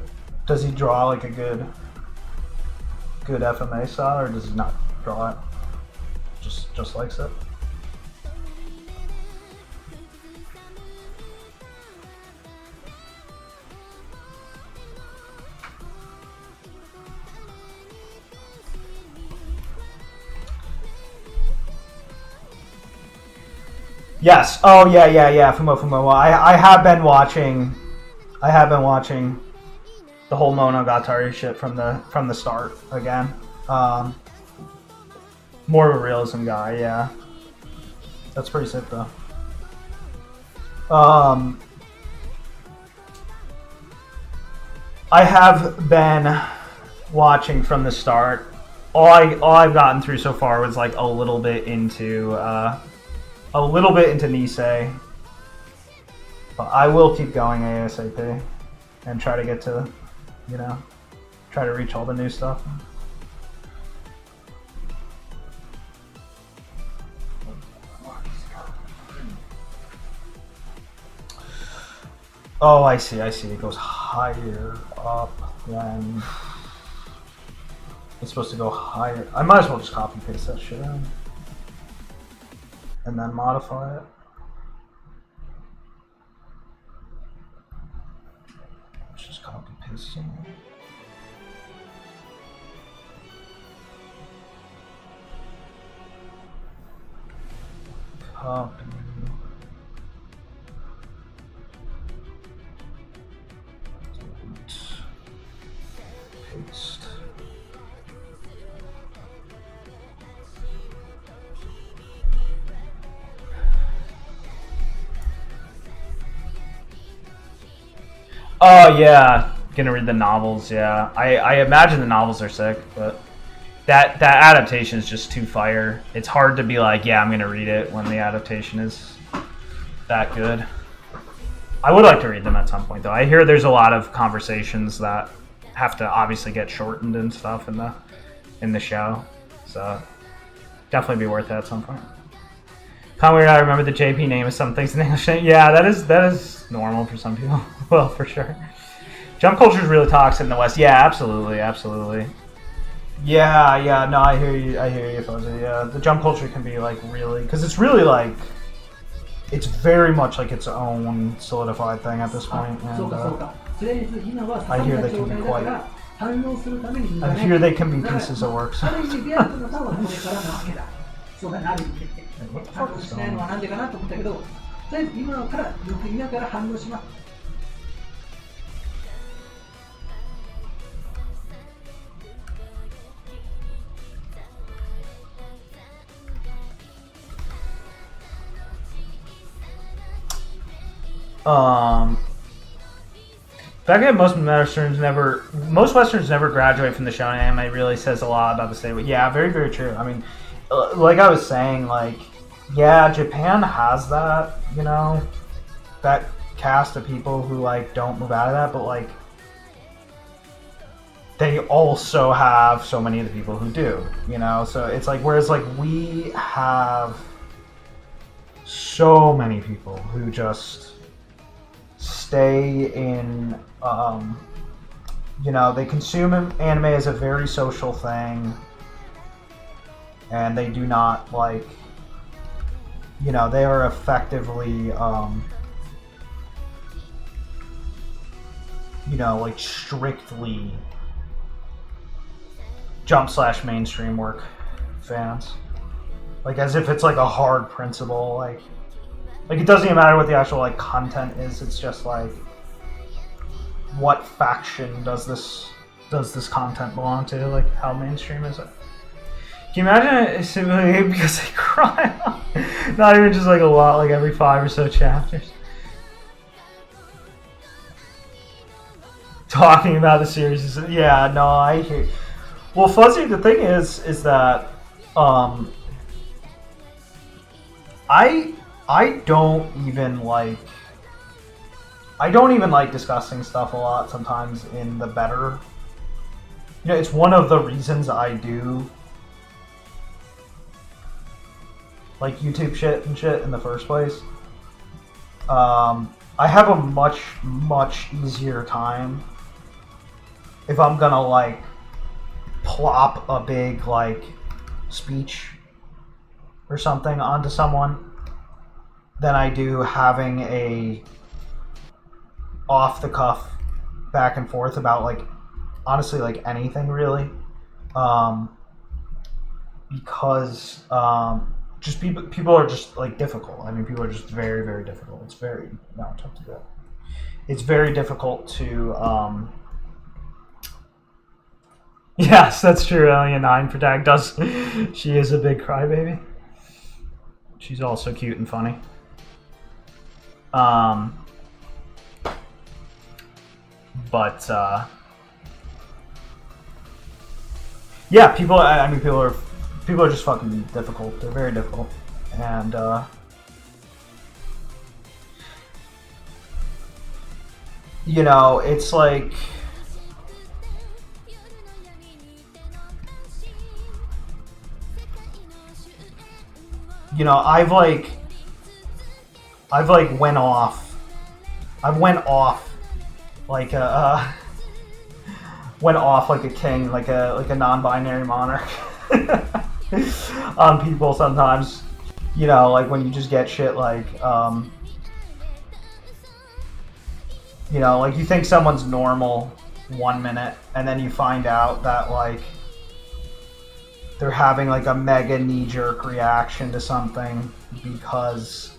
does he draw like a good FMA style, or does he not draw it? Just likes it? Yes. Oh yeah. Fumo. Well, I have been watching the whole Monogatari shit from the start again. More of a realism guy, yeah. That's pretty sick though. I have been watching from the start. All I've gotten through so far was like a little bit into Nisei, but I will keep going ASAP and try to get to, you know, try to reach all the new stuff. Oh, I see. It goes higher up when it's supposed to go higher. I might as well just copy paste that shit in and then modify it. Just copy pasting it. Copy. Paste. Oh yeah, gonna read the novels. Yeah, I imagine the novels are sick, but that adaptation is just too fire. It's hard to be like, yeah, I'm gonna read it when the adaptation is that good. I would like to read them at some point, though. I hear there's a lot of conversations that have to obviously get shortened and stuff in the show, so definitely be worth it at some point. Conway, I remember the JP name of some things in English. Yeah, that is normal for some people. Well, for sure. Jump culture is really toxic in the West. Yeah, absolutely. Yeah. No, I hear you, Fuzzy. Yeah, the jump culture can be like really, because it's really like, it's very much like its own solidified thing at this point. And, I hear they can be quite. I hear they can be pieces of work. So. そうだね、ある意味で。反応しないのはなんでかなと思ったけど、とりあえず今のからよく見ながら反応します。The fact that most Westerns never graduate from the shonen anime really says a lot about the state. Yeah, very, very true. I mean, like I was saying, like, yeah, Japan has that, you know, that cast of people who, like, don't move out of that, but, like, they also have so many of the people who do, you know? So it's like, whereas, like, we have so many people who just stay in, you know, they consume anime as a very social thing, and they do not, like, you know, they are effectively, you know, like, strictly jump/mainstream work fans. Like, as if it's, like, a hard principle, like it doesn't even matter what the actual, like, content is, it's just, like, what faction does this content belong to? Like, how mainstream is it? Can you imagine it simply because they cry? Not even just like a lot, like every 5 or so chapters. Talking about the series is, yeah, no, I hear. Well, Fuzzy, the thing is that I don't even like discussing stuff a lot sometimes in the better. You know, it's one of the reasons I do like YouTube shit and shit in the first place. I have a much easier time if I'm gonna like plop a big like speech or something onto someone than I do having a off the cuff back and forth about like honestly like anything really, because just people are just like difficult. I mean, people are just very, very difficult. It's very tough to do. It's very difficult to yes, that's true. Alien 9 Protag does. She is a big crybaby. She's also cute and funny. But yeah, people. I mean, people are just fucking difficult. They're very difficult, and you know, it's like. You know, I've went off like a king, like a non-binary monarch on people sometimes. You know, like when you just get shit like, you know, like you think someone's normal 1 minute, and then you find out that like they're having like a mega knee-jerk reaction to something because,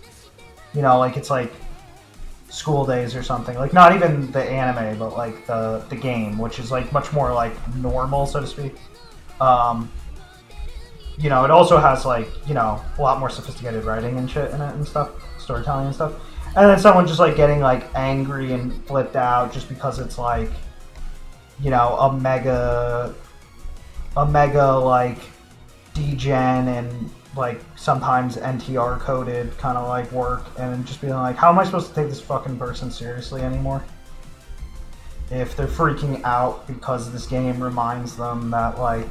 you know, like it's like School Days or something. Like not even the anime, but like the game, which is like much more like normal, so to speak. You know, it also has like, you know, a lot more sophisticated writing and shit in it and stuff, storytelling and stuff. And then someone just like getting like angry and flipped out just because it's like, you know, a mega like degen and like sometimes NTR coded kind of like work, and just being like, how am I supposed to take this fucking person seriously anymore? If they're freaking out because this game reminds them that like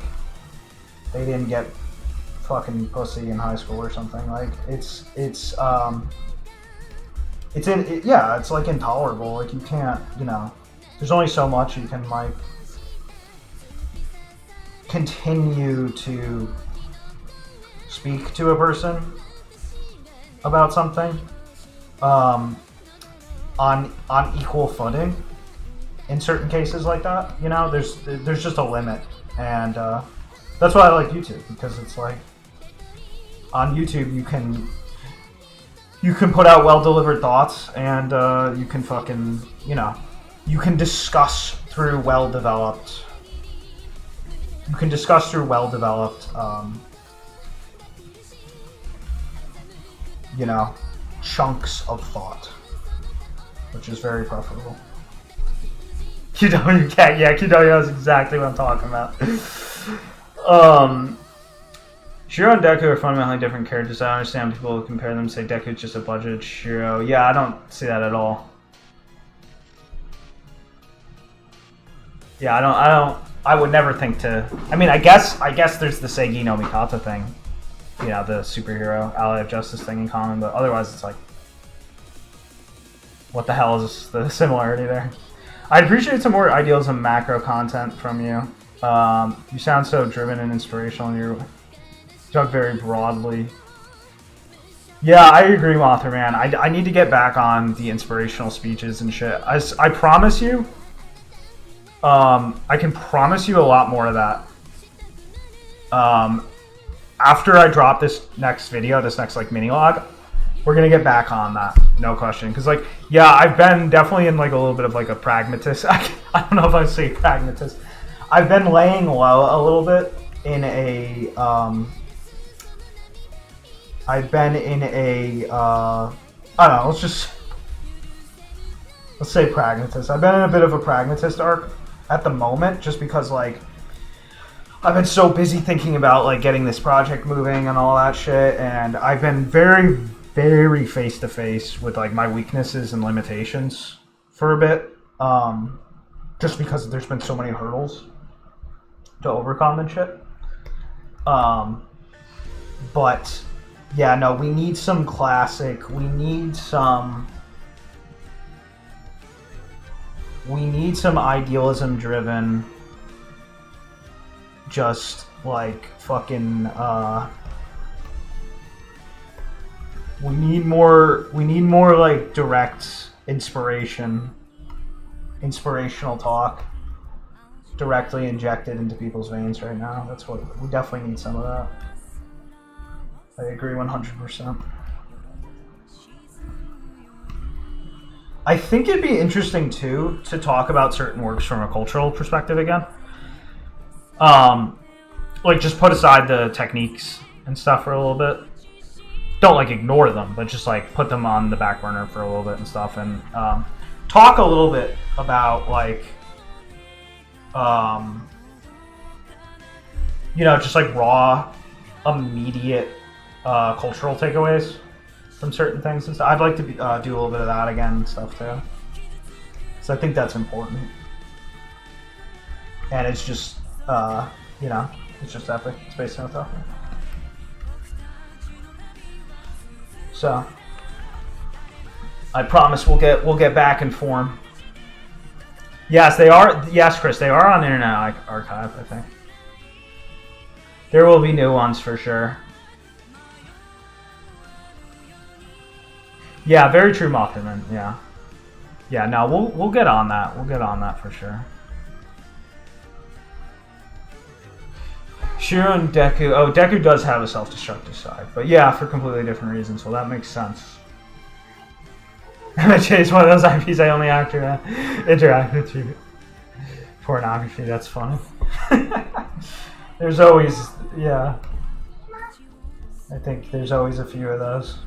they didn't get fucking pussy in high school or something. Like it's like intolerable. Like you can't, you know, there's only so much you can like continue to speak to a person about something on equal footing. In certain cases like that, you know, there's just a limit, and that's why I like YouTube, because it's like on YouTube you can put out well-delivered thoughts, and you can fucking, you know, you can discuss through well-developed you know, chunks of thought, which is very preferable. QW Cat, yeah, QW knows exactly what I'm talking about. Shiro and Deku are fundamentally different characters. I understand people compare them and say Deku's just a budgeted Shiro. Yeah, I don't see that at all. Yeah, I would never think to. I mean, I guess there's the Seigi no Mikata thing, you know, the superhero ally of justice thing in common, but otherwise it's like, what the hell is the similarity there? I'd appreciate some more idealism macro content from you. You sound so driven and inspirational, and you talk very broadly. Yeah, I agree, Mothra, man. I need to get back on the inspirational speeches and shit. I promise you, I can promise you a lot more of that. After I drop this next video, this next like mini log, we're gonna get back on that, no question. Because like, yeah, I've been definitely in like a little bit of like a pragmatist. I don't know if I say pragmatist. I've been laying low a little bit in a. I've been in a. I don't know. Let's say pragmatist. I've been in a bit of a pragmatist arc at the moment, just because like I've been so busy thinking about like getting this project moving and all that shit, and I've been very face to face with like my weaknesses and limitations for a bit, just because there's been so many hurdles to overcome and shit. But yeah, no, we need some classic. We need some idealism driven, just like fucking we need more like direct inspirational talk directly injected into people's veins right now. That's what we definitely need, some of that. I agree 100%. I think it'd be interesting too to talk about certain works from a cultural perspective again. Like just put aside the techniques and stuff for a little bit. Don't like ignore them, but just like put them on the back burner for a little bit and stuff, and talk a little bit about like you know, just like raw, immediate cultural takeaways from certain things and stuff. I'd like to do a little bit of that again and stuff too, so I think that's important. And it's just you know, it's just epic. It's based on stuff. So I promise we'll get back in form. Yes, they are. Yes, Chris, they are on Internet Archive, I think. There will be new ones for sure. Yeah, very true, Mothman. Yeah. Yeah, no, we'll get on that. We'll get on that for sure. Shiro and Deku. Oh, Deku does have a self-destructive side, but yeah, for completely different reasons. Well, that makes sense. MHA is one of those IPs I only interact with you. Pornography, that's funny. There's always, yeah. I think there's always a few of those.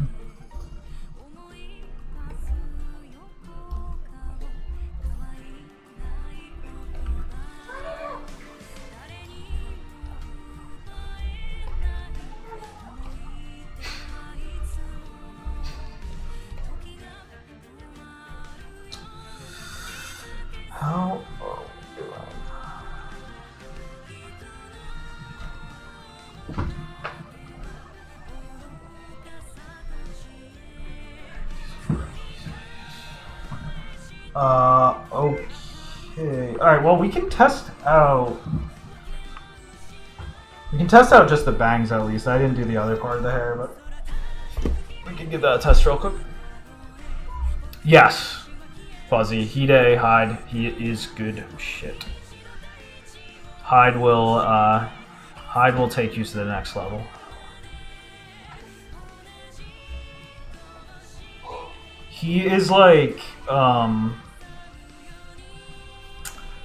Okay. Alright, well, we can test out... We can test out just the bangs at least. I didn't do the other part of the hair, but... We can give that a test real quick. Yes. Fuzzy. Hide, Hyde. He is good shit. Hyde will take you to the next level. He is like,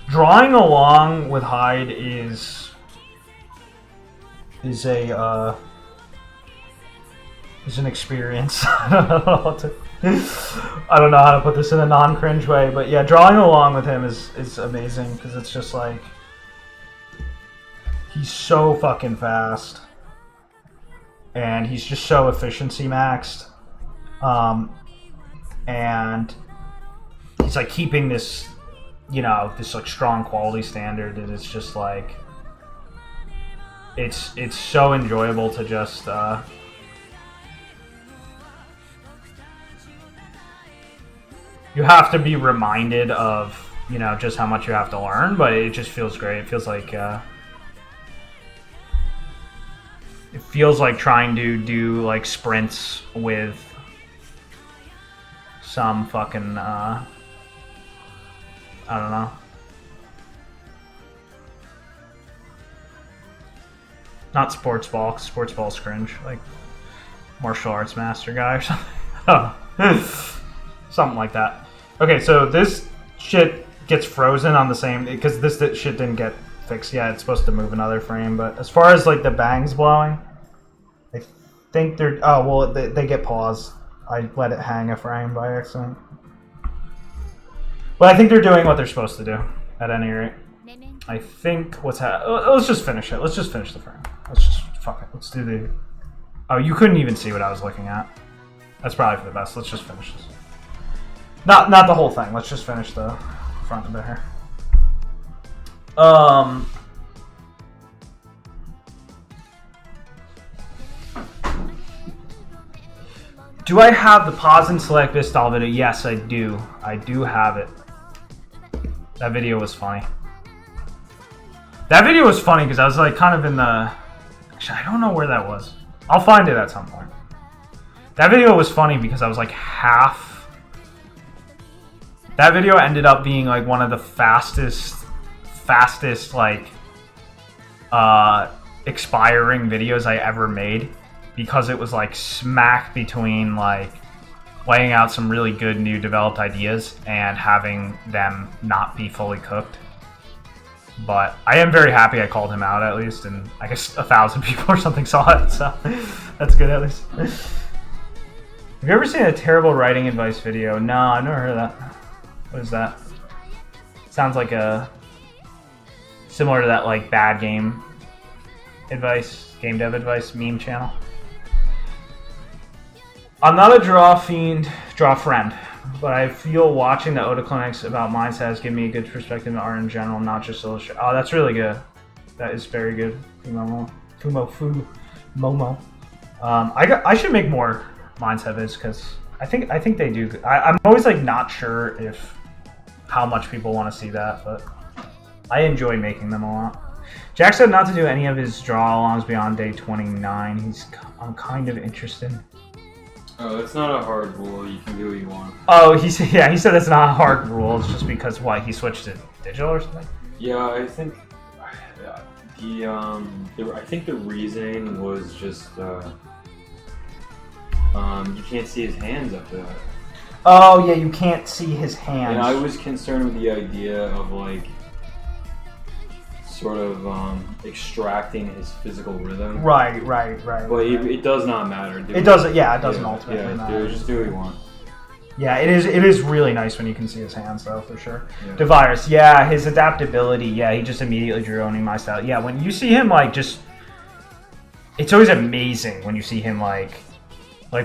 drawing along with Hyde is an experience. I don't know how to put this in a non-cringe way, but yeah, drawing along with him is amazing because it's just like he's so fucking fast and he's just so efficiency maxed, and he's like keeping this, you know, this like strong quality standard, and it's just like it's so enjoyable to just you have to be reminded of, you know, just how much you have to learn, but it just feels great. It feels like trying to do like sprints with some fucking I don't know. Not sports ball. Sports ball's cringe. Like martial arts master guy or something. Oh. Something like that. Okay, so this shit gets frozen on the same, because this shit didn't get fixed yet. It's supposed to move another frame, but as far as like the bangs blowing, I think they're, oh well, they get paused. I let it hang a frame by accident. But I think they're doing what they're supposed to do, at any rate. I think what's let's just finish it. Let's just finish the frame. Let's just, fuck it. Let's do the, oh, you couldn't even see what I was looking at. That's probably for the best. Let's just finish this. Not the whole thing. Let's just finish the front of the hair. Do I have the pause and select this style video? Yes, I do. I do have it. That video was funny. That video was funny because I was like kind of in the... Actually, I don't know where that was. I'll find it at some point. That video was funny because I was like half... That video ended up being like one of the fastest like expiring videos I ever made, because it was like smack between like laying out some really good new developed ideas and having them not be fully cooked. But I am very happy I called him out at least, and I guess 1,000 people or something saw it, so that's good at least. Have you ever seen a terrible writing advice video? No, I've never heard of that. What is that? Sounds like a similar to that like bad game advice, game dev advice meme channel. I'm not a draw fiend, draw friend, but I feel watching the Oda clinics about mindset has given me a good perspective on art in general, not just illustration. Oh, that's really good. That is very good. Kumomo. I should make more mindset vids because I think they do. I'm always like not sure if how much people want to see that, but I enjoy making them a lot. Jack said not to do any of his draw-alongs beyond day 29. I'm kind of interested. Oh, it's not a hard rule. You can do what you want. Oh, he said that's not a hard rule. It's just because he switched to digital or something. Yeah, I think I think the reasoning was just you can't see his hands after that. Oh yeah, you can't see his hands. And I was concerned with the idea of like sort of extracting his physical rhythm. Right. But it does not matter. It doesn't. Yeah, it doesn't ultimately matter. Just do what you want. Yeah, it is really nice when you can see his hands though, for sure. Yeah. DeVirus, yeah, his adaptability. Yeah, he just immediately drew owning my style. Yeah, when you see him like just, it's always amazing when you see him like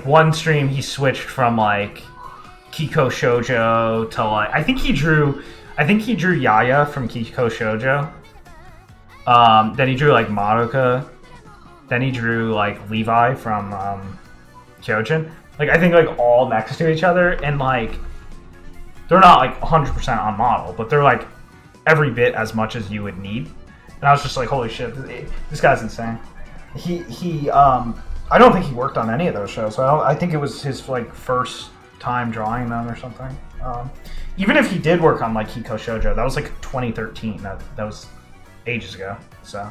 one stream he switched from like Kiko Shoujo to like I think he drew Yaya from Kiko Shoujo. Then he drew like Madoka. Then he drew like Levi from Kyojin. Like I think like all next to each other, and like they're not like 100% on model, but they're like every bit as much as you would need. And I was just like, holy shit, this guy's insane. He I don't think he worked on any of those shows. I think it was his like first time drawing them or something. Even if he did work on like Hiko Shoujo, that was like 2013. That was ages ago. So.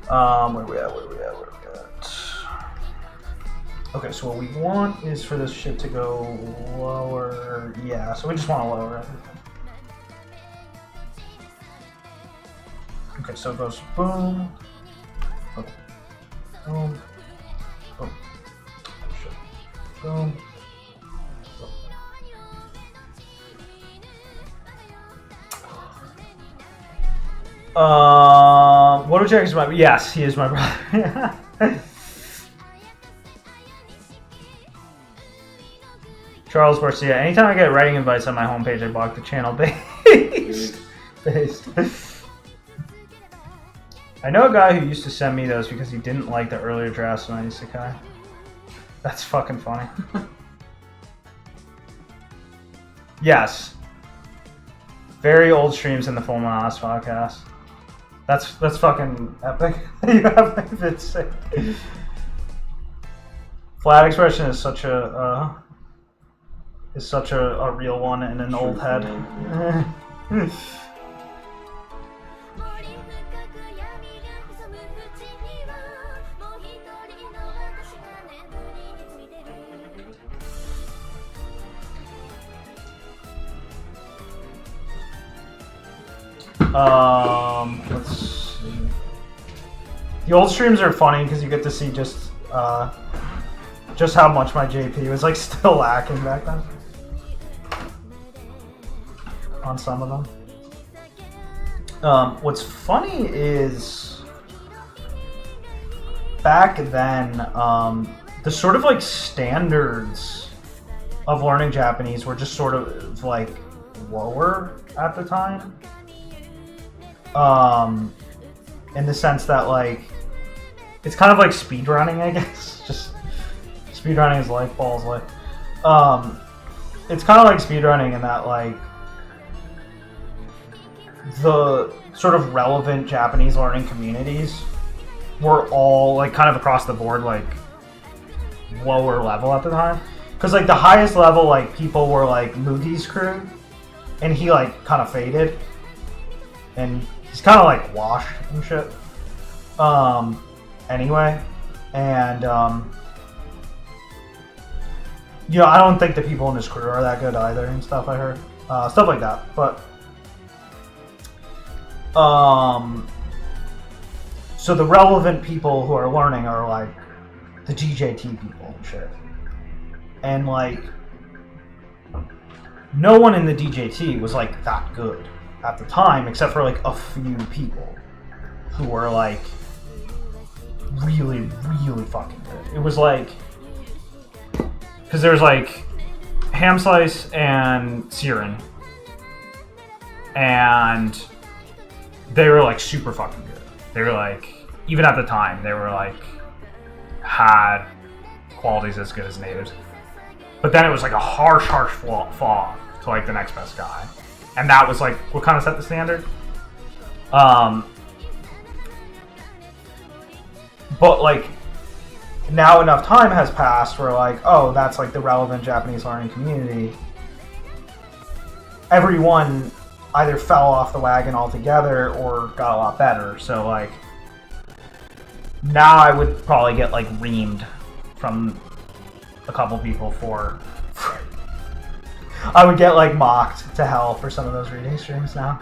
Where we at? Okay, so what we want is for this shit to go lower. Yeah, so we just want to lower everything. Okay, so it goes boom, boom, boom, boom, shit. Boom, boom. What Jack is my? Yes, he is my brother. Charles Garcia. Anytime I get writing invites on my homepage, I block the channel based. I know a guy who used to send me those because he didn't like the earlier drafts when I used to Isekai. That's fucking funny. Yes. Very old streams in the Full Monos podcast. That's fucking epic. You have like been sick. Flat expression is such a real one in an old head. Let's see. The old streams are funny because you get to see just how much my JP was like still lacking back then. On some of them. What's funny is back then, the sort of like standards of learning Japanese were just sort of like lower at the time. In the sense that like it's kind of like speedrunning, I guess. Just speedrunning is life, balls life. It's kind of like speedrunning in that like the sort of relevant Japanese learning communities were all like kind of across the board like lower level at the time. Because like the highest level like people were like Mugi's crew, and he like kind of faded, and he's kind of like washed and shit. Anyway, and you know, I don't think the people in his crew are that good either and stuff. I heard stuff like that, but so the relevant people who are learning are like the DJT people and shit, and like no one in the DJT was like that good at the time, except for like a few people who were like really, really fucking good. It was like, because there's like Ham Slice and Siren, and they were like super fucking good. They were like, even at the time, they were like had qualities as good as natives. But then it was like a harsh fall to like the next best guy. And that was like what kind of set the standard. But like now enough time has passed where like, oh, that's like the relevant Japanese learning community. Everyone either fell off the wagon altogether or got a lot better. So like now I would probably get like reamed from a couple people for I would get like mocked to hell for some of those reading streams now.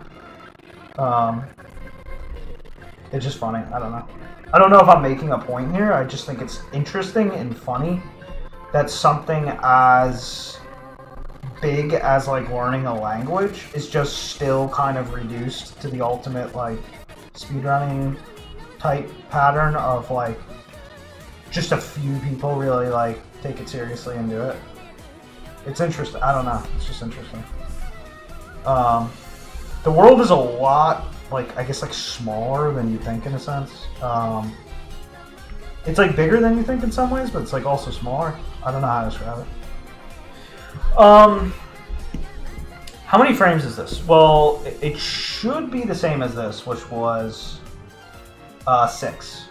It's just funny. I don't know. I don't know if I'm making a point here. I just think it's interesting and funny that something as big as like learning a language is just still kind of reduced to the ultimate like speedrunning type pattern of like just a few people really like take it seriously and do it. It's interesting. I don't know. It's just interesting. The world is a lot like, I guess, like, smaller than you think in a sense. It's, like, bigger than you think in some ways, but it's, like, also smaller. I don't know how to describe it. How many frames is this? Well, it should be the same as this, which was 6.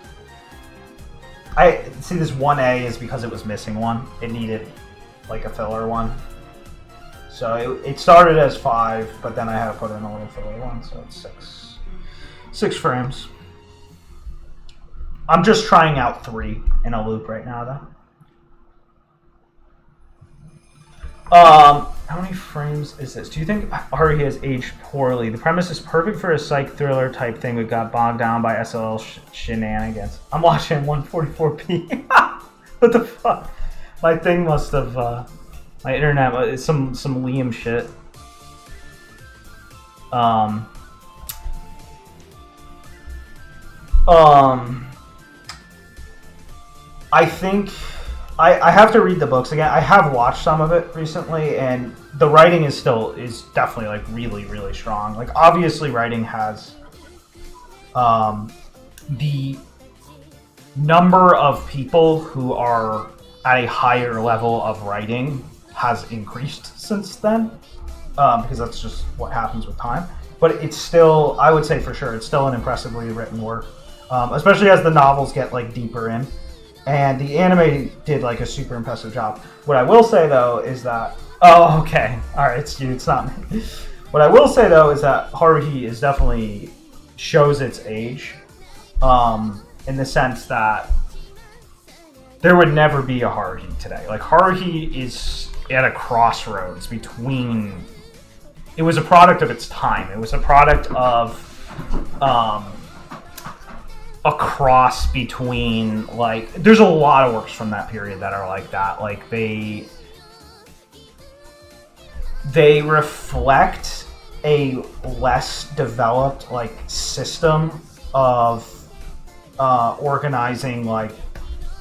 I see this 1A is because it was missing one. It needed like a filler one. So it started as 5, but then I had to put in a little filler one, so it's 6. 6 frames. I'm just trying out 3 in a loop right now, though. How many frames is this? Do you think Haruhi has aged poorly? The premise is perfect for a psych thriller type thing, but got bogged down by SLL shenanigans. I'm watching 144p. What the fuck? My thing must have, my internet, some Liam shit. I think I have to read the books again. I have watched some of it recently, and the writing is definitely like really, really strong. Like obviously writing has the number of people who are at a higher level of writing has increased since then, because that's just what happens with time. But it's still, I would say for sure, it's still an impressively written work, especially as the novels get like deeper in. And the anime did like a super impressive job. What I will say though is that, oh, okay, all right, it's you, it's not me. What I will say though is that Haruhi is definitely shows its age, in the sense that there would never be a Haruhi today. Like Haruhi is at a crossroads between. It was a product of its time. It was a product of a cross between, like, there's a lot of works from that period that are like that. Like they reflect a less developed like system of organizing like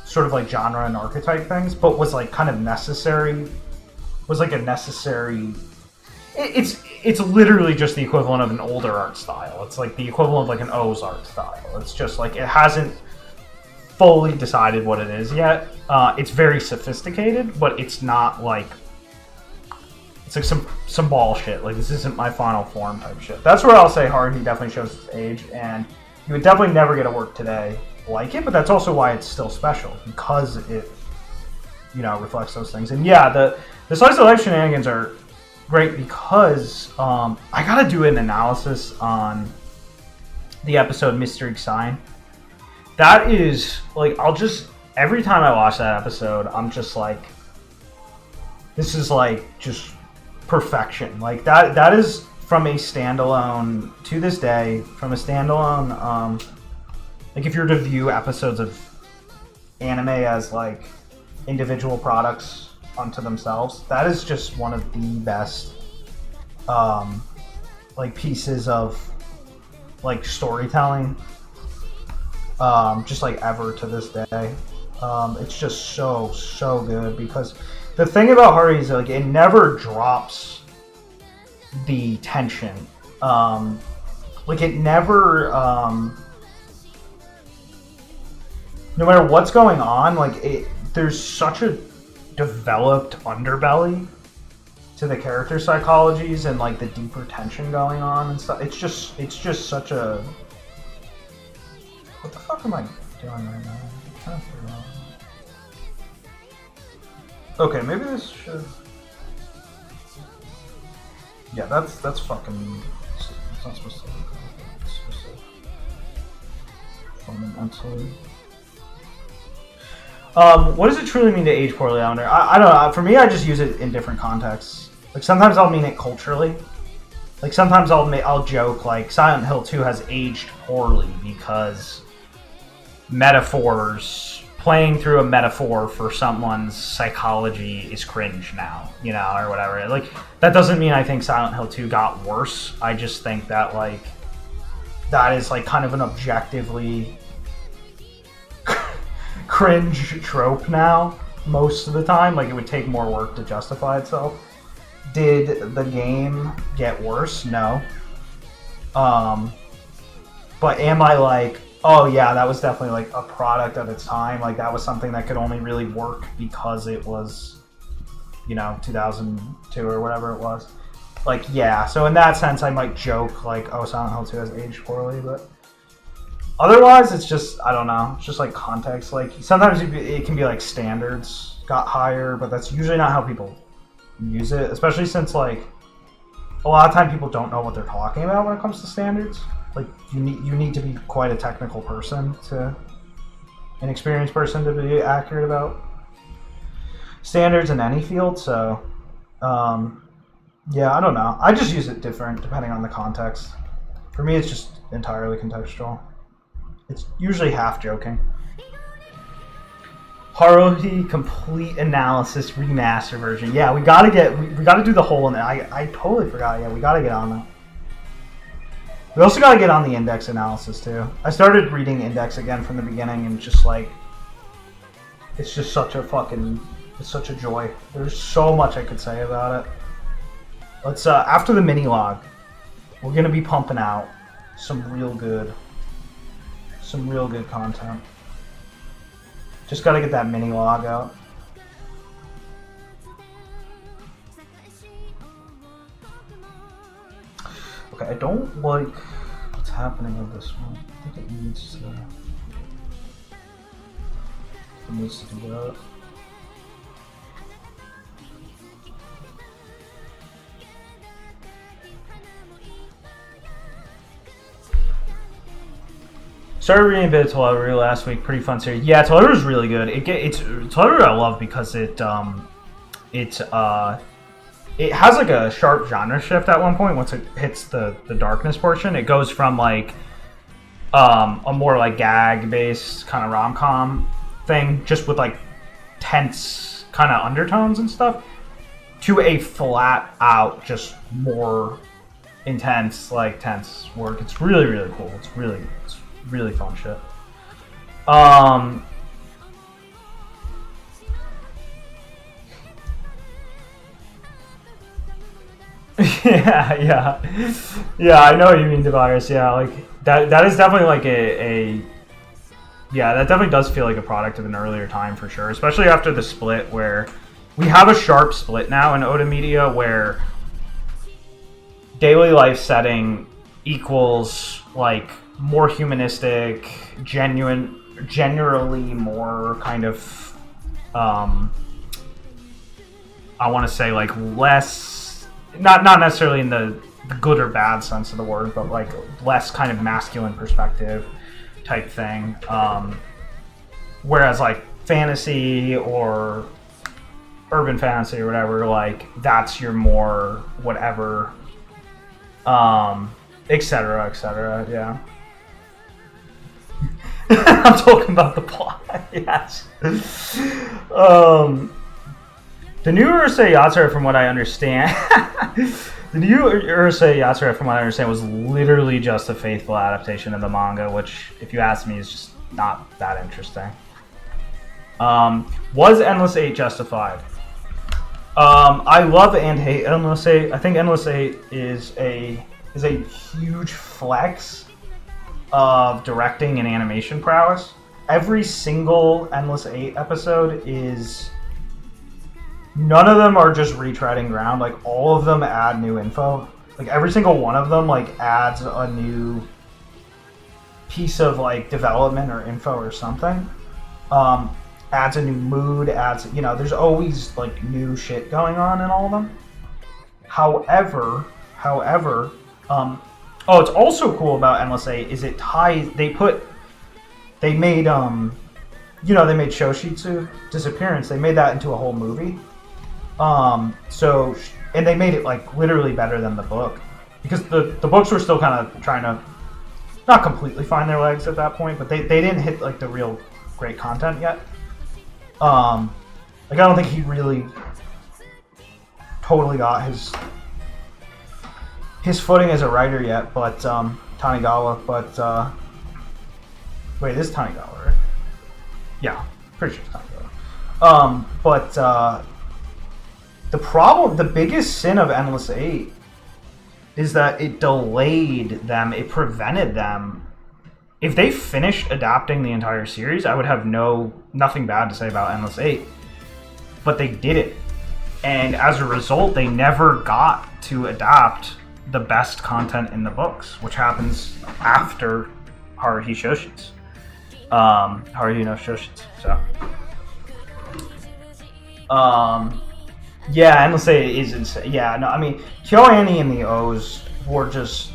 sort of like genre and archetype things, but was like kind of necessary. Was like a necessary. It's literally just the equivalent of an older art style. It's like the equivalent of like an O's art style. It's just like it hasn't fully decided what it is yet. It's very sophisticated, but it's not like it's like some bullshit. Like this isn't my final form type shit. That's where I'll say Haruhi definitely shows its age, and you would definitely never get a work today like it. But that's also why it's still special, because it, you know, reflects those things. And yeah, the slice of life shenanigans are great because I gotta do an analysis on the episode Mystery Sign. That is like, I'll just, every time I watch that episode, I'm just like, this is like just perfection. Like that is from a standalone, to this day, from a standalone, like if you were to view episodes of anime as like individual products unto themselves, that is just one of the best like pieces of like storytelling just like ever to this day. It's just so good, because the thing about Haruhi is like it never drops the tension. Like it never no matter what's going on, like there's such a developed underbelly to the character psychologies and like the deeper tension going on and stuff. It's just such a, what the fuck am I doing right now? I'm trying to figure out. Okay, maybe this should, yeah, that's fucking, it's not supposed to look like that. It's supposed to fundamentally. What does it truly mean to age poorly? I wonder. I don't know. For me, I just use it in different contexts. Like sometimes I'll mean it culturally. Like sometimes I'll joke like Silent Hill 2 has aged poorly because metaphors, playing through a metaphor for someone's psychology is cringe now, you know, or whatever. Like that doesn't mean I think Silent Hill 2 got worse. I just think that like that is like kind of an objectively cringe trope now most of the time. Like it would take more work to justify itself. Did the game get worse? No. but am I like, oh yeah, that was definitely like a product of its time. Like that was something that could only really work because it was, 2002 or whatever it was. Like, yeah. So in that sense, I might joke like, oh, Silent Hill 2 has aged poorly, but otherwise, it's just, I don't know. It's just like context. Like sometimes it can be like standards got higher, but that's usually not how people use it. Especially since like a lot of time people don't know what they're talking about when it comes to standards. Like you need to be quite a technical person an experienced person to be accurate about standards in any field. So, yeah, I don't know. I just use it different depending on the context. For me, it's just entirely contextual. It's usually half joking. Haruhi Complete Analysis Remaster version. Yeah, we gotta do the whole one. I totally forgot. Yeah, we gotta get on that. We also gotta get on the index analysis too. I started reading index again from the beginning, and just like, it's just such a joy. There's so much I could say about it. Let's after the mini log, we're gonna be pumping out some real good content. Just gotta get that mini log out. Okay, I don't like what's happening with this one. I think it needs to do that. Started reading a bit of Teleru last week. Pretty fun series. Yeah, Teleru is really good. Teleru I love because it has like a sharp genre shift at one point once it hits the darkness portion. It goes from like a more like gag based kind of rom-com thing, just with like tense kind of undertones and stuff, to a flat out just more intense, like tense work. It's really, really cool. It's really fun shit. Yeah, I know what you mean, Tobias. Yeah, like that is definitely like that definitely does feel like a product of an earlier time for sure, especially after the split, where we have a sharp split now in Oda Media where daily life setting equals like more humanistic, generally more kind of I want to say like less, not necessarily in the good or bad sense of the word, but like less kind of masculine perspective type thing. Whereas like fantasy or urban fantasy or whatever, like that's your more whatever, etc. Yeah. I'm talking about the plot. Yes. The new Urusei Yatsura, from what I understand, was literally just a faithful adaptation of the manga, which, if you ask me, is just not that interesting. Was Endless 8 justified? I love and hate Endless 8. I think Endless 8 is a huge flex of directing and animation prowess. Every single Endless 8 episode is... None of them are just retreading ground. Like, all of them add new info. Like, every single one of them, like, adds a new piece of, like, development or info or something. Adds a new mood, there's always, like, new shit going on in all of them. However, it's also cool about Endless 8 is it ties, they made Shoshitsu Disappearance, they made that into a whole movie. And they made it like literally better than the book, because the books were still kind of trying to not completely find their legs at that point, but they didn't hit like the real great content yet. I don't think he really totally got his footing as a writer yet, but Tanigawa, but wait, this is Tanigawa, right? Yeah, pretty sure it's Tanigawa. The biggest sin of Endless 8 is that it delayed them, it prevented them if they finished adapting the entire series, I would have nothing bad to say about Endless 8. But they did it. And as a result, they never got to adapt the best content in the books, which happens after Haruhi Shoshitsu. Haruhi no Shoshitsu. So, yeah, Endless 8 is insane. Yeah, no, I mean, KyoAni and the O's were just,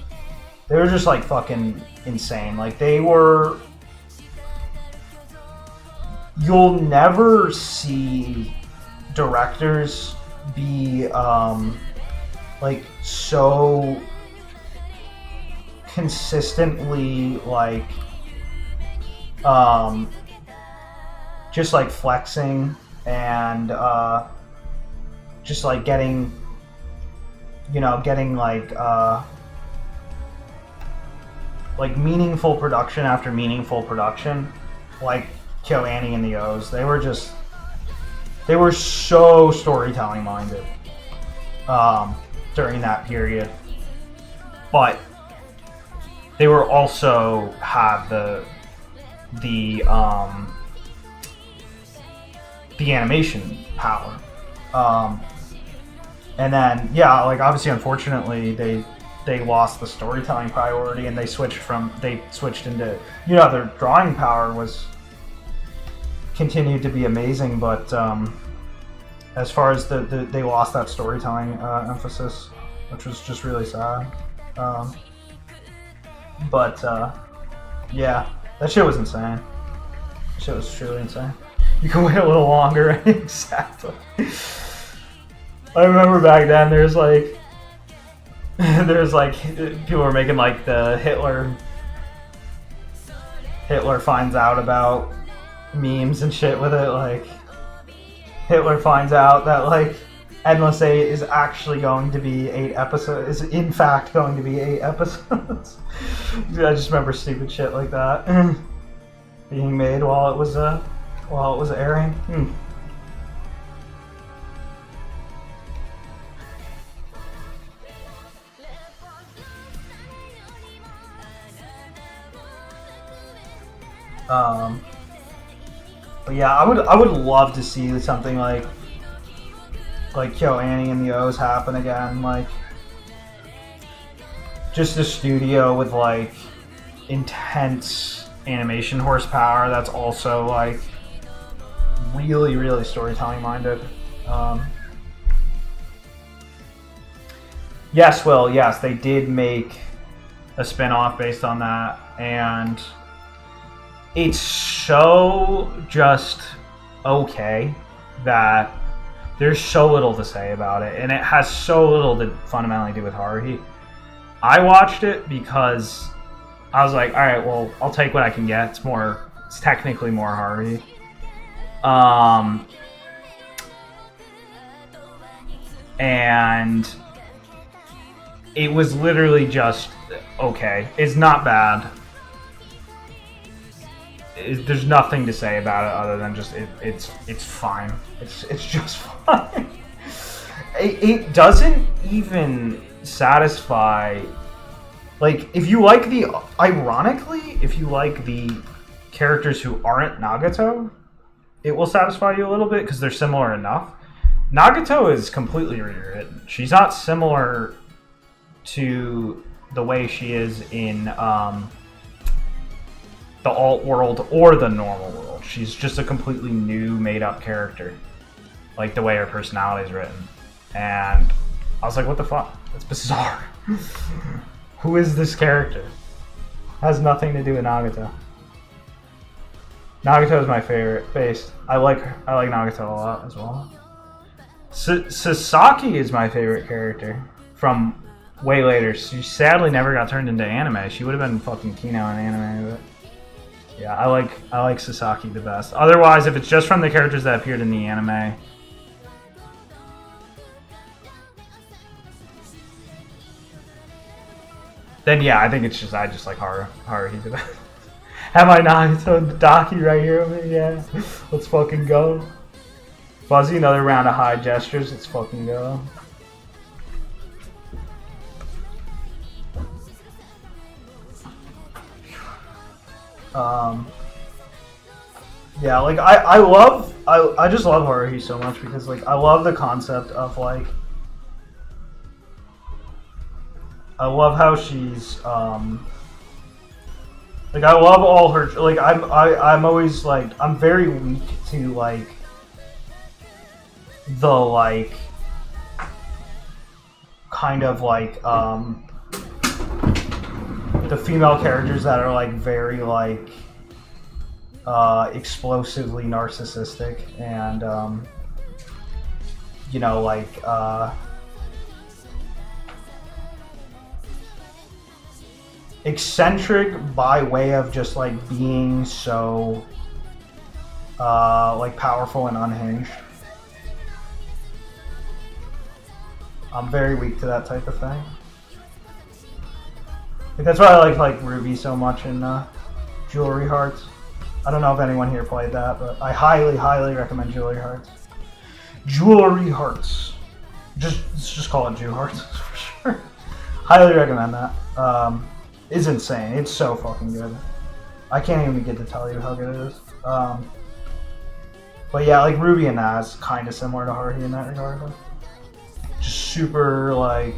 they were just like fucking insane. Like they were, you'll never see directors be like so consistently like just like flexing and just like getting like meaningful production after meaningful production, like KyoAni and the O's. They were so storytelling minded during that period, but they were also had the animation power, and then yeah, like obviously, unfortunately, they lost the storytelling priority and they switched into, you know, their drawing power continued to be amazing, but as far as they lost that storytelling emphasis, which was just really sad. But yeah, that shit was insane. That shit was truly insane. You can wait a little longer. Exactly. I remember back then there's like people were making like the Hitler finds out about memes and shit with it. Like Hitler finds out that like Endless 8 is actually going to be 8 episodes, is in fact going to be 8 episodes. I just remember stupid shit like that being made while it was airing. But yeah, I would love to see something like KyoAni and the O's happen again, like just a studio with like intense animation horsepower that's also like really, really storytelling minded. Yes, Will, yes, they did make a spin-off based on that, and it's so just okay that there's so little to say about it, and it has so little to fundamentally do with Haruhi. I watched it because I was like, alright, well, I'll take what I can get. It's technically more Haruhi. And it was literally just okay. It's not bad. There's nothing to say about it other than just it's fine. It's just fine. It doesn't even satisfy. Like if you like if you like the characters who aren't Nagato, it will satisfy you a little bit because they're similar enough. Nagato is completely rewritten. She's not similar to the way she is in the alt world or the normal world. She's just a completely new, made-up character, like the way her personality is written. And I was like, what the fuck? That's bizarre. Who is this character? Has nothing to do with Nagato. Nagato is my favorite face. I like Nagato a lot as well. Sasaki is my favorite character from way later. She sadly never got turned into anime. She would have been fucking Kino in anime, but yeah, I like Sasaki the best. Otherwise, if it's just from the characters that appeared in the anime, then yeah, I think it's just I just like Haruhi the best. Have my Nagato and Daki right here with me? Yeah, let's fucking go. Fuzzy, another round of high gestures. Let's fucking go. Yeah, like I just love Haruhi so much because like I love the concept of like I love how she's like I love all her like I'm always like I'm very weak to like the like kind of like the female characters that are like very like explosively narcissistic and you know like eccentric by way of just like being so like powerful and unhinged. I'm very weak to that type of thing. Like, that's why I like Ruby so much in Jewelry Hearts. I don't know if anyone here played that, but I highly recommend Jewelry Hearts. Jewelry Hearts. Just call it Jew Hearts for sure. Highly recommend that. It's insane. It's so fucking good. I can't even begin to tell you how good it is. But yeah, like Ruby and Naz, kind of similar to Haruhi in that regard. But just super like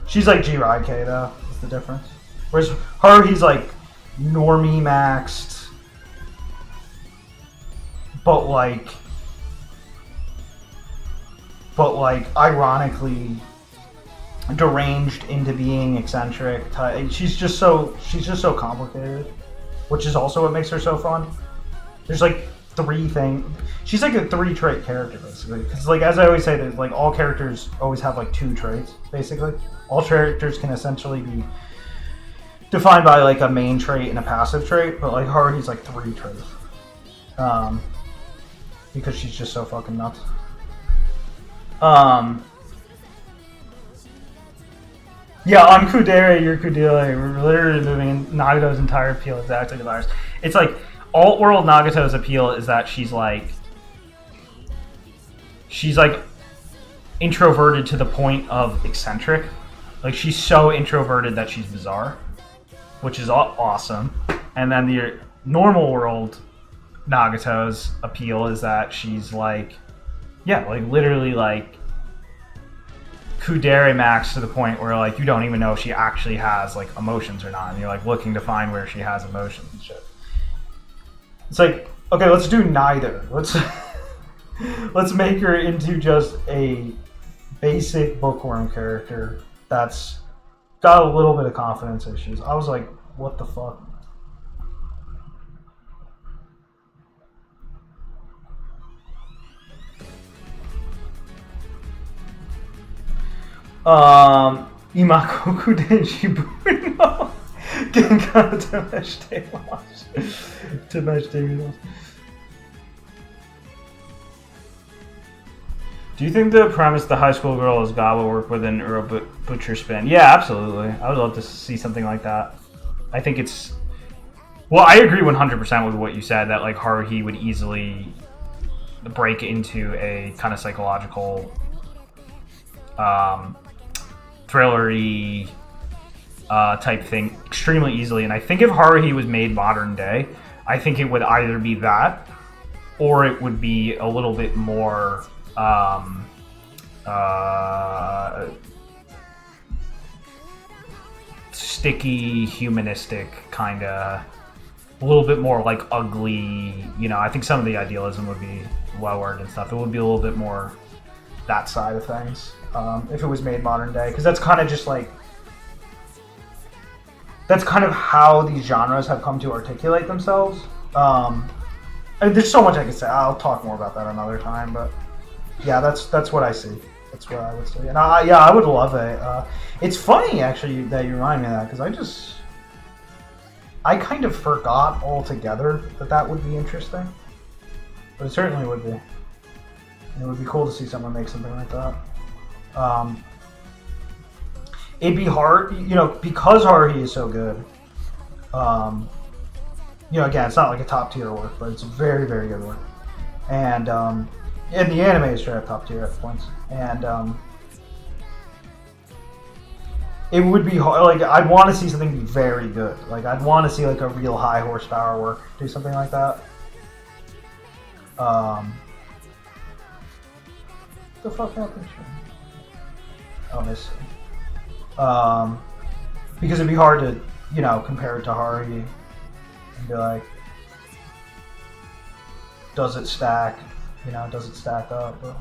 she's like Jiraiya though. Is the difference. Whereas Haruhi's like normie maxed, but like ironically deranged into being eccentric. She's just so complicated, which is also what makes her so fun. There's like three things. She's like a 3-trait character basically, because like as I always say, that like all characters always have like 2 traits basically. All characters can essentially be defined by like a main trait and a passive trait, but like Haruhi's like 3 traits, because she's just so fucking nuts. Yeah, on Kudere, your Kudere, we're literally moving Nagato's entire appeal exactly to ours. It's like alt-world Nagato's appeal is that she's like introverted to the point of eccentric. Like she's so introverted that she's bizarre, which is awesome. And then the normal world Nagato's appeal is that she's like, yeah, like literally like Kudere max to the point where like you don't even know if she actually has like emotions or not, and you're like looking to find where she has emotions and shit. It's like, okay, let's do neither. Let's make her into just a basic bookworm character that's got a little bit of confidence issues. I was like, what the fuck? Imakoku Denshi Burino Genkana Temeshite lost. Temeshite lost. Do you think the premise the high school girl is God will work with an Uro Butcher spin? Yeah, absolutely. I would love to see something like that. I think it's... Well, I agree 100% with what you said, that like Haruhi would easily break into a kind of psychological thrillery type thing extremely easily. And I think if Haruhi was made modern day, I think it would either be that or it would be a little bit more sticky, humanistic, kind of a little bit more like ugly, you know. I think some of the idealism would be lowered and stuff. It would be a little bit more that side of things if it was made modern day, because that's kind of just like, that's kind of how these genres have come to articulate themselves. I mean, there's so much I could say. I'll talk more about that another time, but yeah, that's what I see. That's what I would say. And I would love it. It's funny actually that you remind me of that, because I kind of forgot altogether that would be interesting, but it certainly would be. And it would be cool to see someone make something like that. It'd be hard, you know, because Haruhi is so good. You know, again, it's not like a top tier work, but it's very, very good work. And the anime is straight up top tier at points. And it would be hard. Like, I'd want to see something be very good. Like, I'd want to see like a real high horsepower work do something like that. The fuck happened? Oh, I see. Because it'd be hard to, you know, compare it to Haruhi and be like, does it stack? You know, does it stack up? But...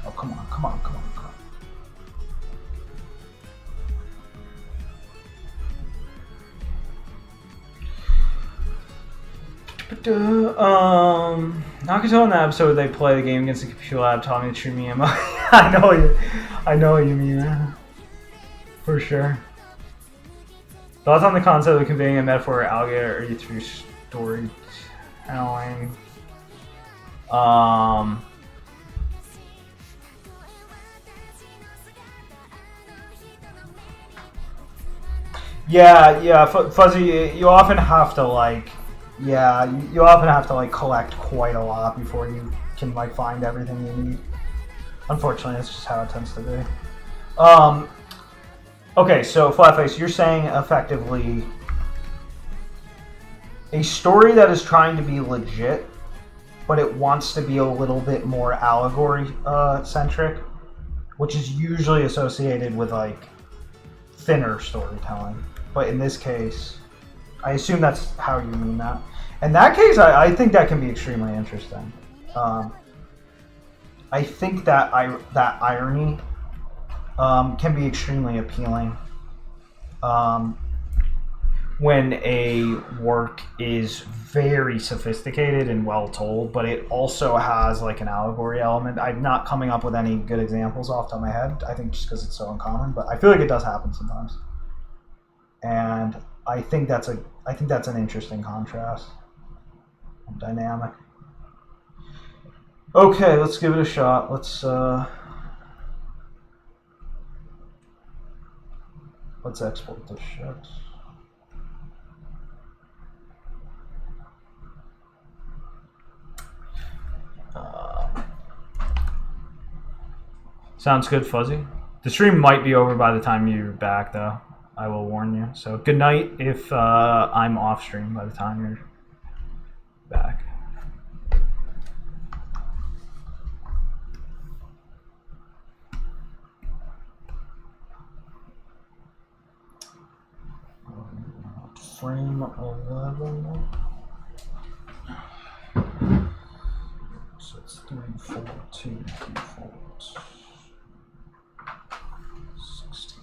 oh, come on, come on, come on, come on. Nakato in that episode they play the game against the computer lab taught me to treat me emo. I know what you mean, man. For sure. Thoughts on the concept of conveying a metaphor or alligator through storytelling? Yeah, Fuzzy, you often have to like, you often have to like collect quite a lot before you can like find everything you need. Unfortunately, that's just how it tends to be. Okay, so Flatface, you're saying effectively a story that is trying to be legit, but it wants to be a little bit more allegory centric, which is usually associated with like thinner storytelling. But in this case, I assume that's how you mean that. In that case, I think that can be extremely interesting. I think that irony can be extremely appealing when a work is very sophisticated and well told, but it also has like an allegory element. I'm not coming up with any good examples off the top of my head. I think just because it's so uncommon, but I feel like it does happen sometimes. And I think that's an interesting contrast and dynamic. Okay, let's give it a shot. Let's export this shit. Sounds good, Fuzzy. The stream might be over by the time you're back, though. I will warn you. So good night if I'm off stream by the time you're back. Frame 11. So it's 3, 4, 2, 3, 4, 16.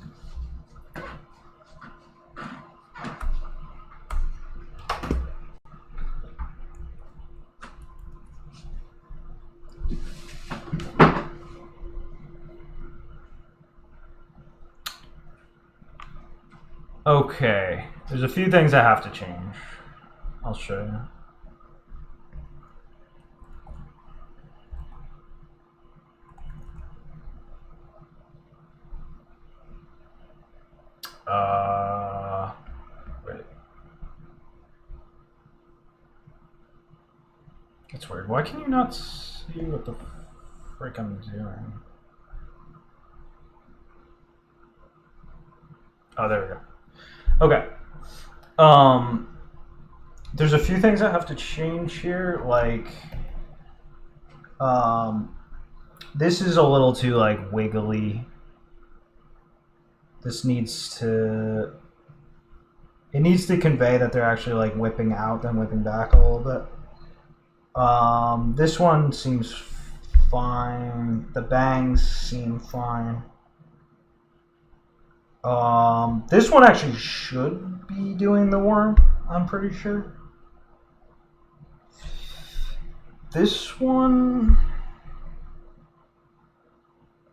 Okay, there's a few things I have to change. I'll show you. Wait. That's weird. Why can you not see what the frick I'm doing? Oh, there we go. Okay. There's a few things I have to change here, like this is a little too like wiggly. This needs to convey that they're actually like whipping out then whipping back a little bit. This one seems fine. The bangs seem fine. This one actually should be doing the worm, I'm pretty sure. This one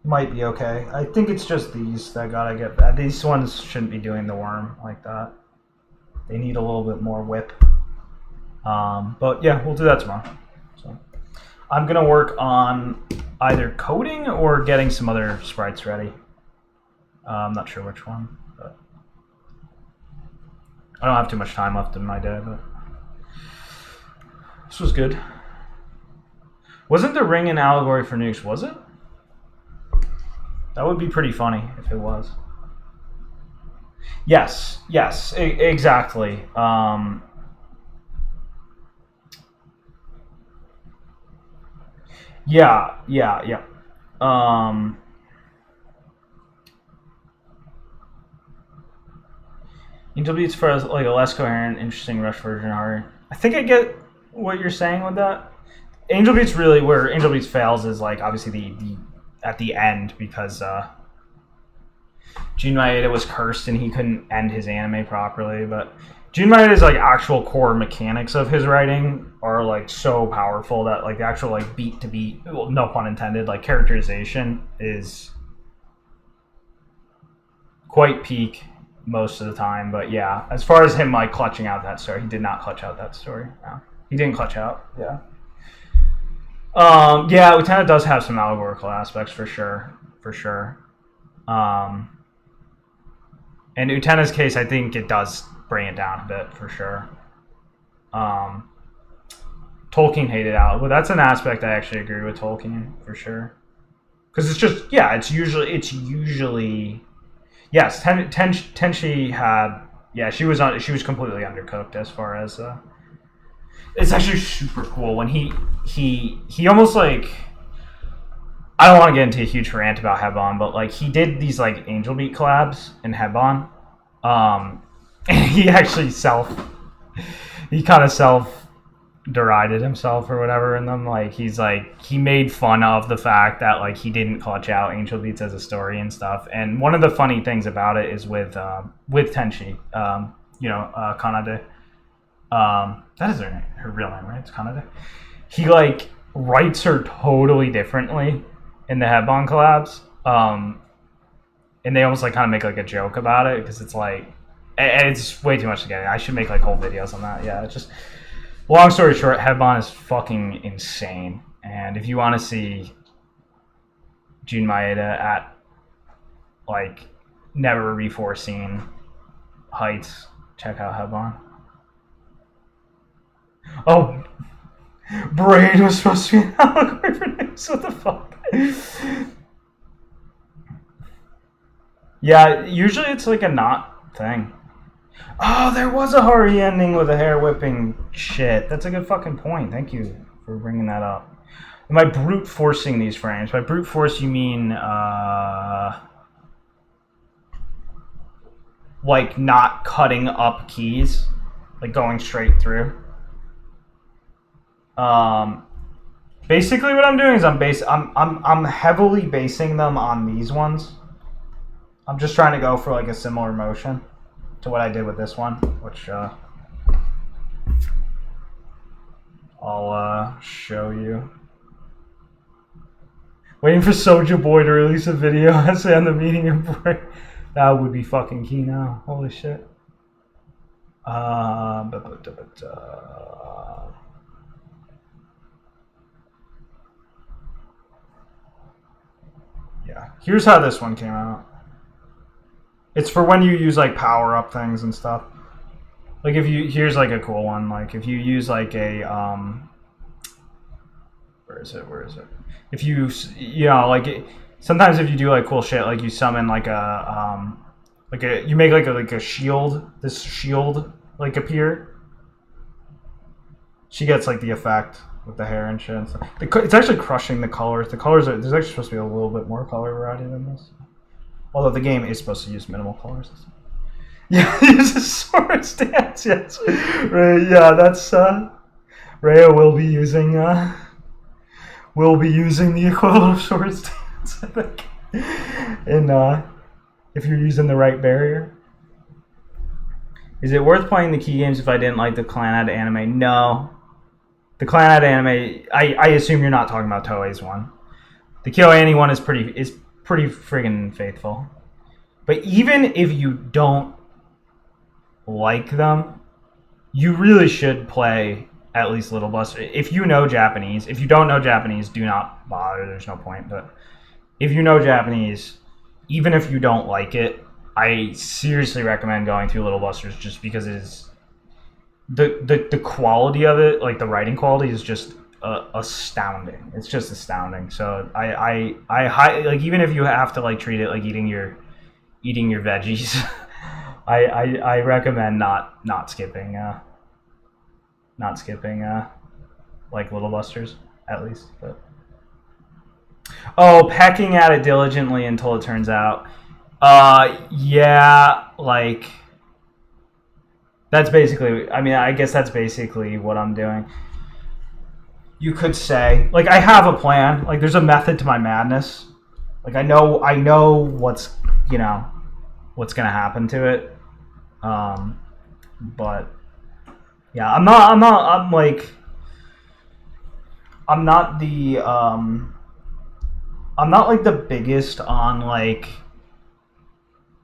might be okay. I think it's just these that gotta get bad. These ones shouldn't be doing the worm like that. They need a little bit more whip. But yeah, we'll do that tomorrow. So I'm gonna work on either coding or getting some other sprites ready. I'm not sure which one, but I don't have too much time left in my day, but this was good. Wasn't the ring an allegory for nukes, was it? That would be pretty funny if it was. Yes, exactly. Yeah. Angel Beats for like a less coherent, interesting Rush version of Heart. I think I get what you're saying with that. Angel Beats really, where Angel Beats fails is like obviously the at the end, because Jun Maeda was cursed and he couldn't end his anime properly. But Jun Maeda's like actual core mechanics of his writing are like so powerful that like the actual like beat to beat, well, no pun intended, like characterization is quite peak most of the time. But yeah, as far as him like clutching out that story, he did not clutch out that story. No, he didn't clutch out. Yeah. Yeah, Utena does have some allegorical aspects for sure. And Utena's case, I think it does bring it down a bit for sure. Tolkien hated out, but that's an aspect I actually agree with Tolkien for sure. Because it's just, yeah, it's usually yes. Tenchi had, yeah, she was completely undercooked as far as. It's actually super cool when he almost like, I don't want to get into a huge rant about Hebon, but like he did these like Angel Beat collabs in Hebon. And he actually kind of self-derided himself or whatever in them. Like he made fun of the fact that like he didn't clutch out Angel Beats as a story and stuff. And one of the funny things about it is with Tenchi, Kanade. That is her real name, right? It's Kanade. He like writes her totally differently in the Hebon collabs, and they almost like kind of make like a joke about it because it's like, it's way too much to get in. I should make like whole videos on that. Yeah, it's just, long story short, Hebon is fucking insane, and if you want to see Jun Maeda at like never before seen heights, check out Hebon. Oh, Braid was supposed to be an allegory for nukes. What the fuck? Yeah, usually it's like a not thing. Oh, there was a Hari ending with a hair whipping shit. That's a good fucking point. Thank you for bringing that up. Am I brute forcing these frames? By brute force, you mean like not cutting up keys, like going straight through. Basically what I'm doing is I'm heavily basing them on these ones. I'm just trying to go for like a similar motion to what I did with this one, which I'll show you. Waiting for Soulja Boy to release a video essay on the meaning of brain. That would be fucking key now. Holy shit. Yeah, here's how this one came out. It's for when you use like power up things and stuff. Like if you, here's like a cool one. Like if you use like a where is it? If you like sometimes if you do like cool shit, like you summon like you make like a shield. This shield like appear. She gets like the effect with the hair and shit and stuff. It's actually crushing the colors. The colors are, there's actually supposed to be a little bit more color variety than this. Although the game is supposed to use minimal colors. Yeah, he uses sword stance, yes. Right, yeah, that's Rhea will be using the equivalent of sword stance, I think. And if you're using the right barrier. Is it worth playing the key games if I didn't like the Clannad anime? No. The Clannad anime, I assume you're not talking about Toei's one. The KyoAni one is pretty friggin' faithful. But even if you don't like them, you really should play at least Little Buster. If you know Japanese, if you don't know Japanese, do not bother, there's no point. But if you know Japanese, even if you don't like it, I seriously recommend going through Little Busters just because it is the quality of it, like the writing quality is just astounding. It's just astounding. So I like, even if you have to like treat it like eating your veggies, I recommend not skipping like Little Busters at least. But oh, pecking at it diligently until it turns out. Yeah, like that's basically, I mean, I guess that's basically what I'm doing. You could say, like, I have a plan. Like, there's a method to my madness. Like, I know what's gonna happen to it. But yeah, I'm not like the biggest on, like,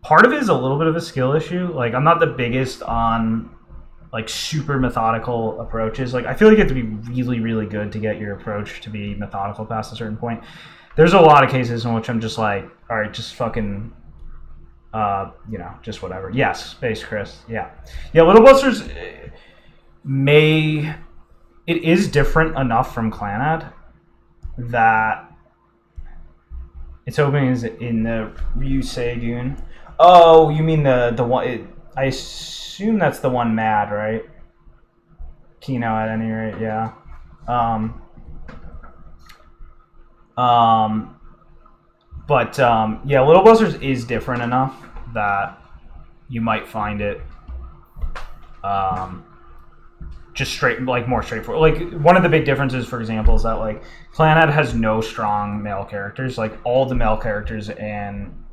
part of it is a little bit of a skill issue. Like, I'm not the biggest on like super methodical approaches. Like, I feel like you have to be really, really good to get your approach to be methodical past a certain point. There's a lot of cases in which I'm just like, all right, just fucking, just whatever. Yes, Space Chris. Yeah. Little Busters it is different enough from Clannad that its opening is in the Ryuseigun. Oh, you mean the one? I assume that's the one Mad, right? Kino at any rate, yeah. Little Busters is different enough that you might find it just more straightforward. Like, one of the big differences, for example, is that like Clannad has no strong male characters. Like, all the male characters in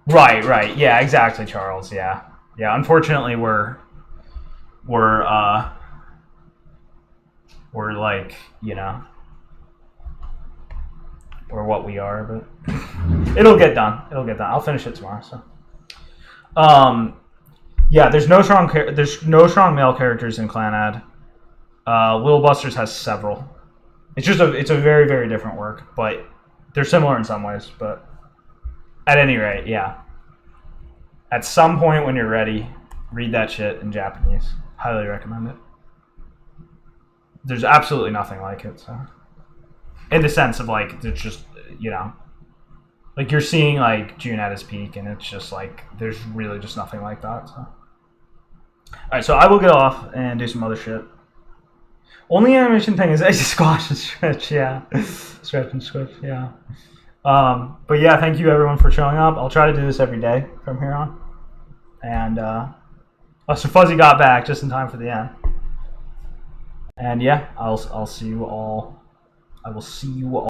Right. Yeah, exactly, Charles. Yeah. Unfortunately, we're like, we're what we are, but it'll get done. I'll finish it tomorrow. So, there's no strong male characters in Clannad. Little Busters has several. It's a very, very different work, but they're similar in some ways. But at any rate, yeah. At some point when you're ready, read that shit in Japanese. Highly recommend it. There's absolutely nothing like it. So, in the sense of like, it's just, like you're seeing like June at his peak, and it's just like there's really just nothing like that. So, all right, so I will get off and do some other shit. Only animation thing is I just squash and stretch, yeah. Stretch and switch, yeah. But yeah, thank you everyone for showing up. I'll try to do this every day from here on. And so Fuzzy got back just in time for the end. And yeah, I'll see you all. I will see you all.